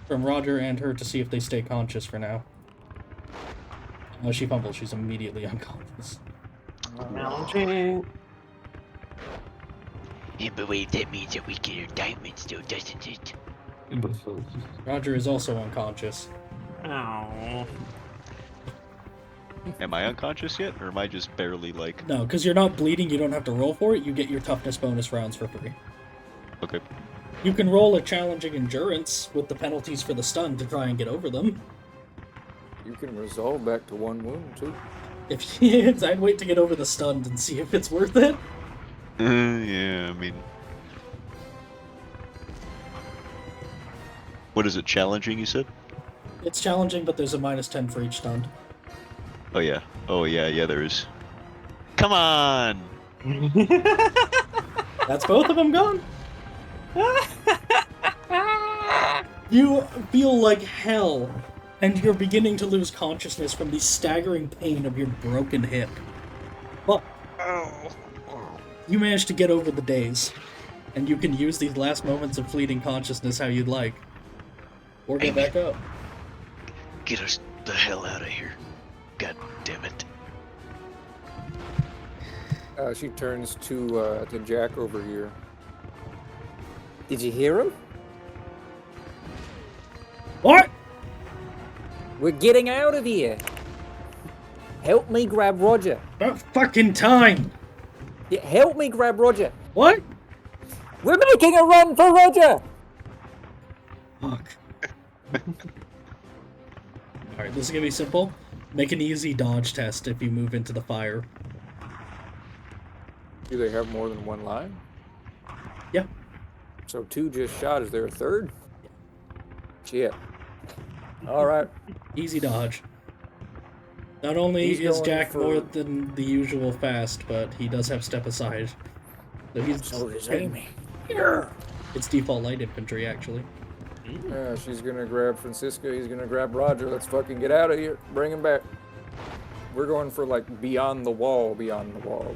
From Roger and her to see if they stay conscious for now. She fumbles, she's immediately unconscious. Challenging. Yeah, but wait, that means that we get our diamonds though, doesn't it? Roger is also unconscious. Oh. Am I unconscious yet, or am I just barely like? No, because you're not bleeding, you don't have to roll for it, you get your toughness bonus rounds for free. Okay. You can roll a challenging endurance with the penalties for the stun to try and get over them. You can resolve back to 1 wound, too. If it's, I'd wait to get over the stun and see if it's worth it. Yeah, I mean, what is it? Challenging? You said? It's challenging, but there's a -10 for each stun. Oh yeah. Oh yeah. Yeah, there is. Come on. That's both of them gone. You feel like hell, and you're beginning to lose consciousness from the staggering pain of your broken hip. But you managed to get over the daze, and you can use these last moments of fleeting consciousness how you'd like. Or get back up. Get us the hell out of here. God damn it. She turns to Jack over here. Did you hear him? What? We're getting out of here. Help me grab Roger. About fucking time! Yeah, help me grab Roger. What? We're making a run for Roger. Fuck. Alright, this is gonna be simple. Make an easy dodge test if you move into the fire. Do they have more than 1 line? Yeah. So 2 just shot. Is there a 3rd? Shit. Alright. Easy dodge. Not only He's is going Jack for- more than the usual fast, but he does have step aside. So he's So does Amy. It's default light infantry, actually. Yeah, she's gonna grab Francisca. He's gonna grab Roger. Let's fucking get out of here. Bring him back. We're going for, like, beyond the wall.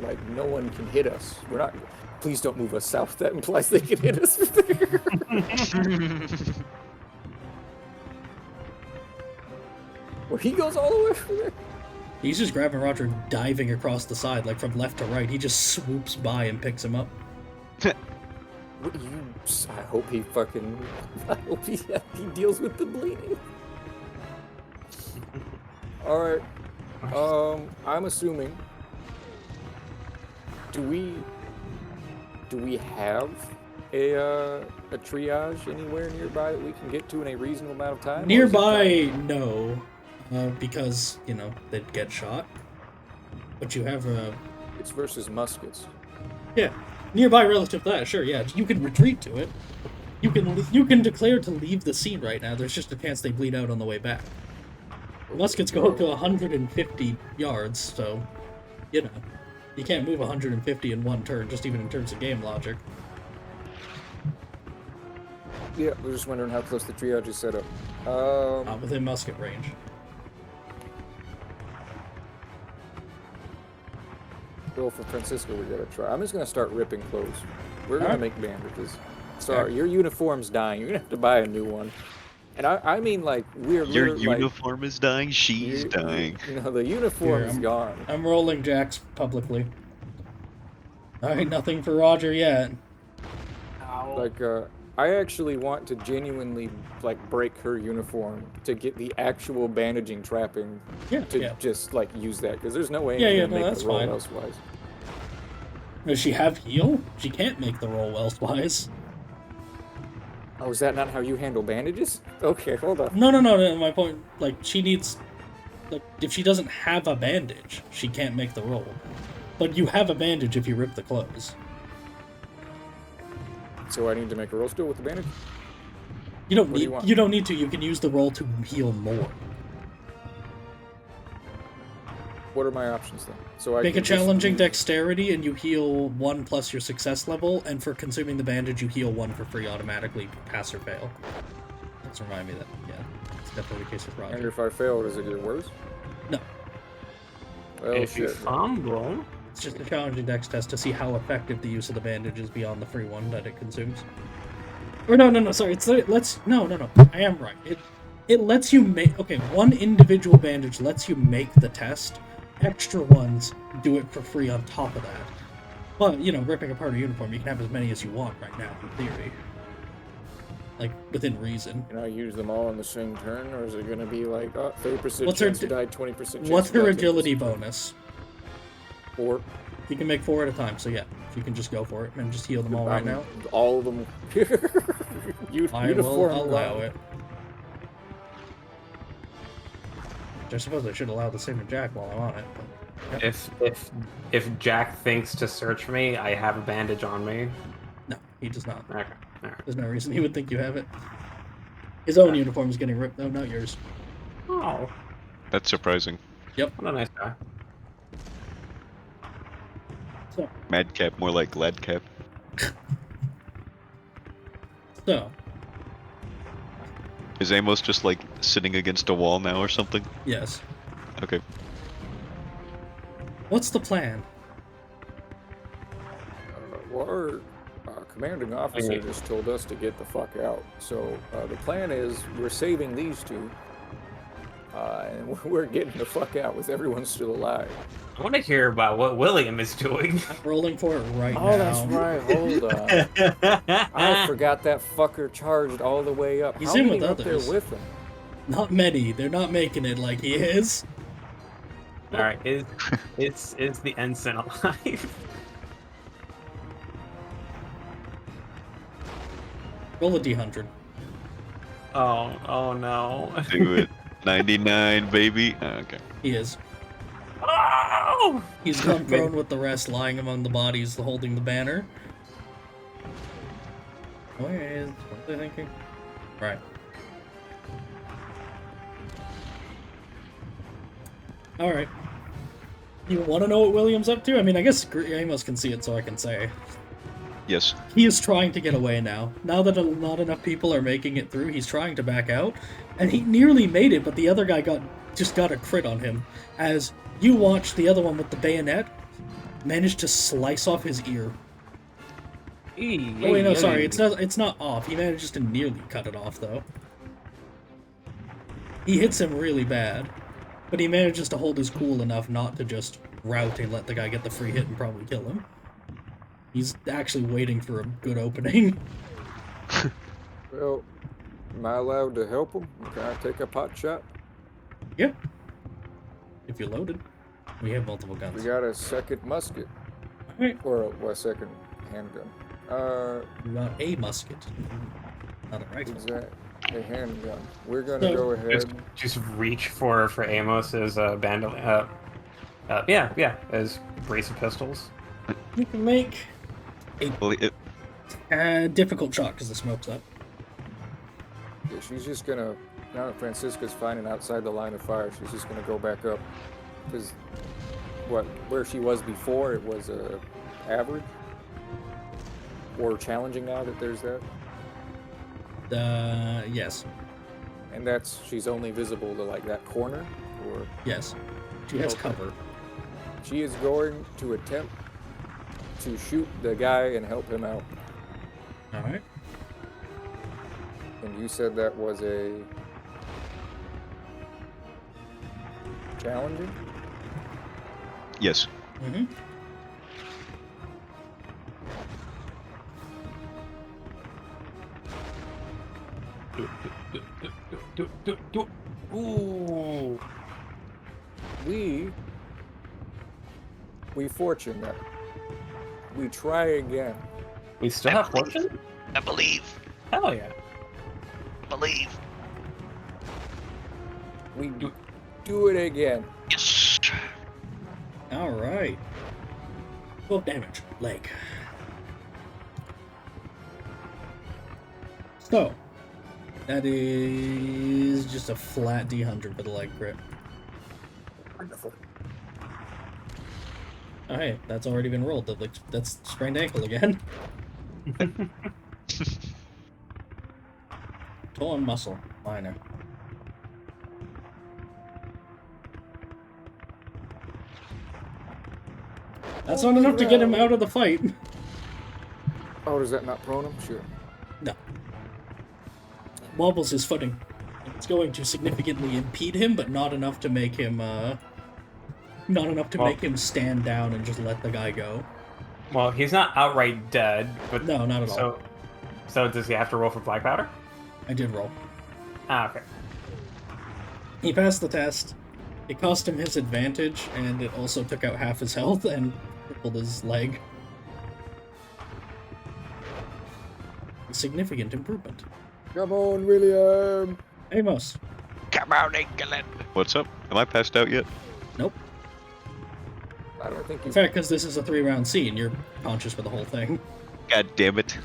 Like, no one can hit us. We're not... Please don't move us south. That implies they can hit us. Well, he goes all the way over there. He's just grabbing Roger and diving across the side, like from left to right. He just swoops by and picks him up. What you... I hope he fucking... I hope he deals with the bleeding. Alright. I'm assuming... Do we have a triage anywhere nearby that we can get to in a reasonable amount of time? Or is it Nearby, time? no. Because, you know, they'd get shot. But you have a... It's versus muskets. Yeah. Nearby relative to that, sure, yeah. You can retreat to it. You can declare to leave the scene right now. There's just a chance they bleed out on the way back. Muskets go up to 150 yards, so, you know. You can't move 150 in one turn, just even in terms of game logic. Yeah, we're just wondering how close the triage is set up. Not within musket range. Well, for Francisco, we gotta try. I'm just gonna start ripping clothes. We're gonna make bandages. Sorry, your uniform's dying. You're gonna have to buy a new one. And I mean, like, we're Your literally, like, uniform is dying. She's dying. You know, the uniform's gone. I'm rolling jacks publicly. Alright, nothing for Roger yet. Like, I actually want to genuinely, like, break her uniform to get the actual bandaging trapping Yeah, to yeah. just, like, use that. Because there's no way Yeah, I'm yeah, gonna no, make that's the roll fine. elsewise. Does she have heal? She can't make the roll elsewise. Oh, is that not how you handle bandages? Okay, hold on. No, my point, like, she needs... Like, if she doesn't have a bandage, she can't make the roll. But you have a bandage if you rip the clothes. So I need to make a roll still with the bandage? You don't What do need you want? you don't need to, you can use the roll to heal more. What are my options then? So I Make a can just challenging use- dexterity and you heal 1 plus your success level, and for consuming the bandage you heal 1 for free automatically, pass or fail. Let's remind me that, yeah, it's definitely the case with And Roger. if I fail, does it get worse? No, Well, If you shit. fumble, it's just a challenging dex test to see how effective the use of the bandage is beyond the free one that it consumes. Or no, sorry, no, I am right. It lets you make, okay, one individual bandage lets you make the test. Extra ones do it for free on top of that. But, you know, ripping apart a uniform, you can have as many as you want right now, in theory. like within reason. Can I use them all in the same turn, or is it gonna be like 30% What's her chance to d- die, 20% chance What's to her die, agility 10%? bonus? 4. You can make 4 at a time, so yeah, you can just go for it and just heal them all right now. All of them. I will Uniform allow it. I suppose I should allow the same to Jack while I'm on it. But, yeah. If Jack thinks to search for me, I have a bandage on me. No, he does not. Okay. All right. There's no reason he would think you have it. His own uniform is getting ripped, though, not yours. Oh, That's surprising. Yep. what a nice guy. So, Madcap, more like Gladcap. so Is Amos just like sitting against a wall now or something? yes. Okay. What's the plan? Well, our commanding officer Okay. just told us to get the fuck out. So the plan is we're saving these two, and we're getting the fuck out with everyone still alive. I want to hear about what William is doing. I'm rolling for it right now. Oh, that's right. Hold on. I forgot that fucker charged all the way up. He's How in many with up there others. with him? Not many. They're not making it like he is. All right, is the ensign alive? Roll a d100. Oh no. Do it. 99, baby. Oh, okay. He is. Oh! He's gone prone with the rest, lying among the bodies, holding the banner. What are they thinking? Right. Alright. You want to know what William's up to? I mean, I guess Amos can see it, so I can say. Yes. He is trying to get away now. Now that not enough people are making it through, he's trying to back out. And he nearly made it, but the other guy just got a crit on him. As you watch the other one with the bayonet manage to slice off his ear. Oh wait, no, sorry, it's not off. He manages to nearly cut it off, though. He hits him really bad, but he manages to hold his cool enough not to just rout and let the guy get the free hit and probably kill him. He's actually waiting for a good opening. Well, am I allowed to help him? Can I take a pot shot? Yeah. If you're loaded. We have multiple We guns. got a second musket. Alright. Or a second handgun. You got a musket. Not a rifle. Is that a handgun? We're gonna So- go ahead. Just reach for Amos's bandolier. Yeah, as brace of pistols. You can make Well, a difficult shot because the smoke's up. Yeah, she's just gonna. Now that Francisca's finding outside the line of fire, she's just gonna go back up. Because where she was before, it was average or challenging. Now that there's that, Yes. and she's only visible to like that corner. Or Yes. She has Okay. cover. she is going to attempt to shoot the guy and help him out. Alright. And you said that was a challenging. yes. Mm-hmm. Ooh. We fortune that. We try again. We still have fortune? I believe. Hell yeah. Believe. We do it again. Yes. Alright. 12 damage. Leg. So, that is just a flat D100 for the leg crit. Wonderful. Oh, hey, that's already been rolled. That's sprained ankle again. Torn muscle. Minor. That's not enough to get him out of the fight. Oh, does that not prone him? Sure. No. Wobbles his footing. It's going to significantly impede him, but not enough to make him, make him stand down and just let the guy go. Well, he's not outright dead, but No, not at all. so does he have to roll for black powder? I did roll. Ah, okay. He passed the test. It cost him his advantage, and it also took out half his health and crippled his leg. A significant improvement. Come on, William. Amos. Come on, England. What's up? Am I passed out yet? Nope. I don't think In you. fact, because this is a 3-round scene, you're conscious for the whole thing. God damn it.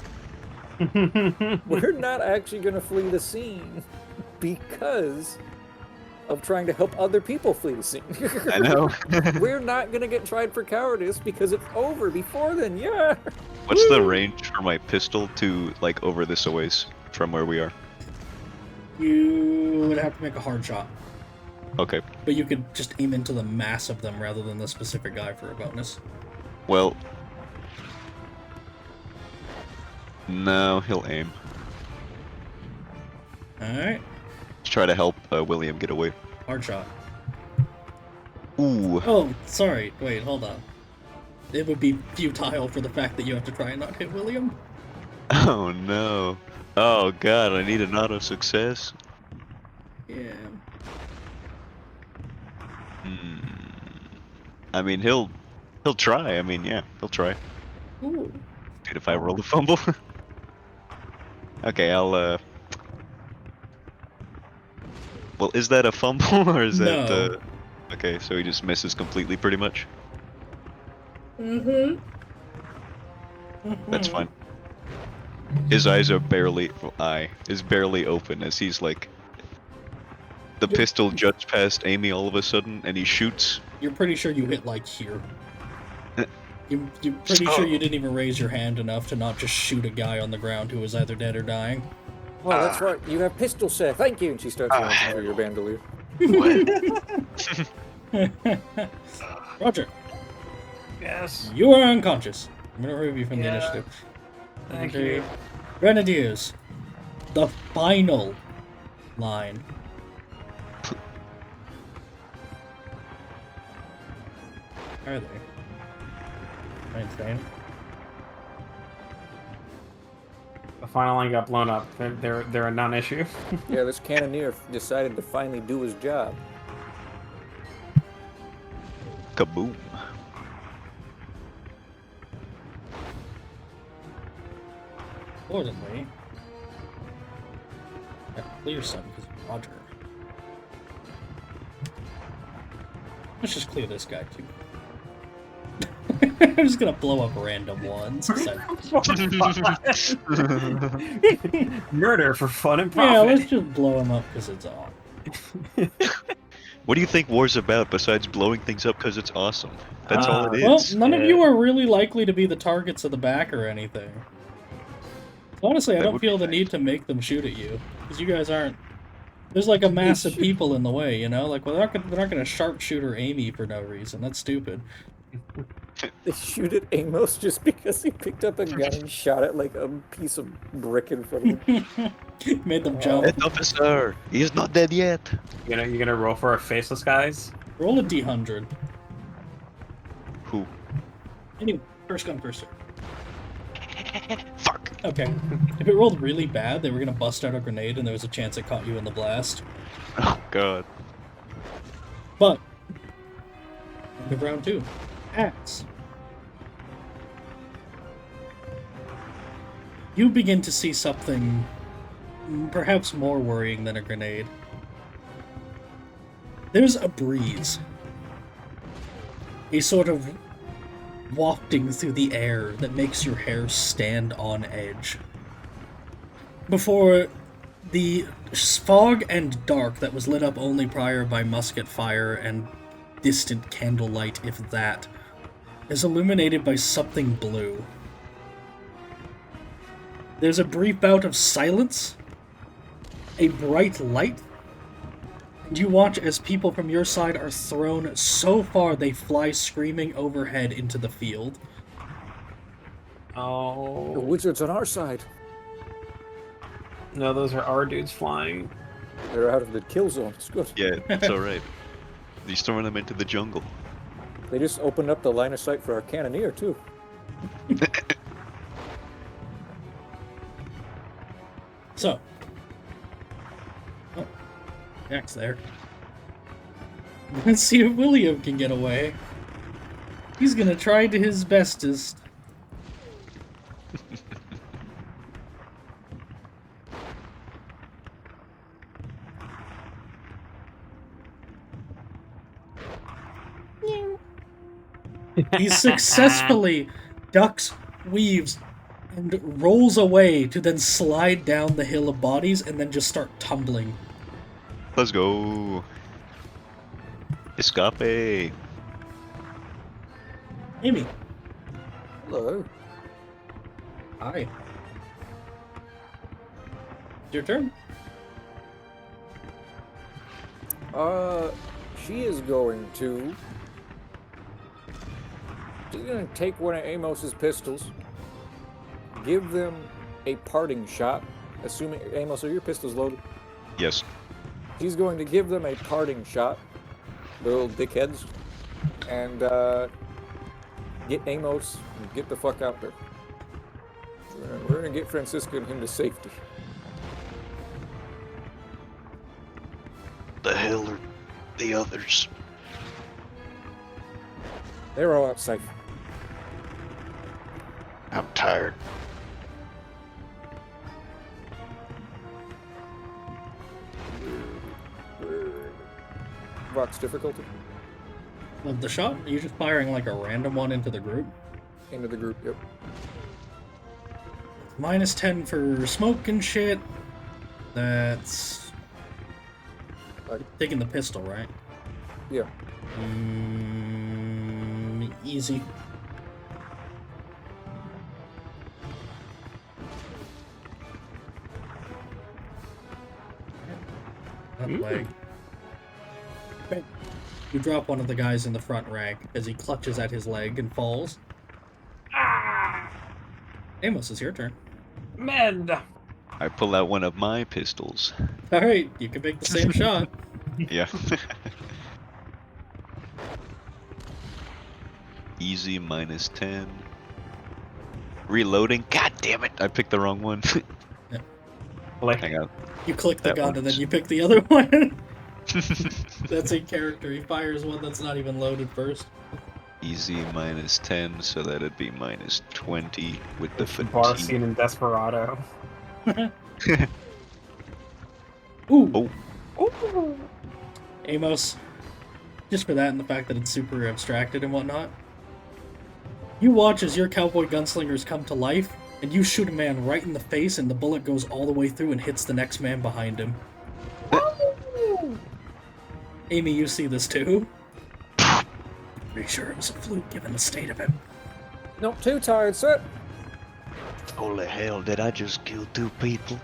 We're not actually going to flee the scene because of trying to help other people flee the scene. I know. We're not going to get tried for cowardice because it's over before then. Yeah. What's the range for my pistol to, like, over this a ways from where we are? You would have to make a hard shot. Okay. But you could just aim into the mass of them rather than the specific guy for a bonus. Well... No, he'll aim. Alright. Let's try to help William get away. Hard shot. Ooh. Oh, sorry. Wait, hold on. It would be futile for the fact that you have to try and not hit William. Oh no. Oh god, I need an auto success. Yeah. I mean, he'll try. I mean, yeah, he'll try. Ooh. Dude, if I roll a fumble. Okay, I'll Well, is that a fumble or is that No. Okay, so he just misses completely pretty much. Mm-hmm. That's fine. His eyes are barely is barely open as he's like the pistol juts past Amy all of a sudden and he shoots. You're pretty sure you hit, like, here. You're pretty sure you didn't even raise your hand enough to not just shoot a guy on the ground who was either dead or dying. Oh, that's right. You have pistol, sir. Thank you. And she starts running through your bandolier. Roger, Yes. you are unconscious. I'm gonna remove you from the Yeah. initiative. Thank Okay. you. Grenadiers. The final line. Where are they? Am I insane? The final line got blown up. They're a non-issue. Yeah, this cannoneer decided to finally do his job. Kaboom. Importantly, I clear some because of Roger. Let's just clear this guy too. I'm just gonna blow up random ones. 'cause Murder for fun and yeah, profit. let's just blow him up because it's on. What do you think war's about besides blowing things up because it's awesome? That's all it Well, is. none of you are really likely to be the targets of the back or anything. Honestly, I That don't would feel be the need to make them shoot at you because you guys aren't. There's like a mass of people in the way, you know. Like, well, they're not gonna sharpshooter Amy for no reason. That's stupid. They shoot at Amos just because he picked up a gun and shot it like a piece of brick in front of him. Made them jump. That officer, he's not dead yet. You gonna roll for our faceless guys? Roll a d100. Who? Anyway, first come, first serve. Fuck. Okay. If it rolled really bad, they were gonna bust out a grenade, and there was a chance it caught you in the blast. Oh god. But end of round 2. Axe. You begin to see something perhaps more worrying than a grenade. There's a breeze. A sort of wafting through the air that makes your hair stand on edge. Before the fog and dark that was lit up only prior by musket fire and distant candlelight, if that, is illuminated by something blue. There's a brief bout of silence, a bright light, and you watch as people from your side are thrown so far they fly screaming overhead into the field. The Oh wizard's on our side. no, those are our dudes flying. They're out of the kill zone. It's good. Yeah, it's alright. He's throwing them into the jungle. They just opened up the line of sight for our cannoneer, too. So, Jack's there. Let's see if William can get away. He's gonna try to his bestest. He successfully ducks, weaves, and rolls away to then slide down the hill of bodies and then just start tumbling. Let's go. Escape. Amy. Hello. Hi. Your turn. She is going to. She's gonna take one of Amos's pistols, give them a parting shot. Assuming Amos, are your pistols loaded? Yes. She's going to give them a parting shot, little dickheads, and get Amos and get the fuck out there. We're gonna get Francisco and him to safety. The hell are the others? They're all out safe. I'm tired. Vox difficulty Of the shot, are you just firing like a random one into the group? into the group. Yep. -10 for smoke and shit. That's taking the pistol, right? Yeah. Easy. That leg. You drop one of the guys in the front rank as he clutches at his leg and falls. Amos, it's your turn. Mend. I pull out one of my pistols. Alright, you can make the same shot. Yeah. Easy -10. Reloading. God damn it! I picked the wrong one. Like, Hang on. You click the That gun and then works. you pick the other one. That's a character. He fires one that's not even loaded first. Easy -10, so that'd be -20 with the bar fatigue. scene in Desperado. Ooh. Oh. Amos, just for that and the fact that it's super abstracted and whatnot, you watch as your cowboy gunslingers come to life, and you shoot a man right in the face, and the bullet goes all the way through and hits the next man behind him. Amy, you see this too? Pretty sure it was a fluke given the state of him. Not too tired, sir. Holy hell, did I just kill 2 people?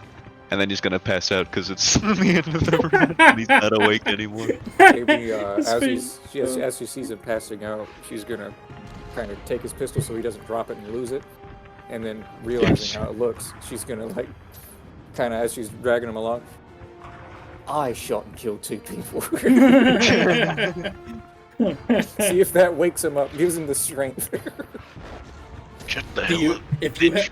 And then he's gonna pass out because it's the end of the round. And he's not awake anymore. Maybe His face. as she sees him passing out, she's gonna kind of take his pistol so he doesn't drop it and lose it, and then realizing how it looks, she's gonna like, kind of as she's dragging him along. I shot and killed 2 people. See if that wakes him up, gives him the strength. Shut the Do hell you, up, if you bitch.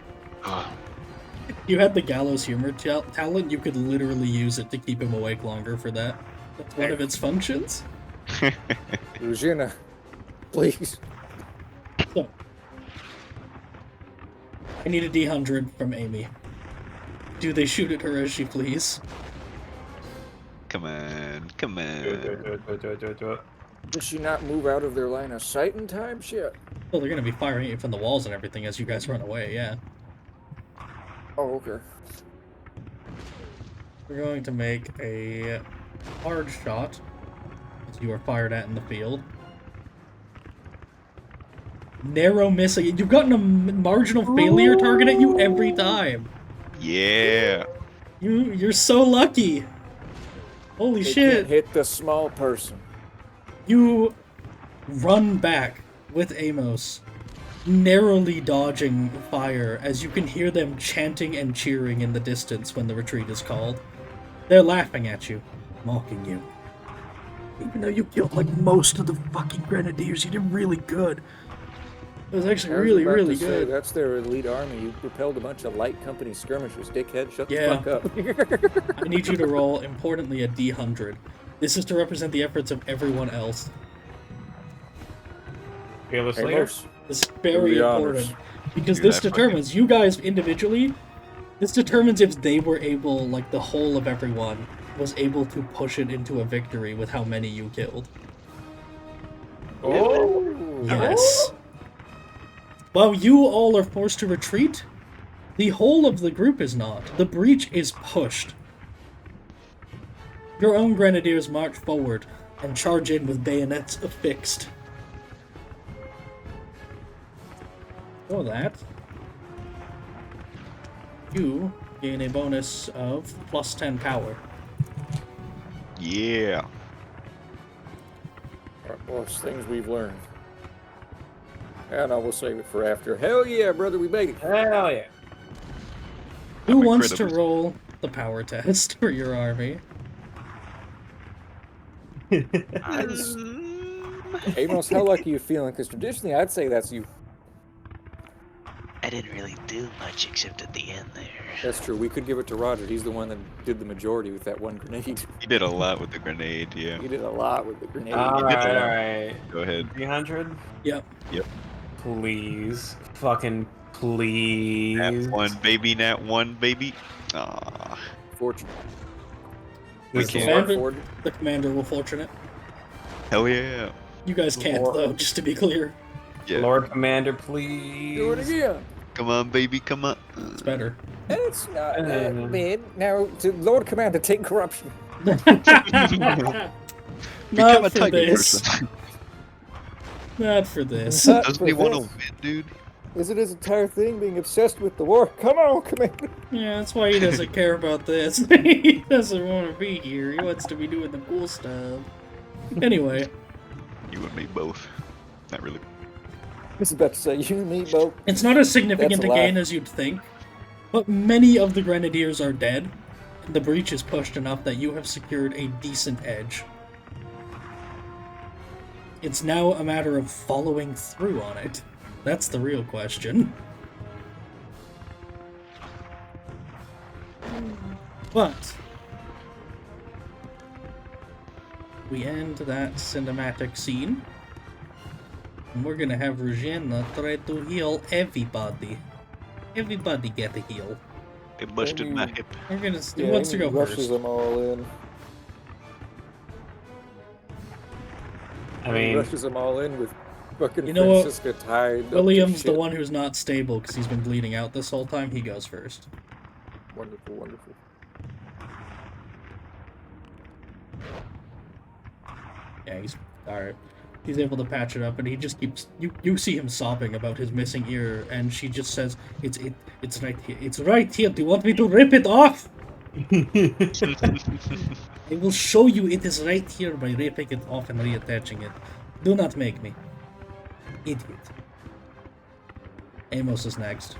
you had the gallows humor talent, you could literally use it to keep him awake longer for that. That's one of its functions. Regina, please. So, I need a D100 from Amy. Do they shoot at her as she please? Come on, come Do it, on. do it. Does she not move out of their line of sight in time? Shit. Well, they're gonna be firing at you from the walls and everything as you guys run away, yeah. Oh, okay. We're going to make a hard shot as you are fired at in the field. Narrow missing. You've gotten a marginal failure target at you every time. Yeah. You're so lucky. Holy They shit. can't hit the small person. You run back with Amos, narrowly dodging fire as you can hear them chanting and cheering in the distance when the retreat is called. They're laughing at you, mocking you. Even though you killed like most of the fucking grenadiers, you did really good. It was actually I was really, about really to say, good. that's their elite army. You repelled a bunch of light company skirmishers. Dickhead, shut Yeah. the fuck up. I need you to roll, importantly, a D100. This is to represent the efforts of everyone else. Fearless Hey, leader. Mos, It's very the important. honors. Because Dude, this I fucking- determines, you guys individually, this determines if they were able, like the whole of everyone, was able to push it into a victory with how many you killed. Oh, Yes. While you all are forced to retreat, the whole of the group is not. The breach is pushed. Your own grenadiers march forward and charge in with bayonets affixed. For that, you gain a bonus of plus 10 power. Yeah. Well, it's things we've learned. And I will save it for after. Hell yeah, brother, we made it. Hell yeah. Who I'm wants to incredibly- roll the power test for your army? Amos, how lucky you feeling? Because traditionally, I'd say that's you. I didn't really do much except at the end there. That's true. We could give it to Roger. He's the one that did the majority with that one grenade. You did a lot with the grenade, yeah. He did a lot with the grenade. Alright. Go ahead. 300? Yep. Please. Fucking please. Nat 1, baby, nat 1, baby. Aw. Fortunate. We This is can't- Lord- Ford. The commander will fortunate. Hell yeah. You guys can't, Lord. though, just to be clear. Yeah. Lord Commander, please. Do it again. Come on, baby, come on. It's better. It's not Uh. bad. Now, to Lord Commander, take corruption. Become Not a for tiger this. person. Not for this. Not Doesn't for he want to this. win, dude? Is it his entire thing being obsessed with the war? Come on, Commander. Yeah, that's why he doesn't care about this. He doesn't want to be here. He wants to be doing the cool stuff. Anyway, You and me both. Not really. I was about to say, you and me both. it's not as significant That's a a lie. gain as you'd think, but many of the grenadiers are dead, and the breach is pushed enough that you have secured a decent edge. It's now a matter of following through on it. That's the real question. But we end that cinematic scene, and we're gonna have Regina try to heal everybody. Everybody get a heal. It busted Amy- my hip. We're gonna. Who wants to go rushes first? them all in. I mean, Rushes them all in with fucking You know what? Francisca tied up to William's the shit. one who's not stable because he's been bleeding out this whole time. He goes first. Wonderful, wonderful. Yeah, he's alright. He's able to patch it up, and he just keeps. You see him sobbing about his missing ear, and she just says, "It's right here. It's right here. Do you want me to rip it off? I will show you it is right here by ripping it off and reattaching it. Do not make me, idiot." Amos is next.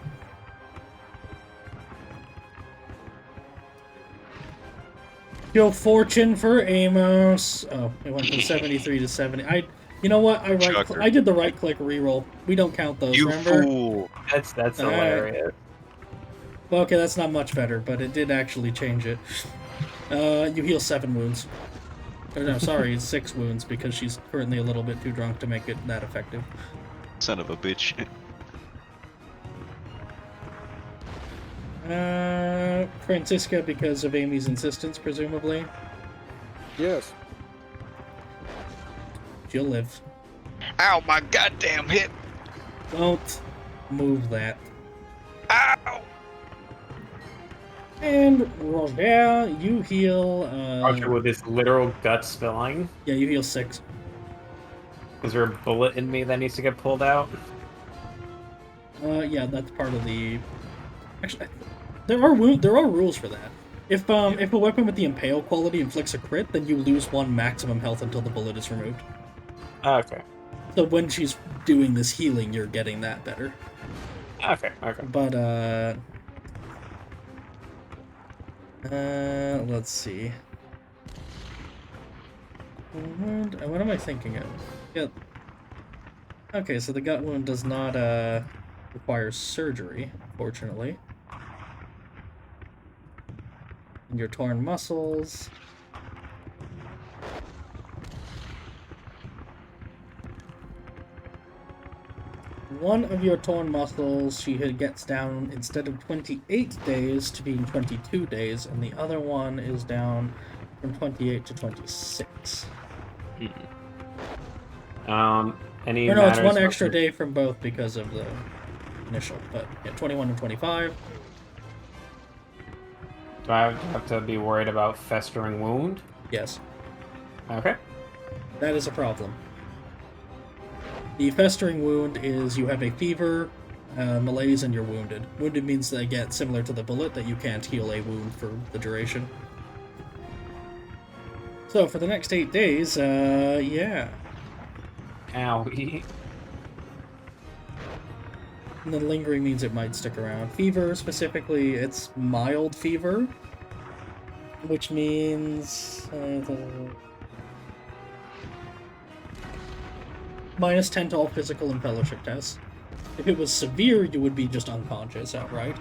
Yo, fortune for Amos. Oh, it went from 73 to 70. You know what? Shocker. I did the right click reroll. We don't count those. You remember? fool. that's Alright. hilarious. Well, okay, that's not much better, but it did actually change it. You heal 7 wounds. Or no, sorry, it's 6 wounds because she's currently a little bit too drunk to make it that effective. Son of a bitch. Francisca because of Amy's insistence, presumably. Yes. She'll live. Ow, my goddamn hip. Don't move that. Ow! And Roger, you heal. Roger with his literal gut spilling. Yeah, you heal 6. Is there a bullet in me that needs to get pulled out? Yeah, that's part of the. Actually, there are rules for that. If a weapon with the impale quality inflicts a crit, then you lose 1 maximum health until the bullet is removed. Okay. So when she's doing this healing, you're getting that better. Okay. But let's see. What am I thinking of? Yeah. Okay, so the gut wound does not require surgery, fortunately. And your torn muscles. One of your torn muscles, gets down instead of 28 days to being 22 days, and the other one is down from 28 to 26. Any Or no, it's matters one of extra the- day from both because of the initial, but yeah, 21 and 25. Do I have to be worried about festering wound? Yes, Okay. that is a problem. The festering wound is you have a fever, malaise, and you're wounded. Wounded means that, again, similar to the bullet, that you can't heal a wound for the duration. So, for the next 8 days, yeah. Owie. And then lingering means it might stick around. Fever, specifically, it's mild fever, which means... minus 10 to all physical and fellowship tests. If it was severe, you would be just unconscious outright.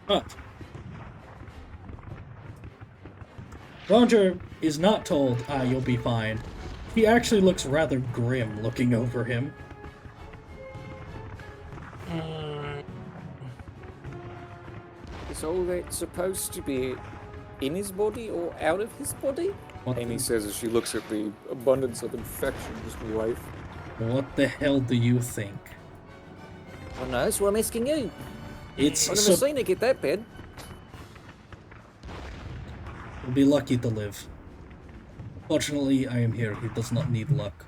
But Roger is not told, you'll be fine. He actually looks rather grim looking over him. Is all that supposed to be in his body or out of his body? What Amy the, says as she looks at the abundance of infection in his wife. what the hell do you think? I know, that's what I'm asking you. It's I've never so seen it get that bad. you'll be lucky to live. Fortunately, I am here. He does not need luck.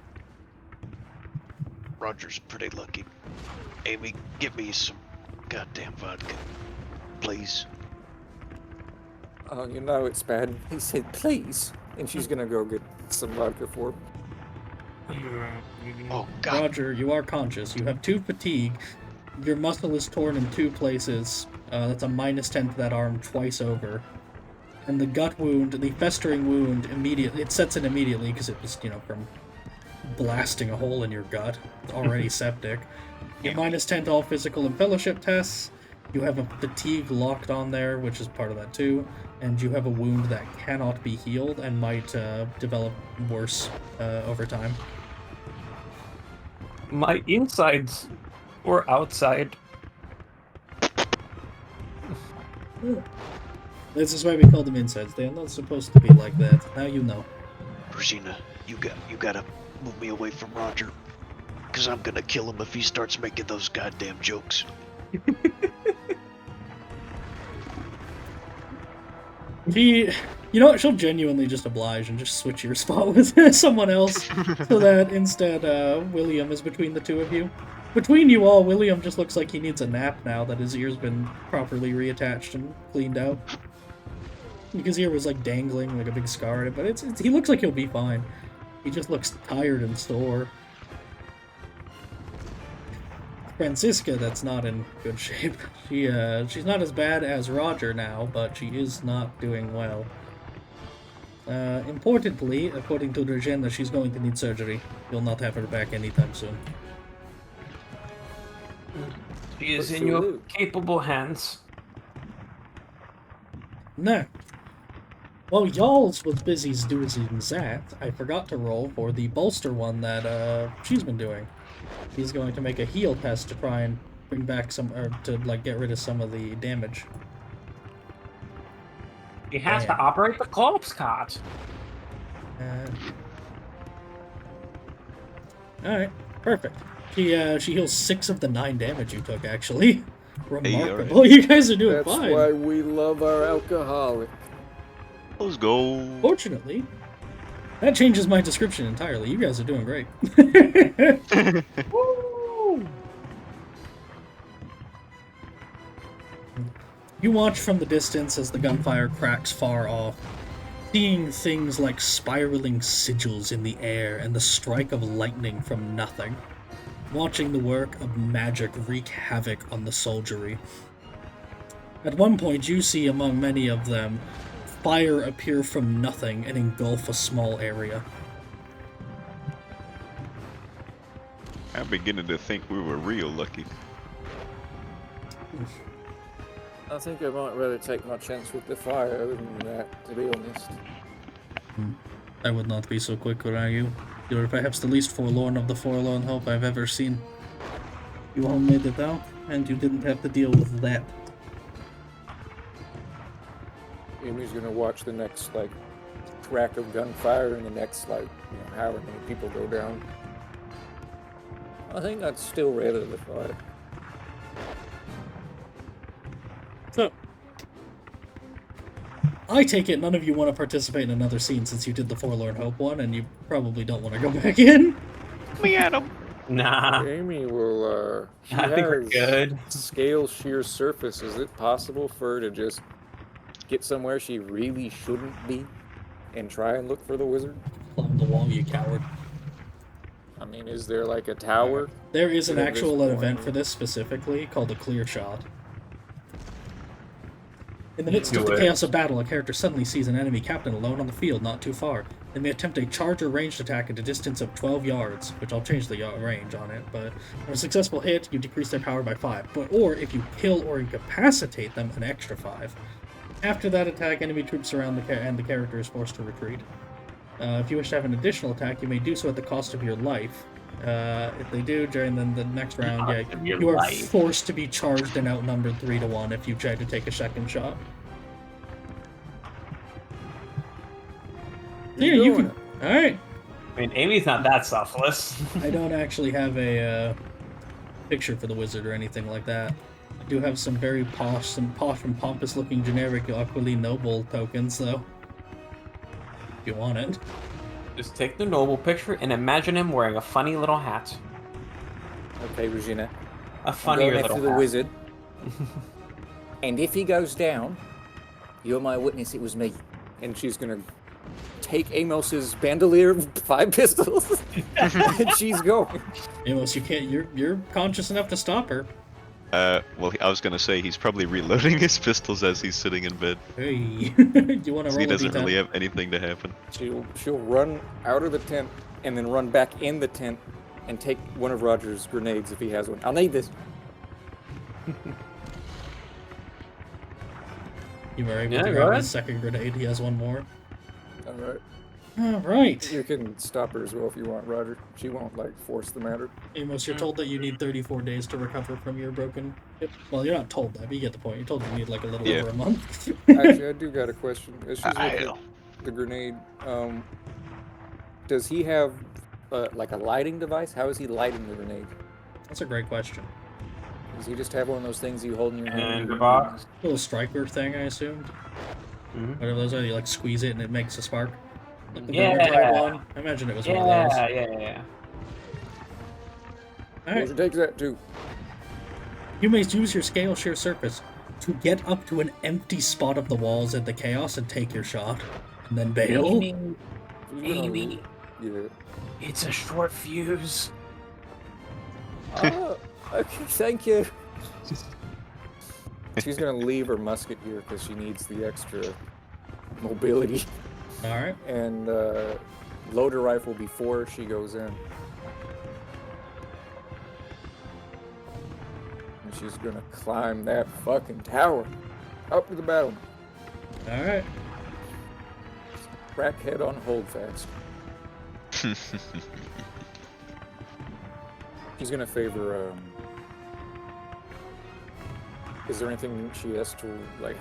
Roger's pretty lucky. Amy, give me some goddamn vodka. Please. Oh, you know it's bad. He said, please. And she's gonna go get some vodka for him. Oh, God. Roger, you are conscious. You have 2 fatigue. Your muscle is torn in 2 places. That's a minus 10 to that arm twice over. And the gut wound, the festering wound, it sets in immediately because it was, from blasting a hole in your gut. It's already septic. You get minus 10 to all physical and fellowship tests. You have a fatigue locked on there, which is part of that too. And you have a wound that cannot be healed and might develop worse over time. My insides or outside. This is why we call them insides. They are not supposed to be like that. Now you know. Rosina, you gotta move me away from Roger. Cause I'm gonna kill him if he starts making those goddamn jokes. She'll genuinely just oblige and just switch your spot with someone else, so that instead, William is between the two of you. Between you all, William just looks like he needs a nap now that his ear's been properly reattached and cleaned out. His ear was like dangling like a big scar in it, but he looks like he'll be fine. He just looks tired and sore. Francisca, that's not in good shape. She's not as bad as Roger now, but she is not doing well. Importantly, according to the agenda, she's going to need surgery. You'll not have her back anytime soon. She is But in your Sulu. capable hands. No. Well, y'all's was busy doing that. I forgot to roll for the bolster one that she's been doing. He's going to make a heal test to try and bring back get rid of some of the damage. He has Damn. to operate the corpse cart. Alright, perfect. She heals 6 of the 9 damage you took, actually. Remarkable. alright. You guys are doing That's fine. why we love our alcoholic. Let's go. Fortunately, that changes my description entirely. You guys are doing great. Woo! You watch from the distance as the gunfire cracks far off, seeing things like spiraling sigils in the air and the strike of lightning from nothing. Watching the work of magic wreak havoc on the soldiery. At one point, you see among many of them fire appear from nothing and engulf a small area. I'm beginning to think we were real lucky. I think I might rather take my chance with the fire than that, to be honest. I would not be so quick, would you? You are perhaps the least forlorn of the forlorn hope I've ever seen. You all made it out, and you didn't have to deal with that. Amy's gonna watch the next, like, crack of gunfire and the next, like, however many people go down. I think I'd still rather the fire. So, I take it none of you want to participate in another scene since you did the Forlorn Hope one, and you probably don't want to go back in. Me at him. Nah, Amy will, she I think we're has good. scale sheer surface. Is it possible for her to just get somewhere she really shouldn't be and try and look for the wizard? Climb the wall, you coward. I mean, is there like a tower? There is an At this actual event point- for this specifically called a clear shot. In the midst Do of the it. chaos of battle, a character suddenly sees an enemy captain alone on the field not too far. They may attempt a charge or ranged attack at a distance of 12 yards, which I'll change the range on it, but on a successful hit, you decrease their power by 5. Or if you kill or incapacitate them, an extra 5. After that attack, enemy troops surround and the character is forced to retreat. If you wish to have an additional attack, you may do so at the cost of your life. If they do, during the next round, Cost of your you are life. forced to be charged and outnumbered 3-1 if you try to take a second shot. Yeah, you can. Alright. I mean, Amy's not that selfless. I don't actually have a picture for the wizard or anything like that. I do have some very posh and pompous looking generic Aquiline Noble tokens, though. If you want it. Just take the noble picture and imagine him wearing a funny little hat. Okay, Regina. A I'm funnier going little after the hat. wizard. And if he goes down, you're my witness, it was me. And she's gonna take Amos's bandolier of 5 pistols, and she's going. Amos, you can't. You're conscious enough to stop her. Well, I was gonna say he's probably reloading his pistols as he's sitting in bed. Hey, you want to roll He a doesn't d10? really have anything to happen. She'll run out of the tent and then run back in the tent and take one of Roger's grenades if he has one. I'll need this. You were able Yeah, to go grab ahead. his second grenade. He has one more. All right. All right. You can stop her as well if you want, Roger. She won't like force the matter. Amos, you're told that you need 34 days to recover from your broken hip. Well, you're not told that, but you get the point. You're told you need like a little Yeah. over a month. Actually, I do got a question. As she's I looking know. at the grenade, does he have like a lighting device? How is he lighting the grenade? That's a great question. Does he just have one of those things you hold in your hand? And the box. Little striker thing, I assumed. Mhm. Whatever those are, you like squeeze it and it makes a spark. Like the Yeah. Vanguard one. I imagine it was one of those. Yeah. Alright. She takes that too. You may use your scale sheer surface to get up to an empty spot of the walls at the chaos and take your shot. And then bail. Amy, Yeah. it's a short fuse. Oh, okay, thank you. She's gonna leave her musket here because she needs the extra mobility Alright. and load her rifle before she goes in. And she's gonna climb that fucking tower up to the battle. Alright. Crackhead on holdfast. He's gonna favor. Is there anything she has to like?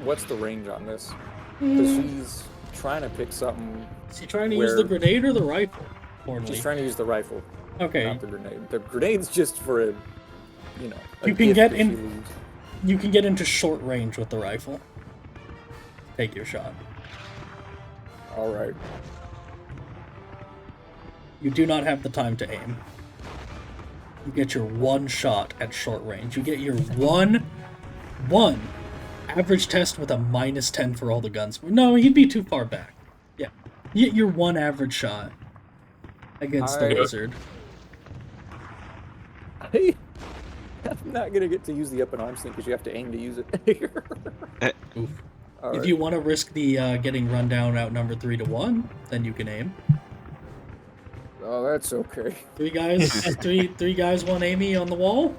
What's the range on this? Because she's trying to pick something. Is he trying to use the Where- grenade or the rifle? Importantly. She's trying to use the rifle, Okay. not the grenade. The grenade's just for a, you know. A You can gift get if in- she leaves. You can get into short range with the rifle. Take your shot. All right. You do not have the time to aim. You get your one shot at short range. You get your one average test with a -10 for all the guns. No, he'd be too far back. Yeah. You get your one average shot against the I- wizard. I'm not gonna get to use the up and arms thing because you have to aim to use it. Oof. All If right. you want to risk the getting run down outnumbered 3-1, then you can aim. Oh, that's okay. Three guys, one Amy on the wall.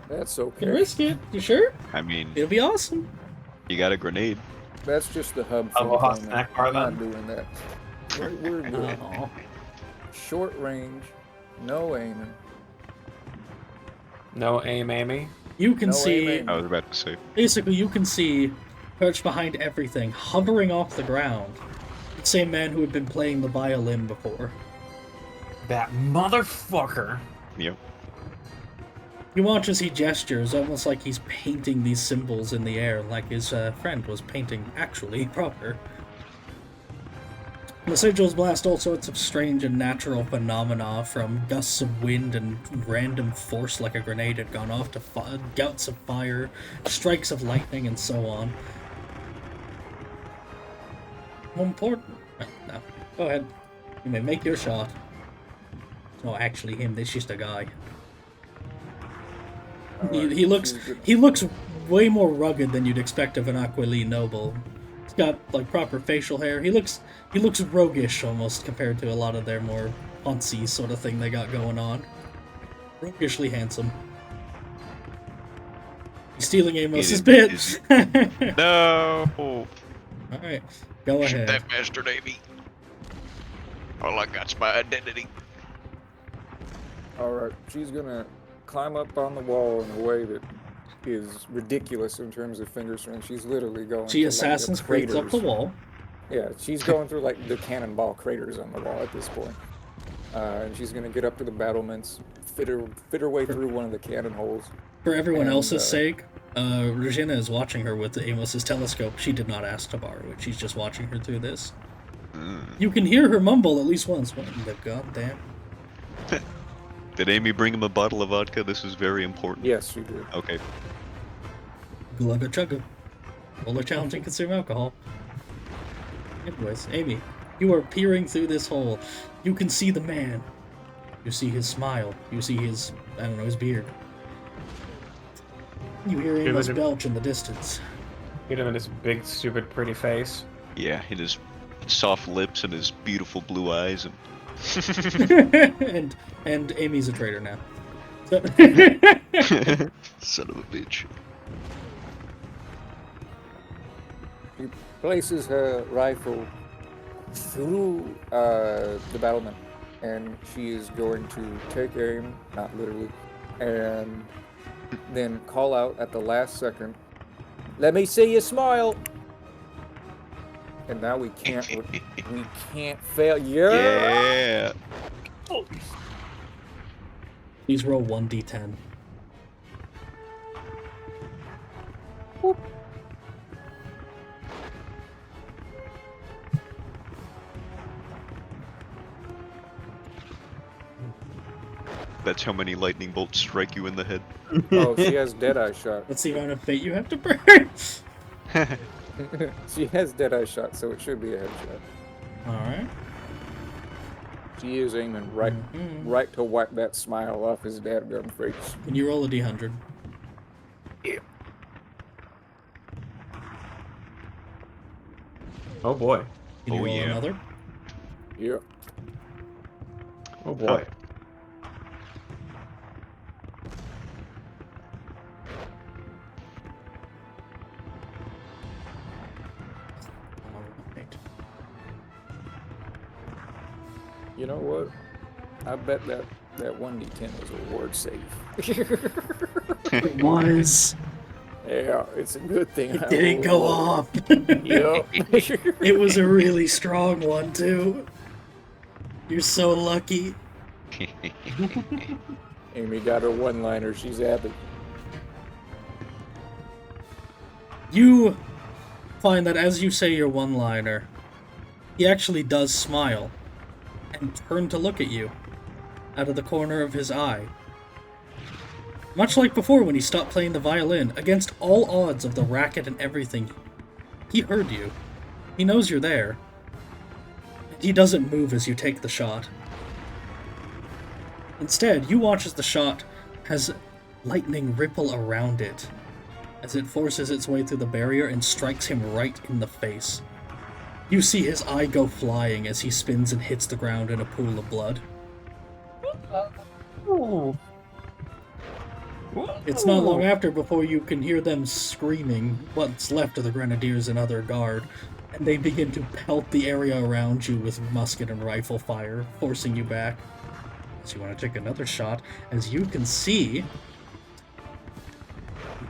That's Can okay. risk it. You sure? I mean, It'll be awesome. you got a grenade. That's just the hub Aloha thing. snack bar I'm not then? doing that. We're good. Oh. Short range, no aiming. No aim, Amy. You can No see, aiming. I was about to say. basically, you can see, perched behind everything, hovering off the ground, the same man who had been playing the violin before. That motherfucker. Yep. You watch as he gestures, almost like he's painting these symbols in the air, like his friend was painting actually proper. The sigils blast all sorts of strange and natural phenomena, from gusts of wind and random force like a grenade had gone off, to gouts of fire, strikes of lightning, and so on. More important... No. Go ahead. You may make your shot. It's not actually him, this is just a guy. He looks way more rugged than you'd expect of an Aquiline noble. He's got like proper facial hair. He looks roguish almost compared to a lot of their more poncy sort of thing they got going on. Roguishly handsome. He's stealing Amos's bit. No. Alright, go Shoot ahead. that bastard, Amy. All I got's my identity. Alright, she's gonna climb up on the wall in a way that is ridiculous in terms of finger strength. She's literally going She through, Assassin's like, Creeds up the craters. wall. Yeah, she's going through like the cannonball craters on the wall at this point. And she's gonna get up to the battlements, fit her way through one of the cannon holes. For everyone And, else's sake, Regina is watching her with Amos's telescope. She did not ask to borrow it. She's just watching her through this. You can hear her mumble at least once. What in the goddamn? Did Amy bring him a bottle of vodka? This is very important. Yes, she did. Okay. Glugga chugga. Roller challenging consume alcohol. Anyways, Amy, you are peering through this hole. You can see the man. You see his smile. You see his, I don't know, his beard. You hear Amos Give it a- belch in the distance. Hit him in his big, stupid, pretty face. Yeah, and his soft lips and his beautiful blue eyes and and Amy's a traitor now. So son of a bitch. She places her rifle through the battlement, and she is going to take aim, not literally, and then call out at the last second, "Let me see you smile!" And now we can't fail. Yeah. Yeah. please roll 1d10. That's how many lightning bolts strike you in the head. Oh, she has Deadeye shot. That's the amount of fate you have to burn. She has Deadeye shot, so it should be a headshot. Alright. She is aiming right to wipe that smile off his dadgum face. Can you roll a d100? Oh boy. Can you Oh, roll yeah. another? Yeah. Oh boy. Alright. You know what? I bet that 1d10 was a ward save. It was. Yeah, it's a good thing. It didn't go off. Yep. It was a really strong one, too. You're so lucky. Amy got her one-liner. She's happy. You find that as you say your one-liner, he actually does smile and turn to look at you out of the corner of his eye. Much like before when he stopped playing the violin, against all odds of the racket and everything, he heard you. He knows you're there. And he doesn't move as you take the shot. Instead, you watch as the shot has lightning ripple around it, as it forces its way through the barrier and strikes him right in the face. You see his eye go flying as he spins and hits the ground in a pool of blood. Ooh. It's not long after before you can hear them screaming, what's left of the grenadiers and other guard, and they begin to pelt the area around you with musket and rifle fire, forcing you back. So you want to take another shot, as you can see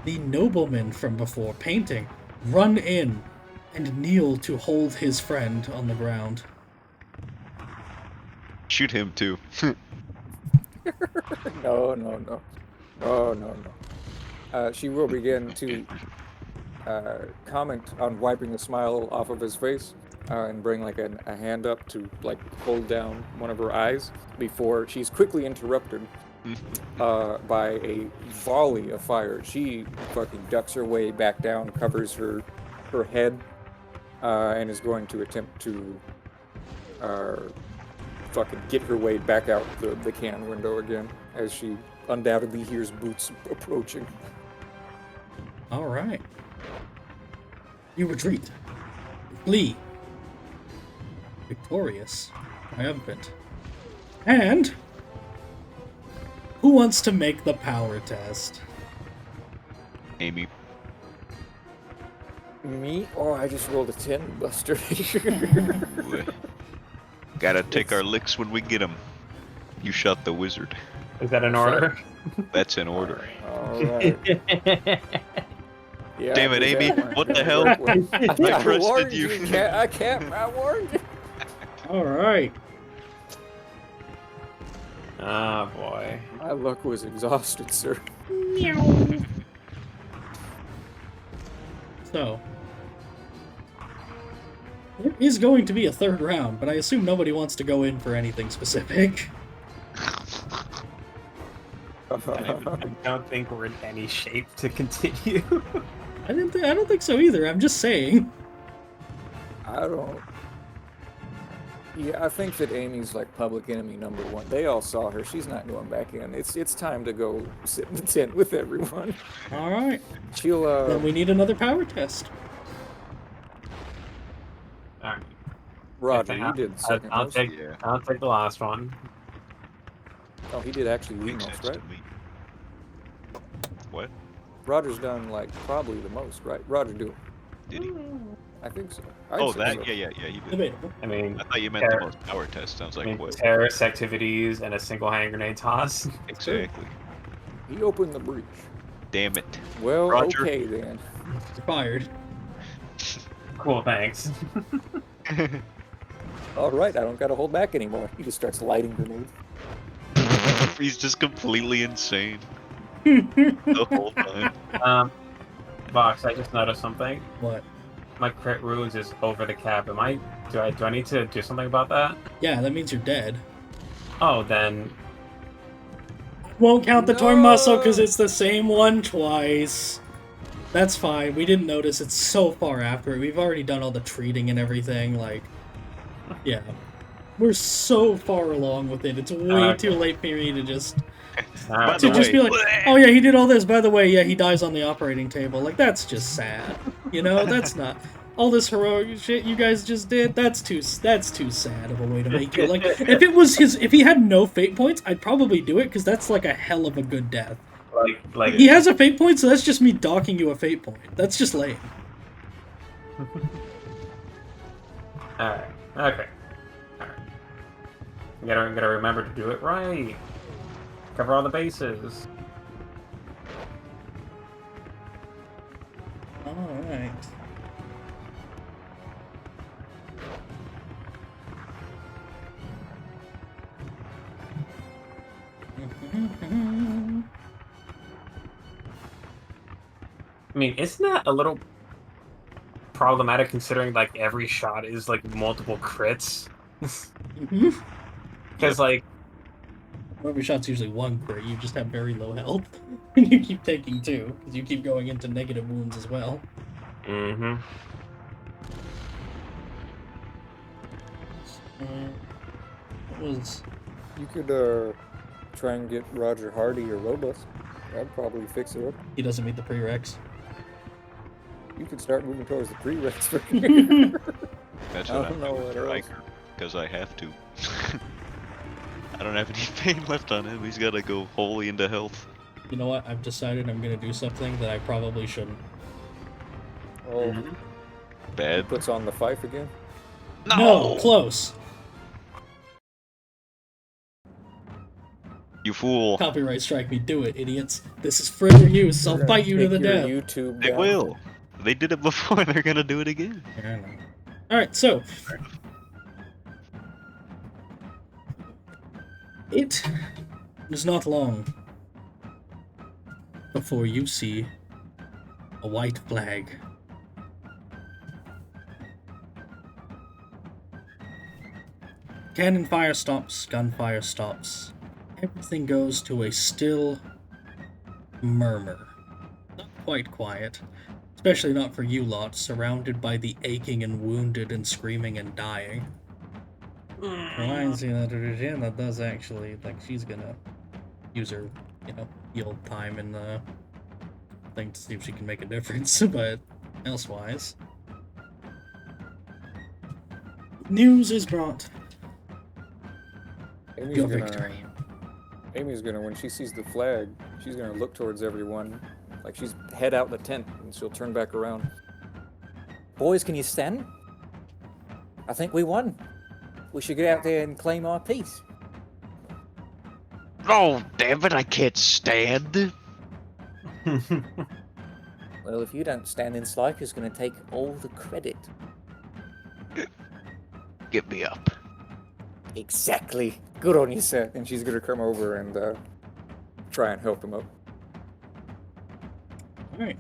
the nobleman from before, painting, run in and kneel to hold his friend on the ground. Shoot him too. No. She will begin to comment on wiping the smile off of his face and bring like a hand up to like hold down one of her eyes before she's quickly interrupted by a volley of fire. She fucking ducks her way back down, covers her head, and is going to attempt to fucking get her way back out the cannon window again as she undoubtedly hears boots approaching. All right. You retreat. Flee. Victorious. Triumphant. And who wants to make the power test? Amy. Me? Oh, I just rolled a 10, Buster. Gotta take our licks when we get 'em. You shot the wizard. Is that an order? That's in order. Alright. Yeah, Damn it, Amy! What the hell? I trusted you. I can't. I warned you. All right. Ah, boy. My luck was exhausted, sir. So, there is going to be a third round, but I assume nobody wants to go in for anything specific. I don't think we're in any shape to continue. I don't think so either. I'm just saying. I don't. Yeah, I think that Amy's like public enemy number one. They all saw her. She's not going back in. It's time to go sit in the tent with everyone. All right. She'll. Then we need another power test. All right. Roger, you did the second I'll most. take. Yeah. I'll take the last one. Oh, he did actually the Makes most, sense to right? me. What? Roger's done like probably the most, right? Roger, do it. Did he? I think so. I'd Oh, say that? so. Yeah, he did. Debatable. I mean, I thought you meant the most power test. Sounds I like mean what? terrorist activities and a single hand grenade toss. Exactly. He opened the breach. Damn it. Well, Roger. okay then. You're fired. Cool, thanks. All right, I don't got to hold back anymore. He just starts lighting grenades. He's just completely insane the whole time. Vox, I just noticed something. What? My crit runes is over the cap. Do I need to do something about that? Yeah, that means you're dead. Oh, then Won't count the torn No! muscle because it's the same one twice. That's fine. We didn't notice. It's so far after it. We've already done all the treating and everything. Like, yeah. We're so far along with it. It's way too late for me to just... By To the just be way, like, oh yeah, he did all this. By the way, yeah, he dies on the operating table. Like, that's just sad. You know, that's not... All this heroic shit you guys just did, that's too sad of a way to make it. Like, if he had no fate points, I'd probably do it, because that's like a hell of a good death. like He has a fate point, so that's just me docking you a fate point. That's just lame. Alright. Okay. Alright. Gotta remember to do it right. Cover all the bases. Alright. I mean, isn't that a little problematic considering like every shot is like multiple crits? Because like Every shot's usually one crit, you just have very low health. And you keep taking two, because you keep going into negative wounds as well. What was... You could try and get Roger Hardy or Robust. That'd probably fix it up. He doesn't meet the prereqs. You could start moving towards the prereqs for here. That's I what don't I'm know doing what for else. Iker, because I have to. I don't have any pain left on him. He's got to go wholly into health. You know what? I've decided I'm gonna do something that I probably shouldn't. Oh, Mhm. he Bad. puts on the fife again. No, close. You fool. Copyright strike me. Do it, idiots. This is for your use. They're I'll gonna fight you to take the your death. YouTube They down. will. They did it before. They're gonna do it again. Yeah, I know. All right, so it is not long before you see a white flag. Cannon fire stops, gunfire stops. Everything goes to a still murmur. Not quite quiet, especially not for you lot, surrounded by the aching and wounded and screaming and dying. Reminds me that Regina does actually, like, she's gonna use her, heal time in the thing to see if she can make a difference, but elsewise. News is brought. Amy's Your gonna, victory. Amy's gonna, when she sees the flag, she's gonna look towards everyone, like she's head out the tent, and she'll turn back around. Boys, can you stand? I think we won. We should get out there and claim our peace. Oh, damn it, I can't stand. Well, if you don't stand, then Sliker's going to take all the credit. Get me up. Exactly. Good on you, sir. And she's gonna come over and try and help him up. Alright.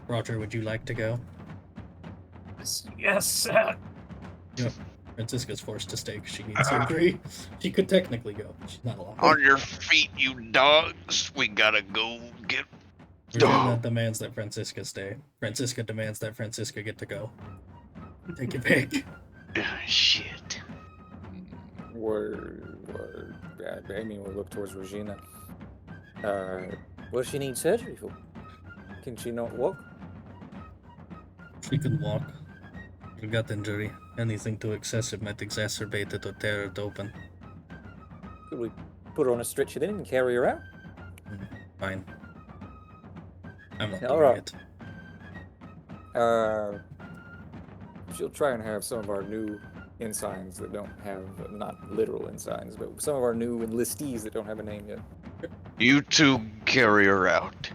Roger, would you like to go? Yes, sir. Francisca's forced to stay because she needs surgery. She could technically go, but she's not allowed. On your feet, you dogs. We gotta go get. Regina demands that Francisca stay. Francisca demands that Francisca get to go. Take your pick. Shit. Amy will look towards Regina. What does she need surgery for? Can she not walk? She can walk. She got injury. Anything too excessive might exacerbate it or tear it open. Could we put her on a stretcher then and carry her out? Fine. I'm not All doing right. it. She'll try and have some of our new ensigns that don't have, not literal ensigns, but some of our new enlistees that don't have a name yet. You two carry her out.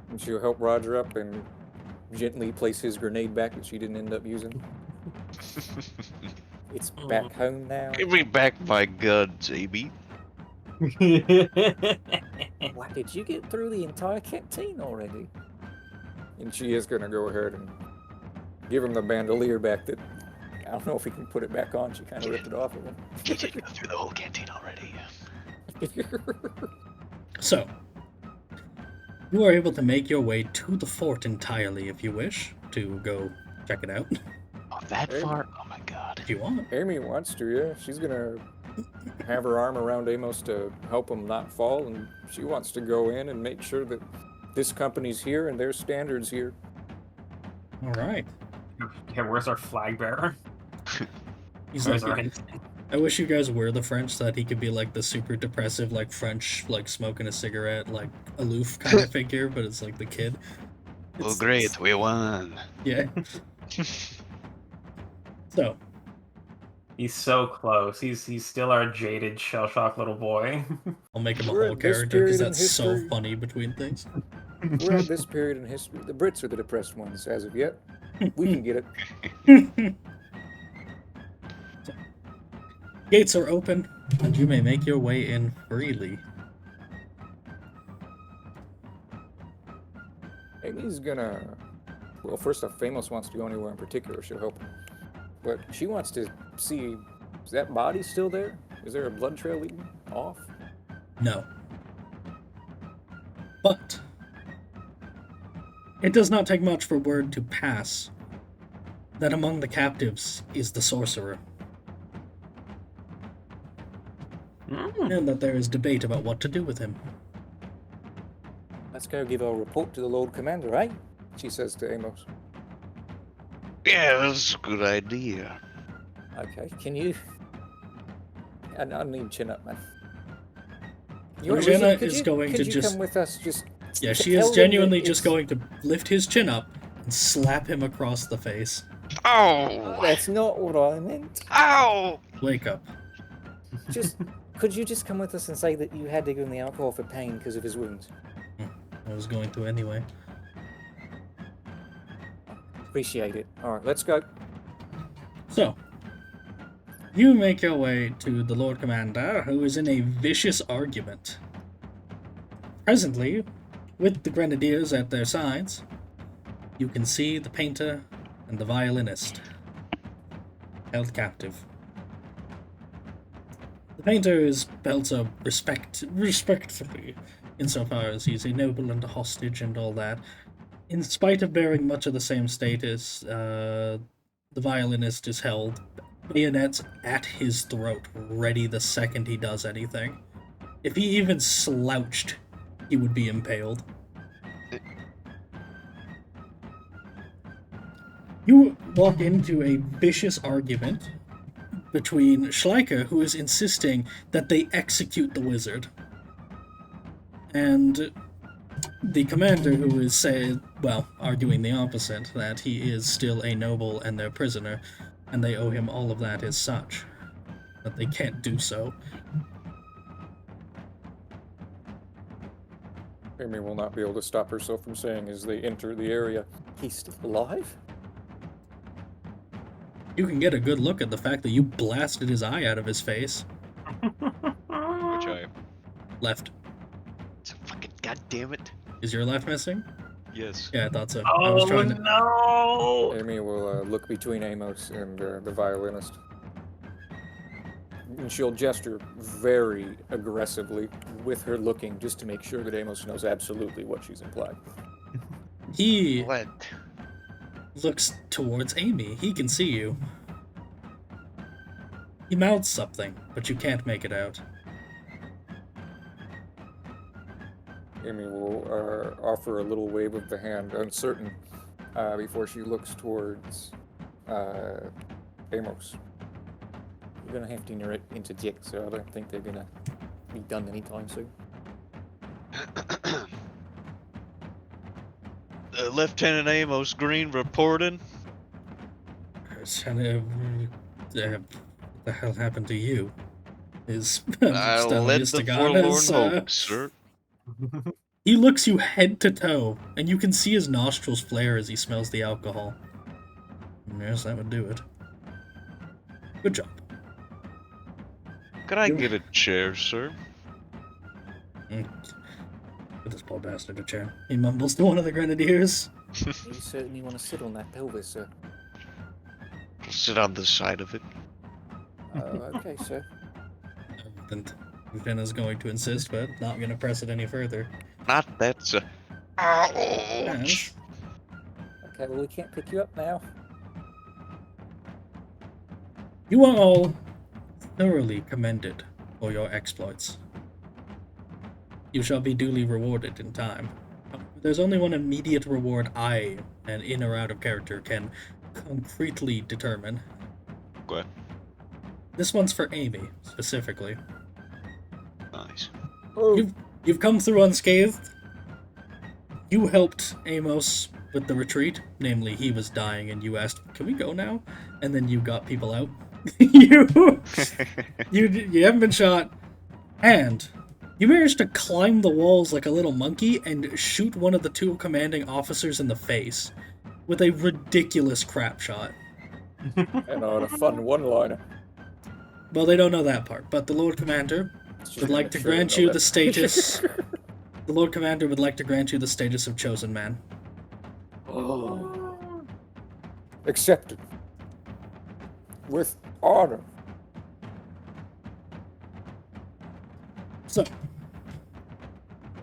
And she'll help Roger up and gently place his grenade back that she didn't end up using. It's back home now. Give me back my guns, Amy. Why did you get through the entire canteen already? And she is going to go ahead and give him the bandolier back that, I don't know if he can put it back on. She kind of ripped it off of him. You did go through the whole canteen already. So, you are able to make your way to the fort entirely if you wish to go check it out. Oh, that Hey. far? Oh my god. If you want. Amy wants to, yeah. She's going to have her arm around Amos to help him not fall, and she wants to go in and make sure that this company's here and their standards here. Alright. Yeah, where's our flag bearer? He's Where's like, our ensign? I wish you guys were the French so that he could be like the super depressive, like French, like smoking a cigarette, like aloof kind of figure, but it's like the kid. Oh, It's- great, we won. Yeah. So, He's so close. He's still our jaded, shell-shocked little boy. I'll make him a We're whole at this character because period in that's so history. funny between things. We're at this period in history. The Brits are the depressed ones as of yet. We can get it. Gates are open, and you may make your way in freely. Amy's gonna. Well, first off, Famos wants to go anywhere in particular. She'll help him. But she wants to see, is that body still there? Is there a blood trail leading off? No. But it does not take much for word to pass that among the captives is the sorcerer, and that there is debate about what to do with him. Let's go give our report to the Lord Commander, eh? She says to Amos. Yeah, that's a good idea. Okay, can you? I need chin up, man. Jenna is going to could you just... come with us? Just Yeah, she tell is them that genuinely just it's- going to lift his chin up and slap him across the face. Oh! That's not what I meant. Ow! Wake up. Just could you just come with us and say that you had to give him the alcohol for pain because of his wounds? I was going to anyway. Appreciate it. All right, let's go. So, you make your way to the Lord Commander, who is in a vicious argument. Presently, with the Grenadiers at their sides, you can see the painter and the violinist held captive. The painter is held so respectfully, insofar as he's a noble and a hostage and all that. In spite of bearing much of the same status, the violinist is held bayonets at his throat, ready the second he does anything. If he even slouched, he would be impaled. You walk into a vicious argument between Schleicher, who is insisting that they execute the wizard, and the commander, who is arguing the opposite, that he is still a noble and their prisoner, and they owe him all of that as such, but they can't do so. Amy will not be able to stop herself from saying as they enter the area, He's still alive? You can get a good look at the fact that you blasted his eye out of his face. Which I... Left. It's a fucking goddamn it. Is your left missing? Yes. Yeah, I thought so. I was Oh trying to... no! Amy will look between Amos and the violinist. And she'll gesture very aggressively with her looking just to make sure that Amos knows absolutely what she's implying. He What? looks towards Amy. He can see you. He mouths something, but you can't make it out. Amy will offer a little wave of the hand, uncertain, before she looks towards Amos. You're gonna have to interject, so I don't think they're gonna be done anytime soon. Lieutenant Amos Green reporting. What the hell happened to you? Is I led the forlorn hope, sir. He looks you head to toe, and you can see his nostrils flare as he smells the alcohol. Yes, that would do it. Good job. Could I get a chair, sir? Give this poor bastard a chair. He mumbles to one of the grenadiers. You certainly want to sit on that pelvis, sir. I'll sit on the side of it. Okay, sir. Then Jenna's going to insist, but not going to press it any further. Not that, sir. Yes. Okay, well, we can't pick you up now. You are all thoroughly commended for your exploits. You shall be duly rewarded in time. There's only one immediate reward I, an in or out of character, can concretely determine. Okay. This one's for Amy, specifically. Nice. You've come through unscathed. You helped Amos with the retreat, namely he was dying and you asked, can we go now? And then you got people out. you haven't been shot, and you managed to climb the walls like a little monkey and shoot one of the two commanding officers in the face with a ridiculous crap shot. And on a fun one-liner. Well, they don't know that part, but the Lord Commander would like to grant you the status. The Lord Commander would like to grant you the status of chosen man. Oh. Accepted. With honor. So,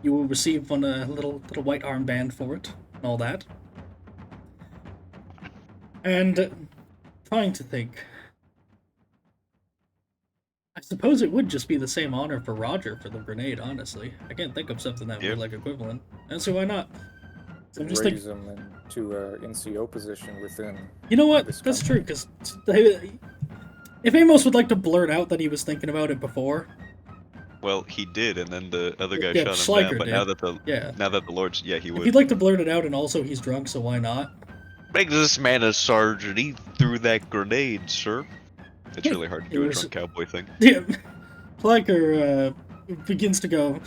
you will receive one little white armband for it, and all that. And trying to think, I suppose it would just be the same honor for Roger for the grenade. Honestly, I can't think of something that would be like equivalent. And so why not? I'm just raise them into NCO position within. You know what? This That's country. true, because if Amos would like to blurt out that he was thinking about it before, Well, he did, and then the other guy yeah, shut him Schleicher down. But did. now that the Lord's, yeah, he If would. he'd like to blurt it out, and also he's drunk, so why not? Make this man a sergeant. He threw that grenade, sir. It's really hard to do a drunk cowboy thing. Yeah, Schleicher begins to go,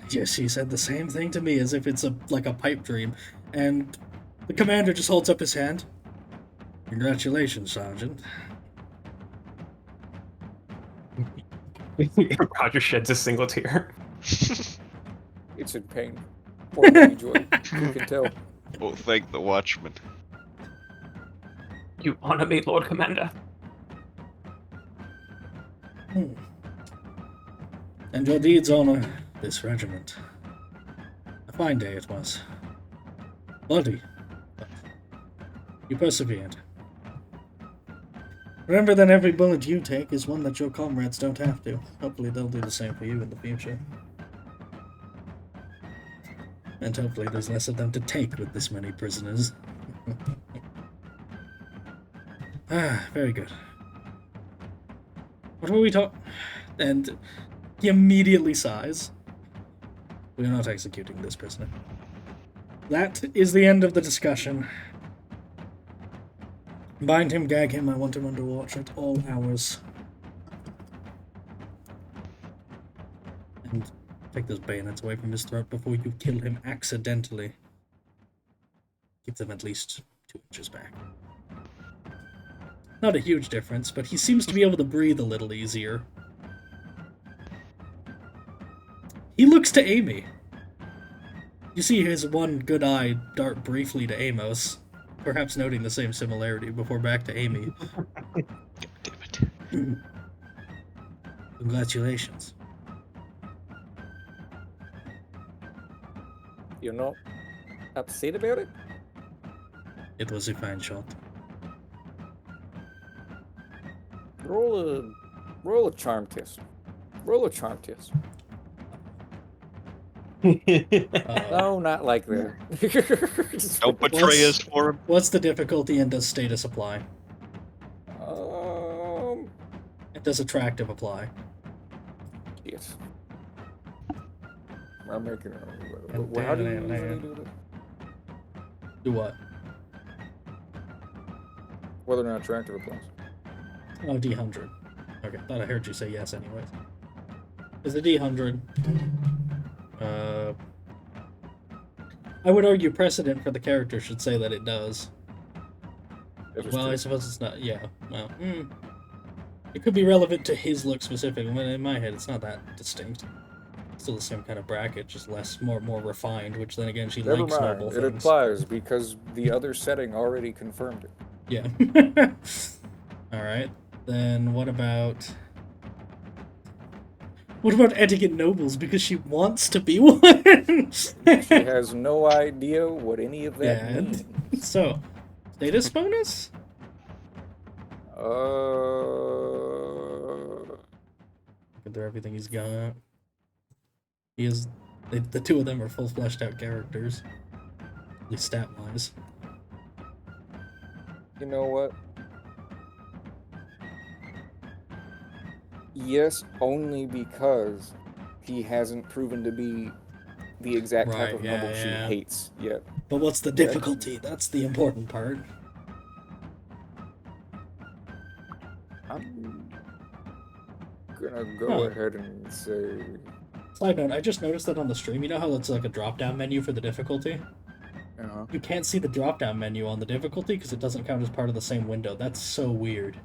yes, he said the same thing to me, as if it's like a pipe dream, and the commander just holds up his hand. Congratulations, Sergeant. Roger sheds a single tear. It's in pain. Or maybe joy. You can tell. Oh, thank the watchman. You honor me, Lord Commander. And your deeds honor this regiment. A fine day it was. Bloody. But you persevered. Remember that every bullet you take is one that your comrades don't have to. Hopefully they'll do the same for you in the future. And hopefully there's less of them to take with this many prisoners. Very good. What were we talking? And he immediately sighs. We are not executing this prisoner. That is the end of the discussion. Bind him, gag him, I want him under watch at all hours. And take those bayonets away from his throat before you kill him accidentally. Keep them at least 2 inches back. Not a huge difference, but he seems to be able to breathe a little easier. He looks to Amy. You see his one good eye dart briefly to Amos, perhaps noting the same similarity before back to Amy. God damn it. Congratulations. You're not upset about it? It was a fine shot. Roll a charm test. Roll a charm test. No, not like that. Don't betray us for him. What's the difficulty, and does status apply? And does attractive apply? Yes. I'm making it. How do you usually do this? Do what? Whether or not attractive applies. Oh, D100. Okay, thought I heard you say yes anyways. Is the D100... I would argue precedent for the character should say that it does. Well, I suppose it's not... Yeah, well... It could be relevant to his look specifically, but in my head it's not that distinct. Still the same kind of bracket, just more refined, which then again she Never likes mind. noble It things. applies because the other setting already confirmed it. Yeah. Alright, then what about etiquette nobles, because she wants to be one? She has no idea what any of that means. So, status bonus? Look through everything he's got. He is... the two of them are full fleshed out characters. At least stat-wise. You know what? Yes, only because he hasn't proven to be the exact type of noble she hates yet. But what's the difficulty? That's the important part. I'm gonna go ahead and say... Side note, I just noticed that on the stream, you know how it's like a drop-down menu for the difficulty? You can't see the drop-down menu on the difficulty because it doesn't count as part of the same window. That's so weird.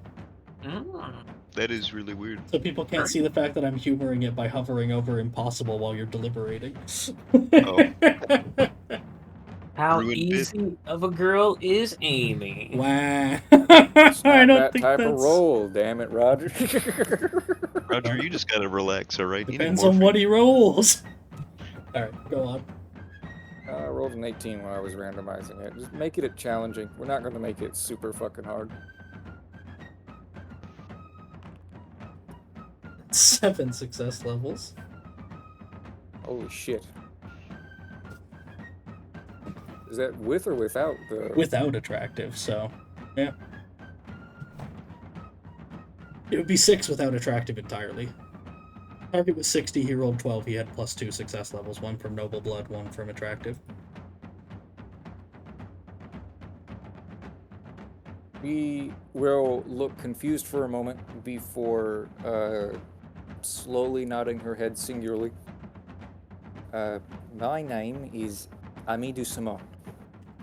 That is really weird. So people can't see the fact that I'm humoring it by hovering over impossible while you're deliberating. Oh. How Ruined easy of a girl is Amy? Wow. It's not I don't that think type that's... of roll, damn it, Roger. Roger, you just gotta relax, alright? Depends on what he rolls. Alright, go on. I rolled an 18 when I was randomizing it. Just make it challenging. We're not going to make it super fucking hard. 7 success levels. Holy shit. that with or without the? Without attractive, so yeah. It would be 6 without attractive entirely. Target was 60, he rolled 12, he had +2 success levels, 1 from noble blood, 1 from attractive. We will look confused for a moment before slowly nodding her head singularly. My name is Amidou Sama,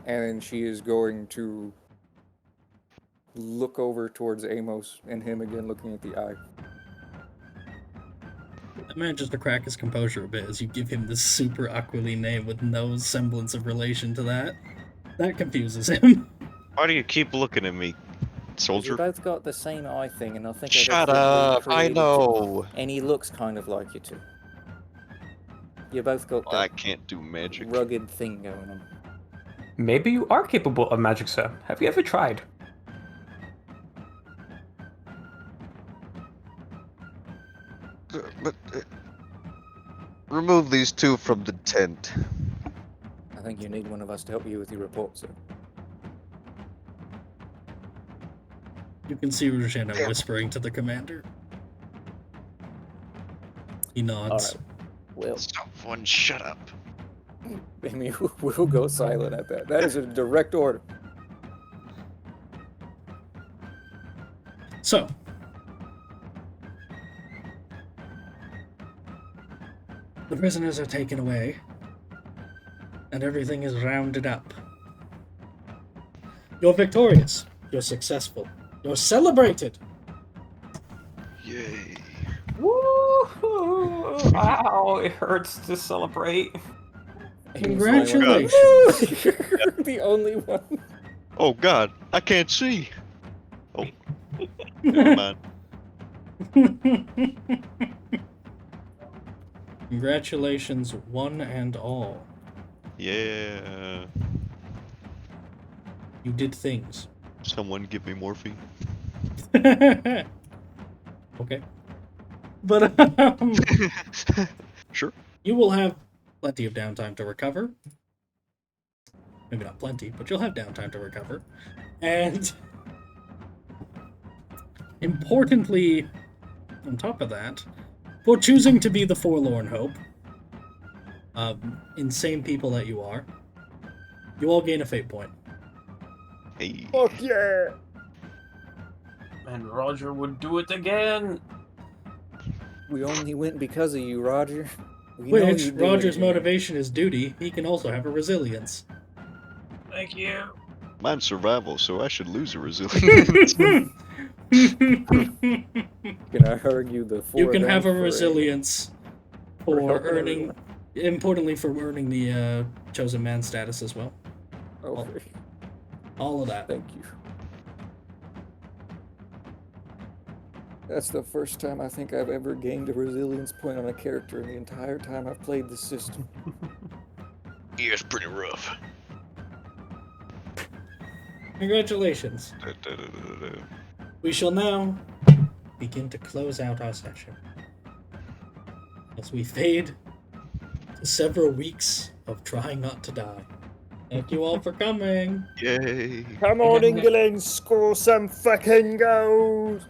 and she is going to look over towards Amos and him again, looking at the eye. That manages to crack his composure a bit as you give him this super Aquiline name with no semblance of relation to that. That confuses him. Why do you keep looking at me, You soldier? both got the same eye thing, and I think Shut up! I know. And he looks kind of like you too. You both got I that can't do magic. rugged thing going on. Maybe you are capable of magic, sir. Have you ever tried? But remove these two from the tent. I think you need one of us to help you with your report, sir. You can see Rujana Damn. whispering to the commander. He nods. Well, Someone shut up. I mean, we'll go silent at that. That is a direct order. So, the prisoners are taken away, and everything is rounded up. You're victorious. You're successful. You're celebrated. Yay. Woo! Wow, it hurts to celebrate. Congratulations. You're the only one. Oh God, I can't see. Oh, never mind. Congratulations, one and all. Yeah. You did things. Someone give me morphine. Okay. But Sure. you will have plenty of downtime to recover. Maybe not plenty, but you'll have downtime to recover. And importantly, on top of that, for choosing to be the forlorn hope, insane people that you are, you all gain a fate point. Hey. Fuck yeah! And Roger would do it again. We only went because of you, Roger. We know Which, you'd do it Roger's again. motivation is duty. He can also have a resilience. Thank you. Mine's survival, so I should lose a resilience. Can I argue the four You of can them have a for resilience for for helping earning, importantly for earning the chosen man status as well. Okay, All of that. thank you. That's the first time I think I've ever gained a resilience point on a character in the entire time I've played the system. Yeah, it's pretty rough. Congratulations. We shall now begin to close out our session as we fade to several weeks of trying not to die. Thank you all for coming. Yay. Come on, England, score some fucking goals!